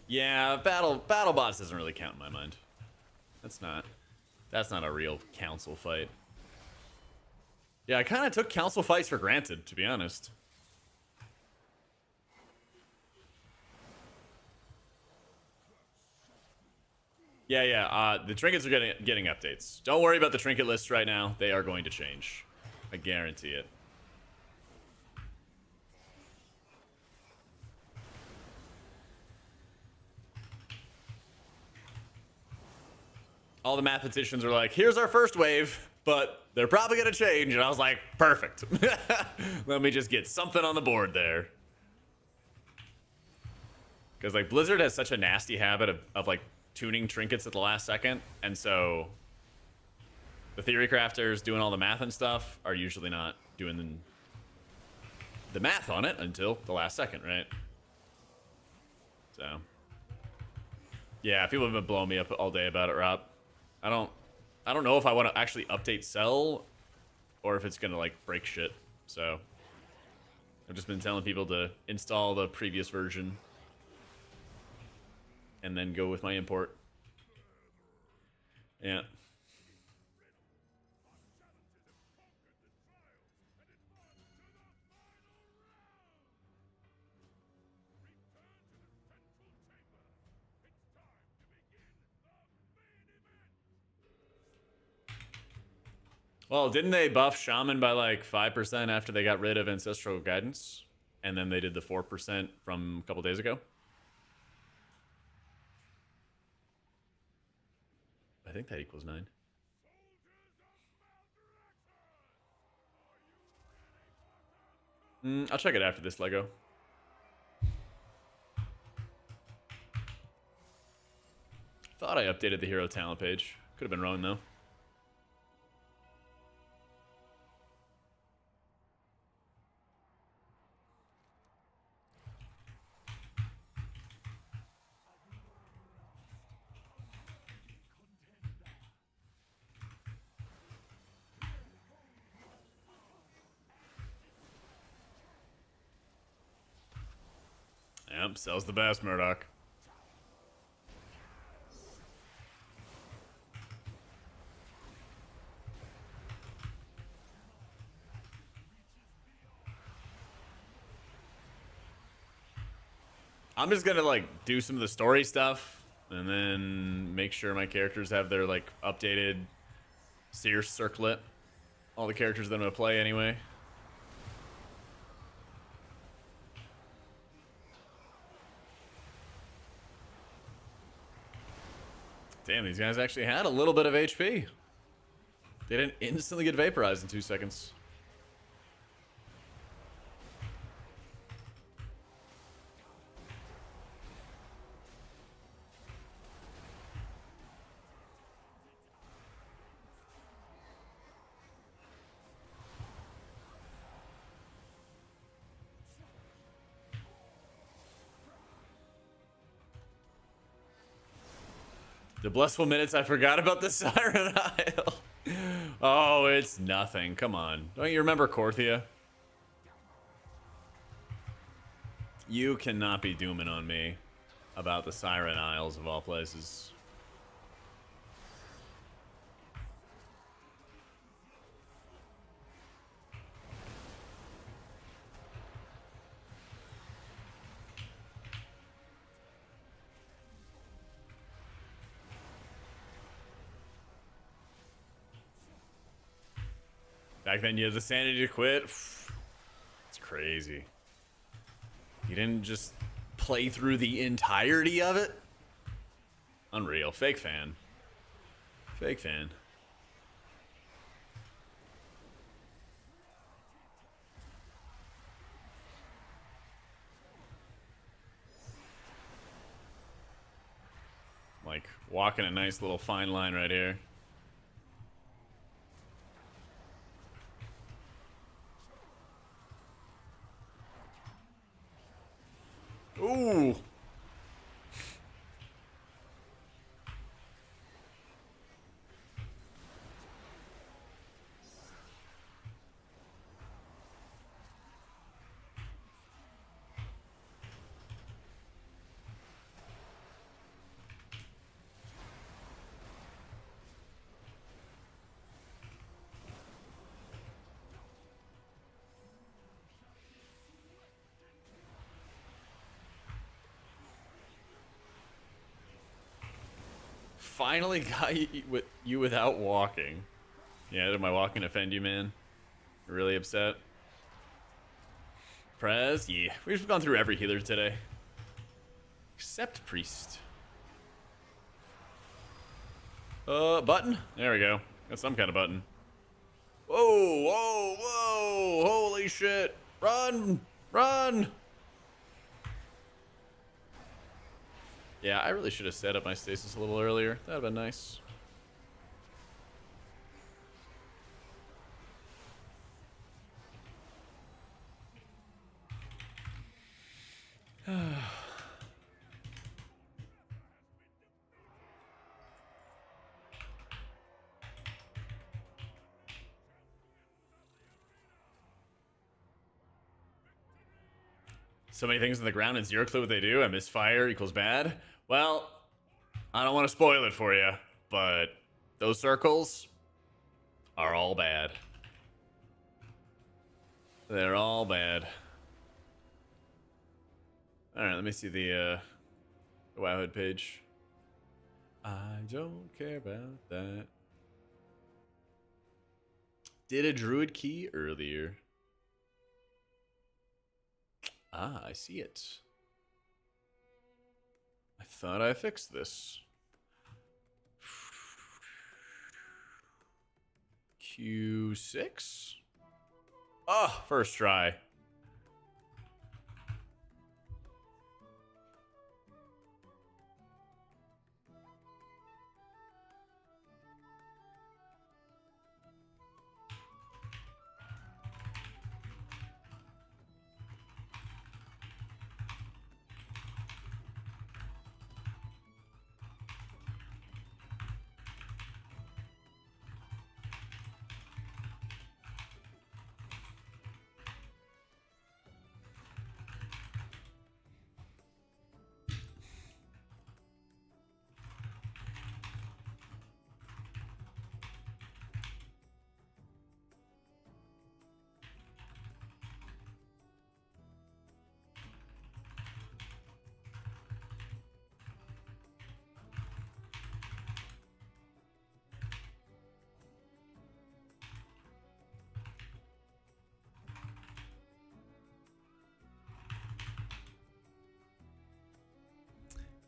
Yeah, battle bots doesn't really count in my mind. That's not a real council fight. Yeah, I kind of took council fights for granted, to be honest. Yeah. The trinkets are getting updates. Don't worry about the trinket lists right now. They are going to change. I guarantee it. All the mathematicians are like, here's our first wave, but they're probably going to change. And I was like, perfect. Let me just get something on the board there. Because, like, Blizzard has such a nasty habit of like, tuning trinkets at the last second. And so the theory crafters doing all the math and stuff are usually not doing the math on it until the last second, right? So, yeah, people have been blowing me up all day about it, Rob. I don't know if I want to actually update Cell or if it's going to, like, break shit. So I've just been telling people to install the previous version and then go with my import. Yeah. Well, didn't they buff Shaman by like 5% after they got rid of Ancestral Guidance? And then they did the 4% from a couple days ago? I think that equals 9. I'll check it after this, Lego. Thought I updated the hero talent page. Could have been wrong, though. Yep, sells the best, Murdoch. I'm just gonna like do some of the story stuff and then make sure my characters have their like updated Sears circlet. All the characters that I'm gonna play anyway. Damn, these guys actually had a little bit of HP. They didn't instantly get vaporized in 2 seconds. The blissful minutes, I forgot about the Siren Isle. Oh, it's nothing. Come on. Don't you remember Korthia? You cannot be dooming on me about the Siren Isles of all places. Back then you had the sanity to quit. It's crazy. You didn't just play through the entirety of it? Unreal. Fake fan. Fake fan. Like, walking a nice little fine line right here. Ooh. finally got you without walking. Yeah, did my walking offend you, man? Really upset? Prez? Yeah. We've gone through every healer today. Except Priest. Button? There we go. Got some kind of button. Whoa, whoa, whoa! Holy shit! Run! Run! Yeah, I really should have set up my stasis a little earlier. That'd have been nice. So many things on the ground and zero clue what they do. I misfire equals bad. Well, I don't want to spoil it for you, but those circles are all bad. They're all bad. Alright, let me see the Wowhead page. I don't care about that. Did a druid key earlier. Ah, I see it. I thought I fixed this. Q6? Oh, first try.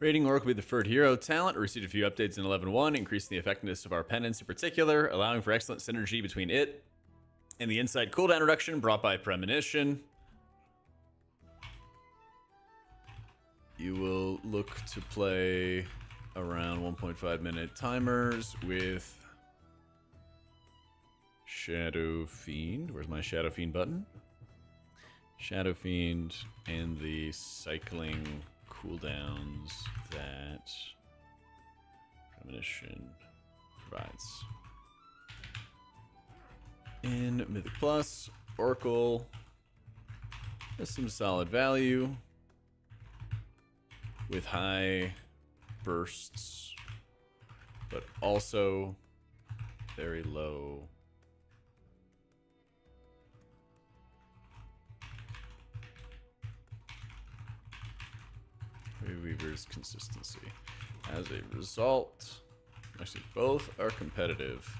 Rating Oracle with the Deferred Hero talent received a few updates in 11.1, increasing the effectiveness of our penance in particular, allowing for excellent synergy between it and the Insight cooldown reduction brought by Premonition. You will look to play around 1.5 minute timers with Shadow Fiend. Where's my Shadow Fiend button? Shadow Fiend and the cycling cooldowns that Premonition provides. In Mythic Plus, Oracle has some solid value with high bursts, but also very low Weaver's consistency. As a result, actually both are competitive,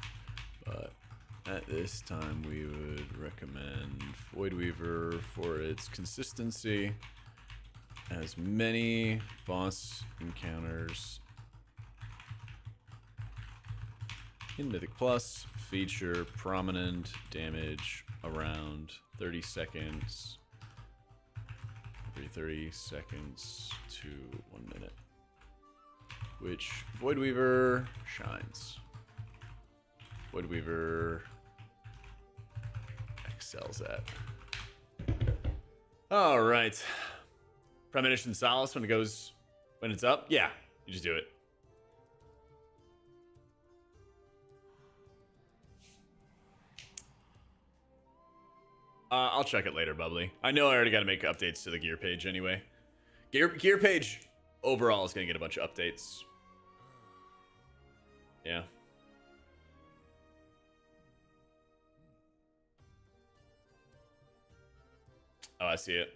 but at this time we would recommend Void Weaver for its consistency. As many boss encounters in Mythic Plus feature prominent damage around 30 seconds. Every 30 seconds to 1 minute, which Void Weaver shines. Void Weaver excels at. All right, Premonition Solace when it's up. Yeah, you just do it. I'll check it later, Bubbly. I know I already got to make updates to the gear page anyway. Gear page overall is going to get a bunch of updates. Yeah. Oh, I see it.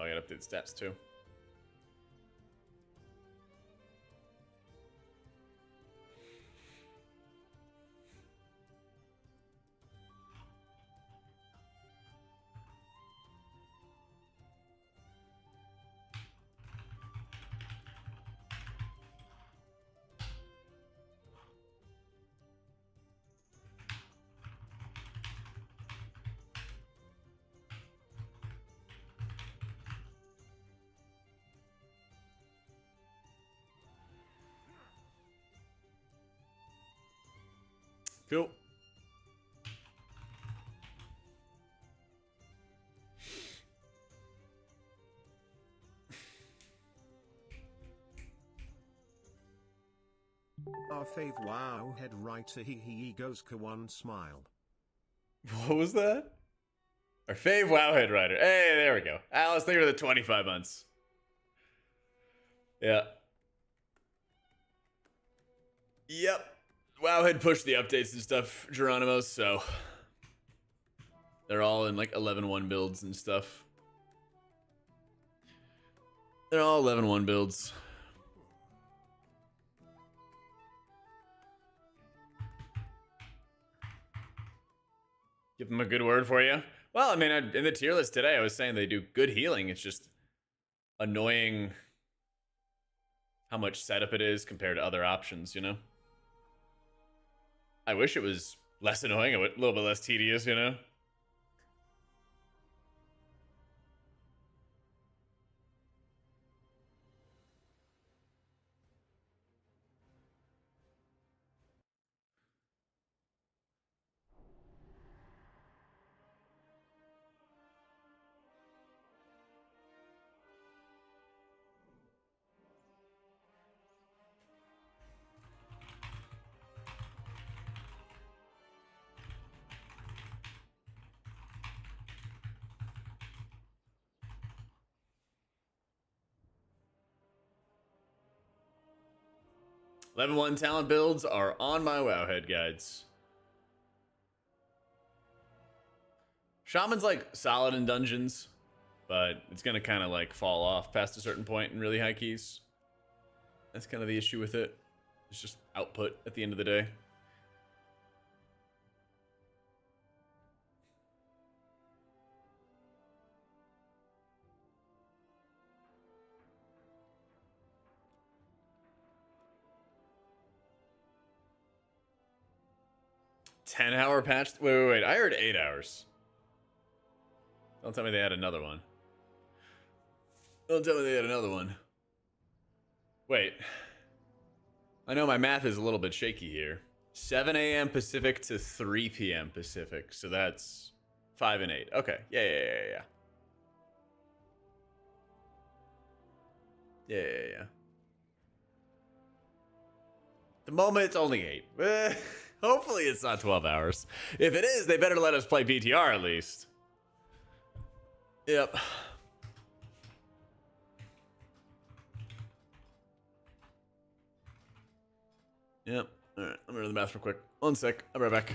Oh, I gotta update the stats too. Cool. Our fave wow head writer he goes Kawan smile. What was that? Our fave Wowhead Rider. Hey, there we go. I was thinking of the 25 months. Yeah. Yep. Wowhead pushed the updates and stuff, Geronimo's, so they're all in like 11.1 builds and stuff. They're all 11.1 builds. Give them a good word for you. Well, I mean, in the tier list today, I was saying they do good healing. It's just annoying how much setup it is compared to other options, you know? I wish it was less annoying, a little bit less tedious, you know? Level 1 talent builds are on my Wowhead guides. Shaman's like solid in dungeons, but it's gonna kind of like fall off past a certain point in really high keys. That's kind of the issue with it. It's just output at the end of the day. $10-hour patch? Wait. I heard 8 hours. Don't tell me they had another one. Don't tell me they had another one. Wait. I know my math is a little bit shaky here. 7 a.m. Pacific to 3 p.m. Pacific. So that's 5 and 8. Okay. Yeah. Yeah. At the moment, it's only 8. Hopefully, it's not 12 hours. If it is, they better let us play PTR at least. Yep. All right. Let me run the math real quick. 1 sec. I'll be right back.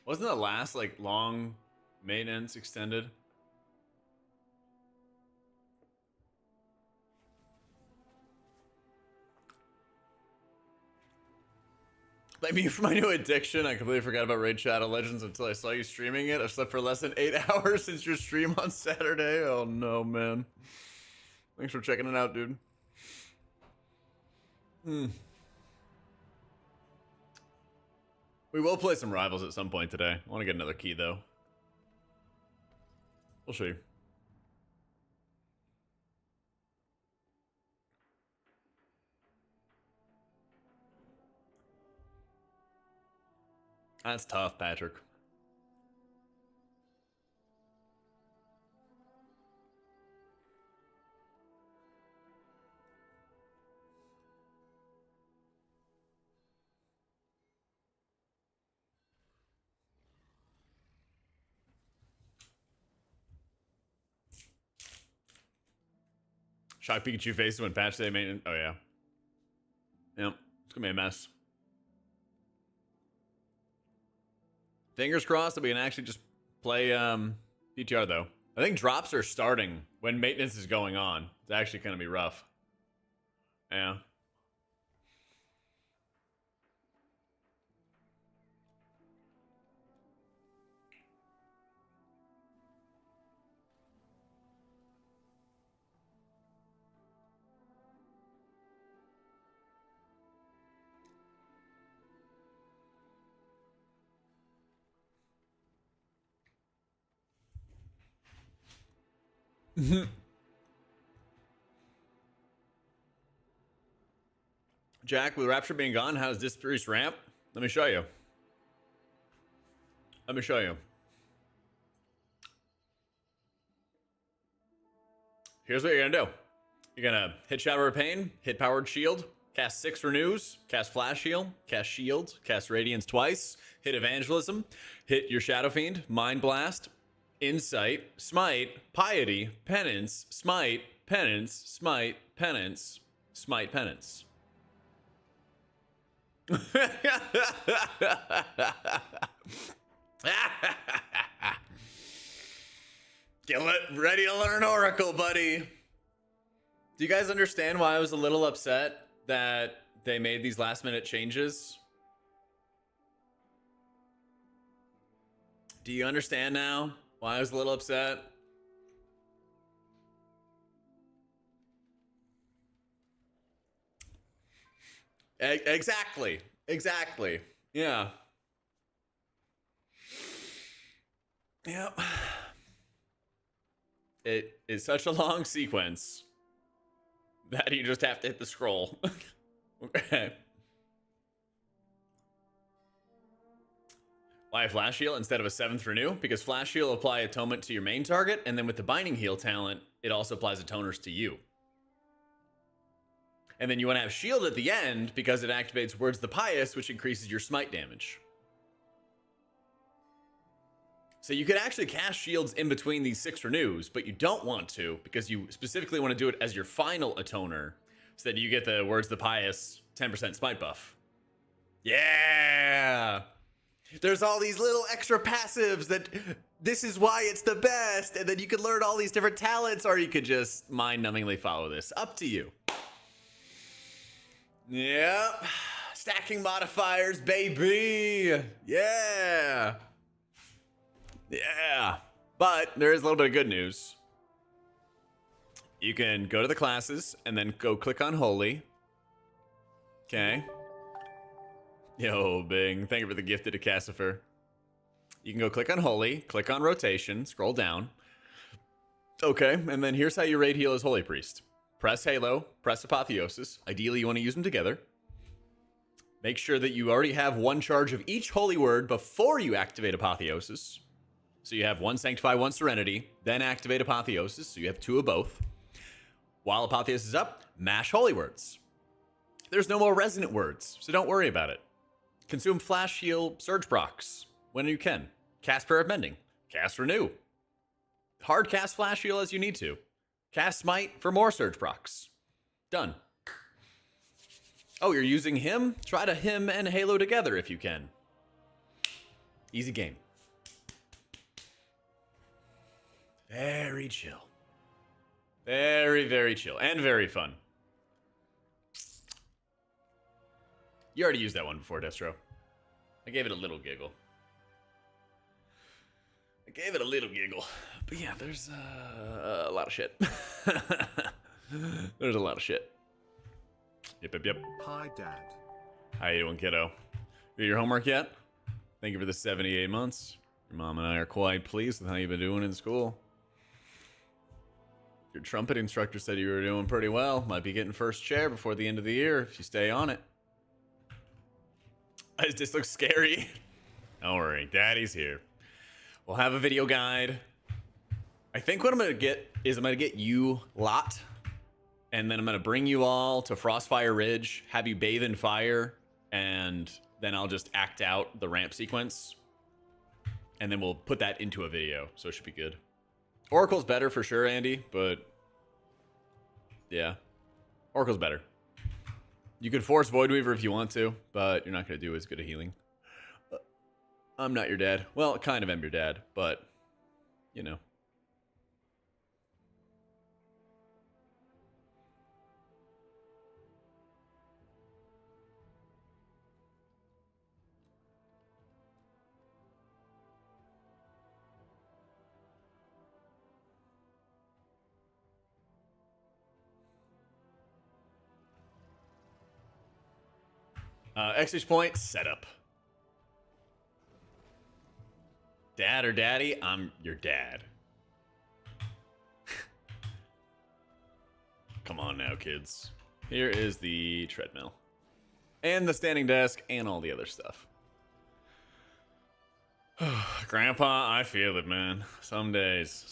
Wasn't the last like long maintenance extended? Blame you for my new addiction. I completely forgot about Raid Shadow Legends until I saw you streaming it. I've slept for less than 8 hours since your stream on Saturday. Oh no, man. Thanks for checking it out, dude. We will play some Rivals at some point today. I want to get another key, though. We'll see. That's tough, Patrick. Shock Pikachu faces when patch day maintenance. Oh, yeah. Yep. It's gonna be a mess. Fingers crossed that we can actually just play PTR, though. I think drops are starting when maintenance is going on. It's actually gonna be rough. Yeah. Jack, with Rapture being gone, how does this priest ramp? Let me show you. Let me show you. Here's what you're gonna do. You're gonna hit Shadow of Pain, hit Powered Shield, cast 6 Renews, cast Flash Heal, cast Shield, cast Radiance twice, hit Evangelism, hit your Shadow Fiend, Mind Blast, Insight, Smite, Piety, Penance, Smite, Penance, Smite, Penance, Smite, Penance. Get ready to learn Oracle, buddy. Do you guys understand why I was a little upset that they made these last minute changes? Do you understand now why I was a little upset? Exactly. Exactly. Yeah. Yep. It is such a long sequence that you just have to hit the scroll. Okay. Why a Flash Heal instead of a 7th Renew? Because Flash Heal will apply Atonement to your main target, and then with the Binding Heal talent, it also applies Atoners to you. And then you want to have Shield at the end because it activates Words of the Pious, which increases your smite damage. So you could actually cast shields in between these 6 renews, but you don't want to because you specifically want to do it as your final Atoner so that you get the Words of the Pious 10% smite buff. Yeah! There's all these little extra passives that this is why it's the best, and then you could learn all these different talents, or you could just mind-numbingly follow this. Up to you. Yep. Stacking modifiers, baby. Yeah. Yeah. But there is a little bit of good news. You can go to the classes and then go click on Holy. Okay. Yo, Bing. Thank you for the gifted to Cassifer. You can go click on Holy, click on Rotation, scroll down. Okay, and then here's how you raid heal as Holy Priest. Press Halo, press Apotheosis. Ideally, you want to use them together. Make sure that you already have one charge of each holy word before you activate Apotheosis. So you have one Sanctify, one Serenity, then activate Apotheosis, so you have 2 of both. While Apotheosis is up, mash holy words. There's no more resonant words, so don't worry about it. Consume Flash Heal Surge procs when you can. Cast Prayer of Mending. Cast Renew. Hard cast Flash Heal as you need to. Cast Smite for more Surge procs. Done. Oh, you're using him? Try to him and Halo together if you can. Easy game. Very chill. Very, very chill. And very fun. You already used that one before, Destro. I gave it a little giggle. But yeah, there's a lot of shit. There's a lot of shit. Yep. Hi, Dad. How you doing, kiddo? You your homework yet? Thank you for the 78 months. Your mom and I are quite pleased with how you've been doing in school. Your trumpet instructor said you were doing pretty well. Might be getting first chair before the end of the year if you stay on it. This looks scary. Don't worry, Daddy's here. We'll have a video guide. I think what I'm gonna get is I'm gonna get you Lot, and then I'm gonna bring you all to Frostfire Ridge, have you bathe in fire, and then I'll just act out the ramp sequence, and then we'll put that into a video, so it should be good. Oracle's better for sure, Andy, but yeah, Oracle's better. You could force Voidweaver if you want to, but you're not going to do as good a healing. I'm not your dad. Well, kind of am your dad, but, you know. Exchange point setup. Dad or daddy? I'm your dad. Come on now, kids. Here is the treadmill. And the standing desk and all the other stuff. Grandpa, I feel it, man. Some days.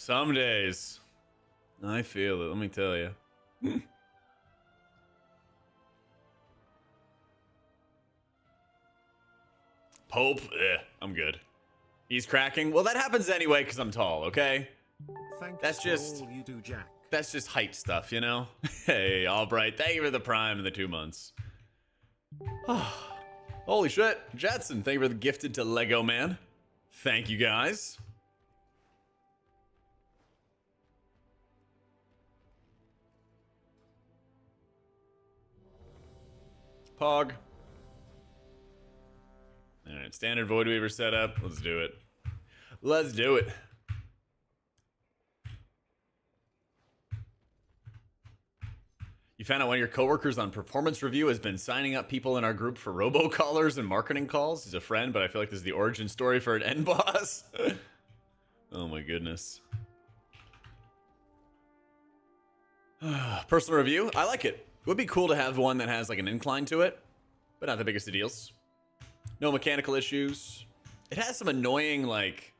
I feel it, let me tell you. Pope, I'm good. He's cracking. Well, that happens anyway because I'm tall, okay? That's just all you do, Jack. That's just height stuff, you know? Hey, Albright, thank you for the Prime and the 2 months. Holy shit. Jetson, thank you for the gifted to Lego Man. Thank you, guys. Pog. Alright, standard Voidweaver setup. Let's do it. Let's do it. You found out one of your coworkers on performance review has been signing up people in our group for robocallers and marketing calls. He's a friend, but I feel like this is the origin story for an end boss. Oh my goodness. Personal review. I like it. It would be cool to have one that has like an incline to it, but not the biggest of deals. No mechanical issues. It has some annoying like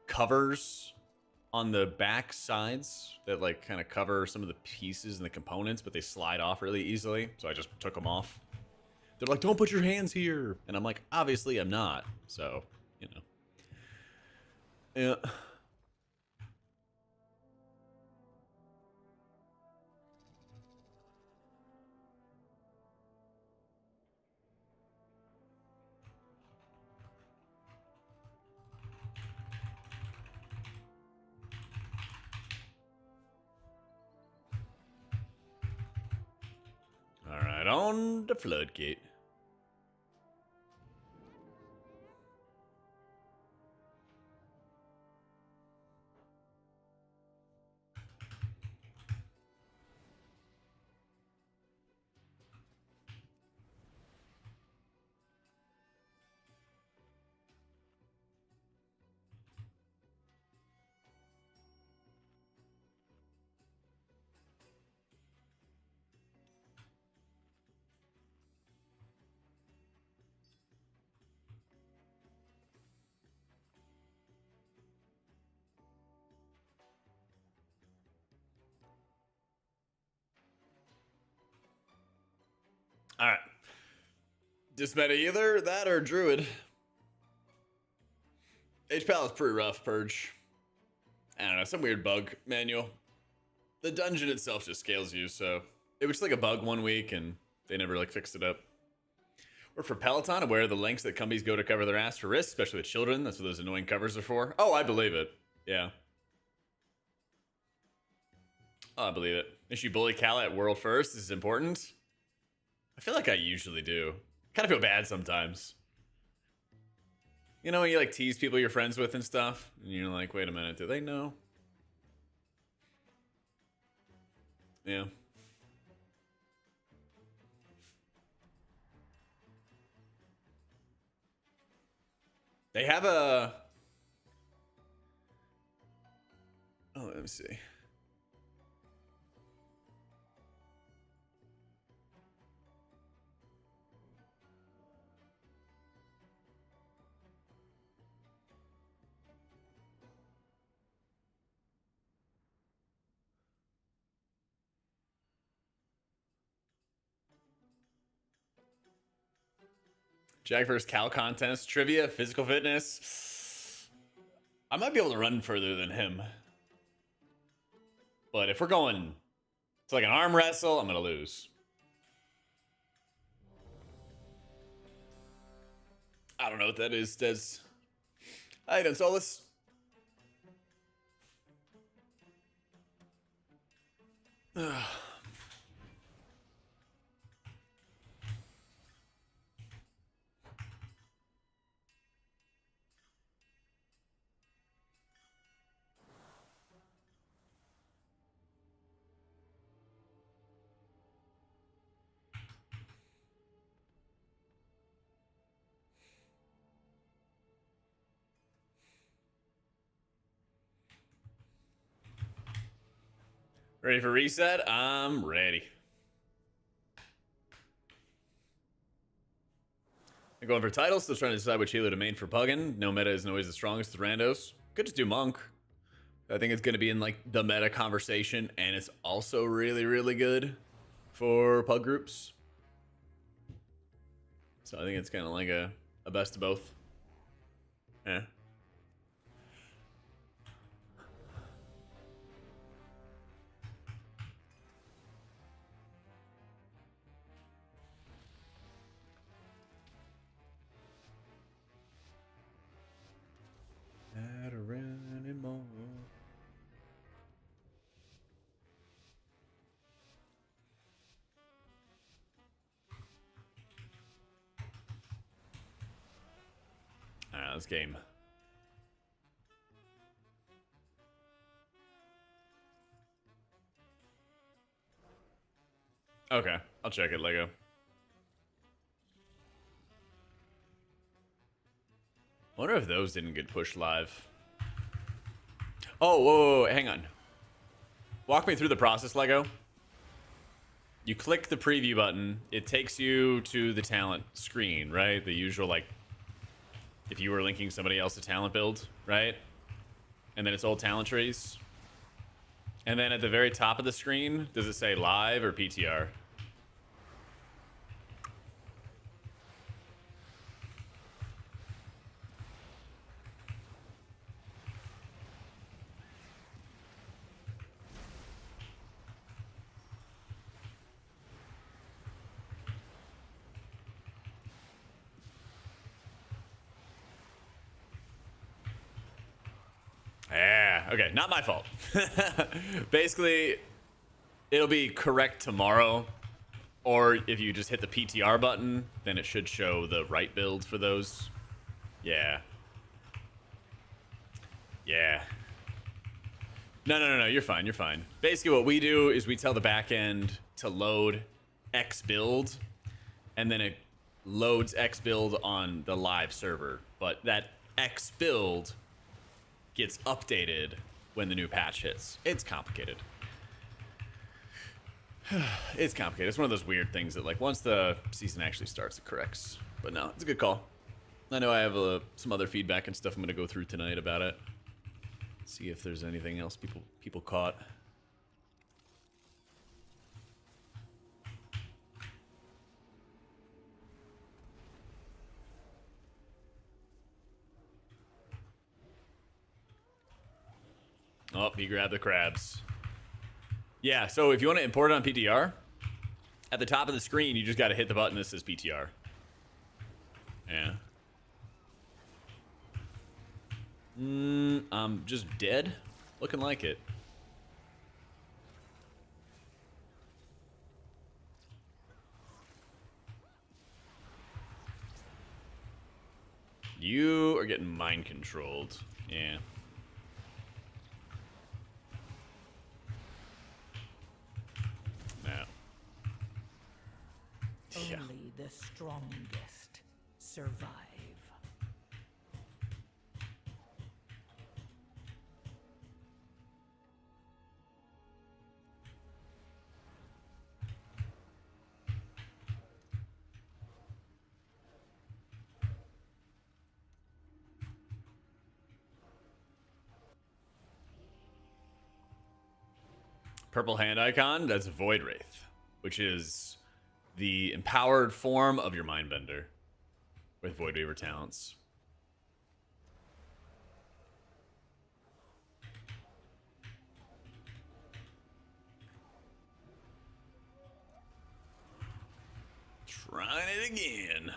covers on the back sides that like kind of cover some of the pieces and the components, but they slide off really easily. So I just took them off. They're like, don't put your hands here. And I'm like, obviously I'm not. So, you know. Yeah. Alright, on the floodgate. Alright. Dismeta either that or Druid. H-Pal is pretty rough, Purge. I don't know, some weird bug manual. The dungeon itself just scales you, so it was like a bug one week and they never like fixed it up. Or for Peloton, aware of the lengths that companies go to cover their ass for risks, especially with children. That's what those annoying covers are for. Oh, I believe it. Yeah. Oh, I believe it. If you bully Cal at World First, this is important. I feel like I usually do. Kind of feel bad sometimes. You know when you like tease people you're friends with and stuff? And you're like, wait a minute, do they know? Yeah. They have a... Oh, let me see. Jag vs. Cal contest, trivia, physical fitness. I might be able to run further than him. But if we're going to like an arm wrestle, I'm going to lose. I don't know what that is, Des. Hi, Don Solus. Ready for reset? I'm ready. I'm going for titles, still trying to decide which healer to main for Puggin. No meta isn't always the strongest with randos. Could just do Monk. I think it's going to be in like the meta conversation, and it's also really, really good for Pug groups. So I think it's kind of like a best of both. Yeah. Alright, let's game. Okay, I'll check it, Lego. I wonder if those didn't get pushed live. Oh, whoa, hang on. Walk me through the process, Lego. You click the preview button. It takes you to the talent screen, right? The usual, like, if you were linking somebody else to talent build, right? And then it's old talent trees. And then at the very top of the screen, does it say live or PTR? Yeah, okay, not my fault. Basically, it'll be correct tomorrow, or if you just hit the PTR button, then it should show the right build for those. Yeah. Yeah. No, you're fine, you're fine. Basically what we do is we tell the backend to load X build, and then it loads X build on the live server. But that X build gets updated when the new patch hits. It's complicated. It's complicated. It's one of those weird things that, like, once the season actually starts, it corrects. But no, it's a good call. I know I have some other feedback and stuff I'm going to go through tonight about it. See if there's anything else people caught. Oh, he grabbed the crabs. Yeah, so if you want to import it on PTR, at the top of the screen, you just got to hit the button that says PTR. Yeah. I'm just dead. Looking like it. You are getting mind controlled. Yeah. No. Yeah. Only the strongest survive. Purple hand icon, that's Void Wraith, which is the empowered form of your Mindbender with Void Weaver talents. Trying it again.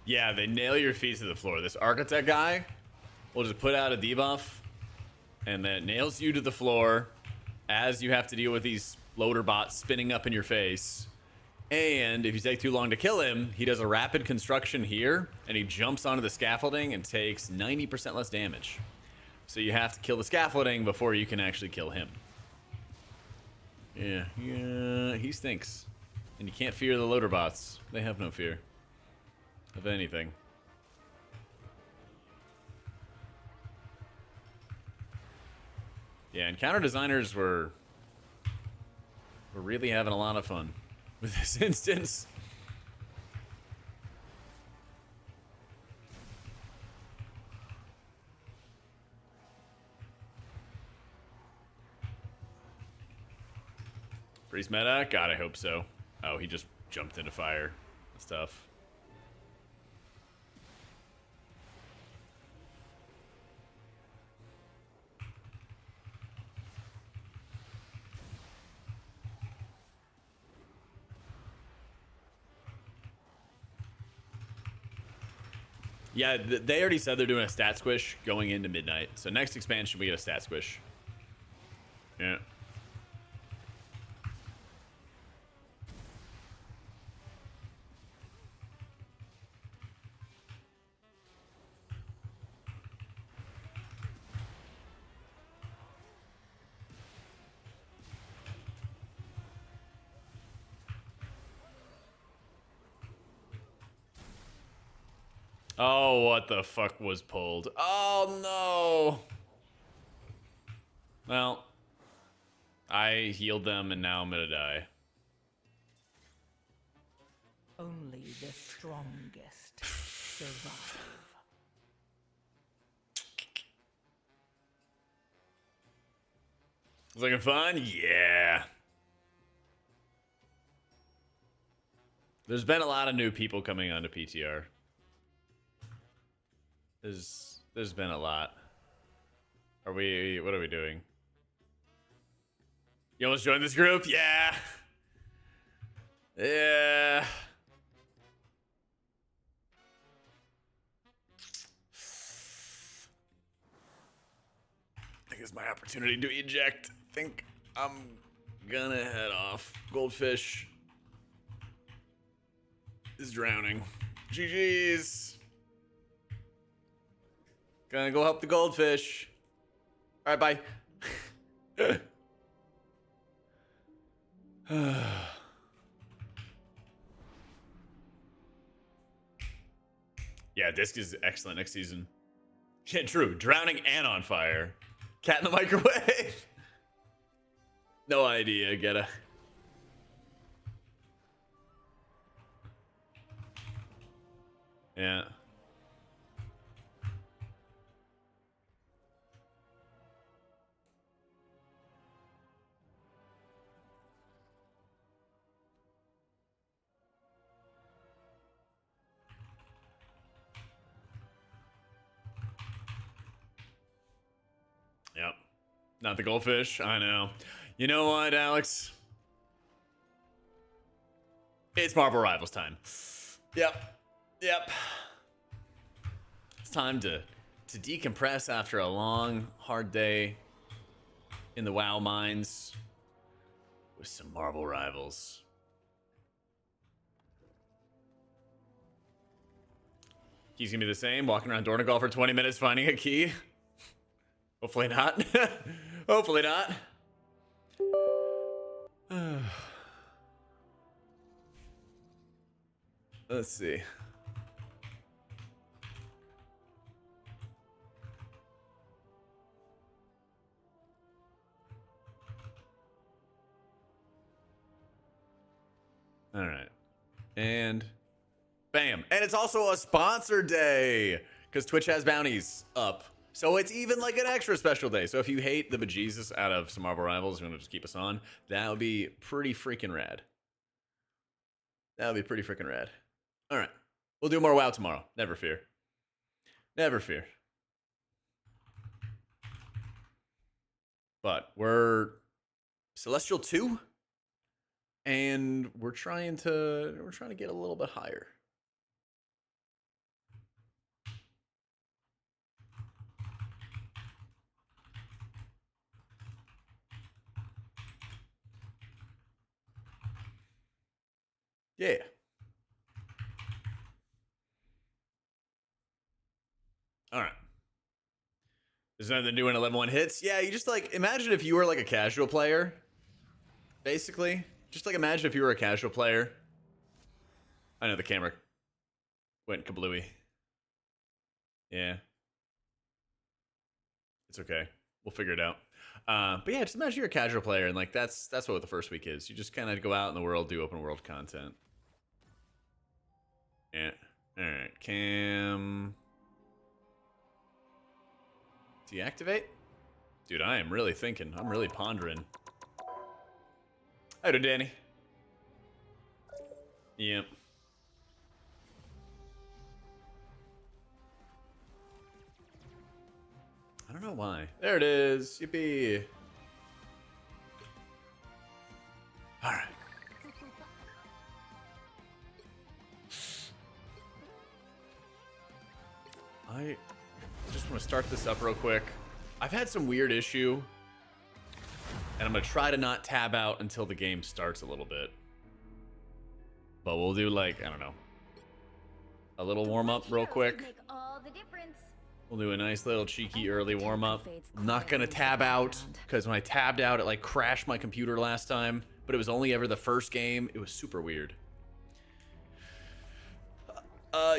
Yeah, they nail your feet to the floor. This architect guy will just put out a debuff, and then it nails you to the floor as you have to deal with these loader bots spinning up in your face. And if you take too long to kill him, he does a rapid construction here, and he jumps onto the scaffolding and takes 90% less damage. So you have to kill the scaffolding before you can actually kill him. Yeah, he stinks. And you can't fear the loader bots. They have no fear of anything. Yeah, encounter designers were really having a lot of fun with this instance. Freeze meta? God, I hope so. Oh, he just jumped into fire. That's tough. Yeah, they already said they're doing a stat squish going into midnight. So next expansion, we get a stat squish. Yeah. Oh, what the fuck was pulled? Oh, no. Well, I healed them, and now I'm gonna die. Only the strongest survive. Was looking fun? Yeah. There's been a lot of new people coming onto PTR. There's been a lot. What are we doing? You almost joined this group? Yeah. Yeah. I think it's my opportunity to eject. I think I'm gonna head off. Goldfish. is drowning. GG's. Gonna go help the goldfish. All right, bye. Yeah, Disc is excellent next season. Yeah, true. Drowning and on fire. Cat in the microwave. No idea, get a. Yeah. Yep. Not the goldfish. I know. You know what, Alex? It's Marvel Rivals time. Yep. Yep. It's time to decompress after a long, hard day in the WoW mines with some Marvel Rivals. He's gonna be the same, walking around Dornogal for 20 minutes finding a key. Hopefully not. Hopefully not. Let's see. All right. And bam. And it's also a sponsor day because Twitch has bounties up. So it's even like an extra special day. So if you hate the bejesus out of some Marvel Rivals, you want to just keep us on, that would be pretty freaking rad. That would be pretty freaking rad. All right. We'll do more WoW tomorrow. Never fear. Never fear. But we're Celestial 2 and we're trying to get a little bit higher. Yeah. All right. There's nothing to do when 11-1 hits. Yeah, you just like imagine if you were like a casual player. Basically, just like imagine if you were a casual player. I know the camera went kablooey. Yeah. It's okay. We'll figure it out. But yeah, just imagine you're a casual player and like that's what the first week is. You just kind of go out in the world, do open world content. Yeah. All right. Cam. Deactivate? Dude, I am really thinking. I'm really pondering. Hi, Danny. Yep. I don't know why. There it is. Yippee. All right. I just want to start this up real quick. I've had some weird issue, and I'm going to try to not tab out until the game starts a little bit. But we'll do like, I don't know, a little warm-up real quick. We'll do a nice little cheeky early warm-up. I'm not going to tab out, because when I tabbed out, it like crashed my computer last time, but it was only ever the first game. It was super weird.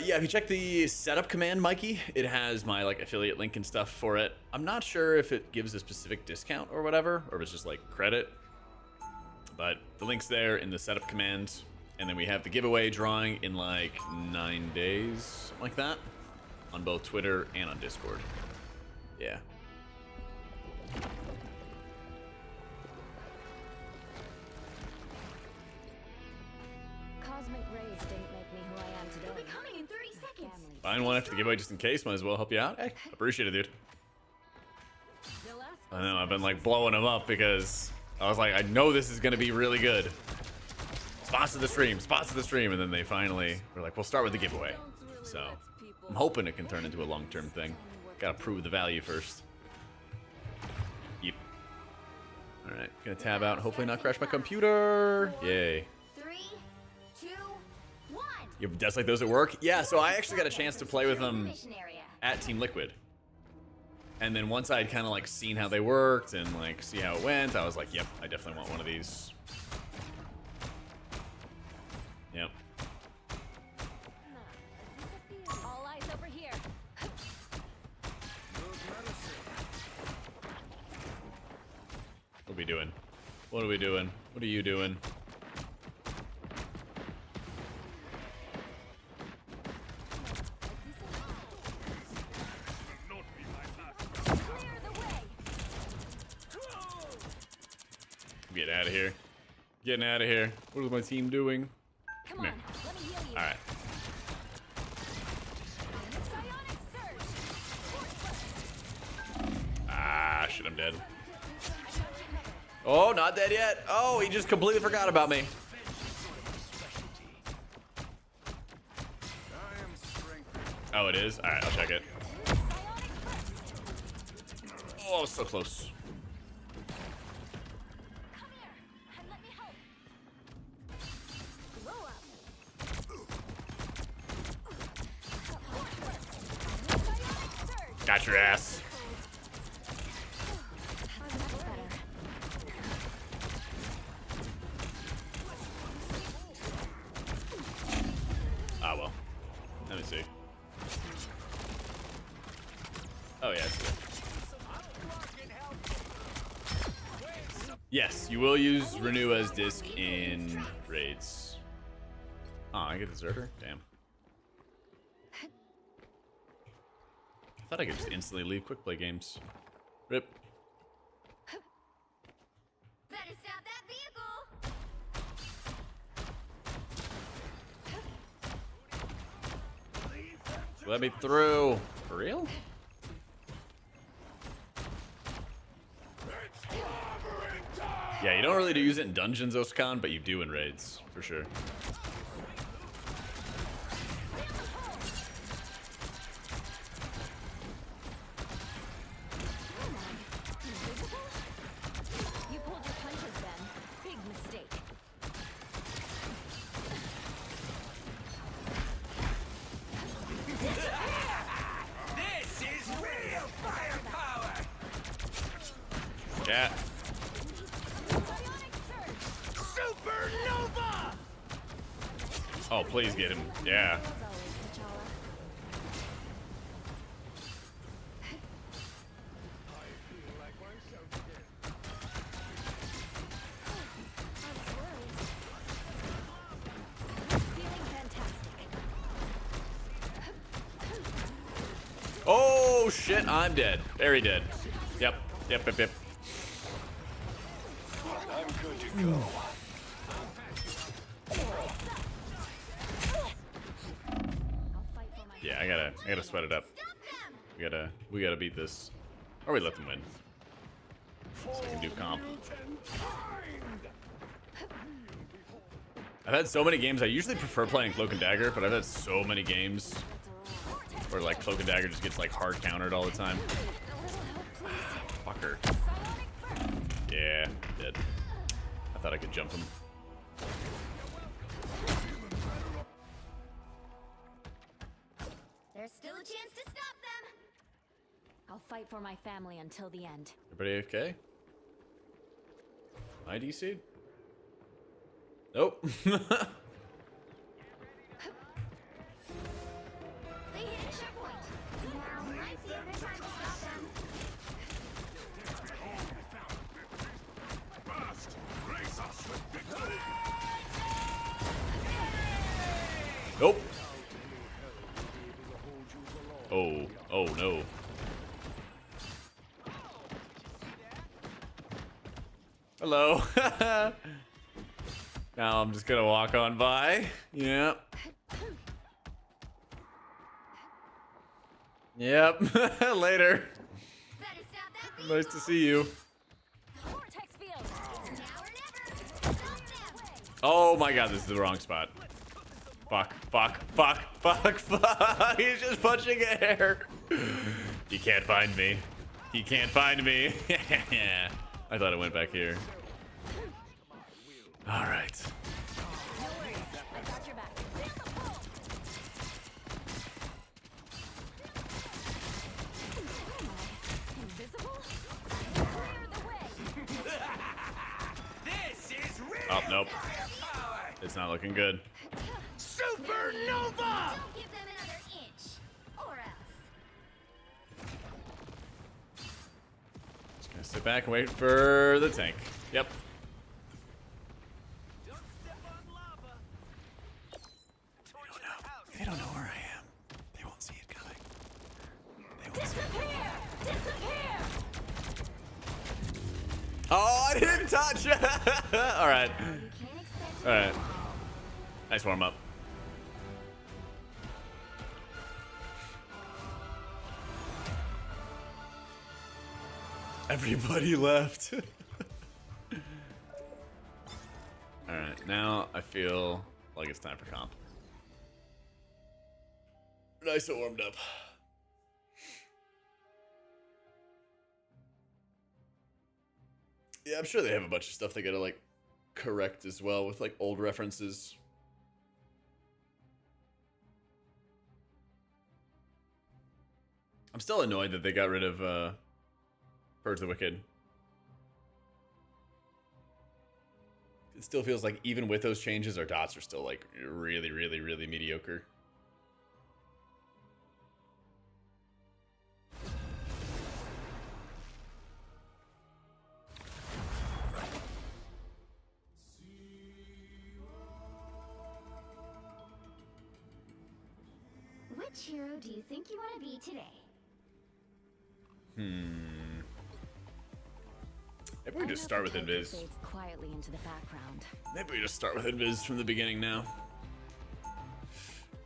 Yeah, if you check the setup command, Mikey, it has my like affiliate link and stuff for it. I'm not sure if it gives a specific discount or whatever, or if it's just like credit. But the link's there in the setup command. And then we have the giveaway drawing in like 9 days, something like that, on both Twitter and on Discord. Yeah. Cosmic rays didn't make me who I am today. They'll be coming in 30 seconds. Find one after the giveaway just in case. Might as well help you out. Hey, appreciate it, dude. I know, I've been like blowing them up because I was like, I know this is going to be really good. Sponsor the stream, and then they finally were like, we'll start with the giveaway. So I'm hoping it can turn into a long-term thing. Gotta prove the value first. Yep. All right, gonna tab out and hopefully not crash my computer. Yay. 3, 2, 1. You have desks like those at work? Yeah, so I actually got a chance to play with them Mission area. at Team Liquid. And then once I'd kind of like seen how they worked and like see how it went, I was like, yep, I definitely want one of these. Yep. All eyes over here. What are we doing? What are we doing? What are you doing? Clear the way. Get out of here. Getting out of here. What is my team doing? Come Come on, here. let me heal you. All right. Psionic surge. Ah, shit, I'm dead. Oh, not dead yet. Oh, he just completely forgot about me. Oh, it is? All right, I'll check it. Oh, so close. Come here and let me help. Blow up. Psionic surge. Got your ass. That's much better. Ah, well. Let me see. Oh, yeah. I see it. Yes, you will use Renew as disc in raids. Oh, I get Deserter? Damn. I thought I could just instantly leave quick play games. Rip. Better stop that vehicle. Let me through. For real? Yeah, you don't really use it in dungeons, Oscan, but you do in raids, for sure. You pulled your punches, Ben. Big mistake. This is real firepower. Yeah. Psionic surge. Supernova. Oh, please get him. Yeah. As always, T'Challa. Feeling fantastic. Oh, shit, I'm dead. Very dead. Yep. Yep, yep, yep. I'll fight for my Yeah, I gotta sweat it up. Stop them! We gotta beat this. Or we let them win. So I can do comp. I've had so many games. I usually prefer playing Cloak and Dagger, but I've had so many games where like Cloak and Dagger just gets like hard countered all the time. Fucker. Yeah, dead. I thought I could jump him. There's still a chance to stop them. I'll fight for my family until the end. Everybody okay? My DC? Nope. They hit a checkpoint. Now might be a good time to stop them. Nope. Oh, oh no. Hello. Now I'm just gonna walk on by. Yep. Yep. Later. Better stop that Nice to see you. vortex field. It's now or never. Stop them. Oh my god, this is the wrong spot. Fuck, fuck, fuck, fuck, fuck. He's just punching air. He can't find me. He can't find me. I thought it went back here. All right. No worries. I got your back. Nope. It's not looking good. Supernova! Don't give them another inch, or else. Just gonna sit back and wait for the tank. Yep. They don't know where I am. They won't see it coming. They won't see it. Disappear! Oh, I didn't touch. All right. You can't expect All right. Nice warm up. Everybody left. All right, now I feel like it's time for comp. Nice and warmed up. Yeah, I'm sure they have a bunch of stuff they gotta like correct as well with like old references. I'm still annoyed that they got rid of Purge the Wicked. It still feels like even with those changes, our dots are still like really, really, really mediocre. Which hero do you think you want to be today? Maybe we just start with Invis. Fades quietly into the background. Maybe we just start with Invis from the beginning now.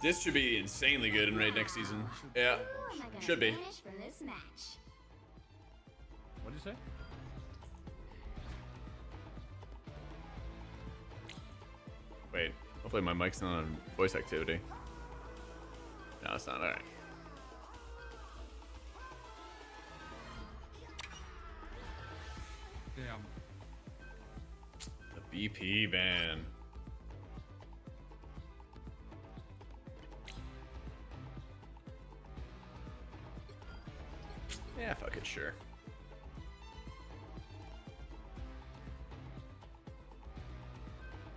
This should be insanely good in Raid next season. Yeah, Who am I gonna should be. banish from this match? What'd you say? Wait, hopefully my mic's not on voice activity. No, it's not. All right. Damn. The BP ban. Yeah, fuck it, sure.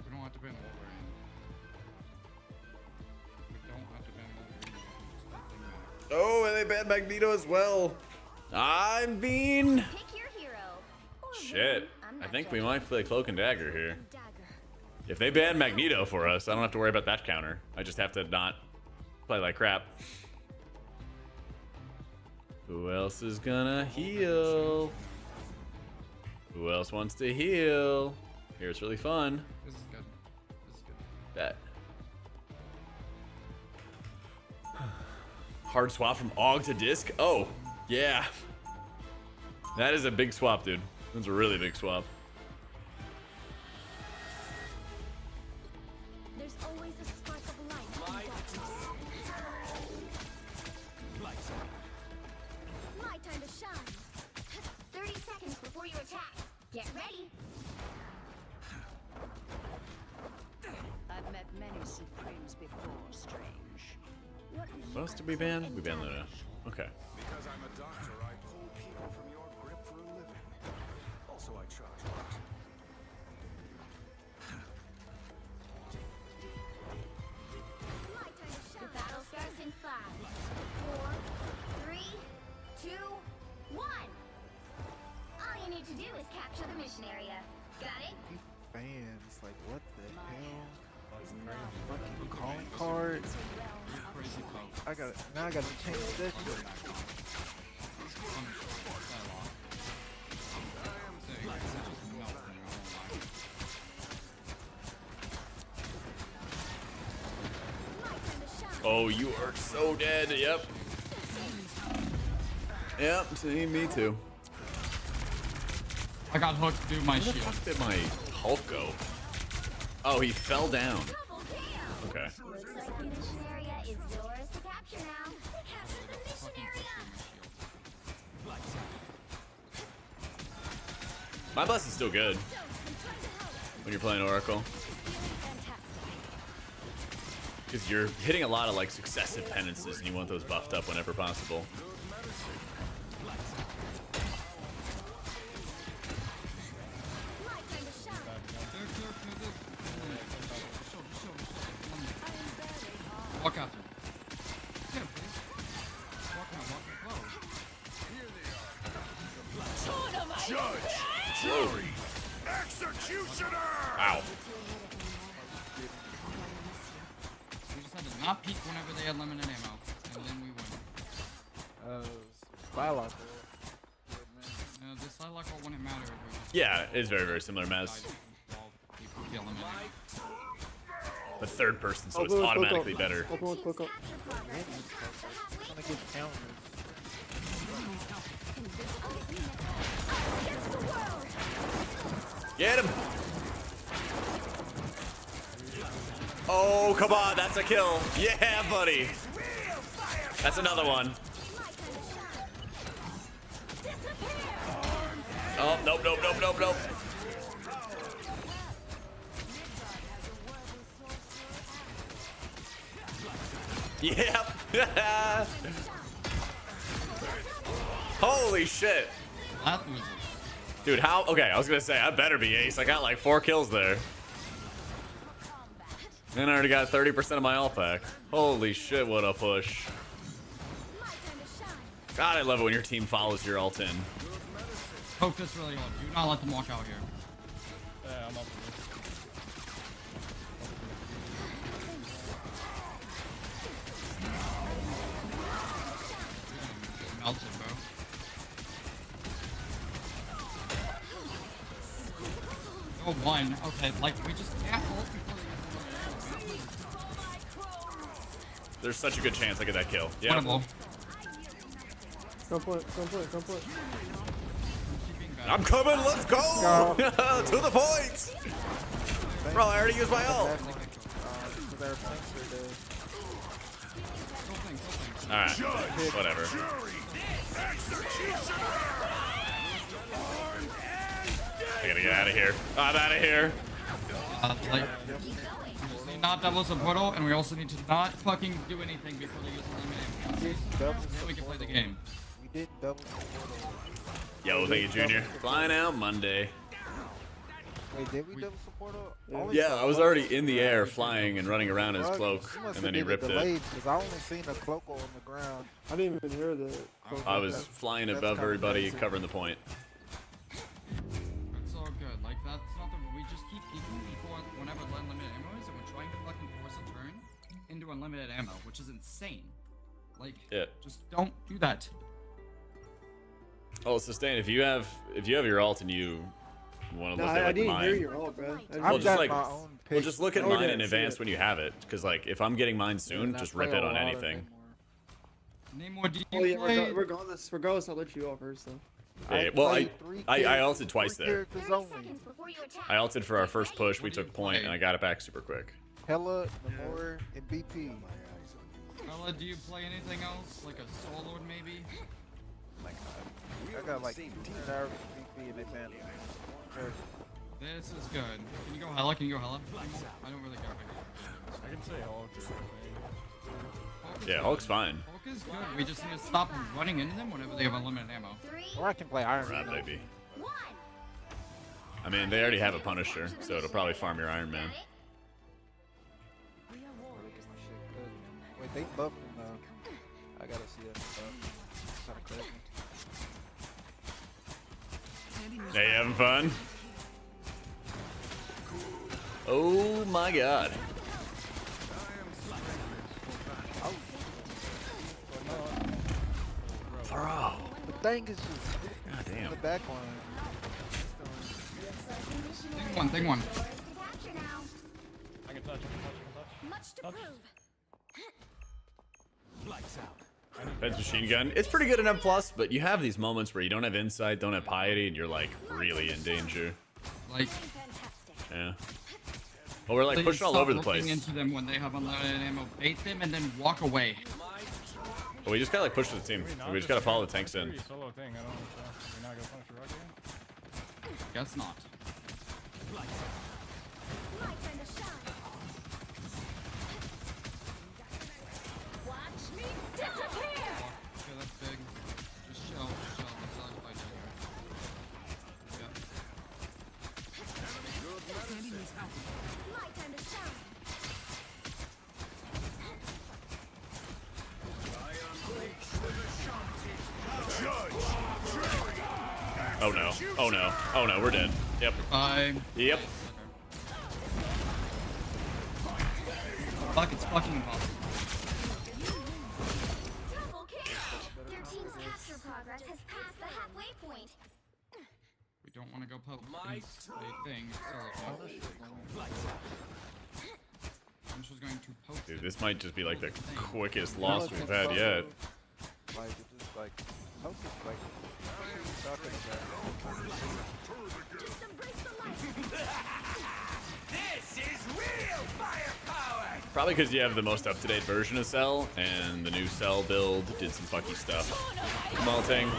We don't have to ban Wolverine. We don't have to ban Wolverine. Just let them back. Oh, and they banned Magneto as well. I'm being... Pick your hero. Or Shit. villain. I'm I not think we judging. might play Cloak and Dagger here. Dagger. If they ban Magneto for us, I don't have to worry about that counter. I just have to not play like crap. Who else is gonna heal? Who else wants to heal? Here it's really fun. This is good. This is good. Bet. Hard swap from AUG to disc? Oh, yeah. That is a big swap, dude. That's a really big swap. There's always a spark of light in darkness. My time to shine. 30 seconds before you attack. Get ready. I've met many supremes before, strange. What else did we ban? We banned Luna. Okay. Because I'm a doctor, I pull people from your grip for a living. Also, I charge a lot. My time to shine. The battle starts in 5, 4, 3, 2, 1. All you need to do is capture the mission area. Got it? Fans, like what the hell? Fucking calling card. Crazy cloak. I got now. I got to change this shit. My time to shine. Oh, you are so dead. Yep. Yep, see, me too. I got hooked through my Where the shield. fuck did my Hulk go? Oh, he fell down. Double kill. Okay. Looks like the mission area is yours to capture now. Capture the mission area. My bless is still good when you're playing Oracle. Because you're hitting a lot of like successive penances and you want those buffed up whenever possible. My time to shine. Walk out there. Get him, please. Walk out, walk out. Judge, jury, executioner. Wow. We just had to not peek whenever they had limited ammo, and then we win. Bylock. This I like all when it mattered. Yeah, it's very, very similar, Maz. People get eliminated. The third person, so it's automatically better. Trying to get counters. Get him! Oh, come on, that's a kill. Yeah, buddy. That's another one. Oh, nope, nope, nope, nope, nope. Yep. Holy shit. That was Dude, how? Okay, I was gonna say, I better be ace. I got like 4 kills there. And I already got 30% of my ult back. Holy shit, what a push. God, I love it when your team follows your ult in. poke this really hard. Do not let them walk out here. Yeah, I'm up for Melted, bro. Oh, one. Okay, like, we just can't ult before they get the There's such a good chance I get that kill. Yeah. Winnable. Come for it, come for it, come for it. I'm coming, let's go! To the point! Bro, I already used my ult. Alright, whatever. I gotta get out of here. I'm out of here. Like, we just need not double the portal, and we also need to not fucking do anything before they use the eliminate. Then we can play the game. We did double the portal. Yo, thank you, Junior. Flying out Monday. Wait, did we double the portal? Yeah, I was already in the air, flying and running around his cloak, and then he ripped it. Because I only seen a cloak on the ground. I didn't even hear that. I was flying above everybody, covering the point. It's all good. Like, that's not the. We just keep peeking before whenever the unlimited ammo is, and we're trying to fucking force a turn into unlimited ammo, which is insane. Like, Yeah. just don't do that. Oh, Sustain, if you have your ult and you want to look at like didn't mine, hear your ult, bro. well, just like, my own well, just look at Oh, mine yeah, in see advance it. when you have it, because like if I'm getting mine soon, just rip it on anything. Namor, do you Oh yeah, play? regardless, I'll let you all first though. Yeah, well, I ulted twice there. I ulted for our first push. We took point, and I got it back super quick. Hella, Namor, and BP. Ella, do you play anything else? Like a Soul Lord, maybe? I got like 10 hours of BP and they banned me. This is good. Can you go Hella? Can you go Hella? I don't really care if I can say Hulk or something. Hulk is Yeah, good. Hulk's fine. Hulk is good. We just need to stop running into them whenever they have unlimited ammo. Or I can play Iron Right, Man. baby. I mean, they already have a Punisher, so it'll probably farm your Iron Man. Wait, they buffed him though. I gotta see that stuff. Hey, having fun? Oh my god. Bro. The thing is just God damn. the back line. Thing one. I can touch. Much to prove. That's machine gun. It's pretty good in M+, but you have these moments where you don't have insight, don't have piety, and you're like really in danger. Like, Yeah. Well, we're like please pushing all stop over the looking place. into them when they have unlimited ammo. Bait them and then walk away. But we just gotta like push the team. We just gotta follow the tanks in. Solo thing. I don't know. We're not gonna punish the rock again. Guess not. My time to shine. Watch me disappear. Okay, that's big. Just shell. That's all I do. Yeah. My time to shine. Oh no. Oh no. Oh no, we're dead. Yep. Yep. Fuck, it's fucking impossible. Double kill! Their team's capture progress has passed the halfway point. We don't want to go poke. They think. I'm just going to poke. Dude, this might just be like the quickest loss we've had yet. Like, it just like, Poke is like, suck at that. Just embrace the light. Probably because you have the most up-to-date version of Cell, and the new Cell build did some fucky stuff. Malting.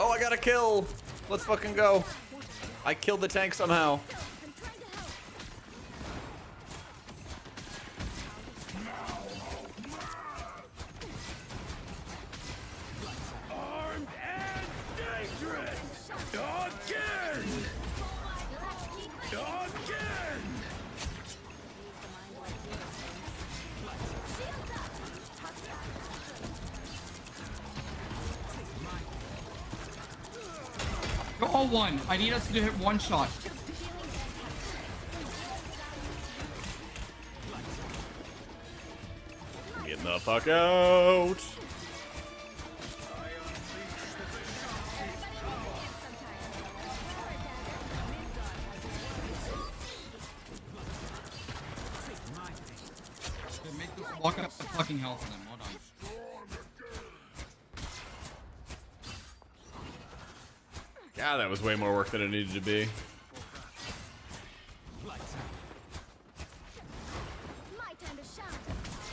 Oh, I got a kill! Let's fucking go. I killed the tank somehow. Go all one. I need us to hit one shot. Getting the fuck out. Okay, make this walk up the fucking hell for them. Hold on. God, that was way more work than it needed to be.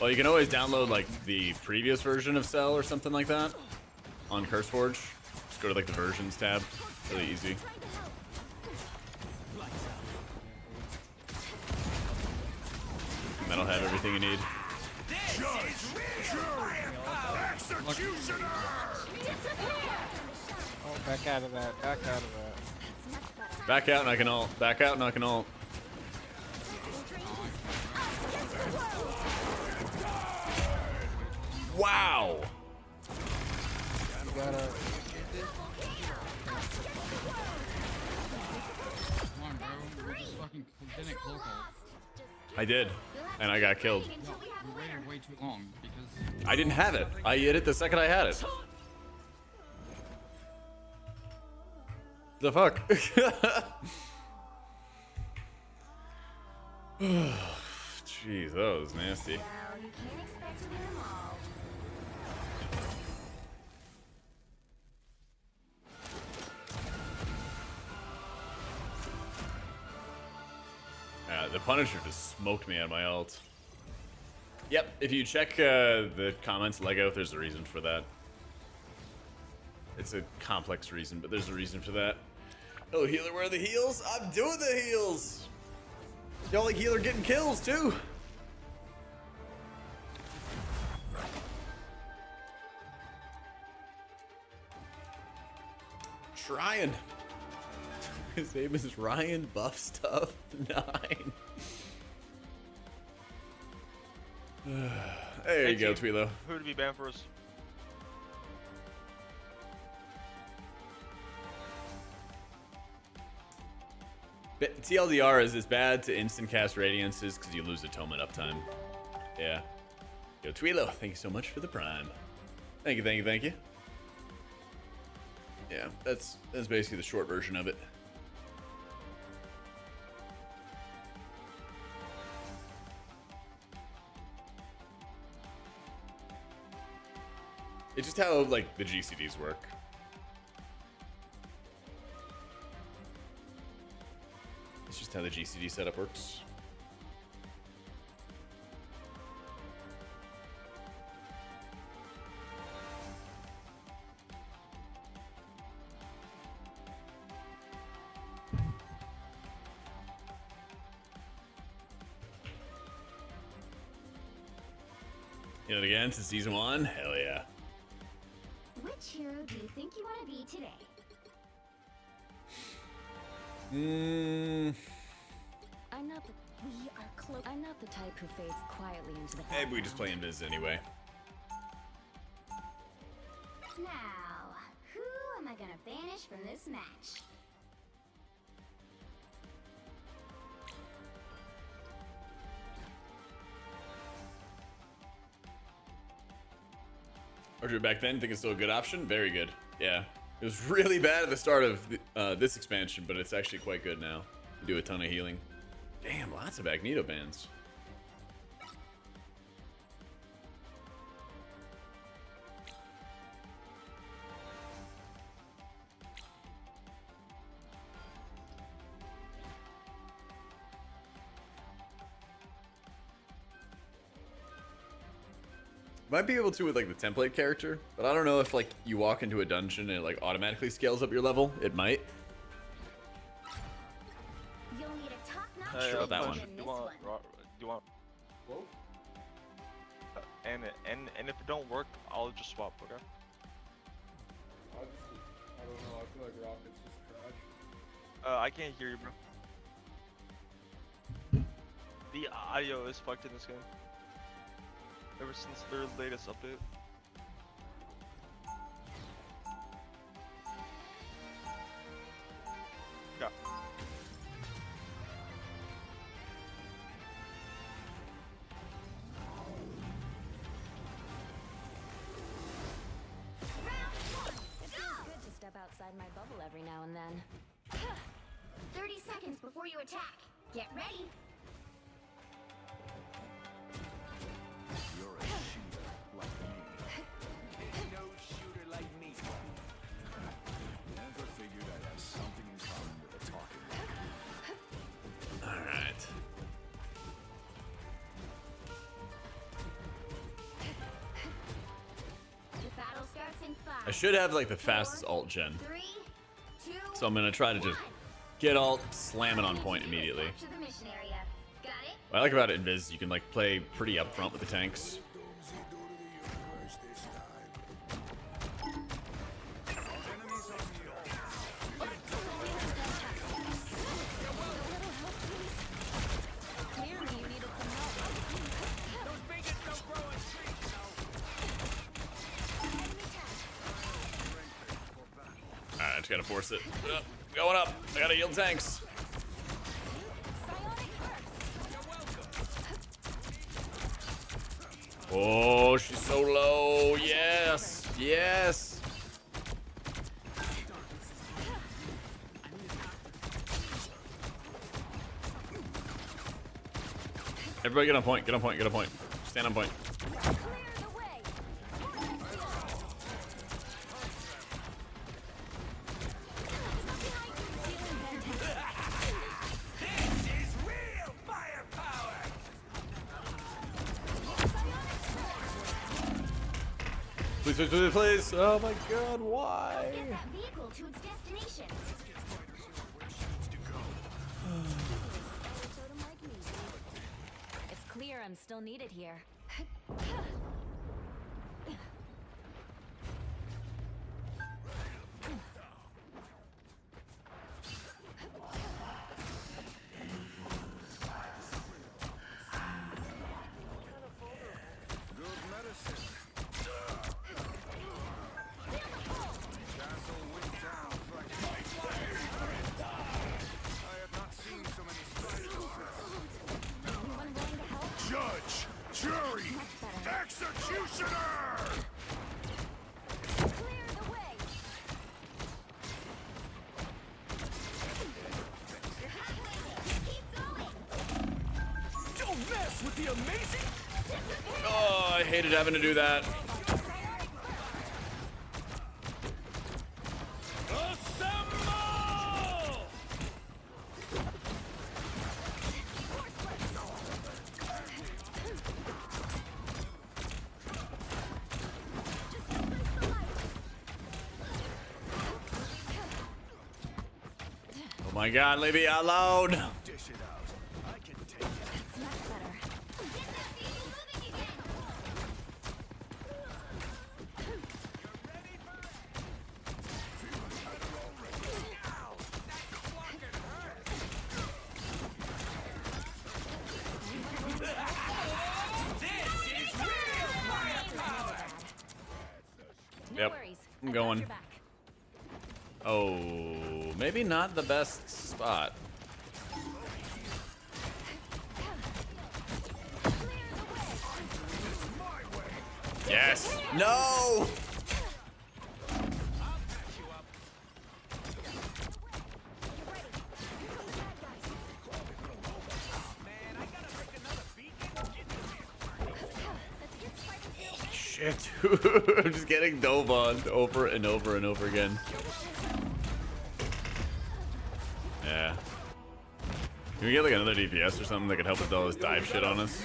Well, you can always download like the previous version of Cell or something like that on CurseForge. Just go to like the versions tab. Really easy. And that'll have everything you need. Oh, back out of that, back out of that. Back out and I can ult. Back out and I can ult. Wow! You gotta... Come on, bro. We just fucking didn't cloak ult. I did. And I got killed. No, we waited way too long because I didn't have it. I hit it the second I had it. The fuck? Jeez, that was nasty. Well, you can't expect to win them all. The Punisher just smoked me out of my ult. Yep, if you check the comments, Lego, there's a reason for that. It's a complex reason, but there's a reason for that. Oh, healer, where are the heals? I'm doing the heals! The only healer getting kills, too! Trying. His name is Ryan Buff Stuff 9. There you go, Twilo. Who would be banned for us? TLDR is as bad to instant cast Radiances because you lose atonement uptime. Yeah. Yo, Twilo, thank you so much for the prime. Thank you, thank you, thank you. Yeah, that's basically the short version of it. It's just how like the GCDs work. It's just how the GCD setup works. Hit it again since season 1? Hell yeah. Which hero do you think you want to be today? Hmm. I'm not We are close. I'm not the type who fades quietly into the Maybe we just play Invis anyway. Now, who am I gonna banish from this match? Archer back then, think it's still a good option? Very good. Yeah. It was really bad at the start of this expansion, but it's actually quite good now. Do a ton of healing. Damn, lots of Magneto bands. Might be able to with like the template character, but I don't know if like you walk into a dungeon and it like automatically scales up your level. It might. You'll need a top-notch Sure about that one. in this one. Do you want? And if it don't work, I'll just swap. Okay. I don't know. I feel like Rocket's just trash. I can't hear you, bro. The audio is fucked in this game. Ever since their latest update. Yeah. It feels good to step outside my bubble every now and then. 30 seconds before you attack. Get ready. You're a shooter like me. Ain't no shooter like me. Never figured I'd have something in common with a talking head. All right. The battle starts in 5. I should have like the fastest alt gen, 3, 2, so I'm gonna try to just get alt, slam it on point immediately. capture the mission area. Got it? What I like about Invis, you can like play pretty upfront with the tanks. Clearly you needed some Alright, I just gotta force it. Going up. I gotta yield tanks. Oh, she's so low. Yes. Yes. Everybody get on point. Get on point. Get on point. Stand on point. Clear the way. Please, please, please, please. Oh my god, why? Get that vehicle to its destination. It's clear I'm still needed here. Good medicine. Castle went down like I have not seen so many spiders. Anyone willing to help? Judge, jury, executioner! Clear the way. Keep going. Don't mess with the amazing. Oh, I hated having to do that. Assemble! Oh my god, leave me alone. Dish it out. I can take it. It's much better. Get that vehicle moving again. Yep. I'm going. Oh, maybe not the best spot. Yes. No. Shit. I'm just getting dove on over and over and over again. Yeah. Can we get like another DPS or something that could help with all this dive shit on us?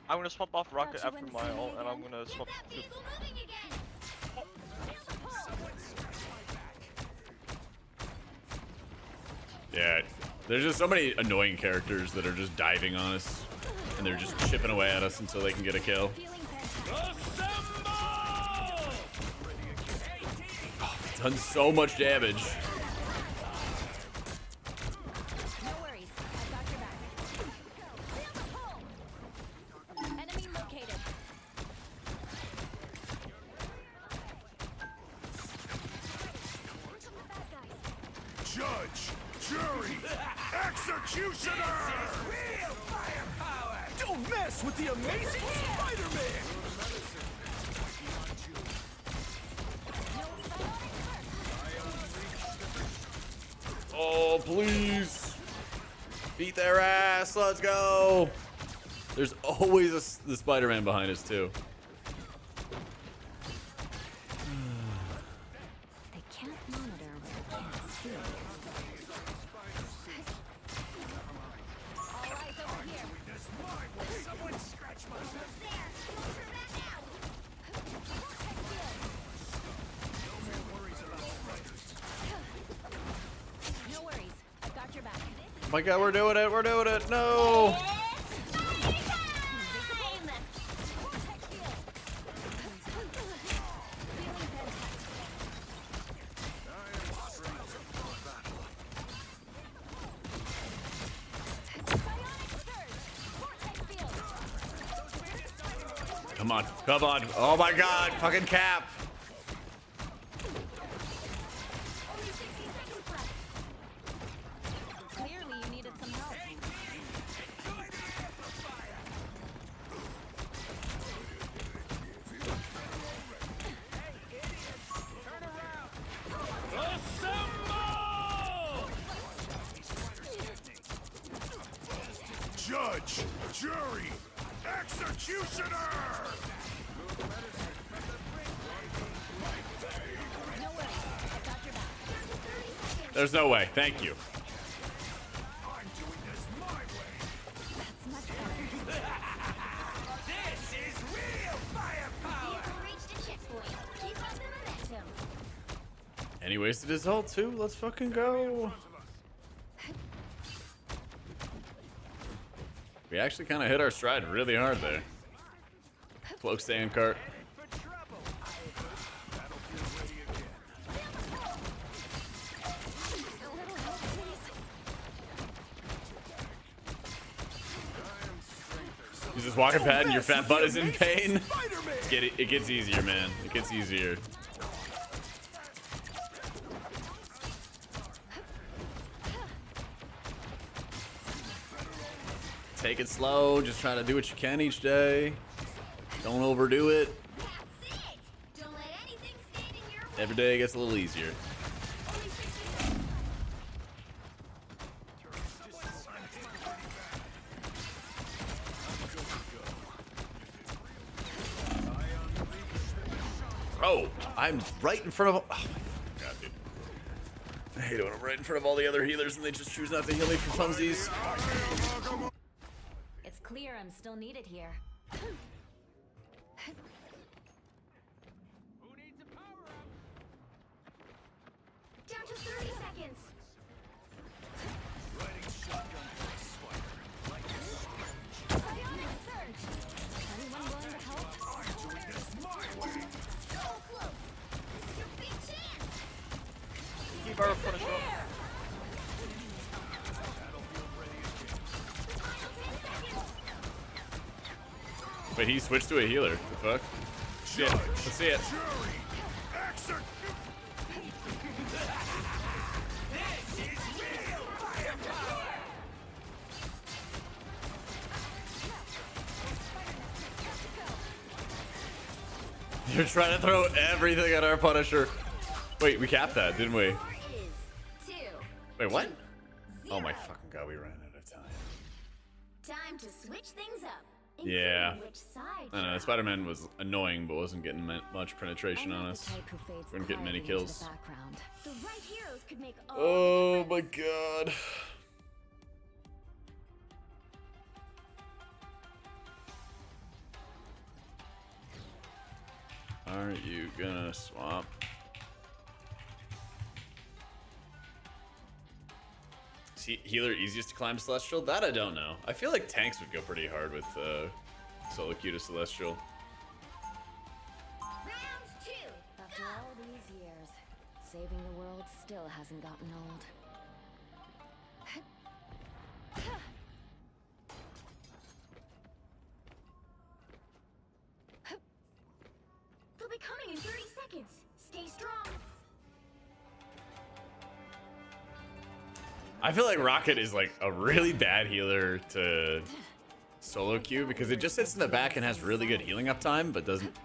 I'm gonna swap off Rocket after my ult, and I'm gonna swap. Yeah, there's just so many annoying characters that are just diving on us, and they're just chipping away at us until they can get a kill. Oh, it's done so much damage. Judge, jury, executioner! Real firepower! Don't mess with the amazing Spider-Man! Oh, please. Beat their ass. Let's go. There's always the Spider-Man behind us, too. They can't monitor what they can't see. All eyes over here. Someone scratch my There. Don't turn back now. No worries. I've got your back. Oh my god, we're doing it. We're doing it. No. Come on. Come on. Oh my god. Fucking cap. Clearly you needed some help. Judge, jury, executioner! No worries. I've got your back. There's no way. Thank you. I'm doing this my way. That's much better. This is real firepower! Vehicle reached a checkpoint. Keep up the momentum. And he wasted his ult too. Let's fucking go. We actually kind of hit our stride really hard there. Cloak stand cart. He's just walking past and your fat butt is in pain. It gets easier, man. It gets easier. Take it slow. Just try to do what you can each day. Don't overdo it. That's it. Don't let anything stand in your way. Every day it gets a little easier. Only 60 seconds. Bro, I'm right in front of. Oh my god, dude. I hate it when I'm right in front of all the other healers and they just choose not to heal me for funsies. It's clear I'm still needed here. Down to 30 seconds. Psionic surge. Anyone willing to help? So close. This is your big chance. Keep our punish up. Final 10 seconds. Wait, he switched to a healer. The fuck? Shit. Let's see it. You're trying to throw everything at our Punisher. Wait, we capped that, didn't we? Wait, what? Oh my fucking god, we ran out of time. Time to switch things up. Yeah. Which side I don't know, Spider-Man was annoying, but wasn't getting much penetration on us. We weren't getting many kills. the right heroes could make all Oh my god. Are you gonna swap? See, healer easiest to climb Celestial? That I don't know. I feel like tanks would go pretty hard with solo queue to Celestial. Round 2. After all these years, saving the world still hasn't gotten old. They'll be coming in 30 seconds. Stay strong. I feel like Rocket is like a really bad healer to solo queue because it just sits in the back and has really good healing uptime, but doesn't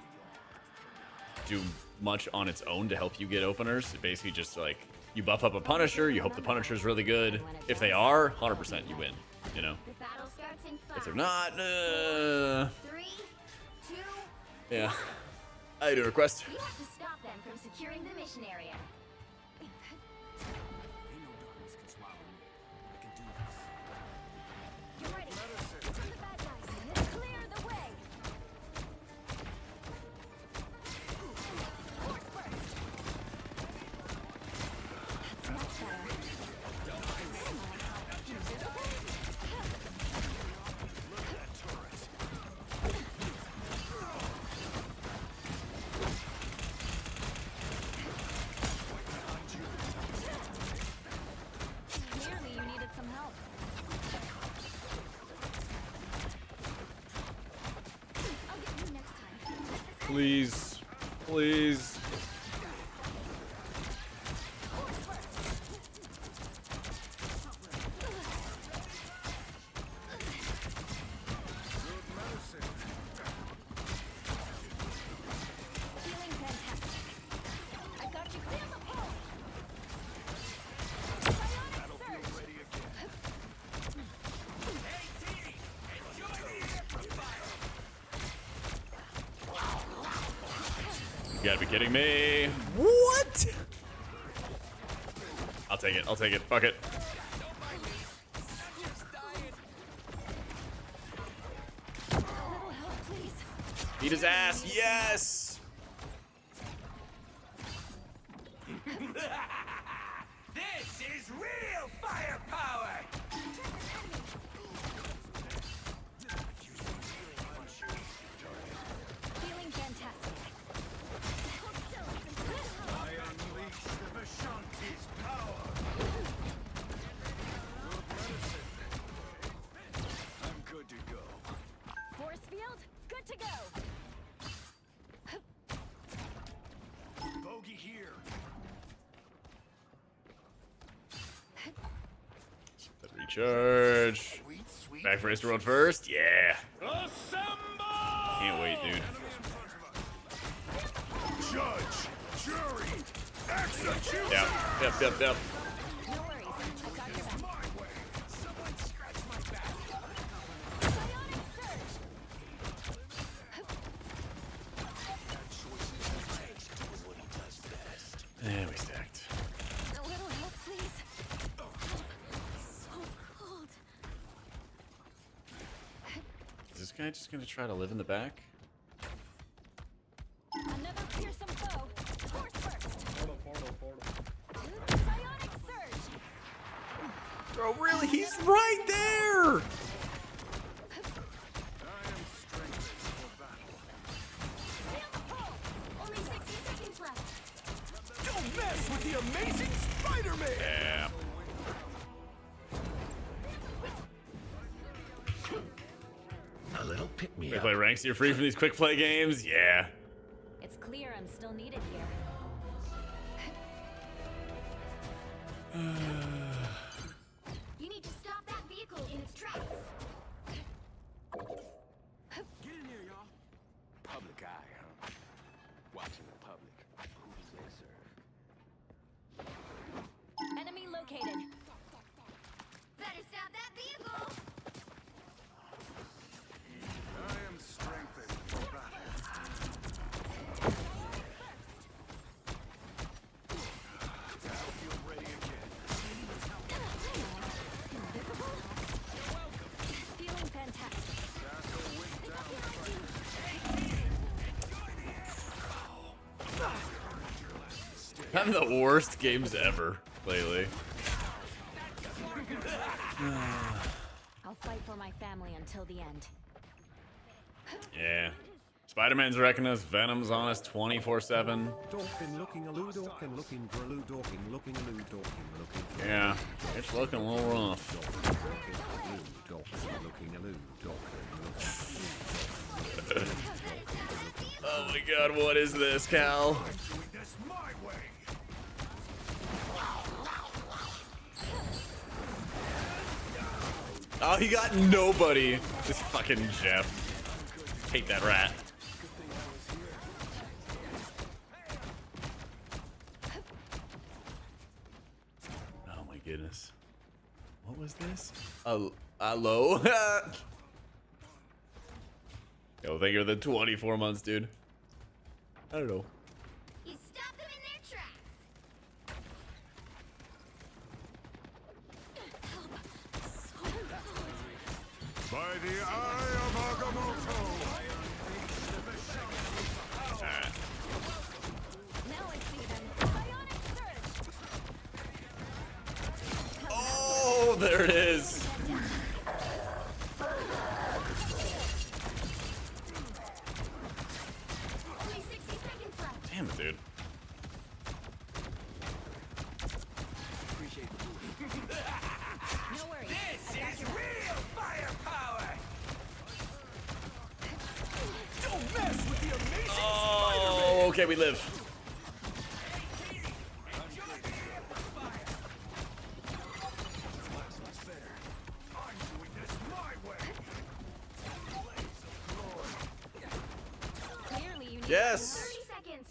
do much on its own to help you get openers. It basically just like you buff up a Punisher, you hope the Punisher's really good. If they are, 100% you win. You know. The battle starts in 5. If they're not, 3, 2, yeah. I do request. we have to stop them from securing the mission area. You're ready. Get to the bad guys. Clear the way. That's much better. Clearly you needed some help. I'll get you next time. Please. Please. Feeling fantastic. I got you. Feel the pull. Bionic surge. You gotta be kidding me. What? I'll take it. I'll take it. Fuck it. A little help, please. Beat his ass. Yes. This is real firepower! Feeling fantastic. I unleash the Vishanti's power! I'm good to go. Force field, good to go. Bogey here. Recharge. Back for World first? Yeah. Assemble! Can't wait, dude. Judge, jury, execute! Yep. Yep. Yep. Yep. No worries. I've got your back. My way. Someone scratch my back. Bionic surge. And we stacked. A little help, please. So cold. Is this guy just gonna try to live in the back? Another fearsome foe. Force burst. Portal. Bionic surge. Bro, really? He's right there! I am strengthened for battle. Feel the pull. Only 60 seconds left. Don't mess with the amazing Spider-Man! Yeah. little pick me They up. play ranks, you're free from these quick play games? Yeah. It's clear I'm still needed here. You need to stop that vehicle in its tracks. Get in here, y'all. Public eye, huh? Watching the public. Who do they serve? Enemy located. Better stop that vehicle. I am strengthened for battle. Battlefield ready again. Feeling fantastic. Castle went down. Having the worst games ever lately. I'll fight for my family until the end. Yeah. Spider-Man's wrecking us, Venom's on us 24/7. Dorkin looking a loo, Dorkin looking for a loo, Dorkin looking a loo, Dorkin looking for Yeah, it's looking a little rough. Dorkin looking a loo, Dorkin. Oh my god, what is this, Cal? Doing this my way. Oh, he got nobody. This fucking Jeff. Hate that rat. Oh my goodness. What was this? Hello? Yo, thank you for the 24 months, dude. I don't know. You stop them in their tracks. By the eye of Agamotto. Alright. Now I see them. Bionic surge. Oh, there it is. Only 60 seconds left. Damn it, dude. No worries. I got your back. Real firepower. Don't mess with the amazing Oh, okay, we live. I'm doing this my way. Clearly you need Yes. 30 seconds.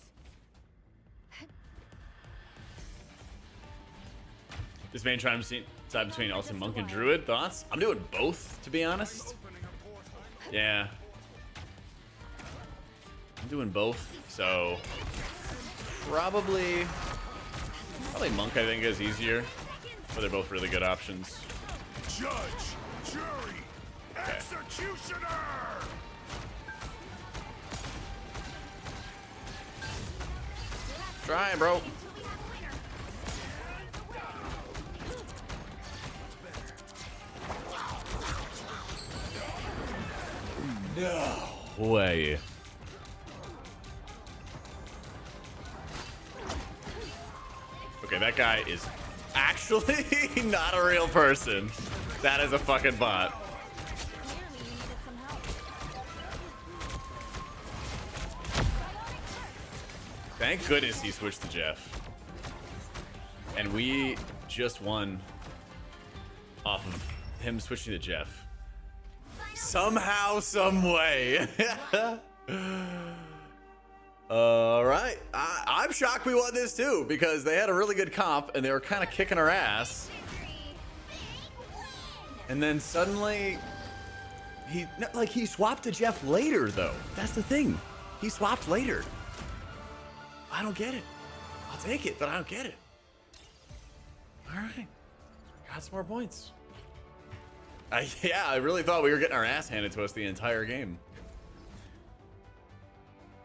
This main trying to decide between Ultimate Monk and Druid. Thoughts? I'm doing both, to be honest. Yeah. I'm doing both, so probably Monk I think is easier, but they're both really good options. Judge, jury, executioner. Trying, bro. Until we have a winner. No way. Okay, that guy is actually not a real person. That is a fucking bot. Clearly you needed some help. Thank goodness he switched to Jeff. And we just won off of him switching to Jeff. Somehow, some way. Alright. I'm shocked we won this too, because they had a really good comp and they were kind of kicking our ass. And then suddenly, he swapped to Jeff later though. That's the thing. He swapped later. I don't get it. I'll take it, but I don't get it. Alright. Got some more points. Yeah, I really thought we were getting our ass handed to us the entire game.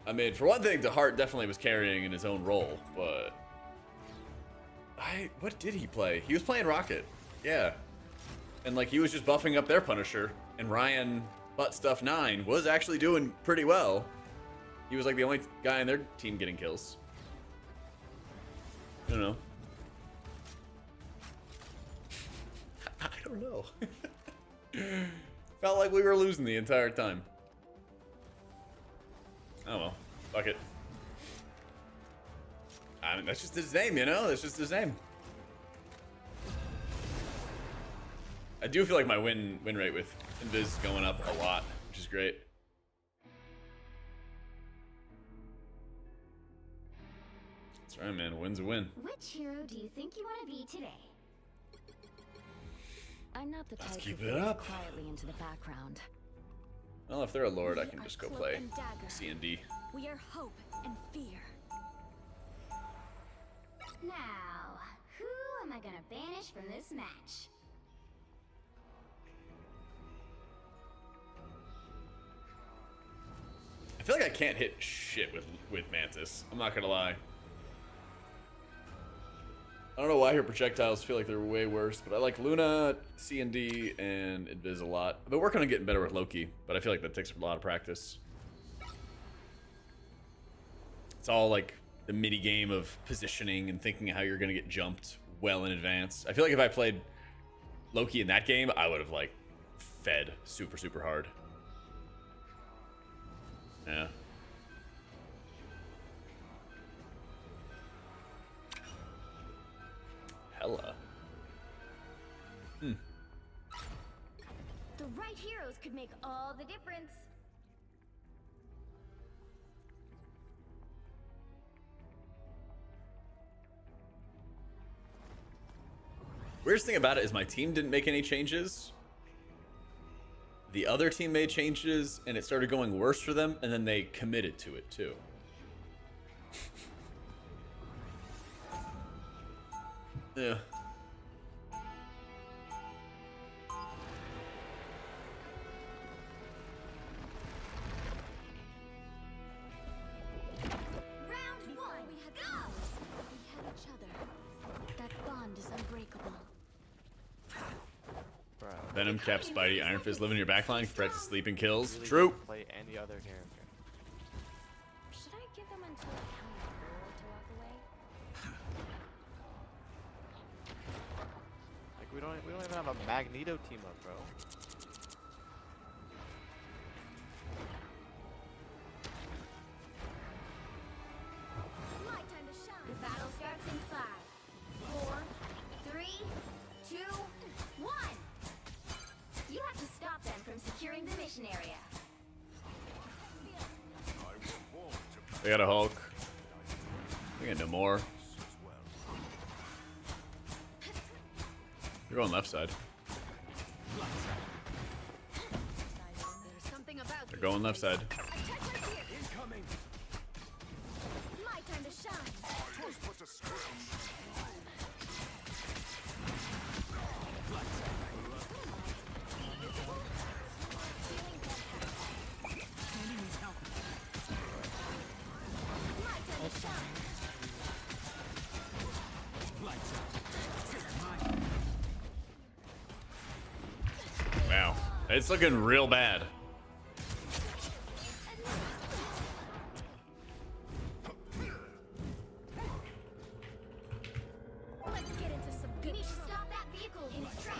I mean, for one thing, DeHart definitely was carrying in his own role, but... What did he play? He was playing Rocket. Yeah. And, like, he was just buffing up their Punisher, and Ryan Butt Stuff 9 was actually doing pretty well. He was, like, the only guy in their team getting kills. I don't know. I don't know. Felt like we were losing the entire time. Oh well, fuck it. I mean, that's just his name, you know? That's just his name. I do feel like my win rate with Invis is going up a lot, which is great. That's right, man. A win's a win. Which hero do you think you want to be today? I'm not the Let's type keep who it fades up. quietly into the background. Well, if they're a lord, I We can are just go cloak play and dagger. C&D. We are hope and fear. Now, who am I gonna banish from this match? I feel like I can't hit shit with Mantis. I'm not gonna lie. I don't know why her projectiles feel like they're way worse, but I like Luna, C&D, and Invis a lot. I've been working on getting better with Loki, but I feel like that takes a lot of practice. It's all like the mini game of positioning and thinking how you're gonna get jumped well in advance. I feel like if I played Loki in that game, I would have like fed super hard. Yeah. Hella. The right heroes could make all the difference. Weirdest thing about it is my team didn't make any changes. The other team made changes, and it started going worse for them, and then they committed to it, too. Yeah. Round one, we had each other. That bond is unbreakable. Venom, Cap, Spidey, Iron Fist live in your backline, practice sleeping kills. True. Play any other character. Should I give them until I count 4 to walk away? Like we don't even have a Magneto team up, bro. My time to shine. The battle starts in 5, 4, 3, 2, 1. You have to stop them from securing the mission area. They got a Hulk. We got no more. They're going left side. There's something about They're going left side. Incoming. My time to shine. My time to shine. Wow. It's looking real bad. Let's get into some good. We need to stop that vehicle in its tracks.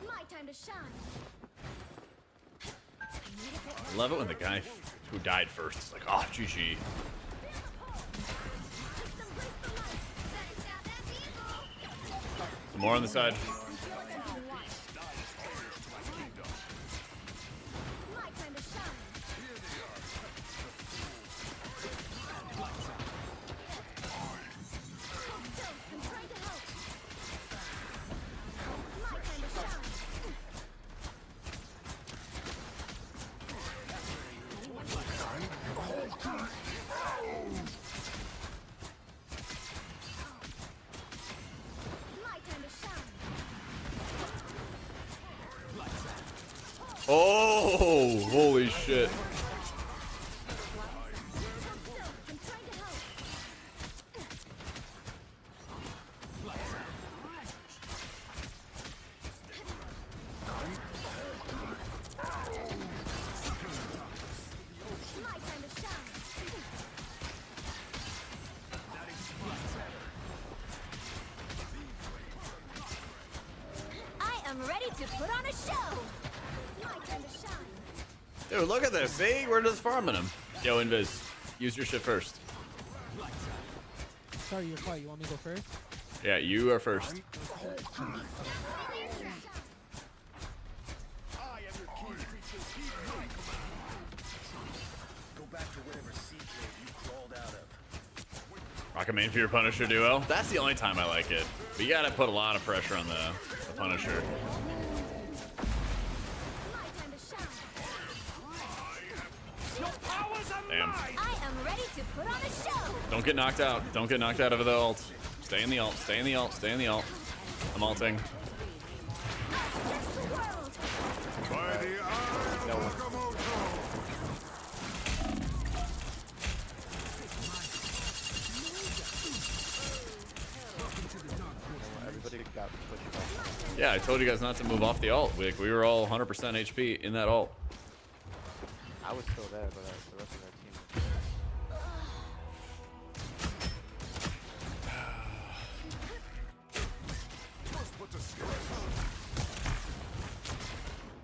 My time to shine. I love it when the guy who died first is like, oh, GG. Some more on the side. My time to shine. I'm trying to help. My time to shine. My time to shine. Oh, holy shit. I'm trying to help. My time to shine. I am ready to put on a show. My turn to shine. Dude, look at this. See? We're just farming him. Yo, Invis, use your shit first. Sorry, you're quiet. You want me to go first? Yeah, you are first. Rocket main for your Punisher duo. That's the only time I like it. But you gotta put a lot of pressure on the Punisher. Damn. I am ready to put on a show. Don't get knocked out. Don't get knocked out of the ult. Stay in the ult. Stay in the ult. Stay in the ult. I'm ulting. Everybody got pushed off. Yeah, I told you guys not to move off the ult. We were all 100% HP in that ult. I was still there, but the rest of our team.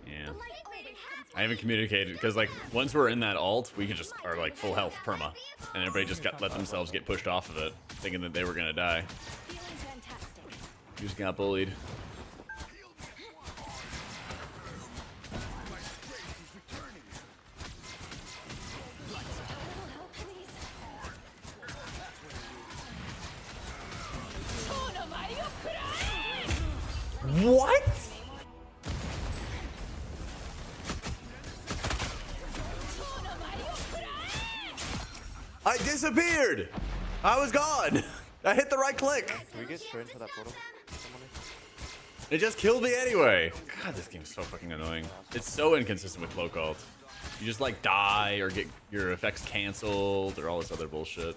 Yeah. I haven't communicated because like once we're in that ult, we can just are like full health perma, and everybody just let themselves get pushed off of it, thinking that they were gonna die. You just got bullied. What? I disappeared. I was gone. I hit the right click. Can we get straight into that portal? It just killed me anyway. God, this game's so fucking annoying. It's so inconsistent with cloak ult. You just like die or get your effects canceled or all this other bullshit.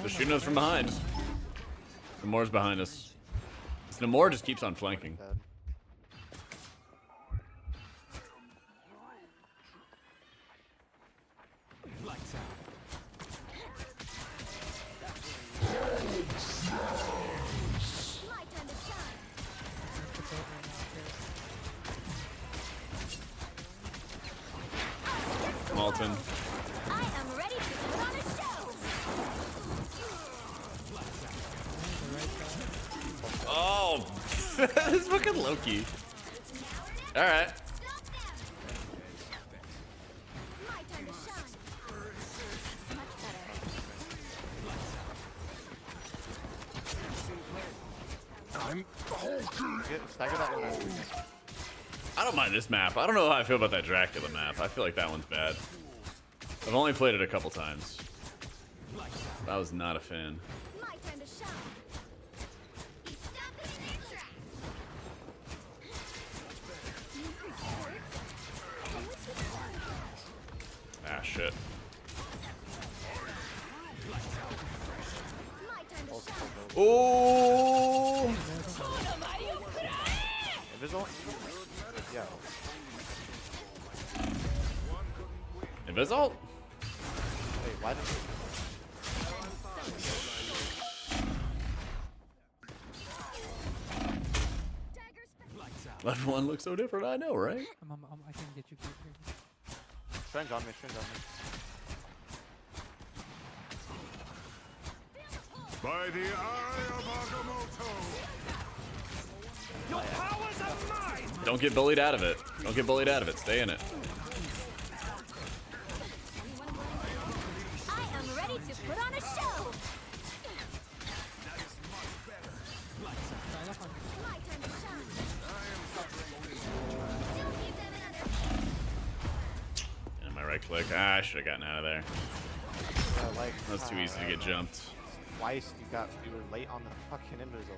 They're shooting us from behind. Namor's behind us. This Namor just keeps on flanking. Malton. I am ready to put on a show. Oh, this is fucking Loki. All right. My turn to shine. Much better. Stagger that one. I don't mind this map. I don't know how I feel about that Dracula map. I feel like that one's bad. I've only played it a couple times. I was not a fan. My turn to shine. Stop it in their tracks. Ah, shit. My turn to shine. Oh! Invisible? Yeah. Invisult? Wait, why did Level 1 looks so different, I know, right? I can get you here. Strange on me, strange on me. By the eye of Agamotto! Your powers are mine! Don't get bullied out of it. Don't get bullied out of it. Stay in it. I am ready to put on a show. My turn to shine. Don't give them another. And my right click. Ah, I should have gotten out of there. Like, That's too easy to get jumped. Twice you were late on the fucking invisible.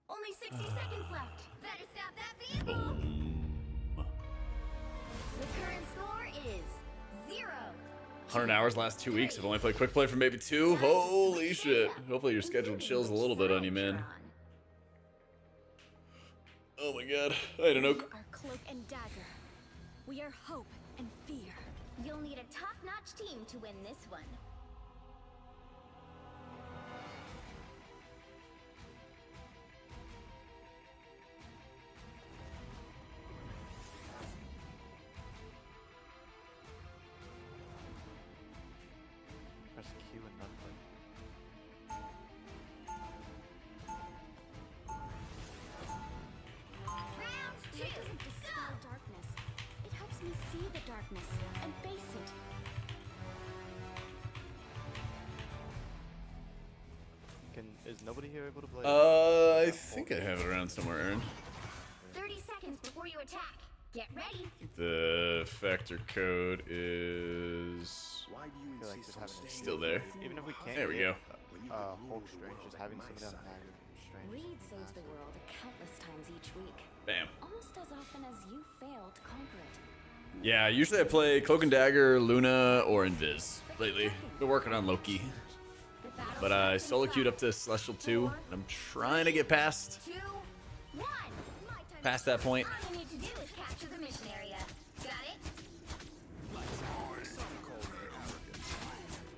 Only 60 seconds left. Better stop that vehicle. Boom. The current score is 0. 100 hours last 2 weeks. I've only played quick play for maybe 2. Holy shit. Hopefully your schedule chills a little bit on you, man. Oh my god, I had an oak. Our cloak and dagger. We are hope and fear. You'll need a top-notch team to win this one. Press Q and not click. Round two. It doesn't dispel darkness. It helps me see the darkness and face it. Is nobody here able to play? I think I have it around somewhere, Aaron. 30 seconds before you attack. Get ready. The factor code is Why do you I feel like insist just on having it staying still there. Even if we can't. There we get, go. Hulk Strange, just having somebody on Dagger Strange. Reed saves the world countless times each week. Bam. Almost as often as you fail to conquer it. Yeah, usually I play Cloak and Dagger, Luna, or Invis lately. Been working on Loki. The battle But I starts in solo queued 5, up to Celestial 2, and I'm trying to get past 2, 1. that point. All you need to do is capture the mission area. Got it? Some call me arrogant.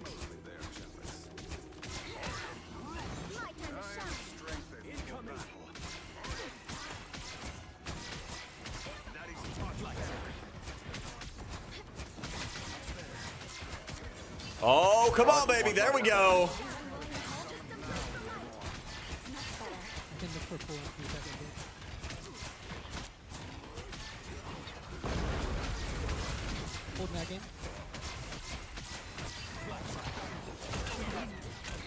Mostly they're jealous. My time to shine. Strength incoming. That is touch like Oh, come on, baby. There we go. I can look for full in 3 seconds. Hold mag in.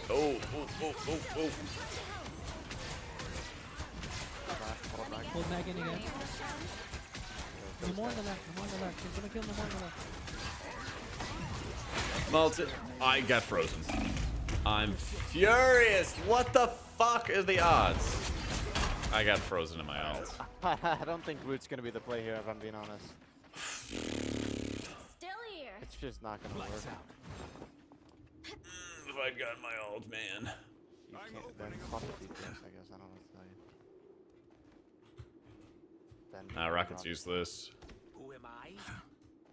Oh, oh, oh, oh, oh. Hold mag in again. No more on the left. No more on the left. He's gonna kill no more on the left. Melted. I got frozen. I'm furious. What the fuck are the odds? I got frozen in my ult. I don't think Root's gonna be the play here, if I'm being honest. Still here. It's just not gonna work. If I'd gotten my ult, man. You can't then pop the defense, I guess. I don't know what to tell you. Then Nah, Rocket's useless. Who am I?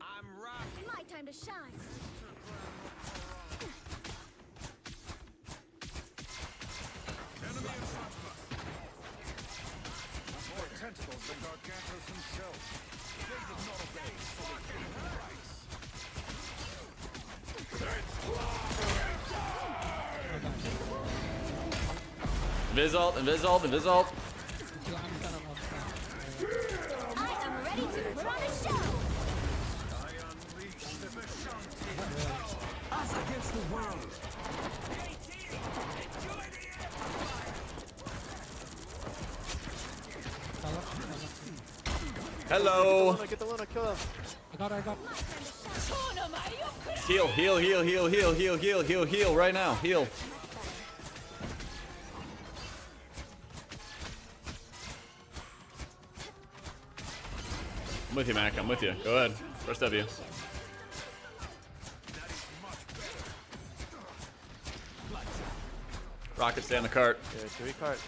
I'm Rocket. My time to shine. Enemy in front of us. More tentacles than Gargantos himself. They did not obey, so they paid the price. Invis ult, Invis ult, Invis ult. So I'm kind of on I am ready to put on a show. I unleash the Vishanti. Us against the world. Hello. Get the Luna, kill him. I got it. Heal, heal, heal, heal, heal, heal, heal, heal, heal, right now. Heal. I'm with you, Mac. I'm with you. Go ahead. First W. Rocket, stay on the cart. Yeah, three cart.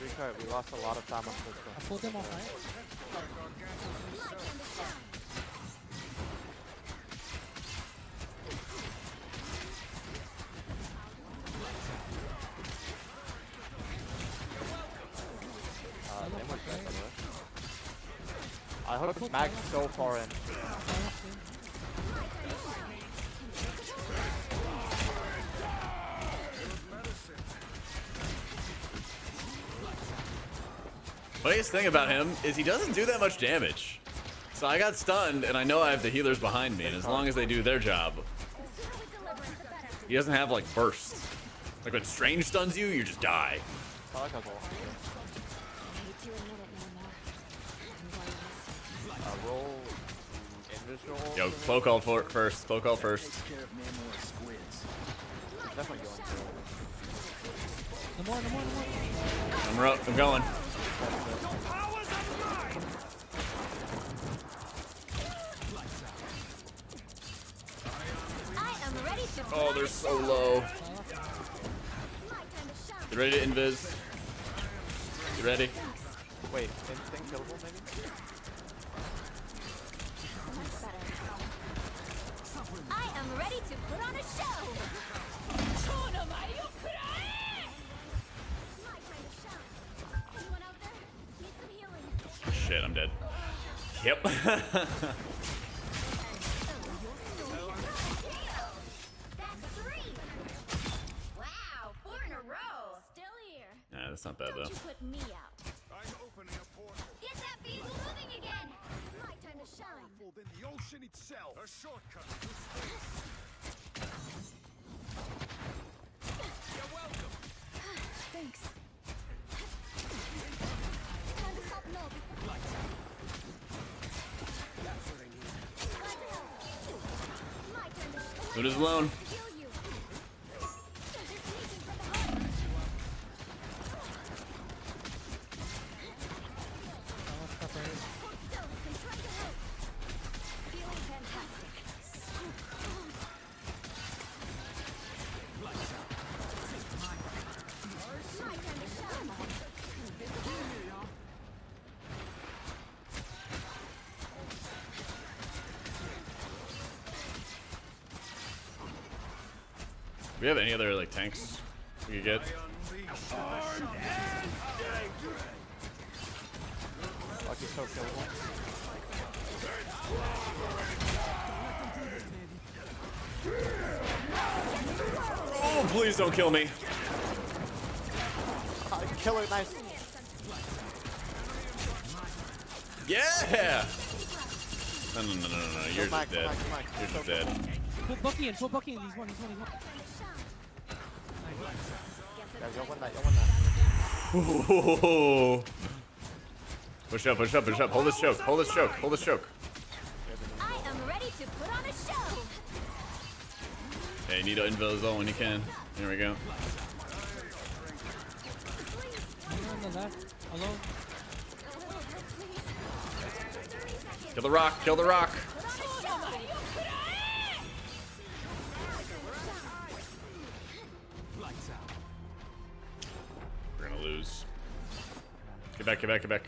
We lost a lot of time on this one. I pulled them off, right? They went back, by the way. I hope it's Mag so far in. Funniest thing about him is he doesn't do that much damage. So I got stunned, and I know I have the healers behind me, and as long as they do their job, he doesn't have like burst. Like when Strange stuns you, you just die. I like how cool. Roll invisible. Yo, cloak ult first. Cloak ult first. Definitely going No more. I'm going. Oh, they're so low. You ready to invis? You ready? Wait, instinct killable maybe? shit, I'm dead. Yep. That's 3. Wow, 4 in a row. Still here. Nah, that's not bad though. Don't you put me out. I'm opening a portal. Get that beetle moving again. My time to shine. Than the ocean itself. A shortcut to You're welcome. Thanks. Time to stop null before lights out. That's what I need. My turn to shine. Who does alone? Heal you. Hold still. I'm trying to help. Feeling fantastic. So cold. My turn to shine. Do we have any other like tanks we could get? Lucky so killable. Oh, please don't kill me. Killer, nice. Yeah. No. You're Come on, just dead. come on. You're just dead. Put Bucky in, he's one. Yeah, you'll win that, Ooh. Push up. Hold this choke. I am ready to put on a show. Hey, need to invo zone when you can. There we go. You're on the left, alone. Kill the rock. We're gonna lose. Get back.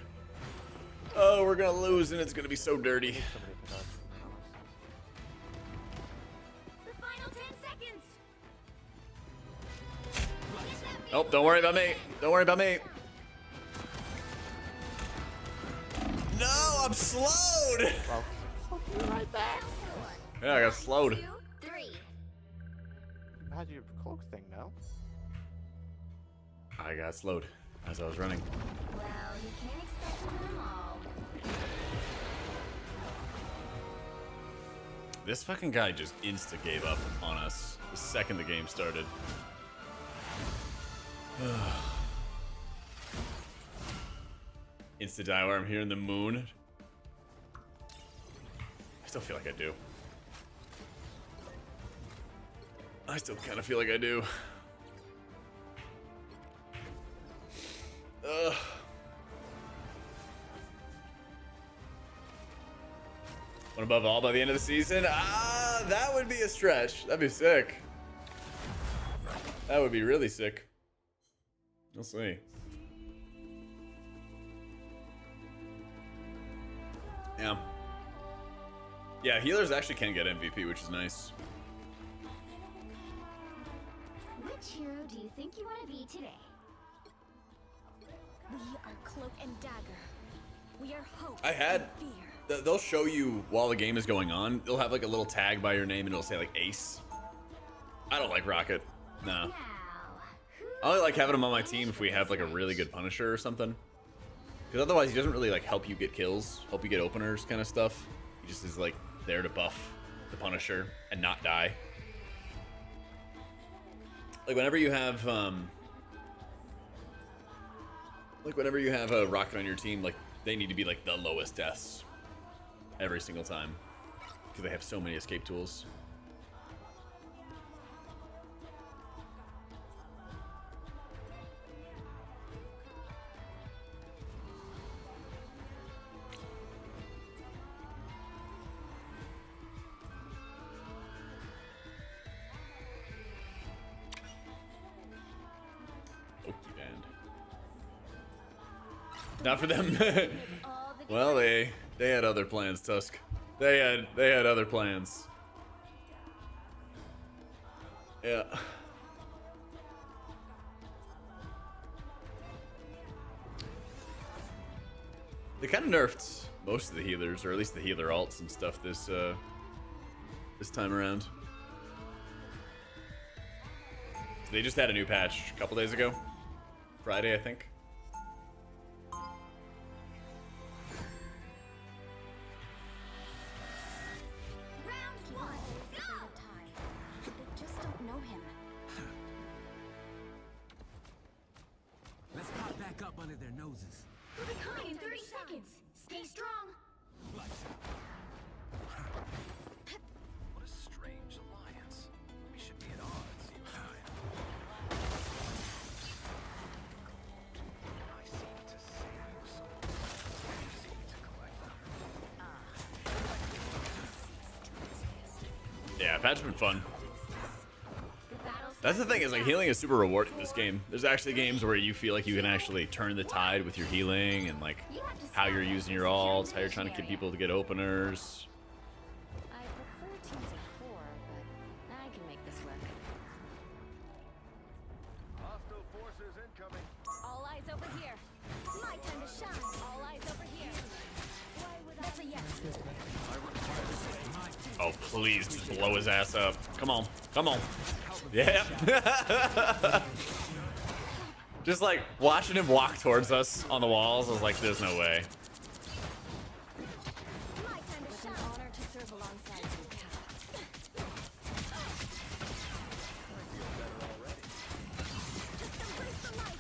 Oh, we're gonna lose and it's gonna be so dirty. The final 10 seconds. Oh, don't worry about me. No, I'm slowed. Right there. Yeah, I got slowed. 2, 3. You had your cloak thing, no? I got slowed as I was running. Well, you can't expect to win them all. This fucking guy just insta gave up on us the second the game started. Insta die where I'm here in the moon. I still feel like I do. I still kind of feel like I do. Ugh. One above all by the end of the season? Ah, that would be a stretch. That'd be sick. That would be really sick. We'll see. Yeah. Yeah, healers actually can get MVP, which is nice. Which hero do you think you want to be today? We are Cloak and Dagger. We are hope. I had. and fear. They'll show you while the game is going on. They'll have like a little tag by your name and it'll say like Ace. I don't like Rocket. No. Now, I only like having him on my team if we have like a really good Punisher or something. Because otherwise he doesn't really like help you get kills, help you get openers kind of stuff. He just is like there to buff the Punisher and not die. Like whenever you have a Rocket on your team, like they need to be like the lowest deaths every single time because they have so many escape tools. Not for them. Well, they had other plans, Tusk. They had other plans. Yeah. They kind of nerfed most of the healers, or at least the healer alts and stuff this time around. They just had a new patch a couple days ago. Friday, I think. Round one, go! They just don't know him. Let's pop back up under their noses. We'll be coming in 30 seconds. Stay strong. Lights out. What a strange alliance. We should be at odds, you and I. I seem to save some. You seem to collect them. Yeah, patch has been fun. That's the thing, is like healing is super rewarding in this game. There's actually games where you feel like you can actually turn the tide with your healing and like how you're using your ults, how you're trying to get people to get openers. I prefer teams of 4, but I can make this work. Hostile forces incoming. All eyes over here. My time to shine. All eyes over here. Why would That's a yes. Oh, please just blow his ass up. Come on. Come on. Yeah. Just like watching him walk towards us on the walls, I was like, there's no way. My time to shine. It's an honor to serve alongside you, Cap. Just embrace the light.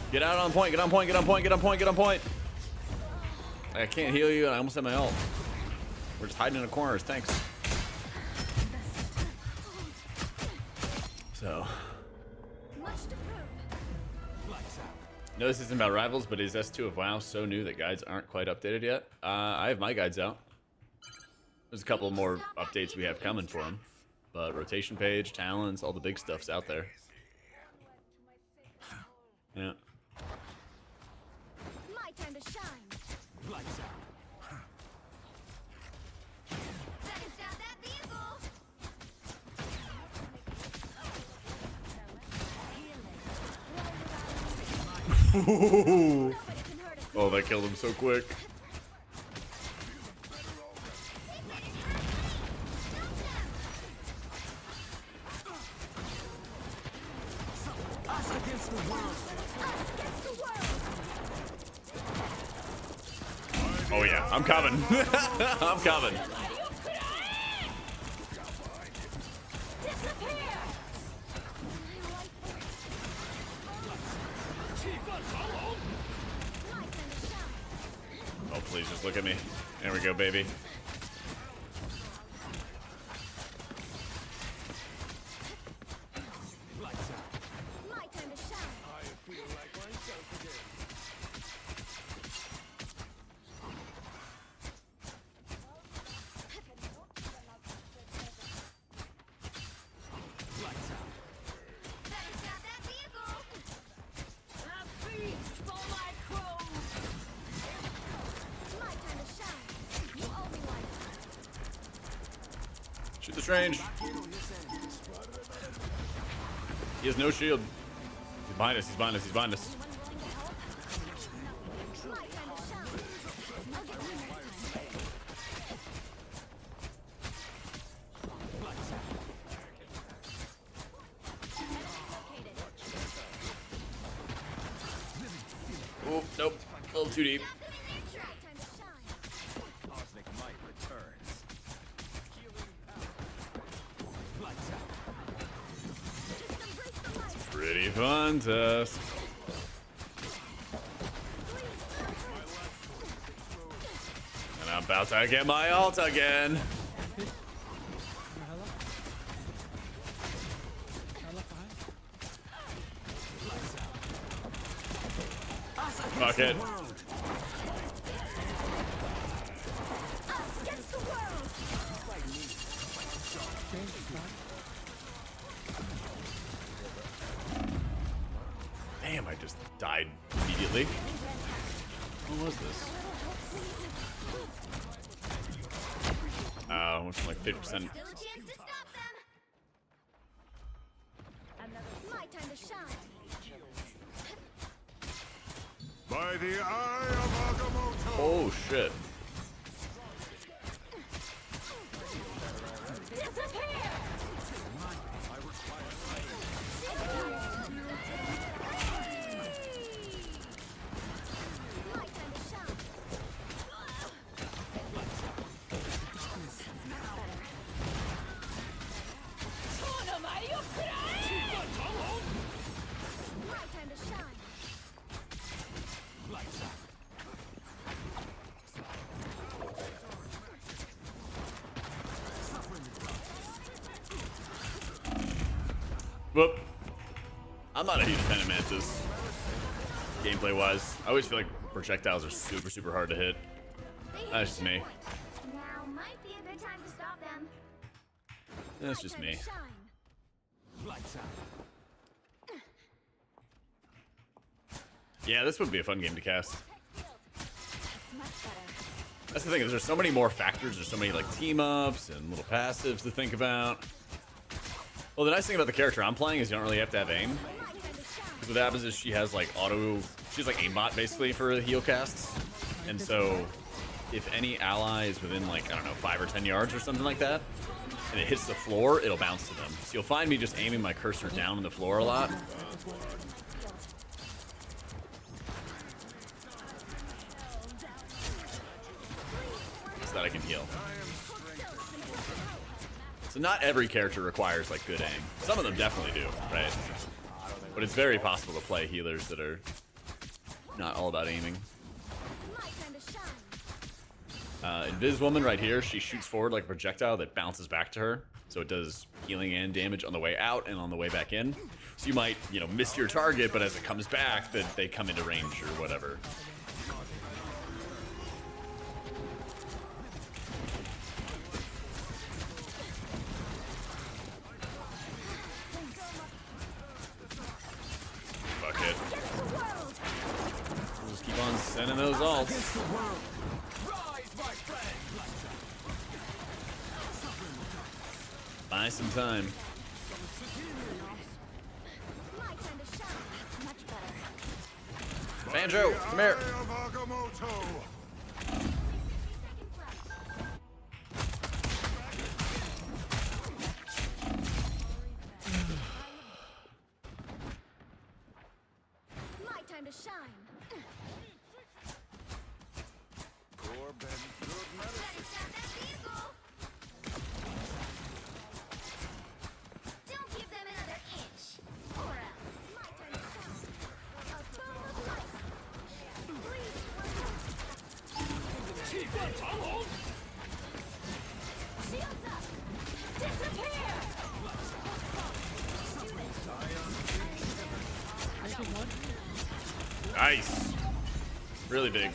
Get out on point, get on point, get on point, get on point, get on point. I can't heal you and I almost had my ult. We're just hiding in the corners, thanks. So. No, this isn't about rivals, but is S2 of WoW so new that guides aren't quite updated yet? I have my guides out. There's a couple more updates we have coming for them. But rotation page, talents, all the big stuff's out there. Yeah. My time to shine. Lights out. Seconds down that vehicle. Oh, that killed him so quick. Us against the world. Oh yeah, I'm coming. I'm coming. Oh, please just look at me. There we go, baby. My time to shine. I feel like myself again. Lights out. Seconds down that vehicle. A feast for my crew. My time to shine. You owe me one. Shoot the range. He has no shield. He's behind us, he's behind us, he's behind us. My time to shine. I'll get you next time. Oh, nope. A little too deep. My time to shine. Cosmic might returns. Healing power. Lights out. Just embrace the light. Pretty fun test. And I'm about to get my ult again. Fuck it. just died immediately. What was this? Went from like 50%. Still a chance to stop them. My time to shine. By the eye of Agamotto! Oh shit. Whoop. I'm not a huge fan of Mantis, gameplay wise. I always feel like projectiles are super, super hard to hit. That's just me. Now might be a good time to stop them. That's just me. Yeah, this would be a fun game to cast. That's the thing, is there's so many more factors. There's so many like team ups and little passives to think about. Well, the nice thing about the character I'm playing is you don't really have to have aim. Because what happens is she has like she's like aimbot basically for the heal casts. And so if any ally is within like, I don't know, 5 or 10 yards or something like that, and it hits the floor, it'll bounce to them. So you'll find me just aiming my cursor down on the floor a lot. So that I can heal. So not every character requires like good aim. Some of them definitely do, right? But it's very possible to play healers that are not all about aiming. Invis Woman right here, she shoots forward like a projectile that bounces back to her. So it does healing and damage on the way out and on the way back in. So you might, you know, miss your target, but as it comes back, that they come into range or whatever. Fuck it. We'll just keep on sending those ults. Buy some time. Banjo, come here. My time to shine. Don't give them another inch, or else. My time to shine. A boom of light. Breeze. Shields up. Disappear. Nice. Really big.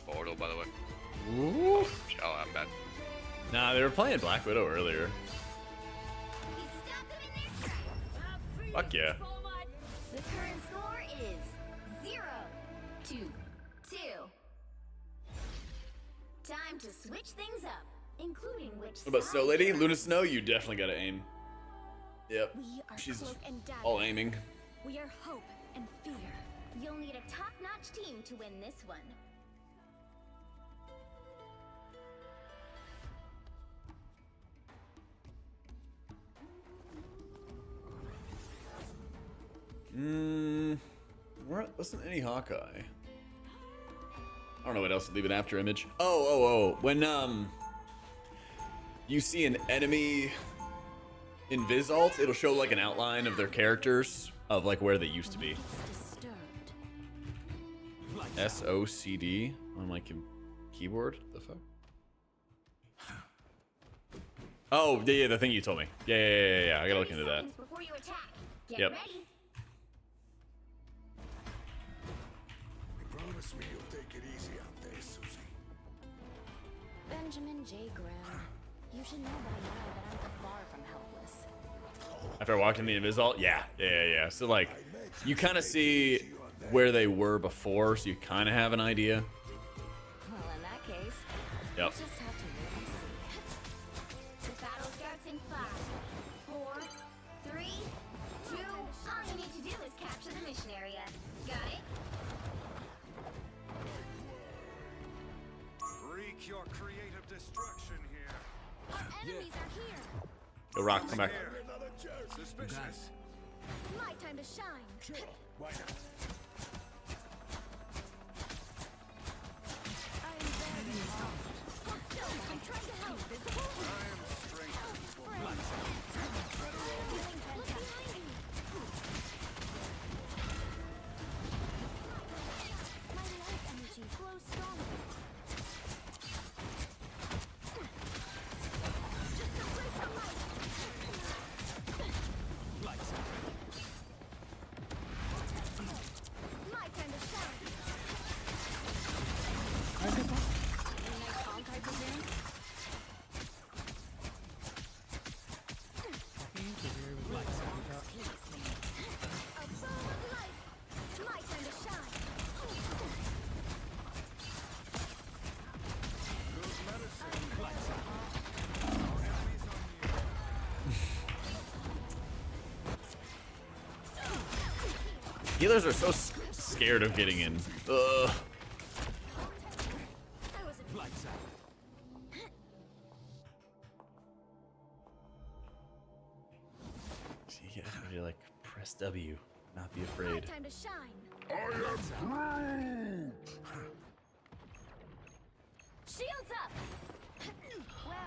Mortal, by the way. Ooh. Oh, I'm bad. Nah, they were playing Black Widow earlier. Fuck yeah. The current score is 0-2-2. Time to switch things up, including which. What about Snow Lady? Luna Snow, you definitely gotta aim. Yep. We are She's Cloak and Dagger. all aiming. We are hope and fear. You'll need a top-notch team to win this one. There wasn't any Hawkeye. I don't know what else to leave an after image. Oh. When you see an enemy invis ult, it'll show like an outline of their characters of like where they used to be. SOCD on my keyboard? The fuck? Oh, yeah, the thing you told me. Yeah. I gotta look into that. Before you attack, get Yep. ready. Promise me you'll take it easy out there, Susie. Benjamin J. Grimm. You should know by now that I'm far from helpless. After I walked in the Invisal, yeah. So like, you kind of see where they were before, so you kind of have an idea. Well, in that case, Yep. we'll just have to wait and see. The battle starts in 5, 4, 3, 2. All you need to do is capture the mission area. Got it? Wreak your creative destruction here. Our enemies are here. Go Rock, come back. Suspicious. My time to shine. Why not? I'm very hold still. I'm trying to help. Visible? I am strengthened. Look behind you. My life energy flows stronger. Just embrace the light. My time to shine. A bow of light. My time to shine. Healers are so scared of getting in. Ugh. Yeah, you're like, press W, not be My afraid. time to shine. Shields up. Well,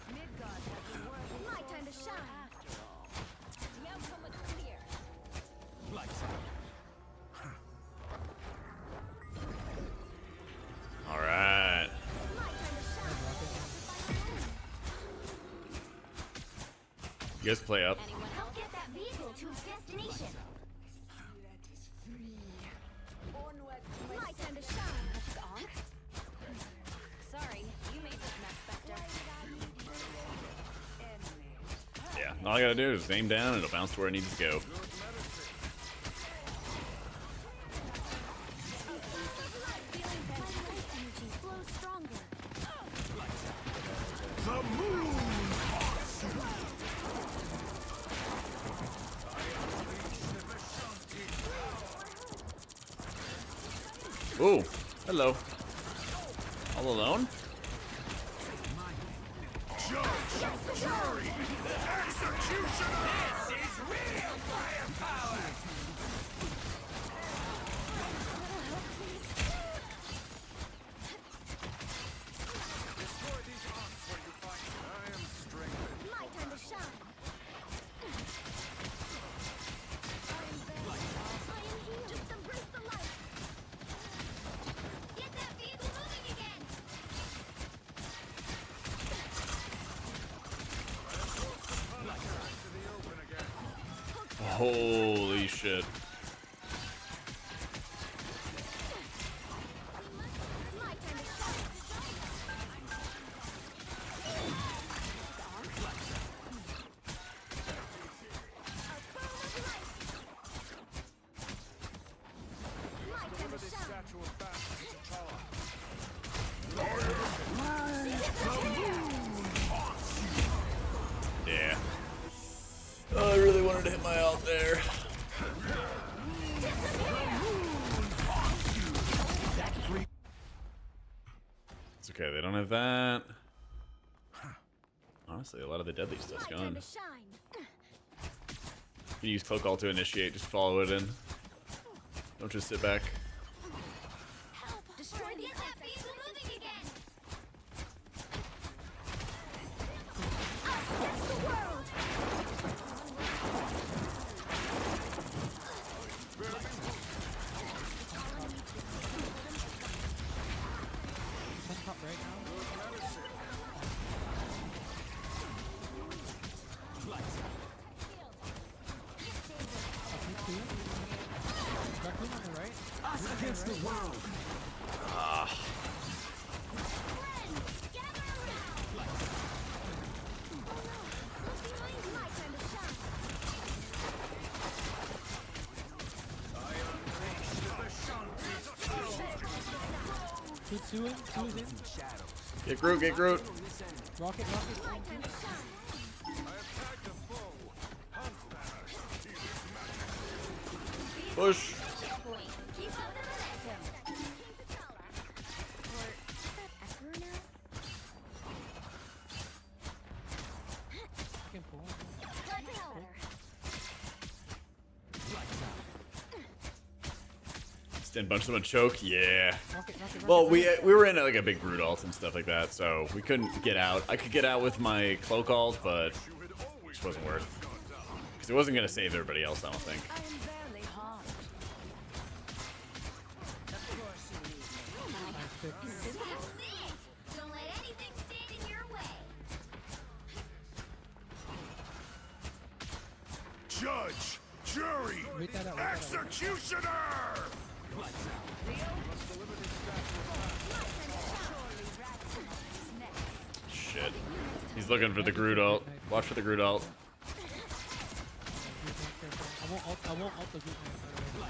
Midgard has been working. My time to shine. The outcome was clear. All right. My time to shine. You guys play up. Anyone help get that vehicle to its destination? My time to shine. Sorry, you made this mess, Spectre. Yeah, all I gotta do is aim down and it'll bounce to where it needs to go. Energy flows stronger. Ooh, hello. All alone? My time to shine. I am here. Just embrace the light. Get that vehicle moving again. Holy shit. My time to shine. A bow of light. My time to shine. Yeah. Oh, I really wanted to hit my ult there. It's okay, they don't have that. Honestly, a lot of the deadly stuff's My time gone. to shine. You can use Cloak Ult to initiate, just follow it in. Don't just sit back. Destroy the that vehicle moving again. Us against the world. One top right now. Raccoon on the right. Us against the world. Friends, gather Two in. Get Groot, get Groot. Rocket. Push. Keep up the momentum. Or is that Echo now? I can pull. Stand bunch someone choke. Yeah. Rocket. Well, we were in like a big Groot ult and stuff like that, so we couldn't get out. I could get out with my cloak ult, but it just wasn't worth. Because it wasn't gonna save everybody else, I don't think. I am barely harmed. That's it. Don't let anything stand in your way. Judge, jury, Wait that out. executioner! Shit. He's looking for the Groot ult. Watch for the Groot ult. I won't ult the group name, by the way.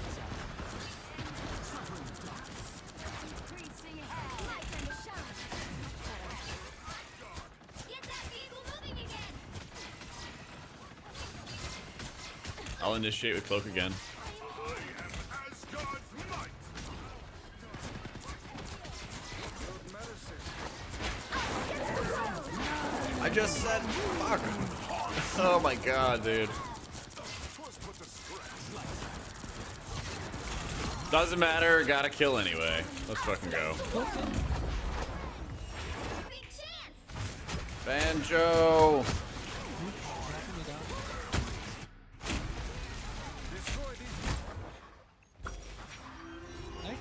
Get that vehicle moving again. I'll initiate with cloak again. I just said fuck. Oh my god, dude. Doesn't matter, gotta kill anyway. Let's fucking go. Big chance. Banjo! Nice.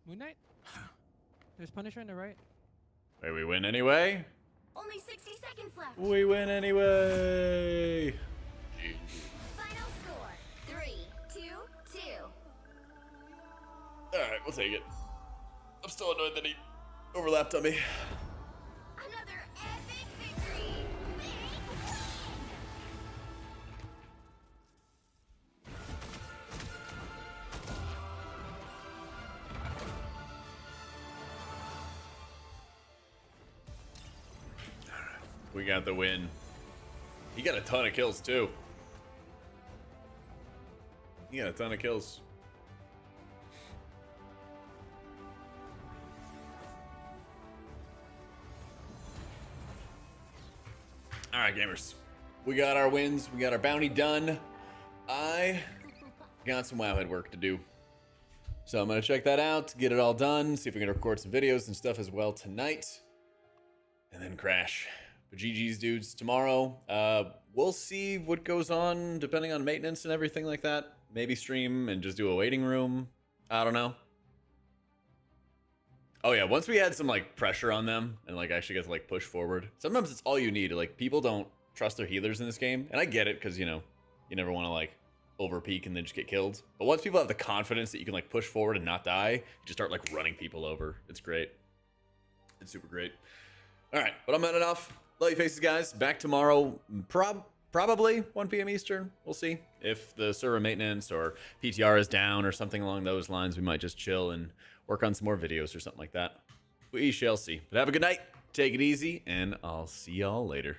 Moon Knight? There's Punisher on the right. Wait, we win anyway? Only 60 seconds left. We win anyway! Final score: 3-2-2. Alright, we'll take it. I'm still annoyed that he overlapped on me. Another epic victory. We got the win. He got a ton of kills too. He got a ton of kills. Alright, gamers. We got our wins. We got our bounty done. I got some Wowhead work to do. So I'm going to check that out, get it all done, see if we can record some videos and stuff as well tonight. And then crash. But GG's, dudes. Tomorrow, we'll see what goes on depending on maintenance and everything like that. Maybe stream and just do a waiting room. I don't know. Oh yeah, once we had some like pressure on them and like actually get to like push forward. Sometimes it's all you need. Like people don't trust their healers in this game, and I get it because you know you never want to like over peak and then just get killed. But once people have the confidence that you can like push forward and not die, you just start like running people over. It's great. It's super great. All right, but I'm at enough. Love you faces, guys. Back tomorrow, probably 1 p.m. Eastern. We'll see. If the server maintenance or PTR is down or something along those lines, we might just chill and work on some more videos or something like that. We shall see. But have a good night. Take it easy, and I'll see y'all later.